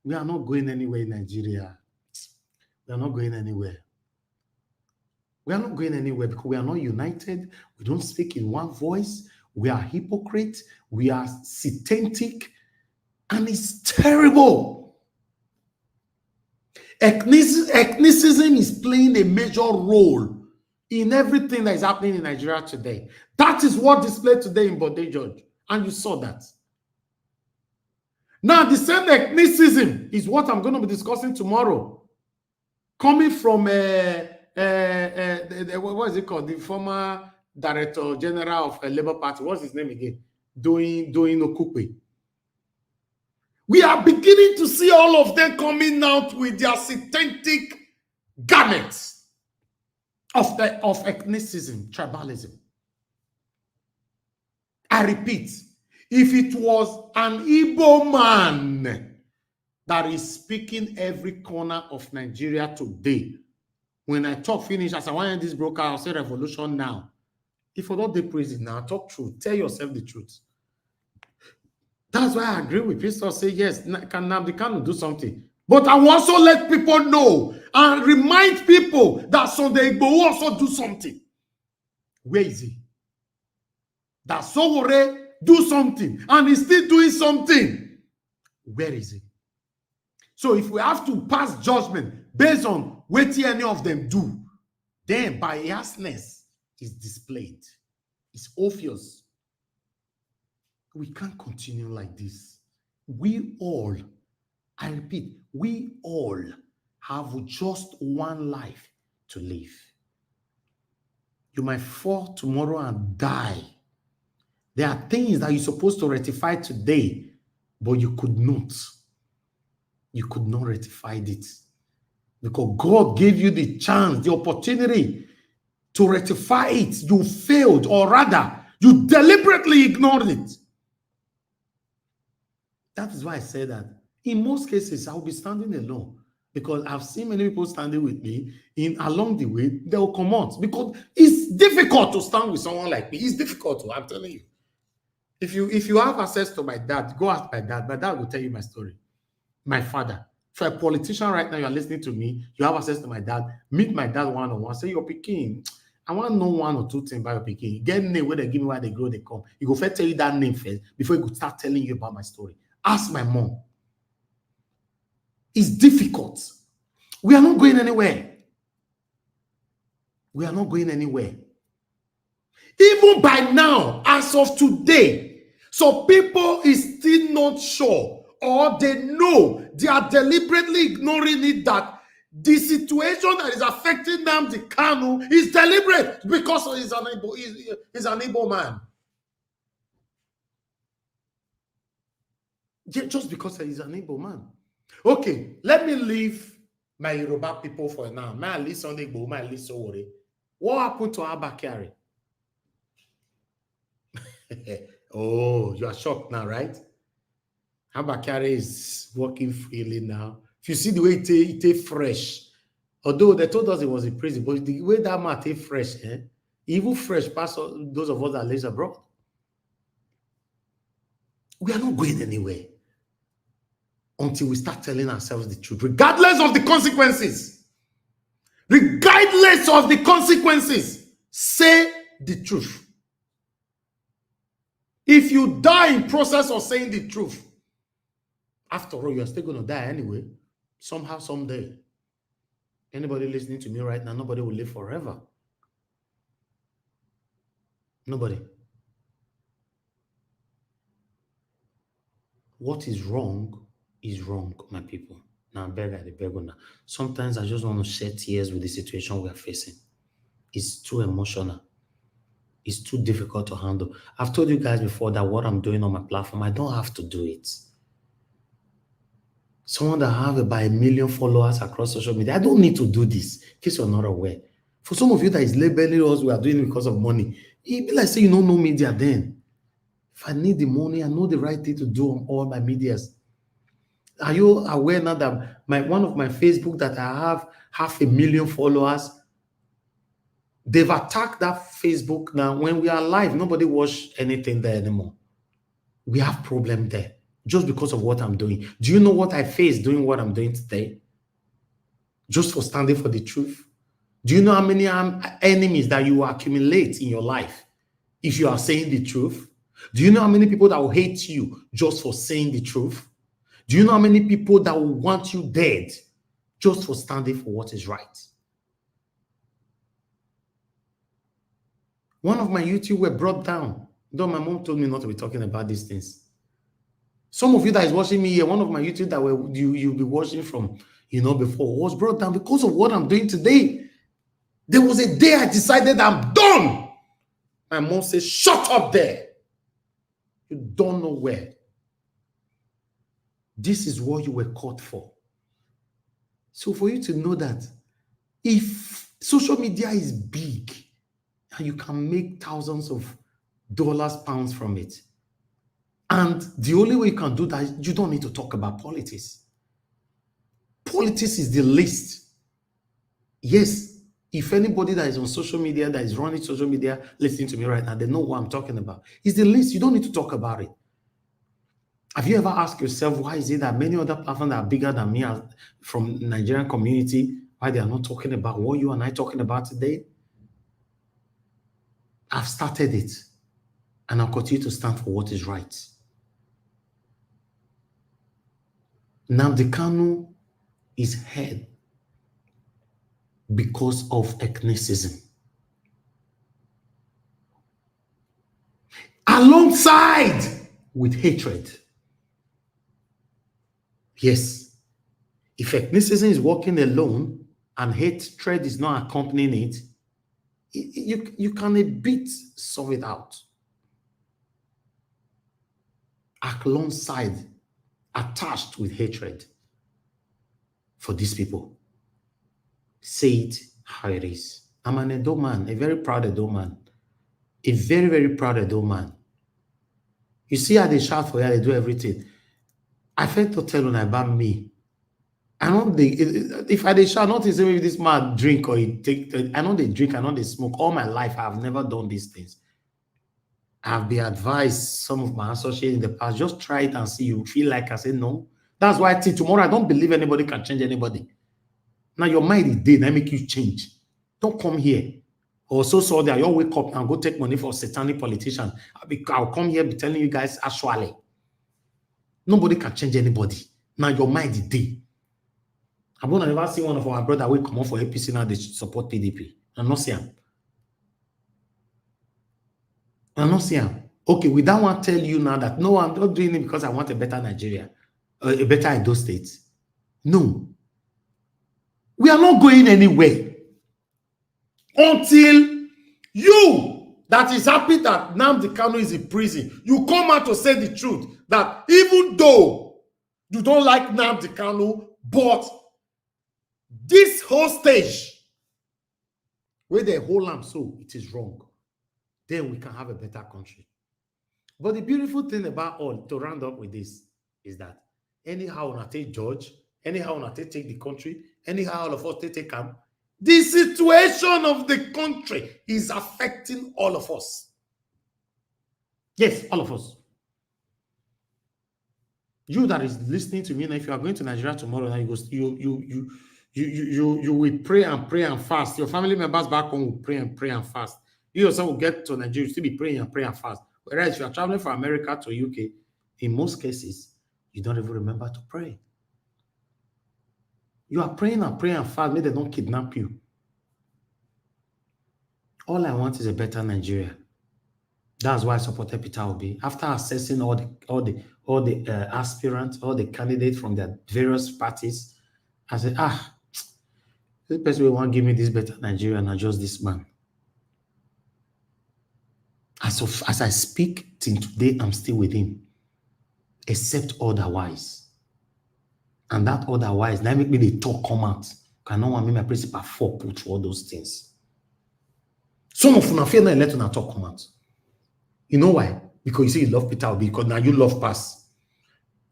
we are not going anywhere in Nigeria. We are not going anywhere. We are not going anywhere because we are not united. We don't speak in one voice. We are hypocrites. We are satanic. And it's terrible. Ethnicism is playing a major role in everything that is happening in Nigeria today. That is what displayed today in Bode, George. And you saw that. Now, the same ethnicism is what I'm going to be discussing tomorrow. Coming from what is it called? The former Director General of Labour Party. What's his name again? Doing Okupe. We are beginning to see all of them coming out with their satanic garments of ethnicism, tribalism. I repeat, if it was an Igbo man that is speaking every corner of Nigeria today, when I talk finish, as I want this broker, I'll say revolution now. If you don't do prison now, talk truth. Tell yourself the truth. That's why I agree with Pastor. Say yes, can do something. But I will also let people know and remind people that Sunday Igbo will also do something. Where is he? That Sowore do something and he's still doing something. Where is he? So if we have to pass judgment based on what any of them do, then biasness is displayed. It's obvious. We can't continue like this. We all, I repeat, we all have just one life to live. You might fall tomorrow and die. There are things that you're supposed to rectify today, but you could not. You could not rectify it. Because God gave you the chance, the opportunity to rectify it. You failed, or rather, you deliberately ignored it. That is why I say that in most cases, I'll be standing alone because I've seen many people standing with me along the way, they'll come out because it's difficult to stand with someone like me. It's difficult to, I'm telling you. If you have access to my dad, go ask my dad. My dad will tell you my story. My father. For a politician right now, you're listening to me, you have access to my dad, meet my dad one-on-one, say, you're picking. I want to know one or two things about your picking. Get name where they give me, where they grow, they come. You go first tell you that name first before you could start telling you about my story. Ask my mom. It's difficult. We are not going anywhere. We are not going anywhere. Even by now, as of today, so people is still not sure, or they know they are deliberately ignoring it, that the situation that is affecting them, the Kanu, is deliberate because he's an Igbo man. Just because he's an Igbo man. Okay, let me leave my Yoruba people for now. May I leave Sunday Igbo, may I leave Sowore. What happened to Abakari? Oh, you are shocked now, right? Abakari is working freely now. If you see the way he take fresh, although they told us it was in prison, but the way that man take fresh, even fresh past those of us that live abroad. We are not going anywhere until we start telling ourselves the truth, regardless of the consequences. Regardless of the consequences, say the truth. If you die in process of saying the truth, after all, you're still going to die anyway, somehow, someday. Anybody listening to me right now, nobody will live forever. Nobody. What is wrong, my people. Now, I beg, now. Sometimes I just want to shed tears with the situation we are facing. It's too emotional. It's too difficult to handle. I've told you guys before that what I'm doing on my platform, I don't have to do it. Someone that have about 1 million followers across social media, I don't need to do this, in case you're not aware. For some of you that is labeling us, we are doing it because of money. It be like say you don't know media then. If I need the money, I know the right thing to do on all my medias. Are you aware now that one of my Facebook that I have 500,000 followers, they've attacked that Facebook now. When we are live, nobody watch anything there anymore. We have problem there just because of what I'm doing. Do you know what I face doing what I'm doing today? Just for standing for the truth. Do you know how many enemies that you accumulate in your life if you are saying the truth? Do you know how many people that will hate you just for saying the truth? Do you know how many people that will want you dead just for standing for what is right? One of my YouTube were brought down, though my mom told me not to be talking about these things. Some of you that is watching me here, one of my YouTube that you'll be watching from, before was brought down because of what I'm doing today. There was a day I decided I'm done. My mom said, shut up there. You don't know where. This is what you were caught for. So for you to know that if social media is big and you can make thousands of dollars, pounds from it, and the only way you can do that is you don't need to talk about politics. Politics is the least. Yes, if anybody that is on social media, that is running social media, listening to me right now, they know what I'm talking about. It's the least. You don't need to talk about it. Have you ever asked yourself, why is it that many other platforms that are bigger than me from Nigerian community, why they are not talking about what you and I talking about today? I've started it, and I'll continue to stand for what is right. Nnamdi Kanu is head because of ethnicism. Alongside with hatred. Yes. If ethnicism is working alone and hatred is not accompanying it, you can a bit solve it out. Alongside, attached with hatred for these people. Say it how it is. I'm an Edo man, a very proud Edo man. A very, very proud Edo man. You see how they shout for you, they do everything. I felt to tell you about me. I know if I shout, not to say if this man drink or he take, I know they drink, I know they smoke. All my life, I've never done these things. I've been advised, some of my associates in the past, just try it and see. You feel like I say no. That's why till tomorrow, I don't believe anybody can change anybody. Now your mind is dead, that make you change. Don't come here. Or so that you'll wake up and go take money for a satanic politician. I'll come here be telling you guys actually. Nobody can change anybody. Now your mind is dead. I'm going to never see one of our brother will come up for APC now they support PDP. I'm not seeing. I'm not seeing. Okay, we don't want to tell you now that no, I'm not doing it because I want a better Nigeria, a better Edo State. No. We are not going anywhere until you that is happy that Nnamdi Kanu is in prison, you come out to say the truth that even though you don't like Nnamdi Kanu, but this hostage where they hold him, so it is wrong. Then we can have a better country. But the beautiful thing about all, to round up with this, is that anyhow on a take judge, anyhow on a take the country, anyhow all of us take him, the situation of the country is affecting all of us. Yes, all of us. You that is listening to me now, if you are going to Nigeria tomorrow, now you will pray and fast. Your family members back home will pray and fast. You yourself will get to Nigeria, you still be praying and fast. Whereas if you are traveling from America to UK, in most cases, you don't even remember to pray. You are praying and fast, maybe they don't kidnap you. All I want is a better Nigeria. That's why I supported Peter Obi. After assessing all all the aspirants, all the candidates from their various parties. I said, this person will want to give me this better Nigeria than just this man. As I speak till today, I'm still with him, except otherwise. And that otherwise, that make me the talk come out. Cannot want me my principal for put all those things. Some of you feel not let you talk come out. You know why? Because you say you love Peter Obi, because now you love pass.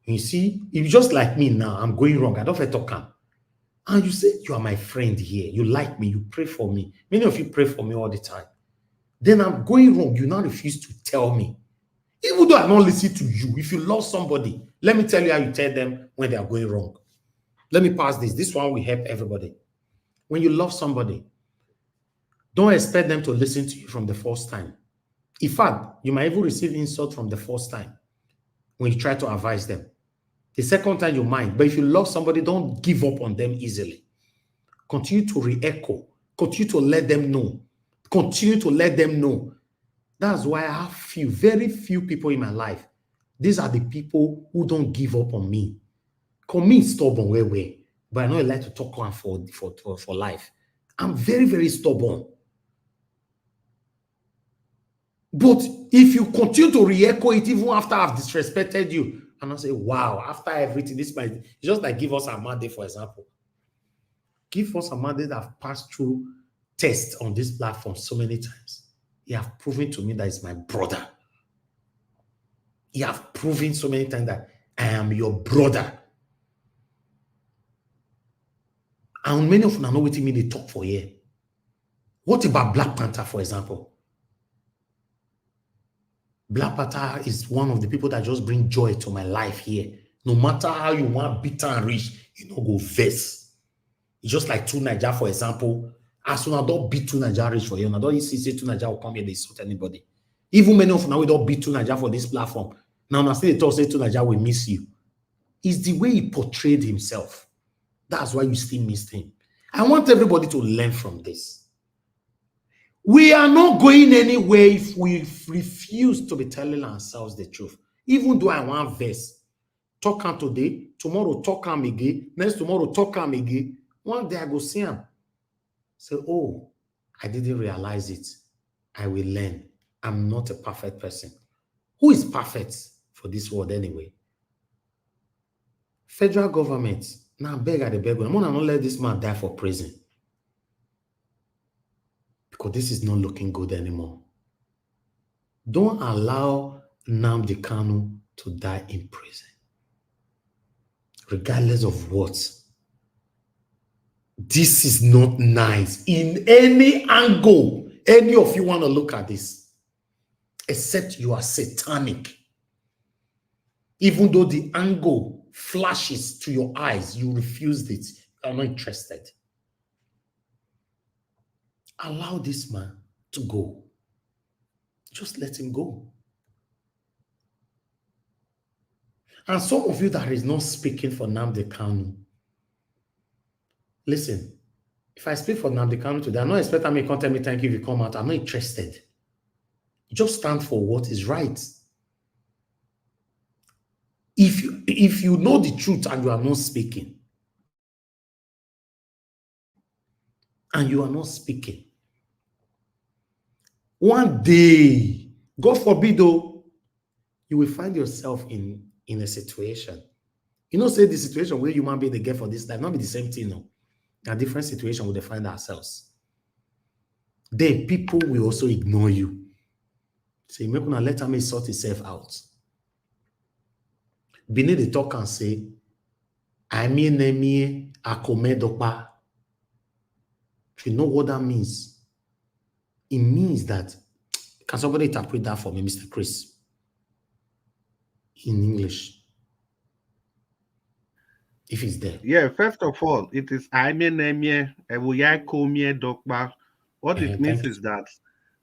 And you see, if you just like me now, I'm going wrong. I don't feel talk him. And you say you are my friend here. You like me. You pray for me. Many of you pray for me all the time. Then I'm going wrong. You now refuse to tell me. Even though I don't listen to you, if you love somebody, let me tell you how you tell them when they are going wrong. Let me pass this. This one will help everybody. When you love somebody, don't expect them to listen to you from the first time. In fact, you might even receive insult from the first time when you try to advise them. The second time you might, but if you love somebody, don't give up on them easily. Continue to re-echo. Continue to let them know. Continue to let them know. That's why I have very few people in my life. These are the people who don't give up on me. Call me stubborn, but I know I like to talk on for life. I'm very, very stubborn. But if you continue to re-echo it even after I've disrespected you, and I say, wow, after everything, this might just like give us a mandate, for example. Give us a mandate that have passed through tests on this platform so many times. You have proven to me that it's my brother. You have proven so many times that I am your brother. And many of you know what me they talk for here. What about Black Panther, for example? Black Panther is one of the people that just bring joy to my life here. No matter how you want bitter and rich, you don't go vex. It's just like 2Naija, for example. As soon as don't beat 2Naija rich for you, now don't you see say 2Naija will come here, they insult anybody. Even many of you now we don't beat 2Naija for this platform. Now still they talk say 2Naija will miss you. It's the way he portrayed himself. That's why you still missed him. I want everybody to learn from this. We are not going anywhere if we refuse to be telling ourselves the truth. Even though I want verse, talk him today, tomorrow talk him again, next tomorrow talk him again. One day I go see him. Say, oh, I didn't realize it. I will learn. I'm not a perfect person. Who is perfect for this world anyway? Federal government. Now beg at the beg. I'm gonna not let this man die for prison. Because this is not looking good anymore. Don't allow Nnamdi Kanu to die in prison. Regardless of what. This is not nice. In any angle, any of you want to look at this. Except you are satanic. Even though the angle flashes to your eyes, you refused it. You are not interested. Allow this man to go. Just let him go. And some of you that is not speaking for Nnamdi Kanu, listen, if I speak for Nnamdi Kanu today, I'm not expecting me to come tell me thank you if you come out. I'm not interested. Just stand for what is right. If you know the truth and you are not speaking, one day, God forbid though, you will find yourself in a situation. You know, say the situation where human being they get for this life, not be the same thing, no. A different situation we find ourselves. Then people will also ignore you. Say, make una let me sort itself out. Beneath the talk and say, I mean, akomedopa. If you know what that means, it means that, can somebody interpret that for me, Mr. Chris? In English. If it's there. Yeah, first of all, it is what it means is that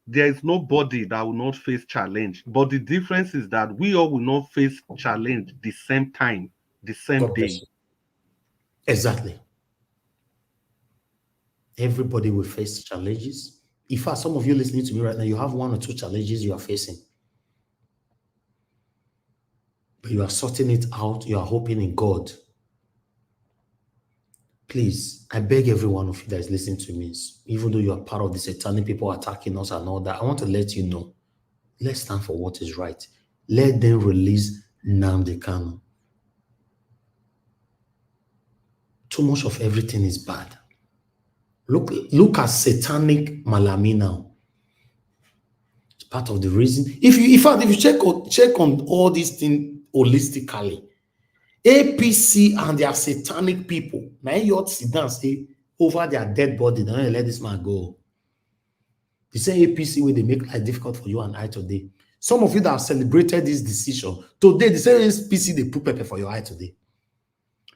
there is nobody that will not face challenge. But the difference is that we all will not face challenge the same time, the same day. Exactly. Everybody will face challenges. In fact, some of you listening to me right now, you have 1 or 2 challenges you are facing. but you are sorting it out. You are hoping in God. Please, I beg every one of you that is listening to me, even though you are part of the satanic people attacking us and all that, I want to let you know, let's stand for what is right. Let them release Nnamdi Kanu. Too much of everything is bad. Look at satanic Malami now. It's part of the reason. If you check on all these things holistically, APC and their satanic people, now you sit down and say over their dead body, now let this man go. The same APC where they make life difficult for you and I today. Some of you that have celebrated this decision, today the same APC they put pepper for your eye today.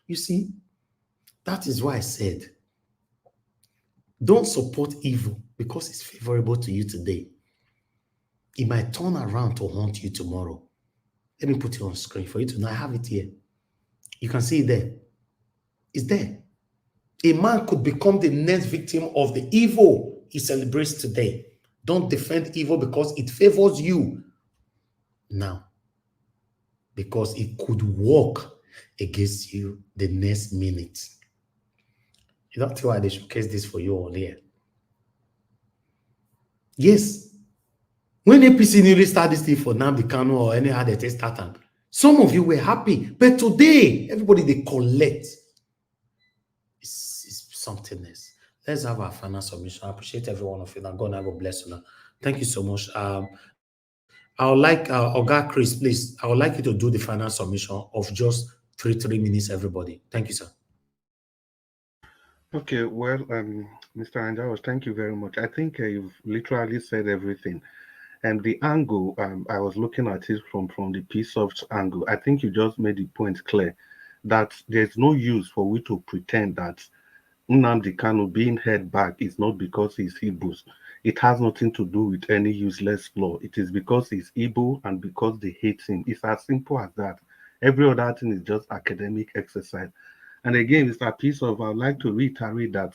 You see, that is why I said, don't support evil because it's favorable to you today. It might turn around to haunt you tomorrow. Let me put it on screen for you to know. I have it here. You can see it there. It's there. A man could become the next victim of the evil he celebrates today. Don't defend evil because it favors you now. Because it could work against you the next minute. You don't know why they showcase this for you all here. Yes. When APC nearly started this thing for Nnamdi Kanu or any other test started, some of you were happy. But today, everybody they collect. It's something else. Let's have our final submission. I appreciate every one of you. God will bless you. Thank you so much. I would like Oga Chris, please. I would like you to do the final submission of just 3 minutes, everybody. Thank you, sir. Okay, well, Mr. Anjawas, thank you very much. I think you've literally said everything. And the angle, I was looking at it from the PSOFT angle. I think you just made the point clear that there's no use for we to pretend that Nnamdi Kanu being held back is not because he's Igbo. It has nothing to do with any useless law. It is because he's Igbo and because they hate him. It's as simple as that. Every other thing is just academic exercise. And again, Mr. Pisov, I would like to reiterate that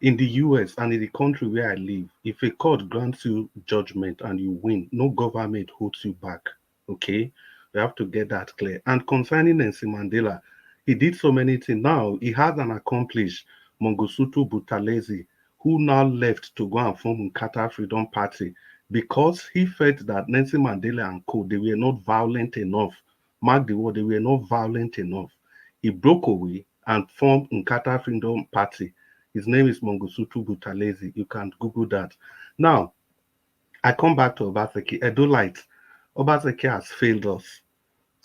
in the US and in the country where I live, if a court grants you judgment and you win, no government holds you back. Okay? You have to get that clear. And concerning Nelson Mandela, he did so many things. Now he has an accomplished Mangosuthu Buthelezi, who now left to go and form Nkata Freedom Party because he felt that Nelson Mandela and co, they were not violent enough. Mark the word, they were not violent enough. He broke away and formed Nkata Freedom Party. His name is Mangosuthu Buthelezi. You can Google that. Now, I come back to Obaseki. Edolite. Obaseki has failed us.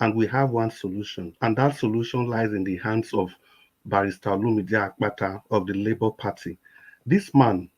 And we have one solution. And that solution lies in the hands of Barrister Olumide Akpata of the Labour Party. This man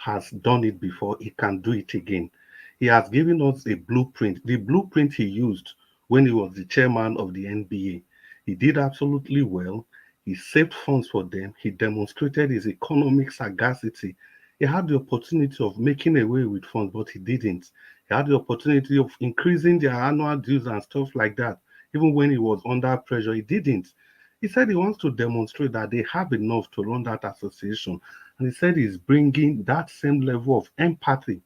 has done it before. He can do it again. He has given us a blueprint. The blueprint he used when he was the chairman of the NBA. He did absolutely well. He saved funds for them. He demonstrated his economic sagacity. He had the opportunity of making away with funds, but he didn't. He had the opportunity of increasing their annual dues and stuff like that. Even when he was under pressure, he didn't. He said he wants to demonstrate that they have enough to run that association. And he said he's bringing that same level of empathy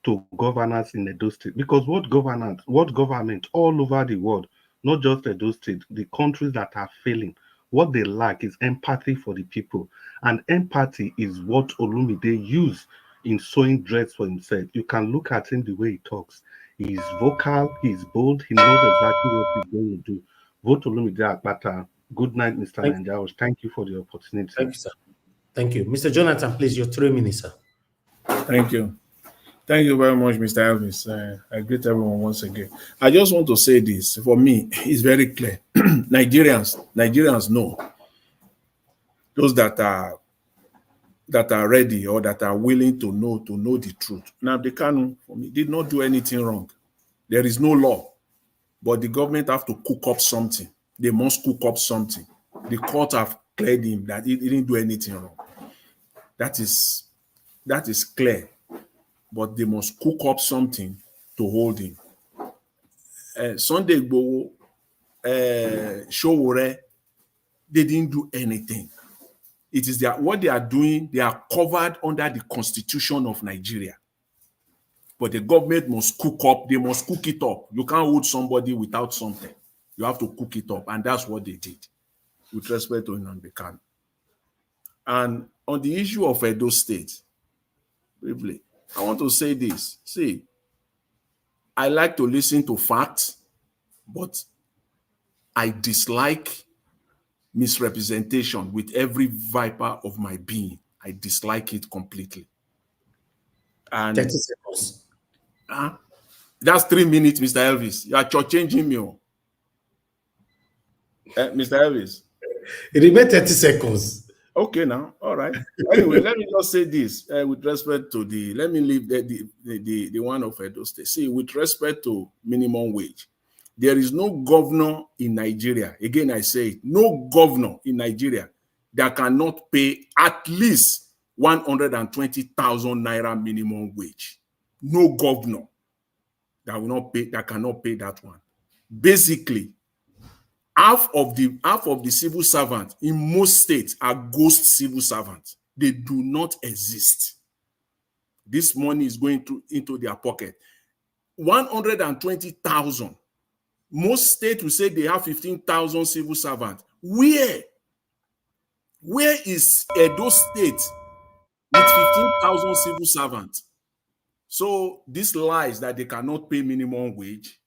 to governance in Edo State. Because what government all over the world, not just Edo State, the countries that are failing, what they lack is empathy for the people. And empathy is what Olumide used in sowing dreads for himself. You can look at him the way he talks. He's vocal, he's bold, he knows exactly what he's going to do. Vote Olumide Akpata. Good night, Mr. Nanjaos. Thank you for the opportunity. Thank you, sir. Thank you. Mr. Jonathan, please, your 3 minutes, sir. Thank you. Thank you very much, Mr. Elvis. I greet everyone once again. I just want to say this. For me, it's very clear. Nigerians know. Those that are ready or that are willing to know the truth. Now, the Kanu, for me, did not do anything wrong. There is no law, but the government have to cook up something. They must cook up something. The court have cleared him that he didn't do anything wrong. That is clear. But they must cook up something to hold him. Sunday Igboho, Showore, they didn't do anything. It is what they are doing, they are covered under the Constitution of Nigeria. But the government must cook up. They must cook it up. You can't hold somebody without something. You have to cook it up. And that's what they did with respect to Nnamdi Kanu. And on the issue of Edo State, briefly, I want to say this. See, I like to listen to facts, but I dislike misrepresentation with every viper of my being. I dislike it completely. And 30 seconds. That's 3 minutes, Mr. Elvis. You are changing me. Mr. Elvis. It remains 30 seconds. Okay, now. All right. Anyway, let me just say this with respect to let me leave the one of Edo State. See, with respect to minimum wage, there is no governor in Nigeria. Again, I say it, no governor in Nigeria that cannot pay at least 120,000 naira minimum wage. No governor that will not pay, that cannot pay that one. Basically, half of the civil servants in most states are ghost civil servants. They do not exist. This money is going into their pocket. 120,000. Most states will say they have 15,000 civil servants. Where is Edo State with 15,000 civil servants? So these lies that they cannot pay minimum wage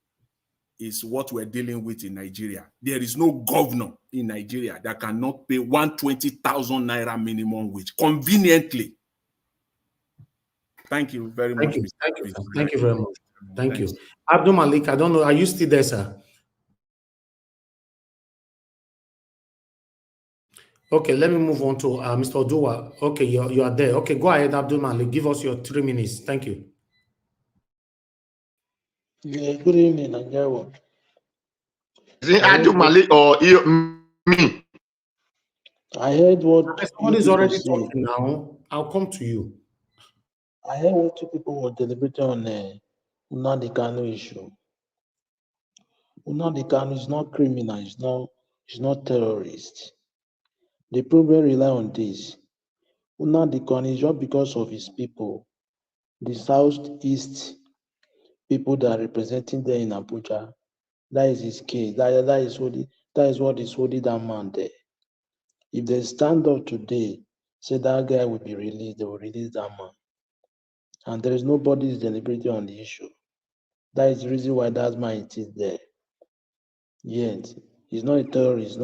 is what we're dealing with in Nigeria. There is no governor in Nigeria that cannot pay 120,000 naira minimum wage conveniently. Thank you very much. Thank you very much. Thank you. Abdul Malik, I don't know, are you still there, sir? Okay, let me move on to Mr. Oduwa. Okay, you are there. Okay, go ahead, Abdul Malik. Give us your 3 minutes. Thank you. Yeah, good evening, Nigerian. Is it Abdul Malik or me? I heard what somebody's already talking now. I'll come to you. I heard what 2 people were deliberating on the Nnamdi Kanu issue. Nnamdi Kanu is not criminal, he's not terrorist. The problem rely on this. Nnamdi Kanu is just because of his people, the southeast people that are representing them in Abuja. That is his case. That is what is holding that man there. If they stand up today, say that guy will be released, they will release that man. And there is nobody is deliberating on the issue. That is the reason why that man is there. Yet, he's not a terrorist,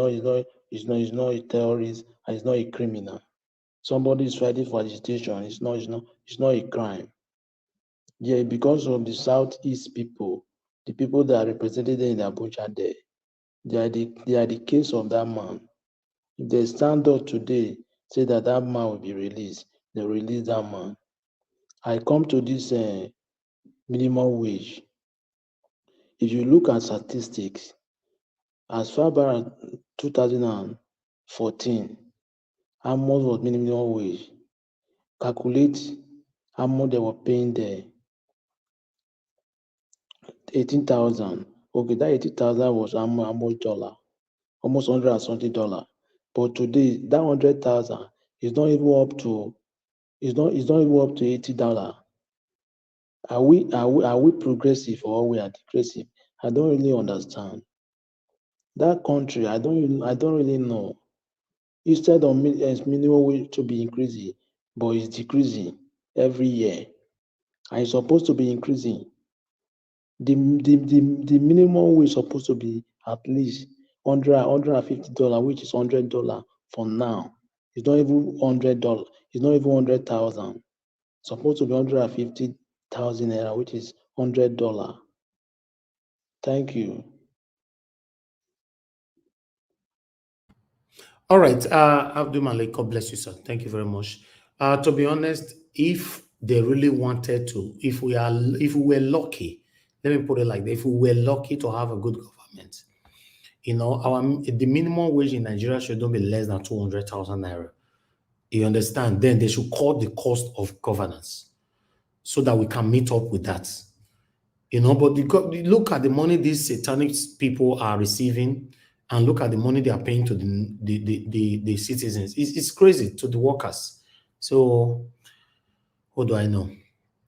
he's not a terrorist, and he's not a criminal. Somebody is fighting for agitation, it's not a crime. Yeah, because of the southeast people, the people that are represented in Abuja there, they are the case of that man. If they stand up today, say that man will be released, they release that man. I come to this minimum wage. If you look at statistics, as far back as 2014, how much was minimum wage? Calculate how much they were paying there. 18,000. Okay, that 18,000 was how much dollar? Almost $100 and something. But today, that 100,000 is not even up to $80. Are we progressive or we are degressive? I don't really understand. That country, I don't really know. Instead of minimum wage to be increasing, but it's decreasing every year. And it's supposed to be increasing. The minimum wage is supposed to be at least $150, which is $100 for now. It's not even $100. It's not even 100,000. It's supposed to be 150,000 naira, which is $100. Thank you. All right, Abdul Malik, God bless you, sir. Thank you very much. To be honest, if they really wanted to, if we were lucky, let me put it like that, if we were lucky to have a good government, the minimum wage in Nigeria should not be less than 200,000 naira. You understand? Then they should cut the cost of governance so that we can meet up with that. But look at the money these satanic people are receiving, and look at the money they are paying to the citizens. It's crazy, to the workers. So, what do I know?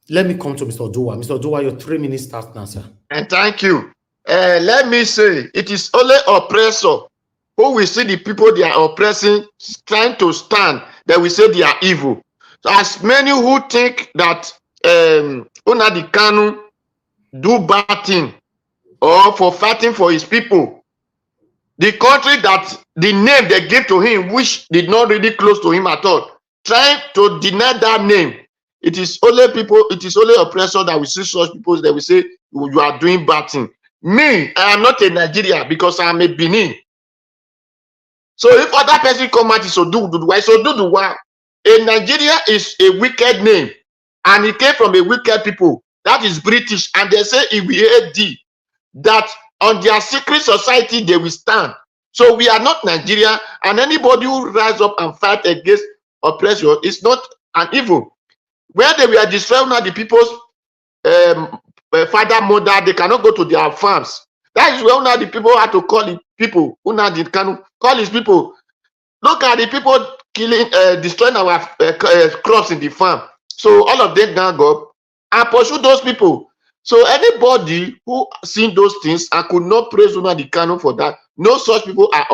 Let me come to Mr. Oduwa. Mr. Oduwa, your 3 minutes start now, sir. And thank you. Let me say, it is only oppressor who will see the people they are oppressing trying to stand, that we say they are evil. So as many who think that Nnamdi Kanu do bad thing or for fighting for his people, the country that the name they give to him, which did not really close to him at all, trying to deny that name, it is only people, it is only oppressor that we see such people that we say you are doing bad thing. Me, I am not a Nigeria because I am a Benin. So if other person come out, it's Oduduwa. It's Oduduwa. A Nigeria is a wicked name, and it came from a wicked people. That is British, and they say it will hate thee. That on their secret society they will stand. So we are not Nigeria, and anybody who rise up and fight against oppression is not an evil. Where they were destroying the people's father, mother, they cannot go to their farms. That is where now the people had to call the people. Nnamdi Kanu call his people. Look at the people killing, destroying our crops in the farm. So all of them now go and pursue those people. So anybody who seen those things and could not praise Nnamdi Kanu for that, no such people are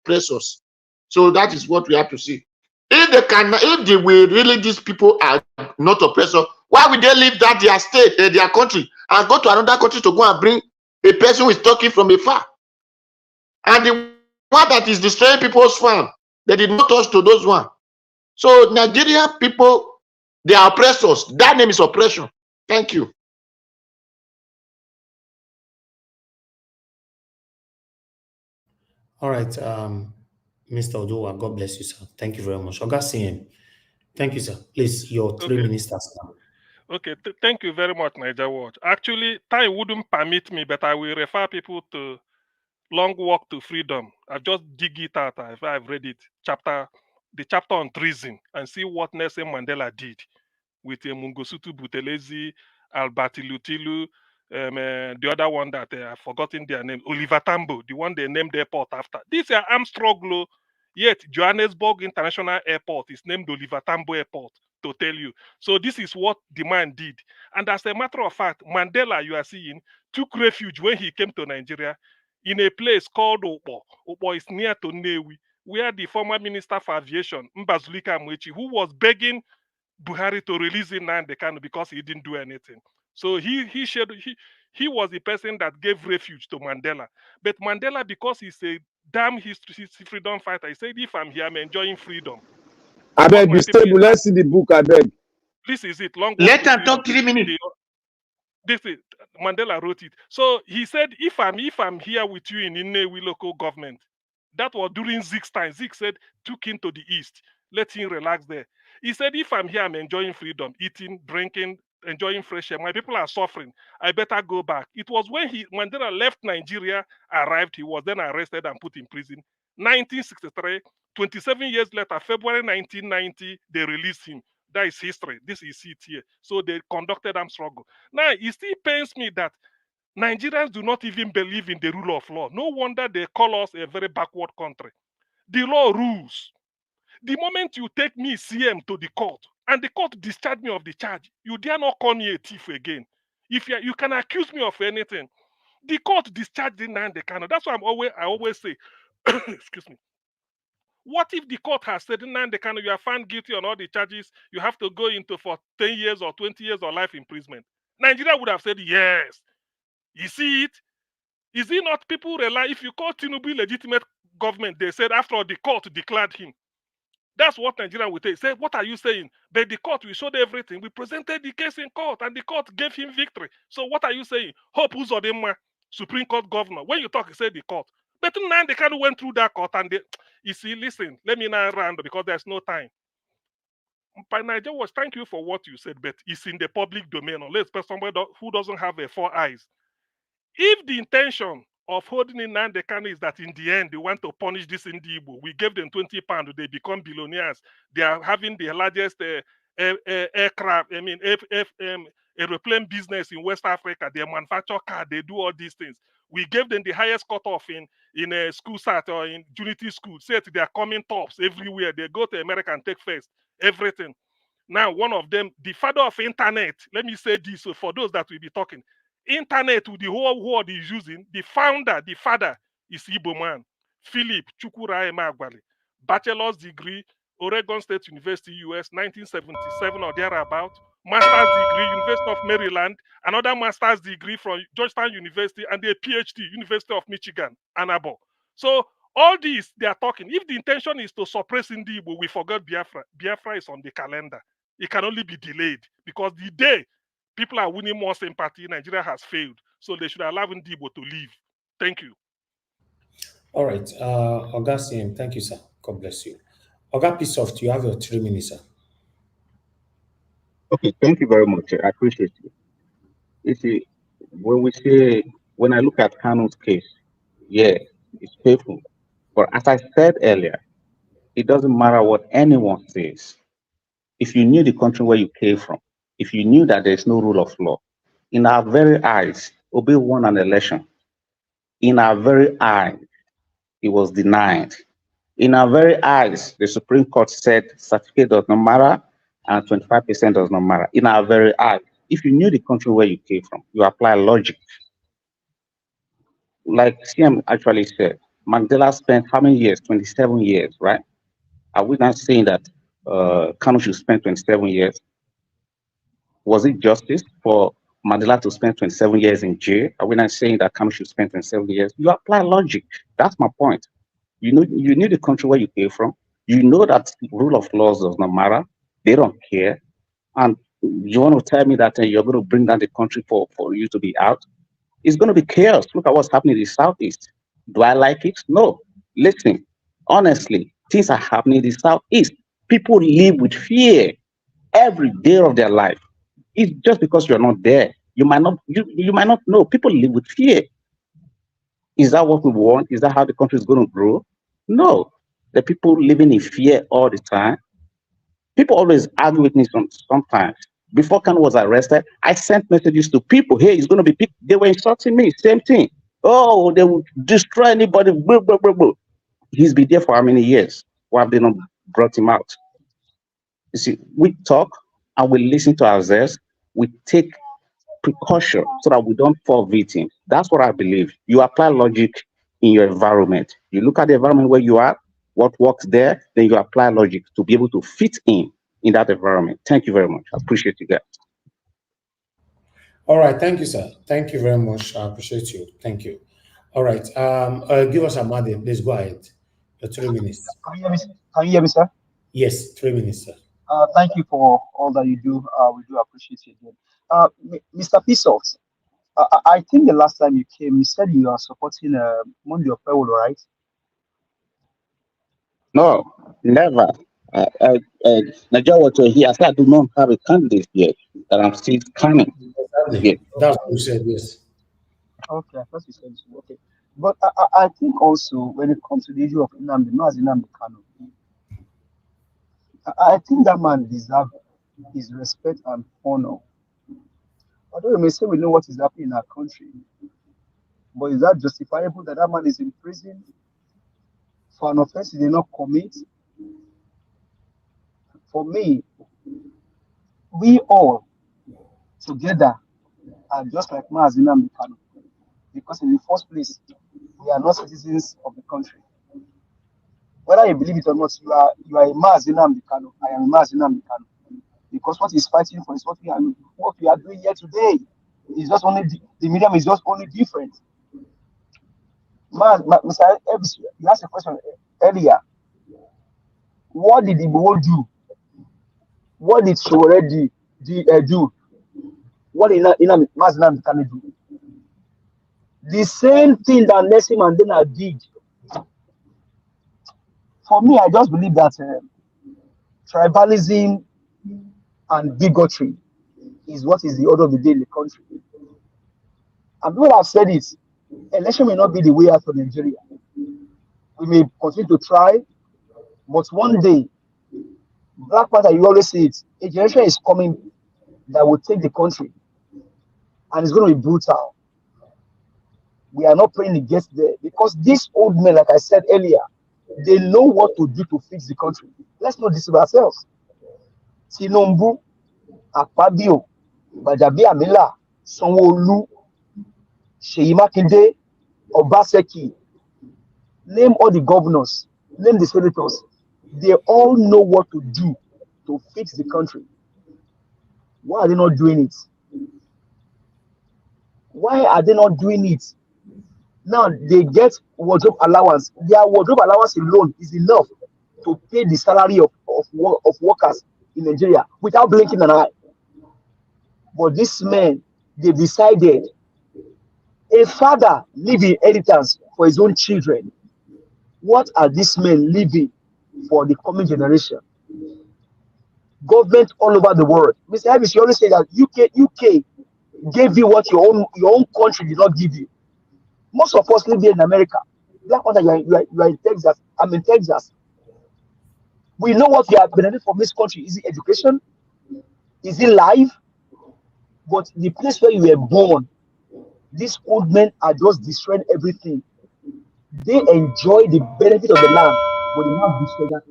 oppressors. So that is what we have to see. If they can, if they will really, these people are not oppressors, why would they leave that their state, their country, and go to another country to go and bring a person who is talking from afar? And the one that is destroying people's farm, they did not touch to those one. So Nigerian people, they are oppressors. That name is oppression. Thank you. All right, Mr. Oduwa, God bless you, sir. Thank you very much. Oga, thank you, sir. Please, your 3 minutes starts now. Okay, thank you very much, Niger Watch. Actually, time wouldn't permit me, but I will refer people to Long Walk to Freedom. I've just dig it out. I've read it, the chapter on treason, and see what Nelson Mandela did with Mungosutu Buthelezi, Albert Lutilu, the other one that I've forgotten their name, Oliver Tambo, the one they named the airport after. This is an armed struggle, yet Johannesburg International Airport is named Oliver Tambo Airport, to tell you. So this is what the man did. And as a matter of fact, Mandela, you are seeing, took refuge when he came to Nigeria in a place called Opo. Opo is near to Newi, where the former Minister for Aviation, Mbazulika Mwechi, who was begging Buhari to release Nnamdi Kanu because he didn't do anything. So he was the person that gave refuge to Mandela. But Mandela, because he's a damn freedom fighter, he said, if I'm here, I'm enjoying freedom. I beg, be stable. Let's see the book, I beg. This is it. Long Let them talk 3 minutes. This is Mandela wrote it. So he said, if I'm here with you in Nnewi local government, that was during Zeke's time. Zeke said, took him to the east, let him relax there. He said, if I'm here, I'm enjoying freedom, eating, drinking, enjoying fresh air. My people are suffering. I better go back. It was when Mandela left Nigeria, arrived, he was then arrested and put in prison. 1963, 27 years later, February 1990, they released him. That is history. This is it here. So they conducted armed struggle. Now, it still pains me that Nigerians do not even believe in the rule of law. No wonder they call us a very backward country. The law rules. The moment you take me, CM, to the court, and the court discharge me of the charge, you dare not call me a thief again. If you can accuse me of anything, the court discharged Nnamdi Kanu. That's why I always say, excuse me. What if the court has said, Nnamdi Kanu, you are found guilty on all the charges, you have to go into for 10 years or 20 years or life imprisonment? Nigeria would have said, yes. You see it? Is it not people rely? If you call Tinubu legitimate government, they said after all, the court declared him. That's what Nigeria would say. What are you saying? But the court, we showed everything. We presented the case in court, and the court gave him victory. So what are you saying? Hope Uzodinma, Supreme Court governor. When you talk, you say the court. But now they kind of went through that court, and you see, listen, let me now round because there's no time. By Nigeria was thank you for what you said, but it's in the public domain. Unless somebody who doesn't have 4 eyes. If the intention of holding in Nnamdi Kanu is that in the end they want to punish this Igbo, we gave them £20, they become billionaires. They are having the largest aircraft, aeroplane business in West Africa. They manufacture cars, they do all these things. We gave them the highest cutoff in a school site or in Unity School. Say they are coming tops everywhere. They go to America and take first, everything. Now, one of them, the father of internet, let me say this so for those that will be talking. Internet, the whole world is using, the father is Igbo man, Philip Chukwuraema Agwali, bachelor's degree, Oregon State University, US, 1977 or thereabout, master's degree, University of Maryland, another master's degree from Georgetown University, and a PhD, University of Michigan, Ann Arbor. So all these, they are talking. If the intention is to suppress Igbo, we forgot Biafra. Biafra is on the calendar. It can only be delayed because the day people are winning more sympathy, Nigeria has failed. So they should allow Igbo to leave. Thank you. All right. Augustine, thank you, sir. God bless you. Oga Pisoft, you have your 3 minutes, sir. Okay, thank you very much. I appreciate you. You see, when I look at Kanu's case, yeah, it's painful. But as I said earlier, it doesn't matter what anyone says. If you knew the country where you came from, if you knew that there's no rule of law, in our very eyes, Obi won an election. In our very eyes, it was denied. In our very eyes, the Supreme Court said certificate does not matter and 25% does not matter. In our very eyes, if you knew the country where you came from, you apply logic. Like CM actually said, Mandela spent how many years? 27 years, right? Are we not saying that Kanu should spend 27 years? Was it justice for Mandela to spend 27 years in jail? Are we not saying that Kanu should spend 27 years? You apply logic. That's my point. You know the country where you came from. You know that the rule of laws does not matter. They don't care. And you want to tell me that you're going to bring down the country for you to be out? It's going to be chaos. Look at what's happening in the Southeast. Do I like it? No. Listen, honestly, things are happening in the Southeast. People live with fear every day of their life. It's just because you're not there. You might not know. People live with fear. Is that what we want? Is that how the country is going to grow? No. The people living in fear all the time. People always argue with me sometimes. Before Kanu was arrested, I sent messages to people. Hey, he's going to be picked. They were insulting me. Same thing. Oh, they would destroy anybody. Blah, blah, blah, blah. He's been there for how many years? Why have they not brought him out? You see, we talk and we listen to ourselves. We take precaution so that we don't fall victim. That's what I believe. You apply logic in your environment. You look at the environment where you are, what works there, then you apply logic to be able to fit in that environment. Thank you very much. I appreciate you guys. All right. Thank you, sir. Thank you very much. I appreciate you. Thank you. All right. Give us a Madi. Please go ahead. Your 3 minutes. Can you hear me, sir? Yes, 3 minutes, sir. Thank you for all that you do. We do appreciate it. Mr. Pisoft, I think the last time you came, you said you are supporting Mundi Opewolo, right? No, never. Nigeria was here. I said I do not have a candidate yet, that I'm still coming. Exactly. Yes. That's what you said, yes. Okay, I thought you said so. Okay. But I think also when it comes to the issue of Nnamdi Kanu, I think that man deserves his respect and honor. Although you may say we know what is happening in our country, but is that justifiable that man is in prison for an offense he did not commit? For me, we all together are just like Nnamdi Kanu, because in the first place, we are not citizens of the country. Whether you believe it or not, you are a Nnamdi Kanu. I am a Nnamdi Kanu. Because what he's fighting for is what we are doing here today. It's just only the medium is just only different. Mr. Evans, you asked a question earlier. What did Igbo do? What did Shore do? What did Nnamdi Kanu do? The same thing that Nelson Mandela did. For me, I just believe that tribalism and bigotry is what is the order of the day in the country. And people have said it. Election may not be the way out for Nigeria. We may continue to try, but one day, Black Panther, you always say it, a generation is coming that will take the country, and it's going to be brutal. We are not praying against them because these old men, like I said earlier, they know what to do to fix the country. Let's not deceive ourselves. Tinubu, Akpabio, Gbajabiamila, Sanwo-Olu, Seyi Makinde, Obaseki, name all the governors, name the senators. They all know what to do to fix the country. Why are they not doing it? Why are they not doing it? Now they get wardrobe allowance. Their wardrobe allowance alone is enough to pay the salary of workers in Nigeria without blinking an eye. But these men, they decided a father leaving inheritance for his own children. What are these men leaving for the coming generation? Government all over the world. Mr. Harris, you always say that UK gave you what your own country did not give you. Most of us live here in America. Black ones, you are in Texas. I'm in Texas. We know what we are benefiting from this country. Is it education? Is it life? But the place where you were born, these old men are just destroying everything. They enjoy the benefit of the land, but they have destroyed that.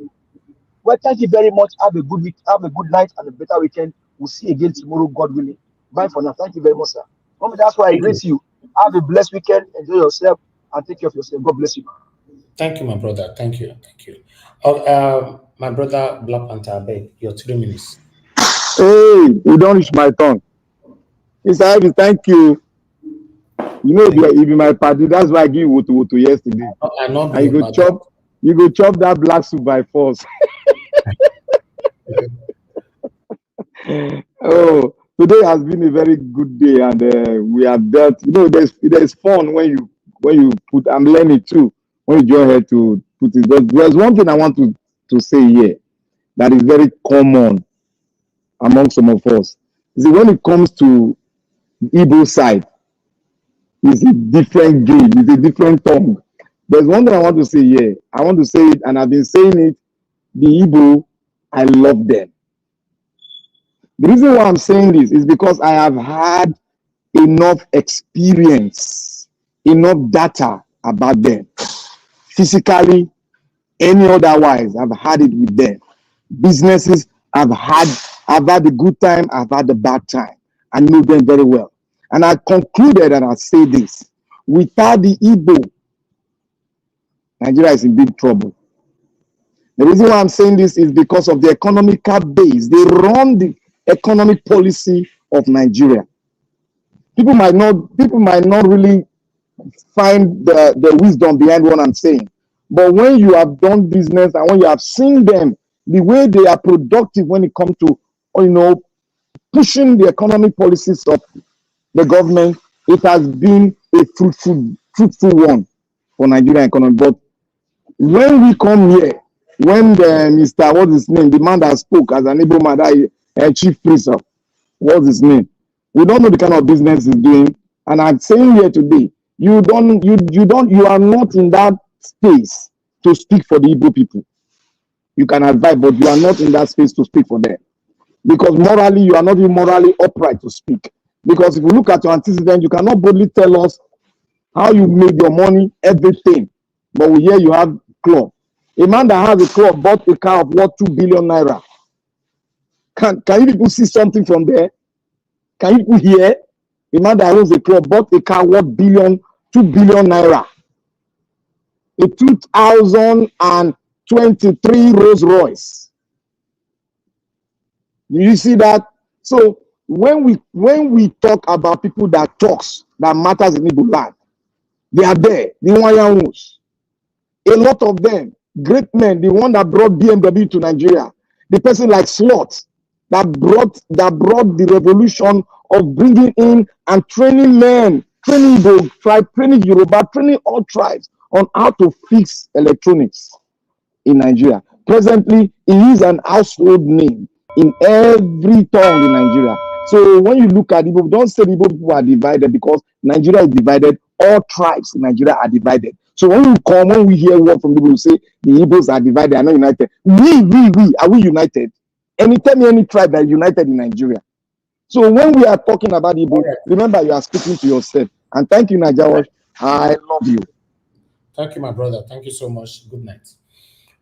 Well, thank you very much. Have a good week. Have a good night and a better weekend. We'll see you again tomorrow, God willing. Bye for now. Thank you very much, sir. That's why I greet you. Have a blessed weekend. Enjoy yourself and take care of yourself. God bless you. Thank you, my brother. Thank you. Thank you. My brother Black Panther, I beg your 3 minutes. Hey, you don't reach my tongue. Mr. Ivy, thank you. You know, you be my party. That's why I give you to yesterday. I know. And you go chop that black soup by force. Oh, today has been a very good day, and we have dealt. You know, there's fun when you put. I'm learning too when you join here to put it. But there's one thing I want to say here that is very common among some of us. See, when it comes to the Igbo side, it's a different game. It's a different tongue. There's one thing I want to say here. I want to say it, and I've been saying it. The Igbo, I love them. The reason why I'm saying this is because I have had enough experience, enough data about them. Physically, any otherwise, I've had it with them. Businesses, I've had the good time, I've had the bad time. I know them very well. And I concluded and I say this. Without the Igbo, Nigeria is in big trouble. The reason why I'm saying this is because of the economical base. They run the economic policy of Nigeria. People might not really find the wisdom behind what I'm saying. But when you have done business and when you have seen them, the way they are productive when it comes to, pushing the economic policies of the government, it has been a fruitful one for Nigerian economy. But when we come here, when Mr. what's his name, the man that spoke as an Igbo man, chief priest of, what's his name? We don't know the kind of business he's doing. And I'm saying here today, you are not in that space to speak for the Igbo people. You can advise, but you are not in that space to speak for them. Because morally, you are not even morally upright to speak. Because if you look at your antecedent, you cannot boldly tell us how you made your money, everything. But we hear you have club. A man that has a club bought a car of worth 2 billion naira. Can you people see something from there? Can you people hear? A man that owns a club bought a car worth 2 billion naira. A 2023 Rolls Royce. Do you see that? So when we talk about people that talks, that matters in Igbo land, they are there. The Wanyawus. A lot of them, great men, the one that brought BMW to Nigeria, the person like Slot, that brought the revolution of bringing in and training men, training Igbo tribe, training Yoruba, training all tribes on how to fix electronics in Nigeria. Presently, he is an household name in every tongue in Nigeria. So when you look at Igbo, don't say the Igbo people are divided, because Nigeria is divided. All tribes in Nigeria are divided. So when we hear word from people who say the Igbos are divided, are not united. Are we united? Tell me any tribe that is united in Nigeria. So when we are talking about Igbo, remember you are speaking to yourself. And thank you, Nigeria. I love you. Thank you, my brother. Thank you so much. Good night.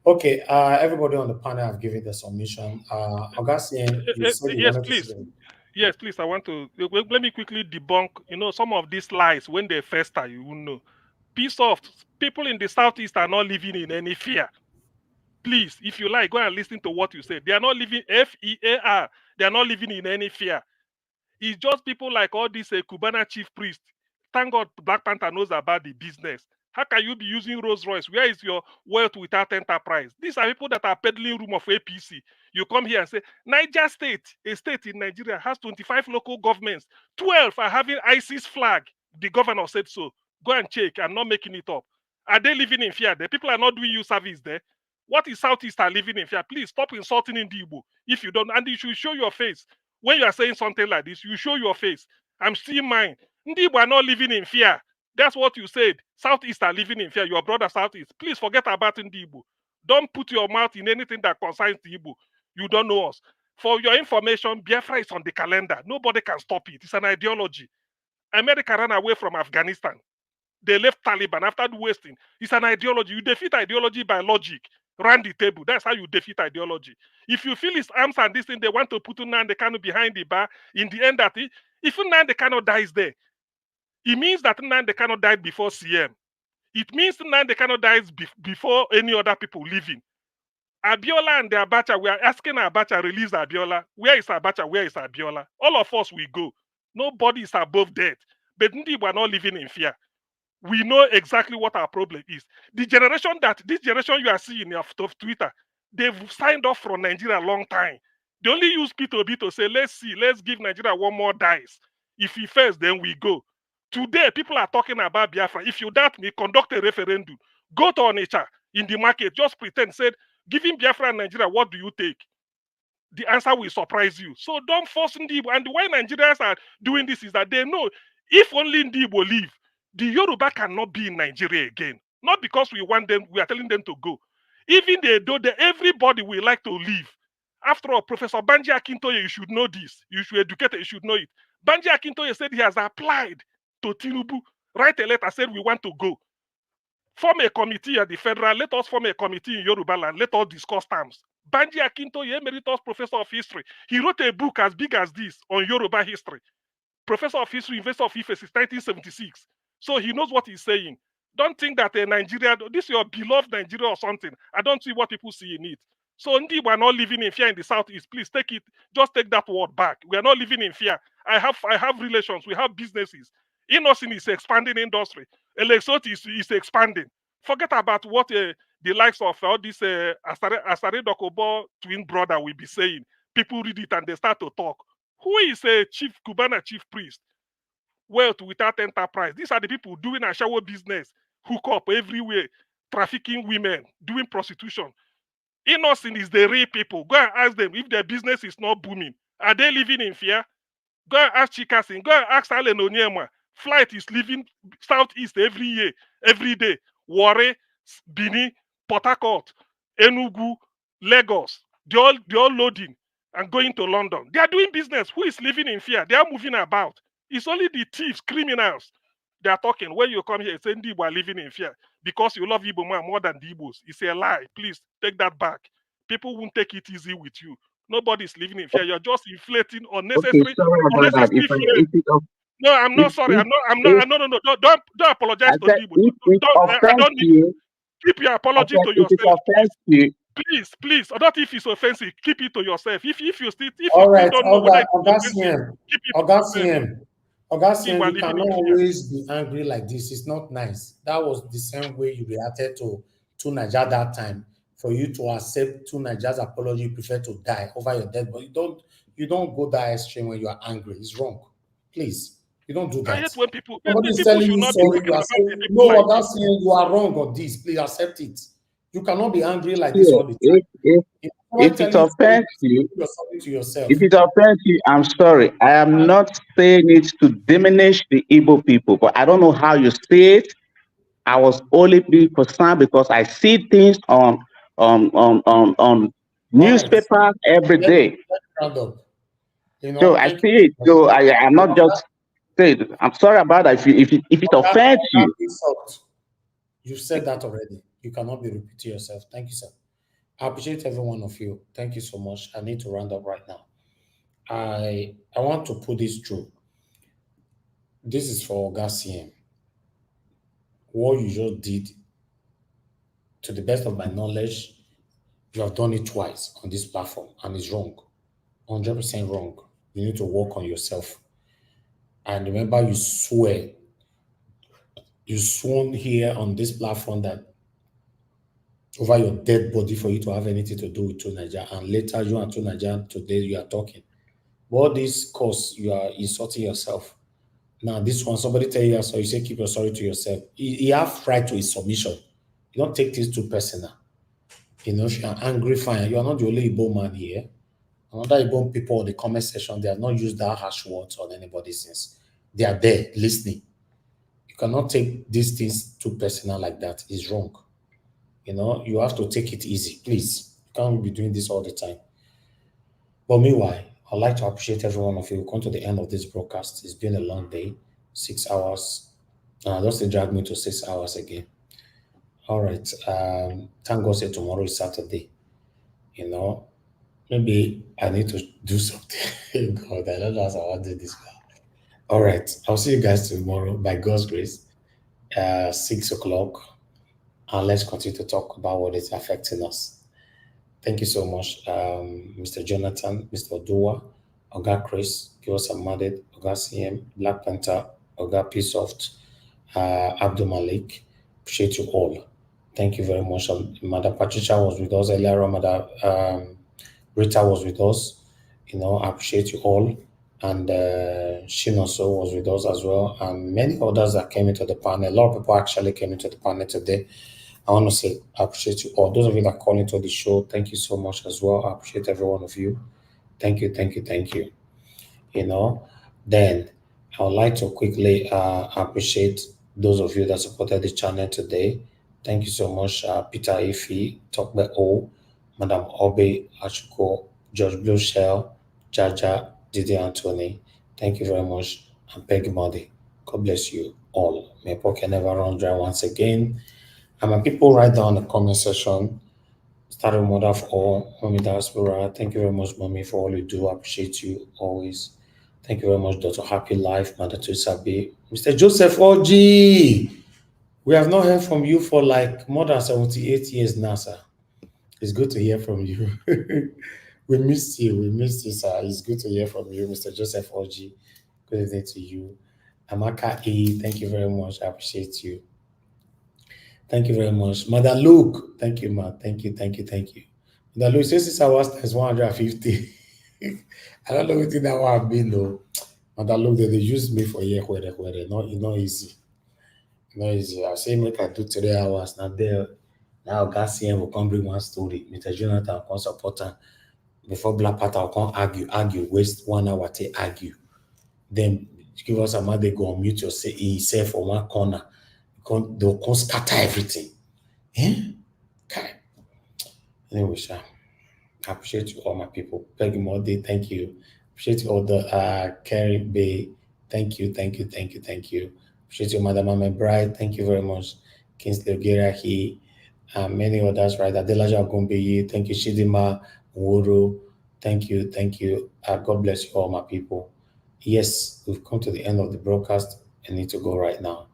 Okay, everybody on the panel have given the submission. Augustine, you said you Yes, wanted to please. say. Yes, please. I want to let me quickly debunk. Some of these lies when they fester. You will know. Piece of people in the southeast are not living in any fear. Please, if you like, go and listen to what you said. They are not living FEAR. They are not living in any fear. It's just people like all these Cubana chief priest. Thank God Black Panther knows about the business. How can you be using Rolls Royce? Where is your wealth without enterprise? These are people that are peddling room of APC. You come here and say, Niger State, a state in Nigeria, has 25 local governments. 12 are having ISIS flag. The governor said so. Go and check. I'm not making it up. Are they living in fear there? People are not doing you service there. What is Southeast are living in fear? Please stop insulting Igbo if you don't. And you should show your face. When you are saying something like this, you show your face. I'm seeing mine. Igbo are not living in fear. That's what you said. Southeast are living in fear. Your brother Southeast. Please forget about Igbo. Don't put your mouth in anything that concerns the Igbo. You don't know us. For your information, Biafra is on the calendar. Nobody can stop it. It's an ideology. America ran away from Afghanistan. They left Taliban after the wasting. It's an ideology. You defeat ideology by logic. Run the table. That's how you defeat ideology. If you feel his arms and this thing, they want to put Nnamdi Kanu behind the bar. In the end, if Nnamdi Kanu dies there, it means that Nnamdi Kanu died before CM. It means Nnamdi Kanu dies before any other people living. Abiola and the Abacha, we are asking Abacha release Abiola. Where is Abacha? Where is Abiola? All of us will go. Nobody is above death. But we are not living in fear. We know exactly what our problem is. This generation you are seeing of Twitter, they've signed off from Nigeria a long time. They only use P2B to say, let's give Nigeria one more dice. If he fails, then we go. Today, people are talking about Biafra. If you doubt me, conduct a referendum. Go to Onitsha in the market, just pretend, said, giving Biafra and Nigeria, what do you take? The answer will surprise you. So don't force Ndibo. And why Nigerians are doing this is that they know if only Ndibo leave, the Yoruba cannot be in Nigeria again. Not because we want them, we are telling them to go. Even they do, everybody will like to leave. After all, Professor Banji Akintoye, you should know this. You should educate it, you should know it. Banji Akintoye said he has applied to Tinubu, write a letter, said we want to go. Form a committee at the federal, let us form a committee in Yoruba land, let us discuss terms. Banji Akintoye, emeritus professor of history, he wrote a book as big as this on Yoruba history. Professor of history, investor of Ife since 1976. So he knows what he's saying. Don't think that Nigeria, this is your beloved Nigeria or something. I don't see what people see in it. So indeed, we're not living in fear in the southeast. Please take it, just take that word back. We are not living in fear. I have relations, we have businesses. Innocent is expanding industry. Elexot is expanding. Forget about what the likes of all this Asare Dokobo twin brother will be saying. People read it and they start to talk. Who is a Cubana chief priest? Wealth without enterprise. These are the people doing a shower business, hook up everywhere, trafficking women, doing prostitution. Innocent is the real people. Go and ask them if their business is not booming. Are they living in fear? Go and ask Chikasin. Go and ask Allen Onyema. Flight is leaving southeast every year, every day. Warri, Bini, Port Harcourt, Enugu, Lagos. They're all loading and going to London. They are doing business. Who is living in fear? They are moving about. It's only the thieves, criminals. They are talking. When you come here, saying Igbo are living in fear because you love Igbo more than the Igbos. It's a lie. Please take that back. People won't take it easy with you. Nobody's living in fear. You're just inflating unnecessary. Okay, sorry about that. No, I'm not sorry. No. Don't apologize to Igbo. I don't need you. Keep your apology to If it yourself. offends you, Please. Not if it's offensive. Keep it to yourself. If you still All right, don't know whether it's Augustine, keep it to yourself. Augustine, People are you living cannot in fear. always be angry like this. It's not nice. That was the same way you reacted to Niger that time. For you to accept Niger's apology, you prefer to die over your dead body. You don't go that extreme when you are angry. It's wrong. Please, you don't do I that. hate when people Somebody is people telling should you not be sorry, talking you are about saying, the people no, like this. Augustine, you are wrong on this. Please accept it. You cannot be angry like this yeah, all the time. if it offends you, you're sorry to yourself. if it offends you, I'm sorry. I am not saying it to diminish the Igbo people, but I don't know how you say it. I was only being concerned because I see things on newspaper every day. So I see it. So I'm not just saying. I'm sorry about that. If it offends you. You said that already. You cannot be repeating yourself. Thank you, sir. I appreciate every one of you. Thank you so much. I need to round up right now. I want to put this through. This is for CM. What you just did, to the best of my knowledge, you have done it twice on this platform, and it's wrong. 100% wrong. You need to work on yourself. And remember, you sworn here on this platform that over your dead body for you to have anything to do with Nigeria. And later, you and Nigeria today, you are talking. All this cause, you are insulting yourself. Now, this one, somebody tell you, so you say, keep your sorry to yourself. You have right to his submission. You don't take this too personal. You know, if you are angry, fine. You are not the only Igbo man here. Another Igbo people in the comment section, they have not used that harsh words on anybody since. They are there listening. You cannot take these things too personal like that. It's wrong. You know, you have to take it easy, please. You can't be doing this all the time. But meanwhile, I'd like to appreciate every one of you who come to the end of this broadcast. It's been a long day, 6 hours. Just drag me to 6 hours again. All right. Thank God say tomorrow is Saturday. You know, maybe I need to do something. God, I don't know how I want to do this. All right. I'll see you guys tomorrow by God's grace, 6 o'clock. And let's continue to talk about what is affecting us. Thank you so much, Mr. Jonathan, Mr. Odua, Oga Chris, Kiosa Maded, Oga CM, Black Panther, Oga Psoft, Abdul Malik. Appreciate you all. Thank you very much. Mother Patricia was with us earlier on. Mother Rita was with us. You know, I appreciate you all. And Shin also was with us as well. And many others that came into the panel. A lot of people actually came into the panel today. I want to say I appreciate you all. Those of you that call into the show, thank you so much as well. I appreciate every one of you. Thank you, thank you, thank you. You know, then I would like to quickly appreciate those of you that supported the channel today. Thank you so much, Peter Ifi, Tokbe O, Madam Obe Achuko, George Blue Shell, Jaja, Didi Anthony. Thank you very much, and Peggy Modi. God bless you all. May pocket never run dry once again. And my people, write down in the comment section. Started mother of all, Mommy Diaspora. Thank you very much, Mommy, for all you do. I appreciate you always. Thank you very much, Dr. Happy Life, Mother Tusabe. Mr. Joseph OG. We have not heard from you for like more than 78 years now, sir. It's good to hear from you. We missed you, sir. It's good to hear from you, Mr. Joseph OG. Good evening to you. Amaka E, thank you very much. I appreciate you. Thank you very much. Mother Luke, thank you, ma. Thank you, thank you, thank you. Mother Luke, 6 hours times 150. I don't know what that one have been, though. Mother Luke, they use me for year, where not easy. Not easy. I say, make I do 3 hours. Now, there, now, CM will come bring one story. Mr. Jonathan will come support her. Before Black Panther will come argue, waste 1 hour to argue. Then give us a man, they go on mute yourself for one corner. They'll come scatter everything. Okay. Anyway, sir, I appreciate you all, my people. Peggy Modi, thank you. Appreciate you all the Kerry Bay. Thank you, thank you, thank you, thank you. Appreciate you, Madam Mama Bride. Thank you very much. Kingsley Ogerahi, many others, right? Adelaja Gombeyi, thank you, Shidima Wuru. Thank you, thank you. God bless you all, my people. Yes, we've come to the end of the broadcast. I need to go right now.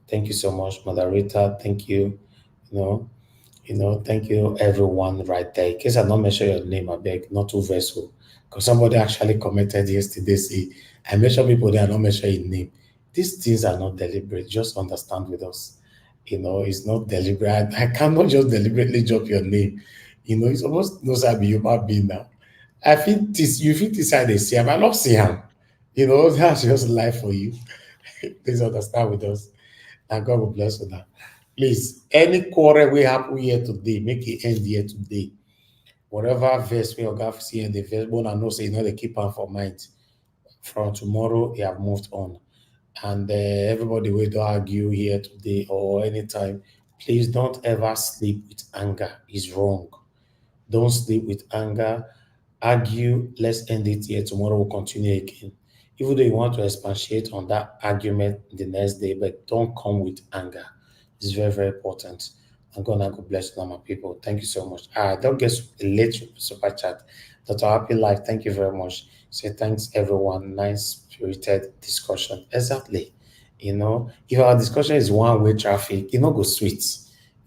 Thank you so much, Mother Rita. Thank you. Thank you everyone right there. In case I not mention your name, I beg, not too vessel. Because somebody actually commented yesterday, say, I mention people there, I not mention your name. These things are not deliberate. Just understand with us. It's not deliberate. I cannot just deliberately drop your name. It's almost no sabi human being now. I think this, you think decide they see him, I not see him. That's just life for you. Please understand with us. And God will bless you now. Please, any quarrel we happen here today, make it end here today. Whatever verse we have see in the verse, but I know say they keep on for mind. From tomorrow, they have moved on. And everybody will don't argue here today or anytime. Please don't ever sleep with anger. It's wrong. Don't sleep with anger. Argue. Let's end it here. Tomorrow we'll continue again. Even though you want to expatiate on that argument the next day, but don't come with anger. It's very, very important. And God bless all my people. Thank you so much. Don't get a late super chat. Dr. Happy Life, thank you very much. Say thanks everyone. Nice spirited discussion. Exactly. If our discussion is one-way traffic, go sweet.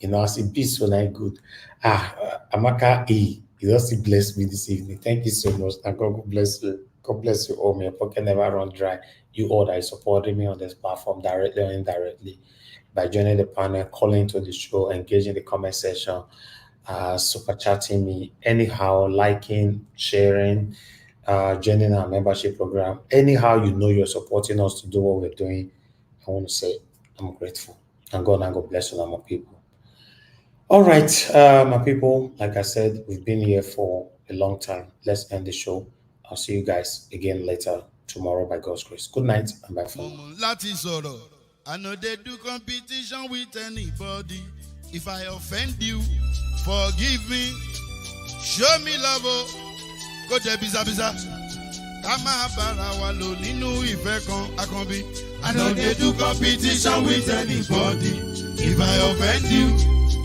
As it be so like good. Amaka E, you just bless me this evening. Thank you so much. And God bless you. God bless you all. My pocket never run dry. You all that is supporting me on this platform directly or indirectly by joining the panel, calling to the show, engaging the comment section, super chatting me, anyhow, liking, sharing, joining our membership program. Anyhow, you're supporting us to do what we're doing. I want to say I'm grateful. And God bless you, my people. All right, my people, like I said, we've been here for a long time. Let's end the show. I'll see you guys again later tomorrow by God's grace. Good night and bye for now. I know they do competition with anybody. If I offend you, forgive me. Show me love. Go to Biza. Kama bara wa lo ninu ife kan akanbi. I know they do competition with anybody. If I offend you,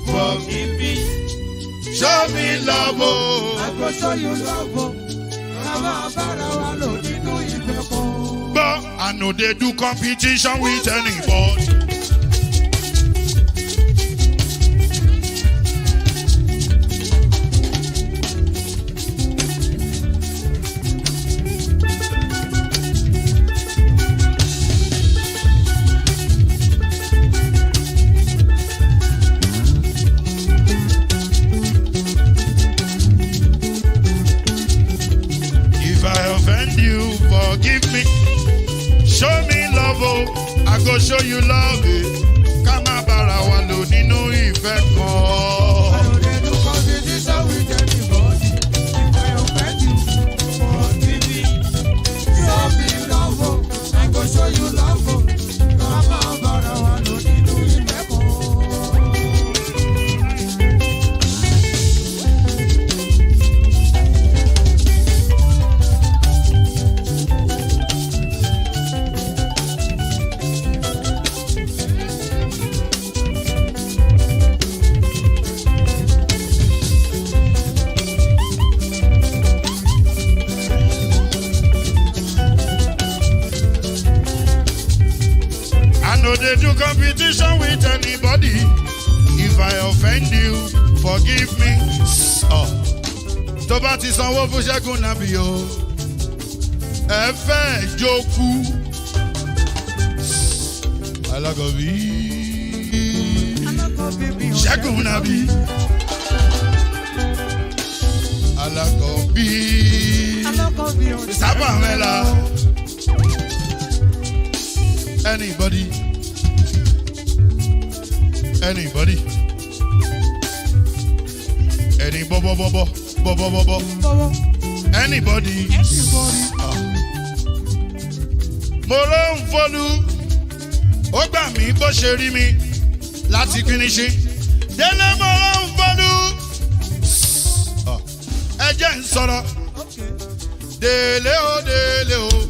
forgive me. Show me love. I go show you love. Kama bara wa lo ninu ife kan. But I know they do competition with anybody. If I offend you, forgive me. Show me love, I go show you love. Kama bara wa lo nínú ìfẹ́ kan. I know they do competition with anybody. If I offend you, forgive me. Show me love, I go show you love. Kama bara wa lo nínú ìfẹ́ kan. No, they do competition with anybody. If I offend you, forgive me. Tó bá ti sanwó fún Ṣẹ́gun nàbí o. Ẹ fẹ́ jókù. Alákọ̀bí. Ṣẹ́gun nàbí. Alákọ̀bí. Sábà mẹ́la. Anybody. Any bobo. Anybody. Mo ló ń folú, ó gbà mí bó ṣe rí mi láti kíníṣí. Délé mo ló ń folú, ẹ jẹ́ ń sọ̀rọ̀. Délé o.